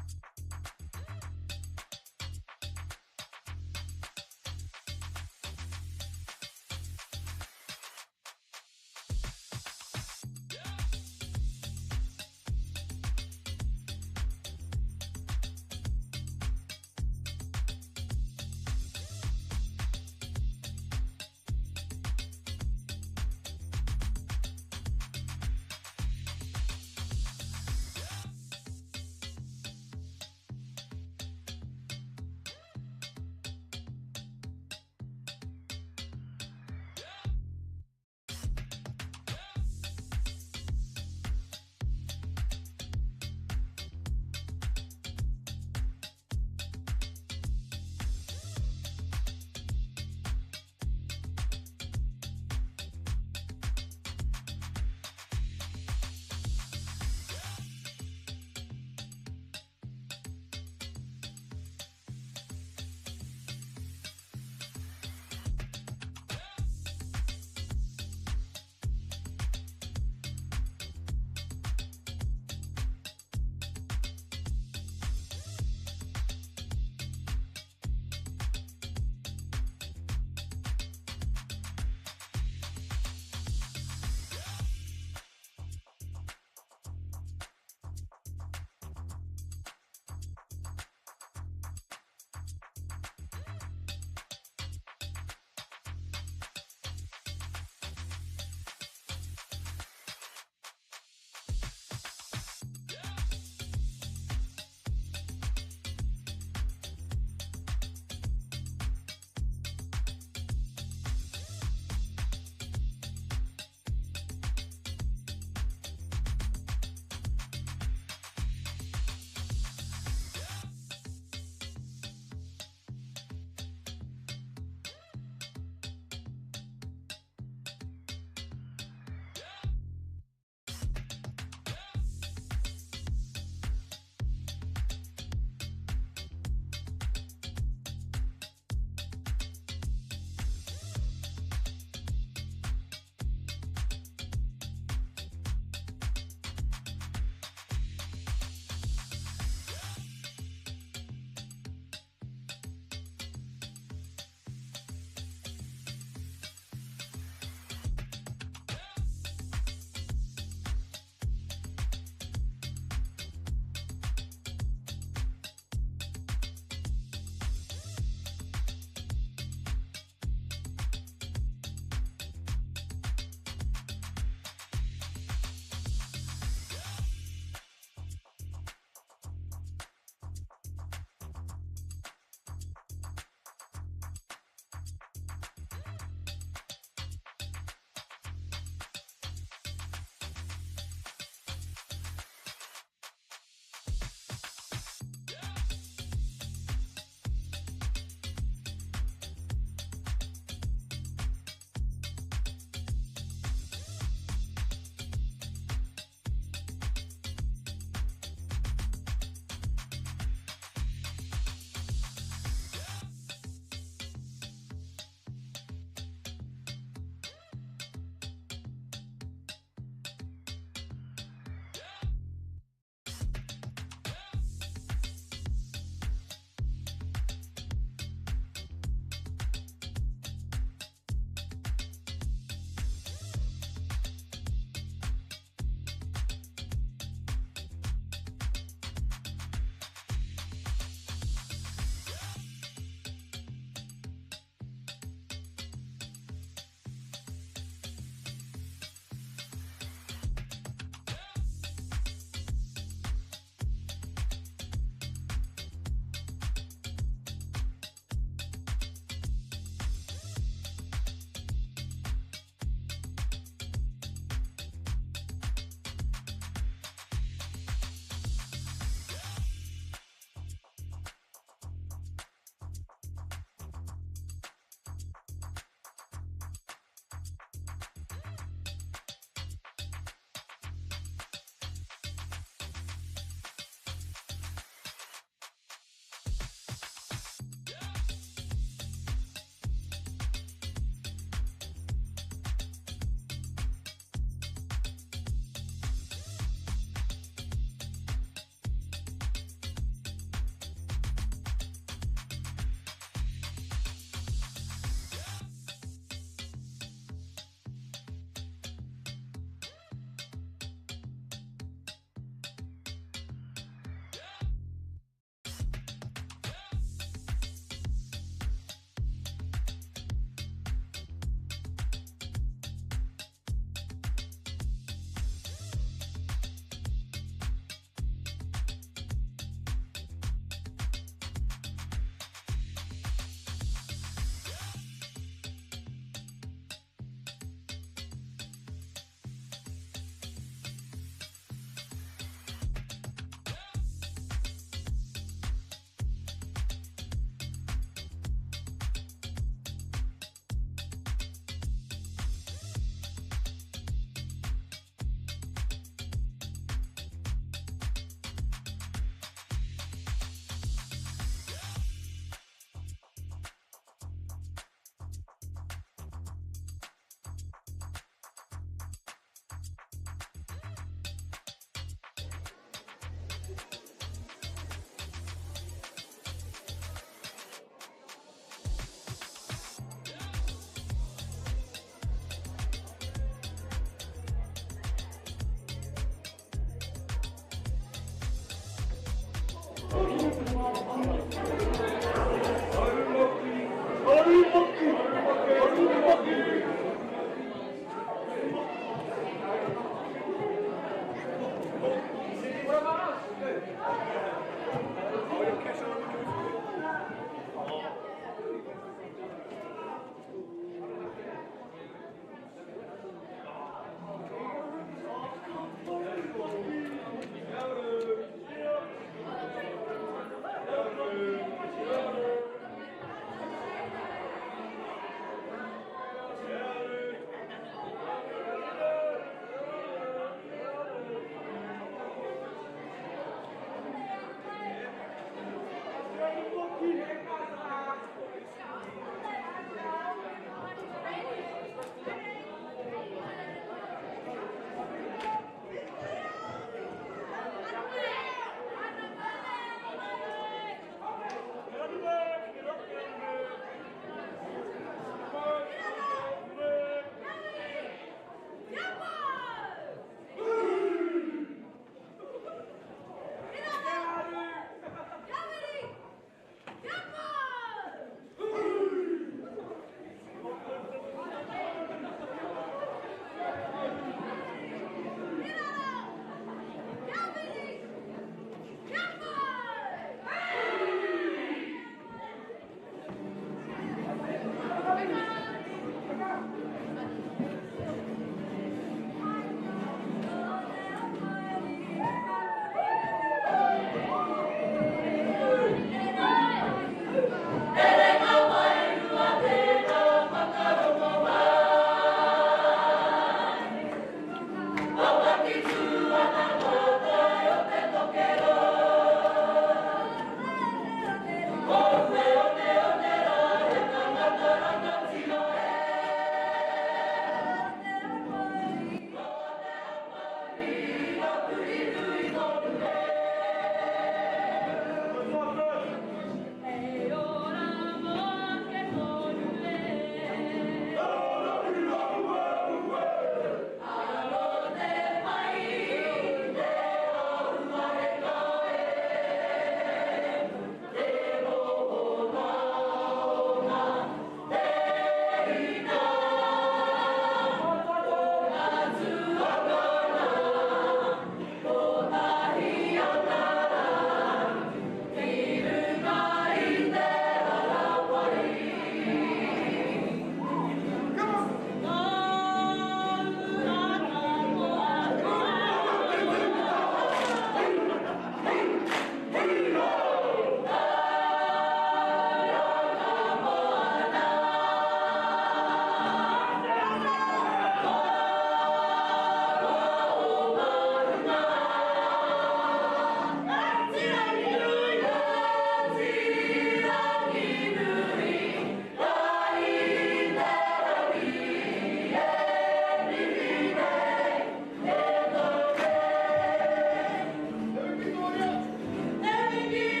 Everything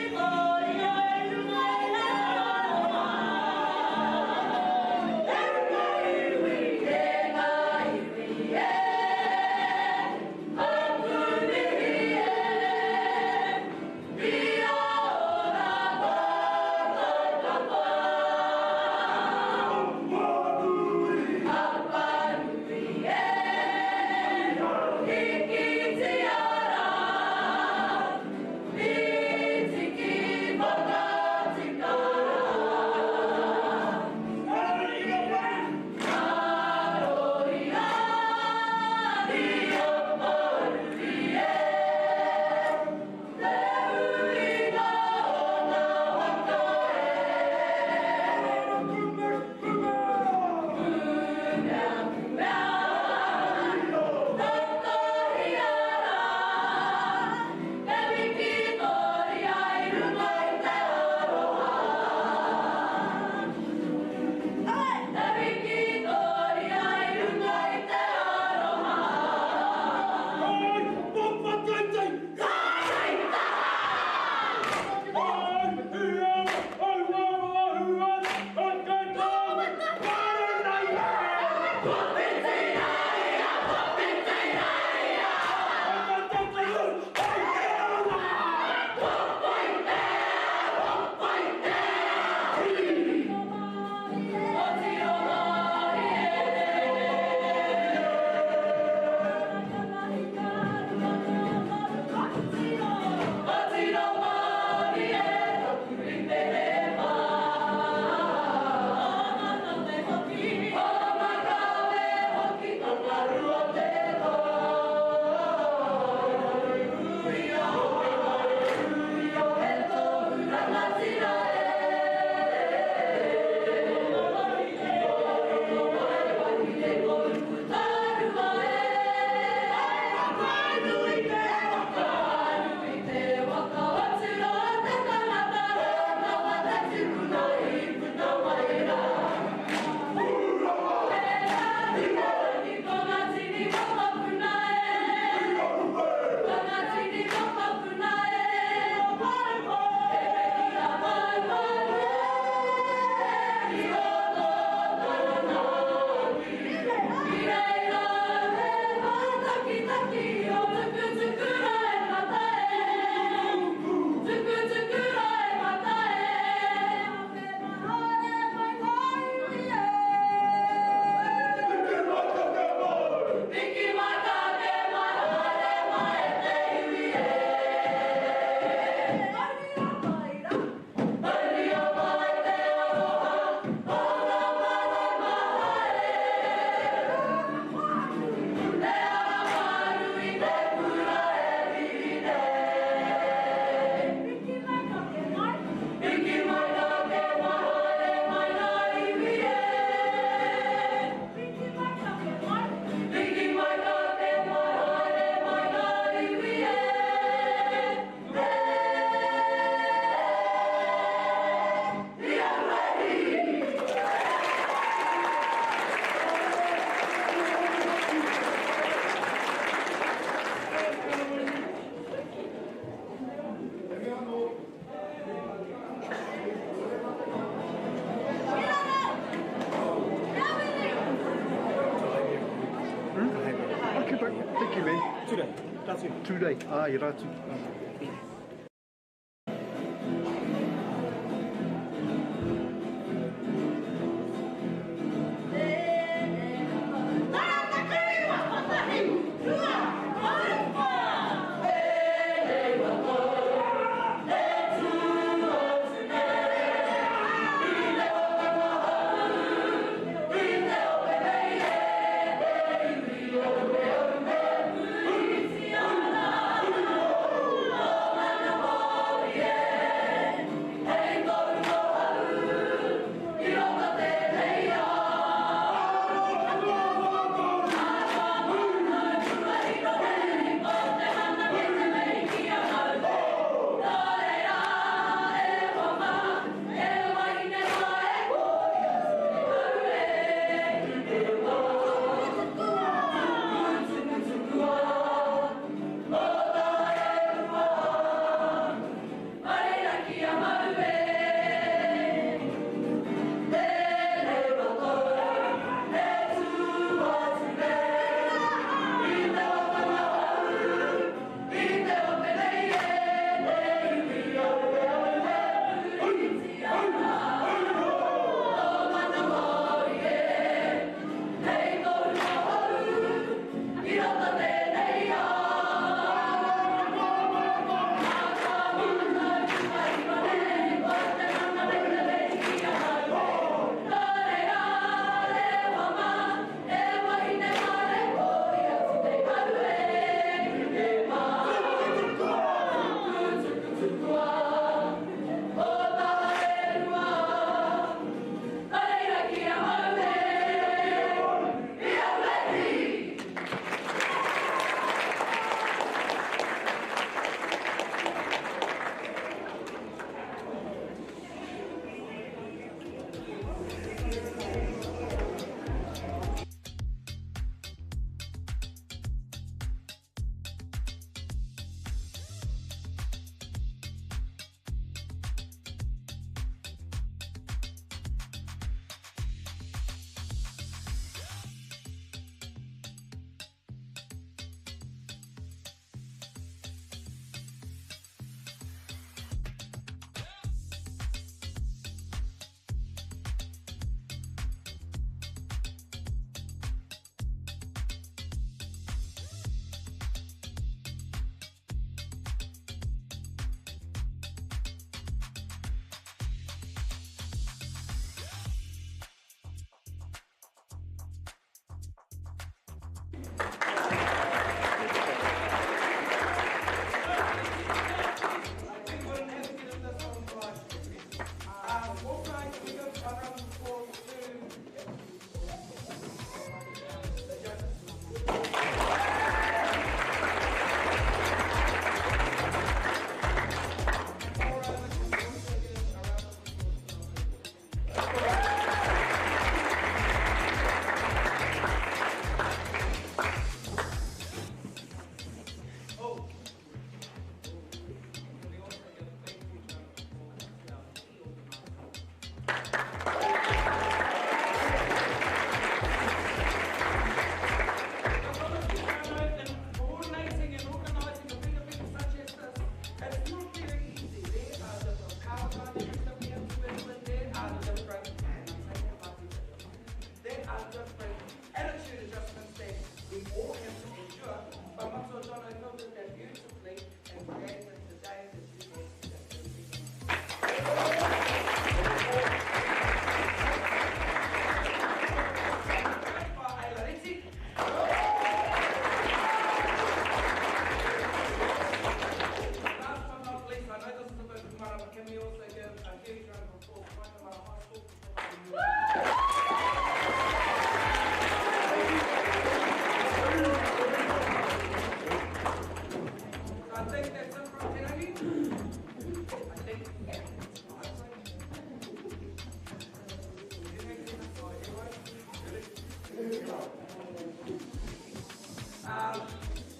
rātu.
Tūrei, I rātu.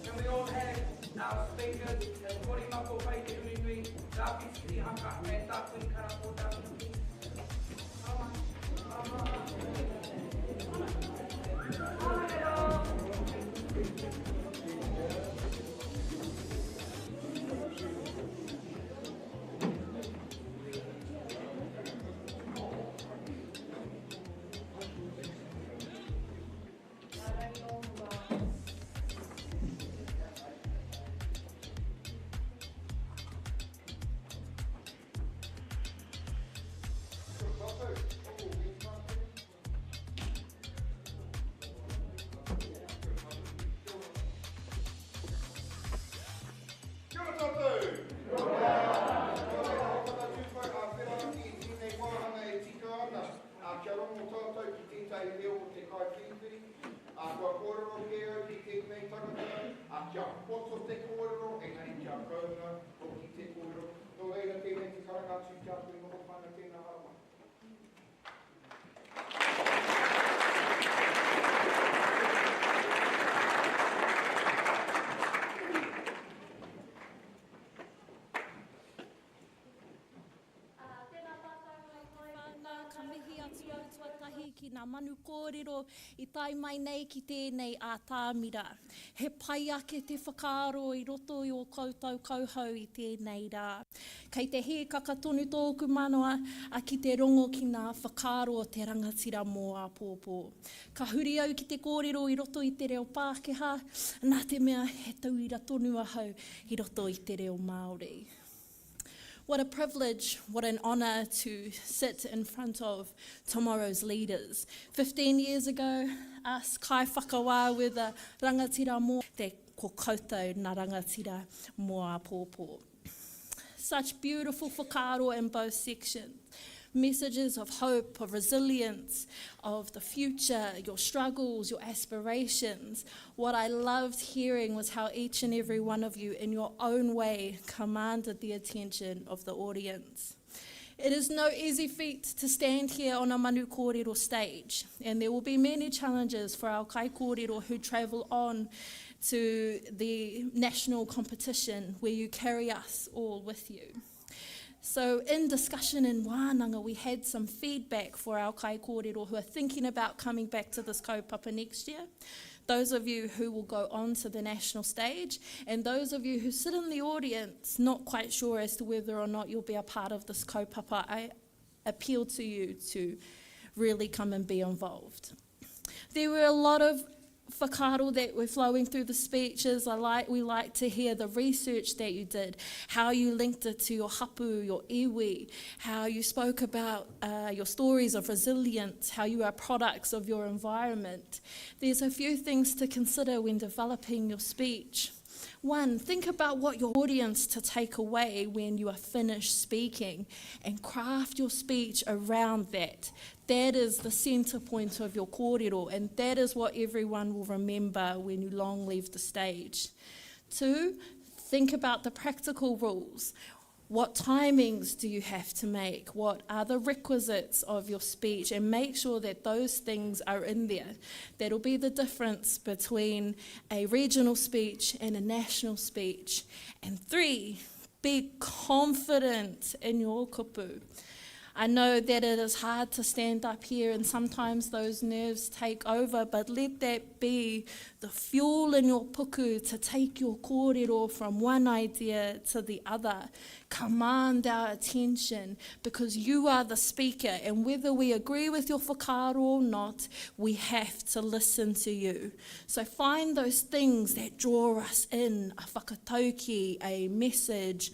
And we all have our speakers, Korimako Contest, Hurinui, Rāwhiti, Ihaka, and Turi, Carroll, Rāwhiti.
Ngā Manu Kōrero i tai mai nei ki tēnei a tāmira. He pai ake te whakaaro i roto i o koutou kauhau i tēnei rā. Kei te he kakatonu tōku manoa a ki te rongo ki ngā whakaaro o te rangatira mō a pōpō. Ka huri au ki te kōrero i roto i te reo Pākehā, nā te mea he tauira tonu ahau i roto i te reo Māori. What a privilege, what an honour to sit in front of tomorrow's leaders. 15 years ago, us kai whakawā with the rangatira mō te ko koutou nā rangatira mō a pōpō. Such beautiful whakaaro in both sections. Messages of hope, of resilience, of the future, your struggles, your aspirations. What I loved hearing was how each and every one of you, in your own way, commanded the attention of the audience. It is no easy feat to stand here on a Manu Kōrero stage, and there will be many challenges for our kai kōrero who travel on to the national competition where you carry us all with you. So in discussion in wānanga, we had some feedback for our kai kōrero who are thinking about coming back to this kaupapa next year. Those of you who will go on to the national stage, and those of you who sit in the audience not quite sure as to whether or not you'll be a part of this kaupapa, I appeal to you to really come and be involved. There were a lot of whakaaro that were flowing through the speeches. We like to hear the research that you did, how you linked it to your hapu, your iwi, how you spoke about your stories of resilience, how you are products of your environment. There's a few things to consider when developing your speech. One, think about what your audience to take away when you are finished speaking and craft your speech around that. That is the centre point of your kōrero, and that is what everyone will remember when you long leave the stage. Two, think about the practical rules. What timings do you have to make? What are the requisites of your speech? And make sure that those things are in there. That'll be the difference between a regional speech and a national speech. And three, be confident in your kōpū. I know that it is hard to stand up here and sometimes those nerves take over, but let that be the fuel in your puku to take your kōrero from one idea to the other. Command our attention because you are the speaker, and whether we agree with your whakaaro or not, we have to listen to you. So find those things that draw us in, a whakatauki, a message,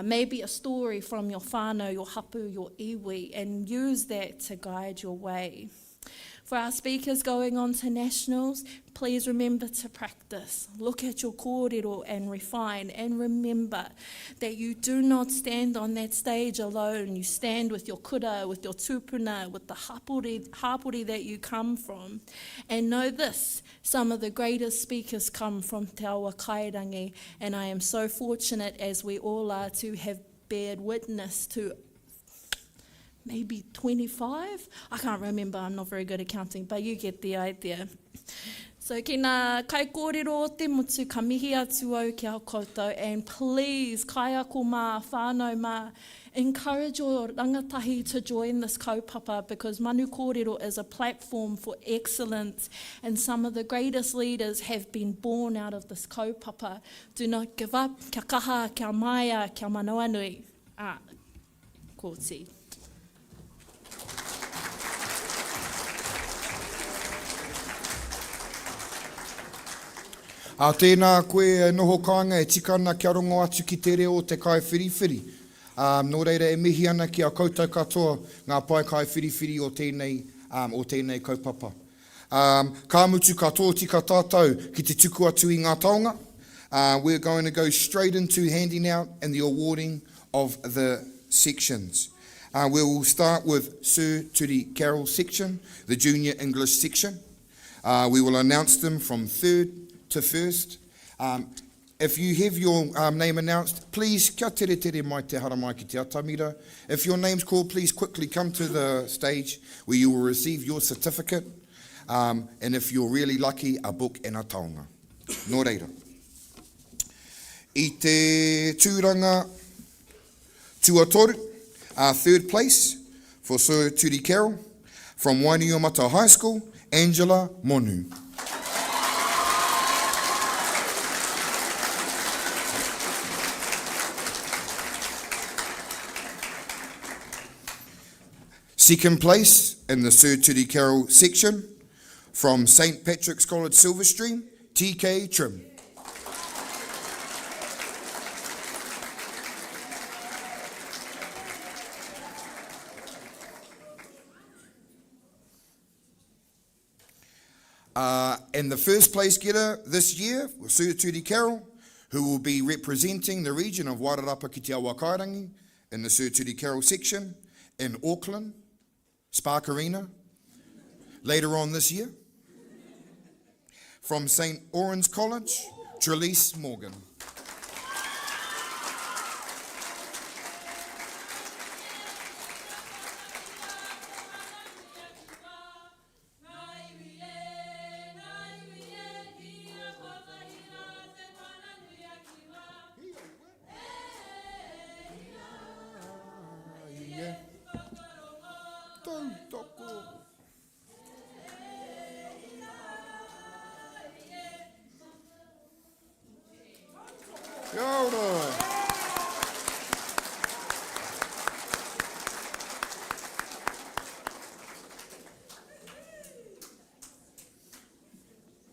maybe a story from your whānau, your hapu, your iwi, and use that to guide your way. For our speakers going on to nationals, please remember to practice. Look at your kōrero and refine, and remember that you do not stand on that stage alone. You stand with your kura, with your tūpuna, with the hapori that you come from. And know this, some of the greatest speakers come from Te Awa Kairangi, and I am so fortunate, as we all are, to have bared witness to maybe 25? I can't remember, I'm not very good at counting, but you get the idea. So ki ngā kai kōrero te mutu ka mihi atu au ki a koutou, and please, kai ako mā, whānau mā, encourage your rangatahi to join this kaupapa because Manu Kōrero is a platform for excellence, and some of the greatest leaders have been born out of this kaupapa. Do not give up, kia kaha, kia maia, kia manoanui. Kōti.
Tēnā koe noho kāinga e tika ana kia rongo atu ki te reo te kai whiriwhiri. Nō reira e mihi ana ki a koutou katoa ngā pai kai whiriwhiri o tēnei kaupapa. Ka mutu katoa tika tātou ki te tuku atu i ngā taonga. We're going to go straight into handing out and the awarding of the sections. We will start with Sir Turi Carroll section, the junior English section. We will announce them from third to first. If you have your name announced, please kia tere tere mai te hara mai ki te atamira. If your name's called, please quickly come to the stage where you will receive your certificate. And if you're really lucky, a book and a taonga. Nō reira. I te tūranga tuatoru, third place for Sir Turi Carroll. From Wainuiomata High School, Angela Monu. Second place in the Sir Turi Carroll section, from St. Patrick's College Silverstream, TK Trim. And the first place getter this year was Sir Turi Carroll, who will be representing the region of Wairarapa ki te awa Kairangi in the Sir Turi Carroll section in Auckland, Spark Arena, later on this year. From St. Orange College, Trelise Morgan.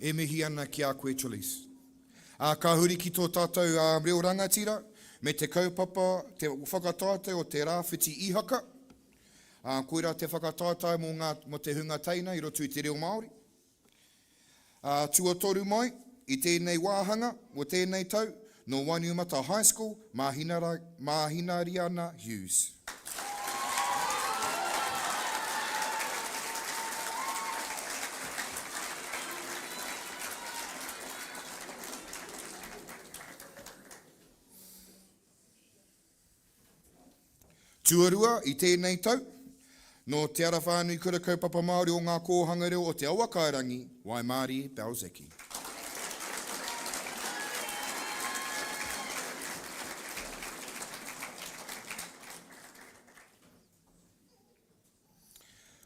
E mihi ana ki a koe Trelise. Ka huri ki tō tātou reo rangatira, me te kaupapa, te whakataetae o te Rāwhiti Ihaka. Koera te whakataetae mo te hunga teina i roto i te Reo Māori. Tuatoru mai, i tēnei wāhanga, o tēnei tau, no Wainuiomata High School, Mahinariana Hughes. Tuarua i tēnei tau, no te ara whānui kura kaupapa Māori o ngā kōhanga reo o te awa Kairangi, Waimari Balzeki.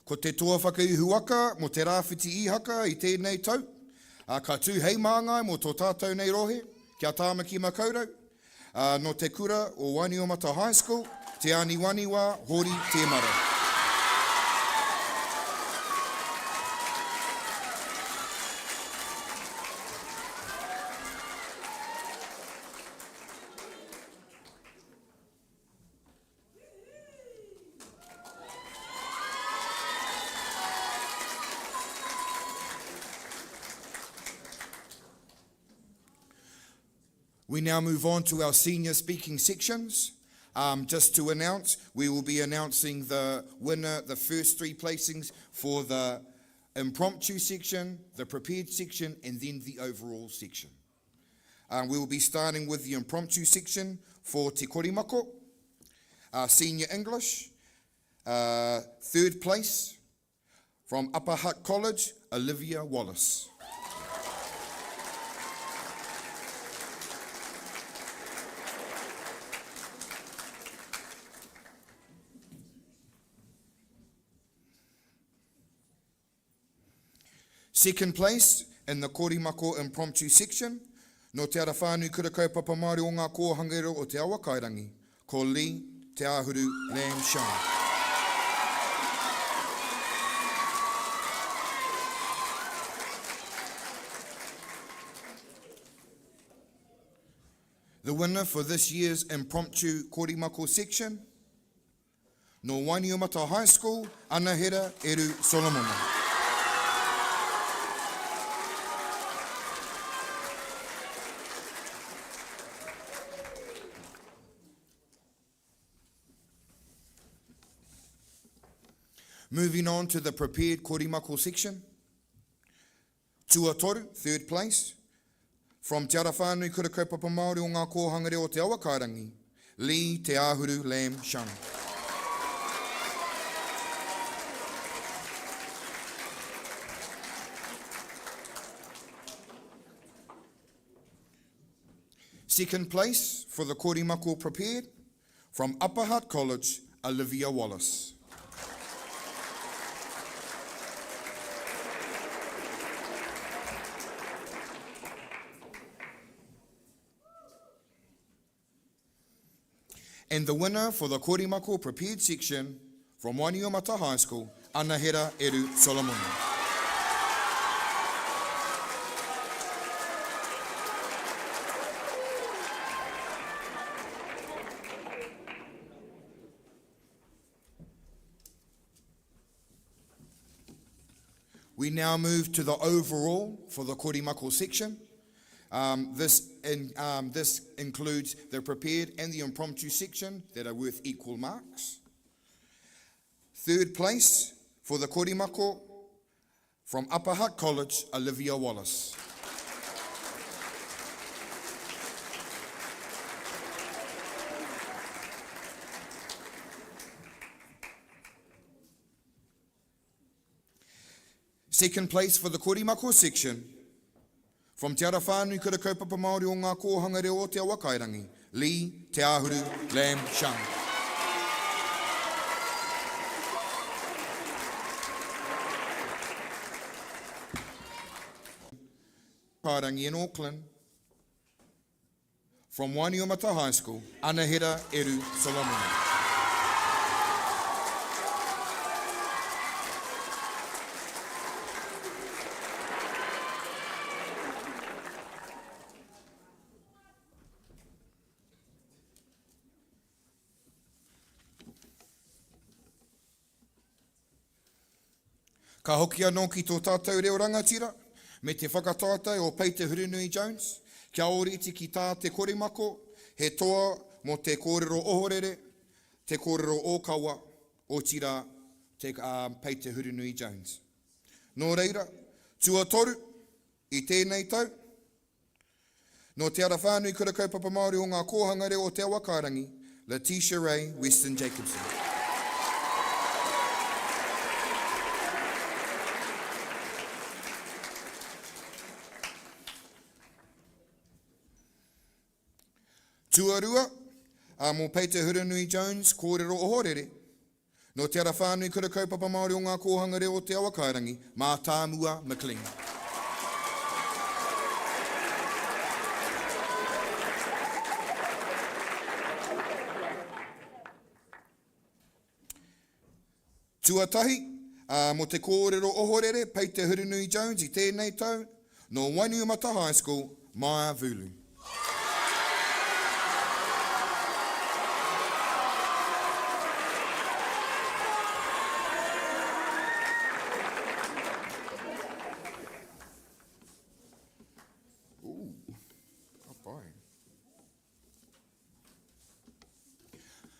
Ko te toa whakaihuaka mo te Rāwhiti Ihaka i tēnei tau, ka tū hei māngai mo tō tātou nei rohe, kia tāmaki makaurau, no te kura o Wainuiomata High School, te aniwaniwa hori te mara. We now move on to our senior speaking sections. Just to announce, we will be announcing the winner, the first three placings for the impromptu section, the prepared section, and then the overall section. We will be starting with the impromptu section for Te Korimako, Senior English, third place, from Upper Hutt College, Olivia Wallace. Second place in the Korimako impromptu section, no te ara whānui kura kaupapa Māori o ngā kōhanga o te awa Kairangi, ko Lee Te Ahuru Lam Shine. The winner for this year's impromptu Korimako section, no Wainuiomata High School, Anahera Eru Solomona. Moving on to the prepared Korimako section. Tuatoru, third place. From Te Ara Whānui Kura Kaupapa Māori o ngā kōhanga reo o te awa Kairangi, Lee Te Ahuru Lam Shang. Second place for the Korimako prepared, from Upper Hutt College, Olivia Wallace. And the winner for the Korimako prepared section from Wainuiomata High School, Anahera Eru Solomon. We now move to the overall for the Korimako section. This includes the prepared and the impromptu section that are worth equal marks. Third place for the Korimako from Upper Hutt College, Olivia Wallace. Second place for the Korimako section, from Te Ara Whānui Kura Kaupapa Māori o ngā kōhanga reo o te awakairangi, Lee Te Ahuru Lam Shang. Pārangi in Auckland, from Wainuiomata High School, Anahera Eru Solomon. Ka hoki anō ki tō tātou reo rangatira, me te whakataetae o Pei te Hurinui Jones, kia ōriti ki tā te Korimako, he toa mo te kōrero ohorere, te kōrero ōkawa, o tira te Pei te Hurinui Jones. Nō reira, tua toru, i tēnei tau, no Te Ara Whānui Kura Kaupapa Māori o ngā kōhanga reo o te awakairangi, Letitia Ray Weston Jacobson. Tuarua, mō Pei te Hurinui Jones, kōrero ohorere, no Te Ara Whānui Kura Kaupapa Māori o ngā kōhanga reo o te awakairangi, mā Tāmua McLean. Tuatahi, mō te kōrero ohorere, Pei te Hurinui Jones, i tēnei tau, no Wainuiomata High School, Maya Vulu.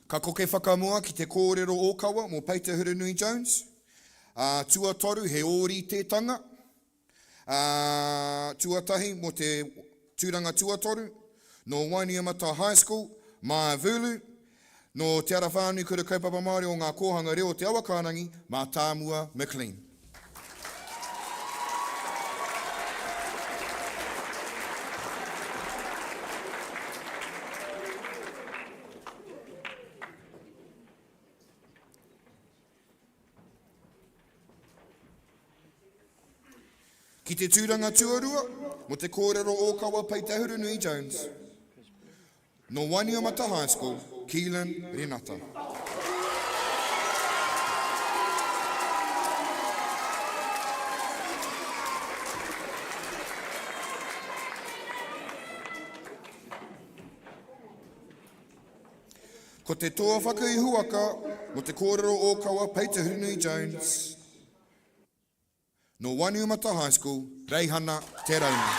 Ka koke whakamua ki te kōrero ōkawa mō Pei te Hurinui Jones. Tuatoru he ōri tētanga. Tuatahi mō te tūranga tuatoru. No Wainuiomata High School, Maya Vulu. No Te Ara Whānui Kura Kaupapa Māori o ngā kōhanga reo o te awakairangi, mā Tāmua McLean. Ki te tūranga tuarua, mo te kōrero ōkawa Pei te Hurinui Jones. No Wainuiomata High School, Keelan Renata. Ko te toa whakaihuaka, mo te kōrero ōkawa Pei te Hurinui Jones. No Wainuiomata High School, Reihana Te Rauna.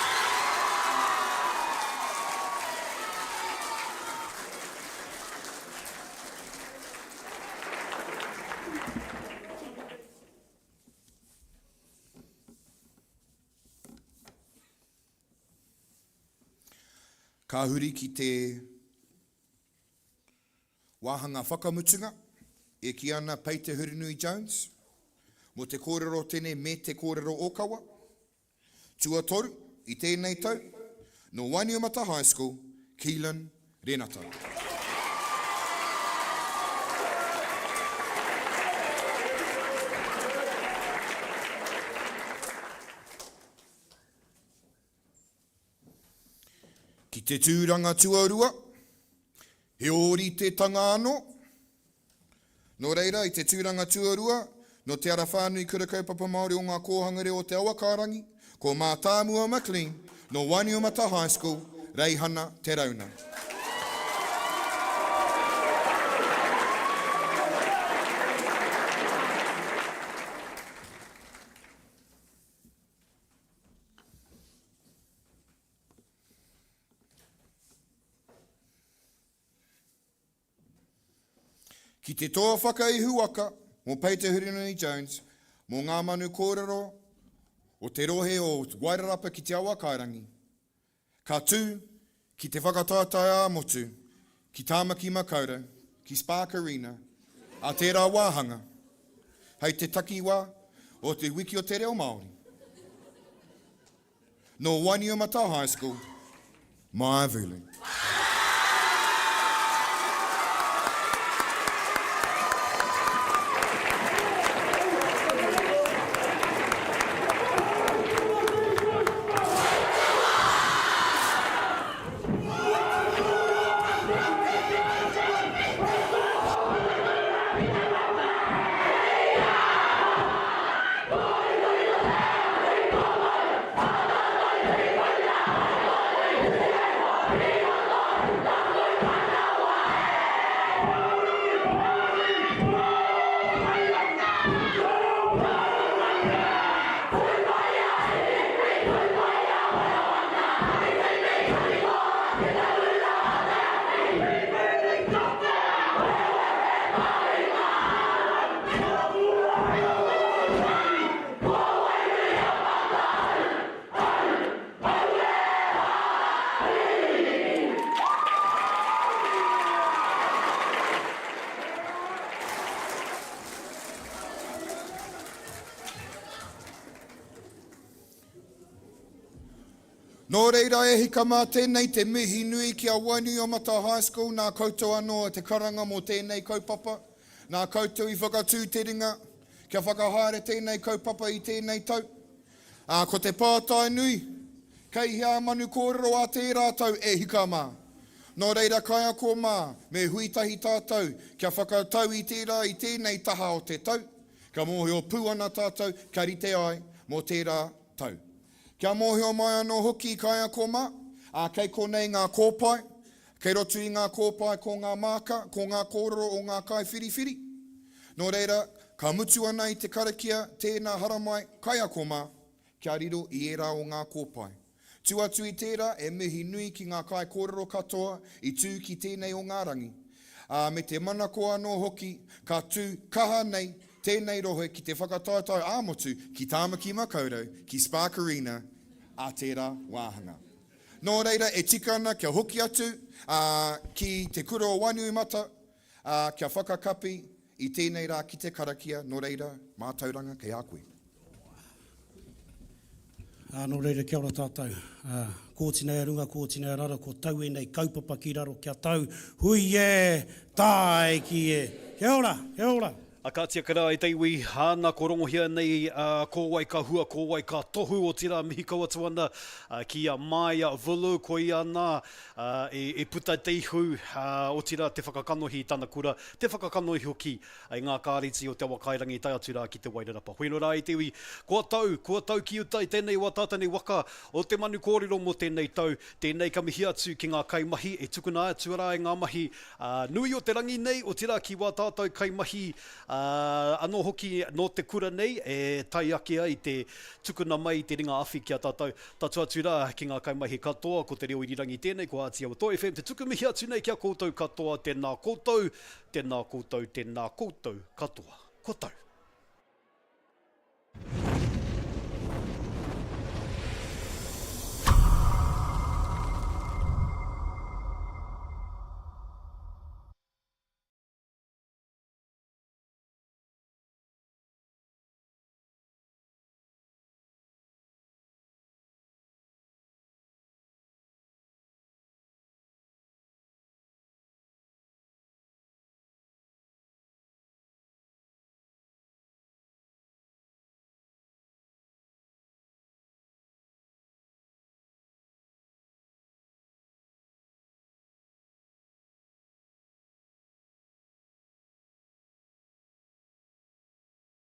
Ka huri ki te wāhanga whakamutunga, e ki ana Pei te Hurinui Jones. Mo te kōrero tene me te kōrero ōkawa. Tuatoru, i tēnei tau, no Wainuiomata High School, Keelan Renata. Ki te tūranga tuarua, He ori te tanga anō. Nō reira, i te tūranga tuarua, no te ara whānui kura kaupapa Māori o ngā kōhangare o te awa kārangi, ko mā tāmua McLean, no Waniumata High School, Reihana te rauna. Ki te toa whakaihu waka, mō Peter Hurinui Jones, mō Ngā Manu Kōrero, o te rohe o Wairarapa ki te awa kairangi. Ka tū, ki te whakataetae ā-motu, ki Tāmaki Makaurau, ki Spark Arena, a tērā wāhanga, hei te takiwa o te wiki o te reo Māori. No Waniumata High School, Mai Vulu. Nō reira e hika mā tēnei te mihi nui ki a Waniumata High School, nā koutou anō te karanga mō tēnei kaupapa, nā koutou I whakatūteringa, kia whakahaere tēnei kaupapa I tēnei tau. Ko te pātai nui, kei Ngā Manu Kōrero a tērā tau e hika mā. Nō reira kai a ko mā, me huitahi tātou, kia whakatau I tērā I tēnei taha o te tau, kia mōhi o pūana tātou, kia rite ai mō tērā tau. Kia mōhi o mai anō hoki kai a ko mā, kei konei ngā kōpai, kei rotu I ngā kōpai ko ngā māka, ko ngā kōrero o ngā kai whiriwhiri. Nō reira, ka mutu ana I te karakia, tēnā haramai, kai a ko mā, kia riro I era o ngā kōpai. Tuatu I tērā e mihi nui ki ngā kai kōrero katoa I tū ki tēnei o ngā rangi. Me te mana ko anō hoki, ka tū kaha nei, tēnei rohe ki te whakataetae ā-motu ki Tāmaki Makaurau, ki Spark Arena, a tērā wāhanga. Nō reira, e tika ana kia hoki atu ki te kura o Waniumata, kia whakakapi I tēnei rā ki te karakia, nō reira, mātauranga kei a koe.
Nō reira, kia ora tātou. Kōtina e runga, kōtina e rara, ko tau e nei kaupapa ki raro, kia tau hui e, tāi ki e. Kia ora, kia ora.
A kātia kara I te iwi hāna ko rongohia nei kōwai ka hua, kōwai ka tohu o tira mihi kaua tuana ki a Maia Vulu, ko I ana e puta te ihu o tira te whakakanohi I tana kura, te whakakanohi hoki I ngā kāriti o te awa kairangi tai atu rā ki te Wairarapa. Wheno rā I te iwi, kua tau ki utai tēnei wā tātane waka o te manu kōrero mō tēnei tau, tēnei ka mihi atu ki ngā kaimahi, e tukuna atu rā e ngā mahi nui o te rangi nei, o tira ki wā tātou kaimahi, anō hoki no te kura nei e tai ake ai te tukuna mai te ringa awhi ki a tātou. Tatu atu rā ki ngā kaimahi katoa ko te reo irirangi tēnei ko Ātia o Toi FM. Te tukumihi atu nei kia koutou katoa, tēnā koutou, tēnā koutou, tēnā koutou katoa. Ko tau.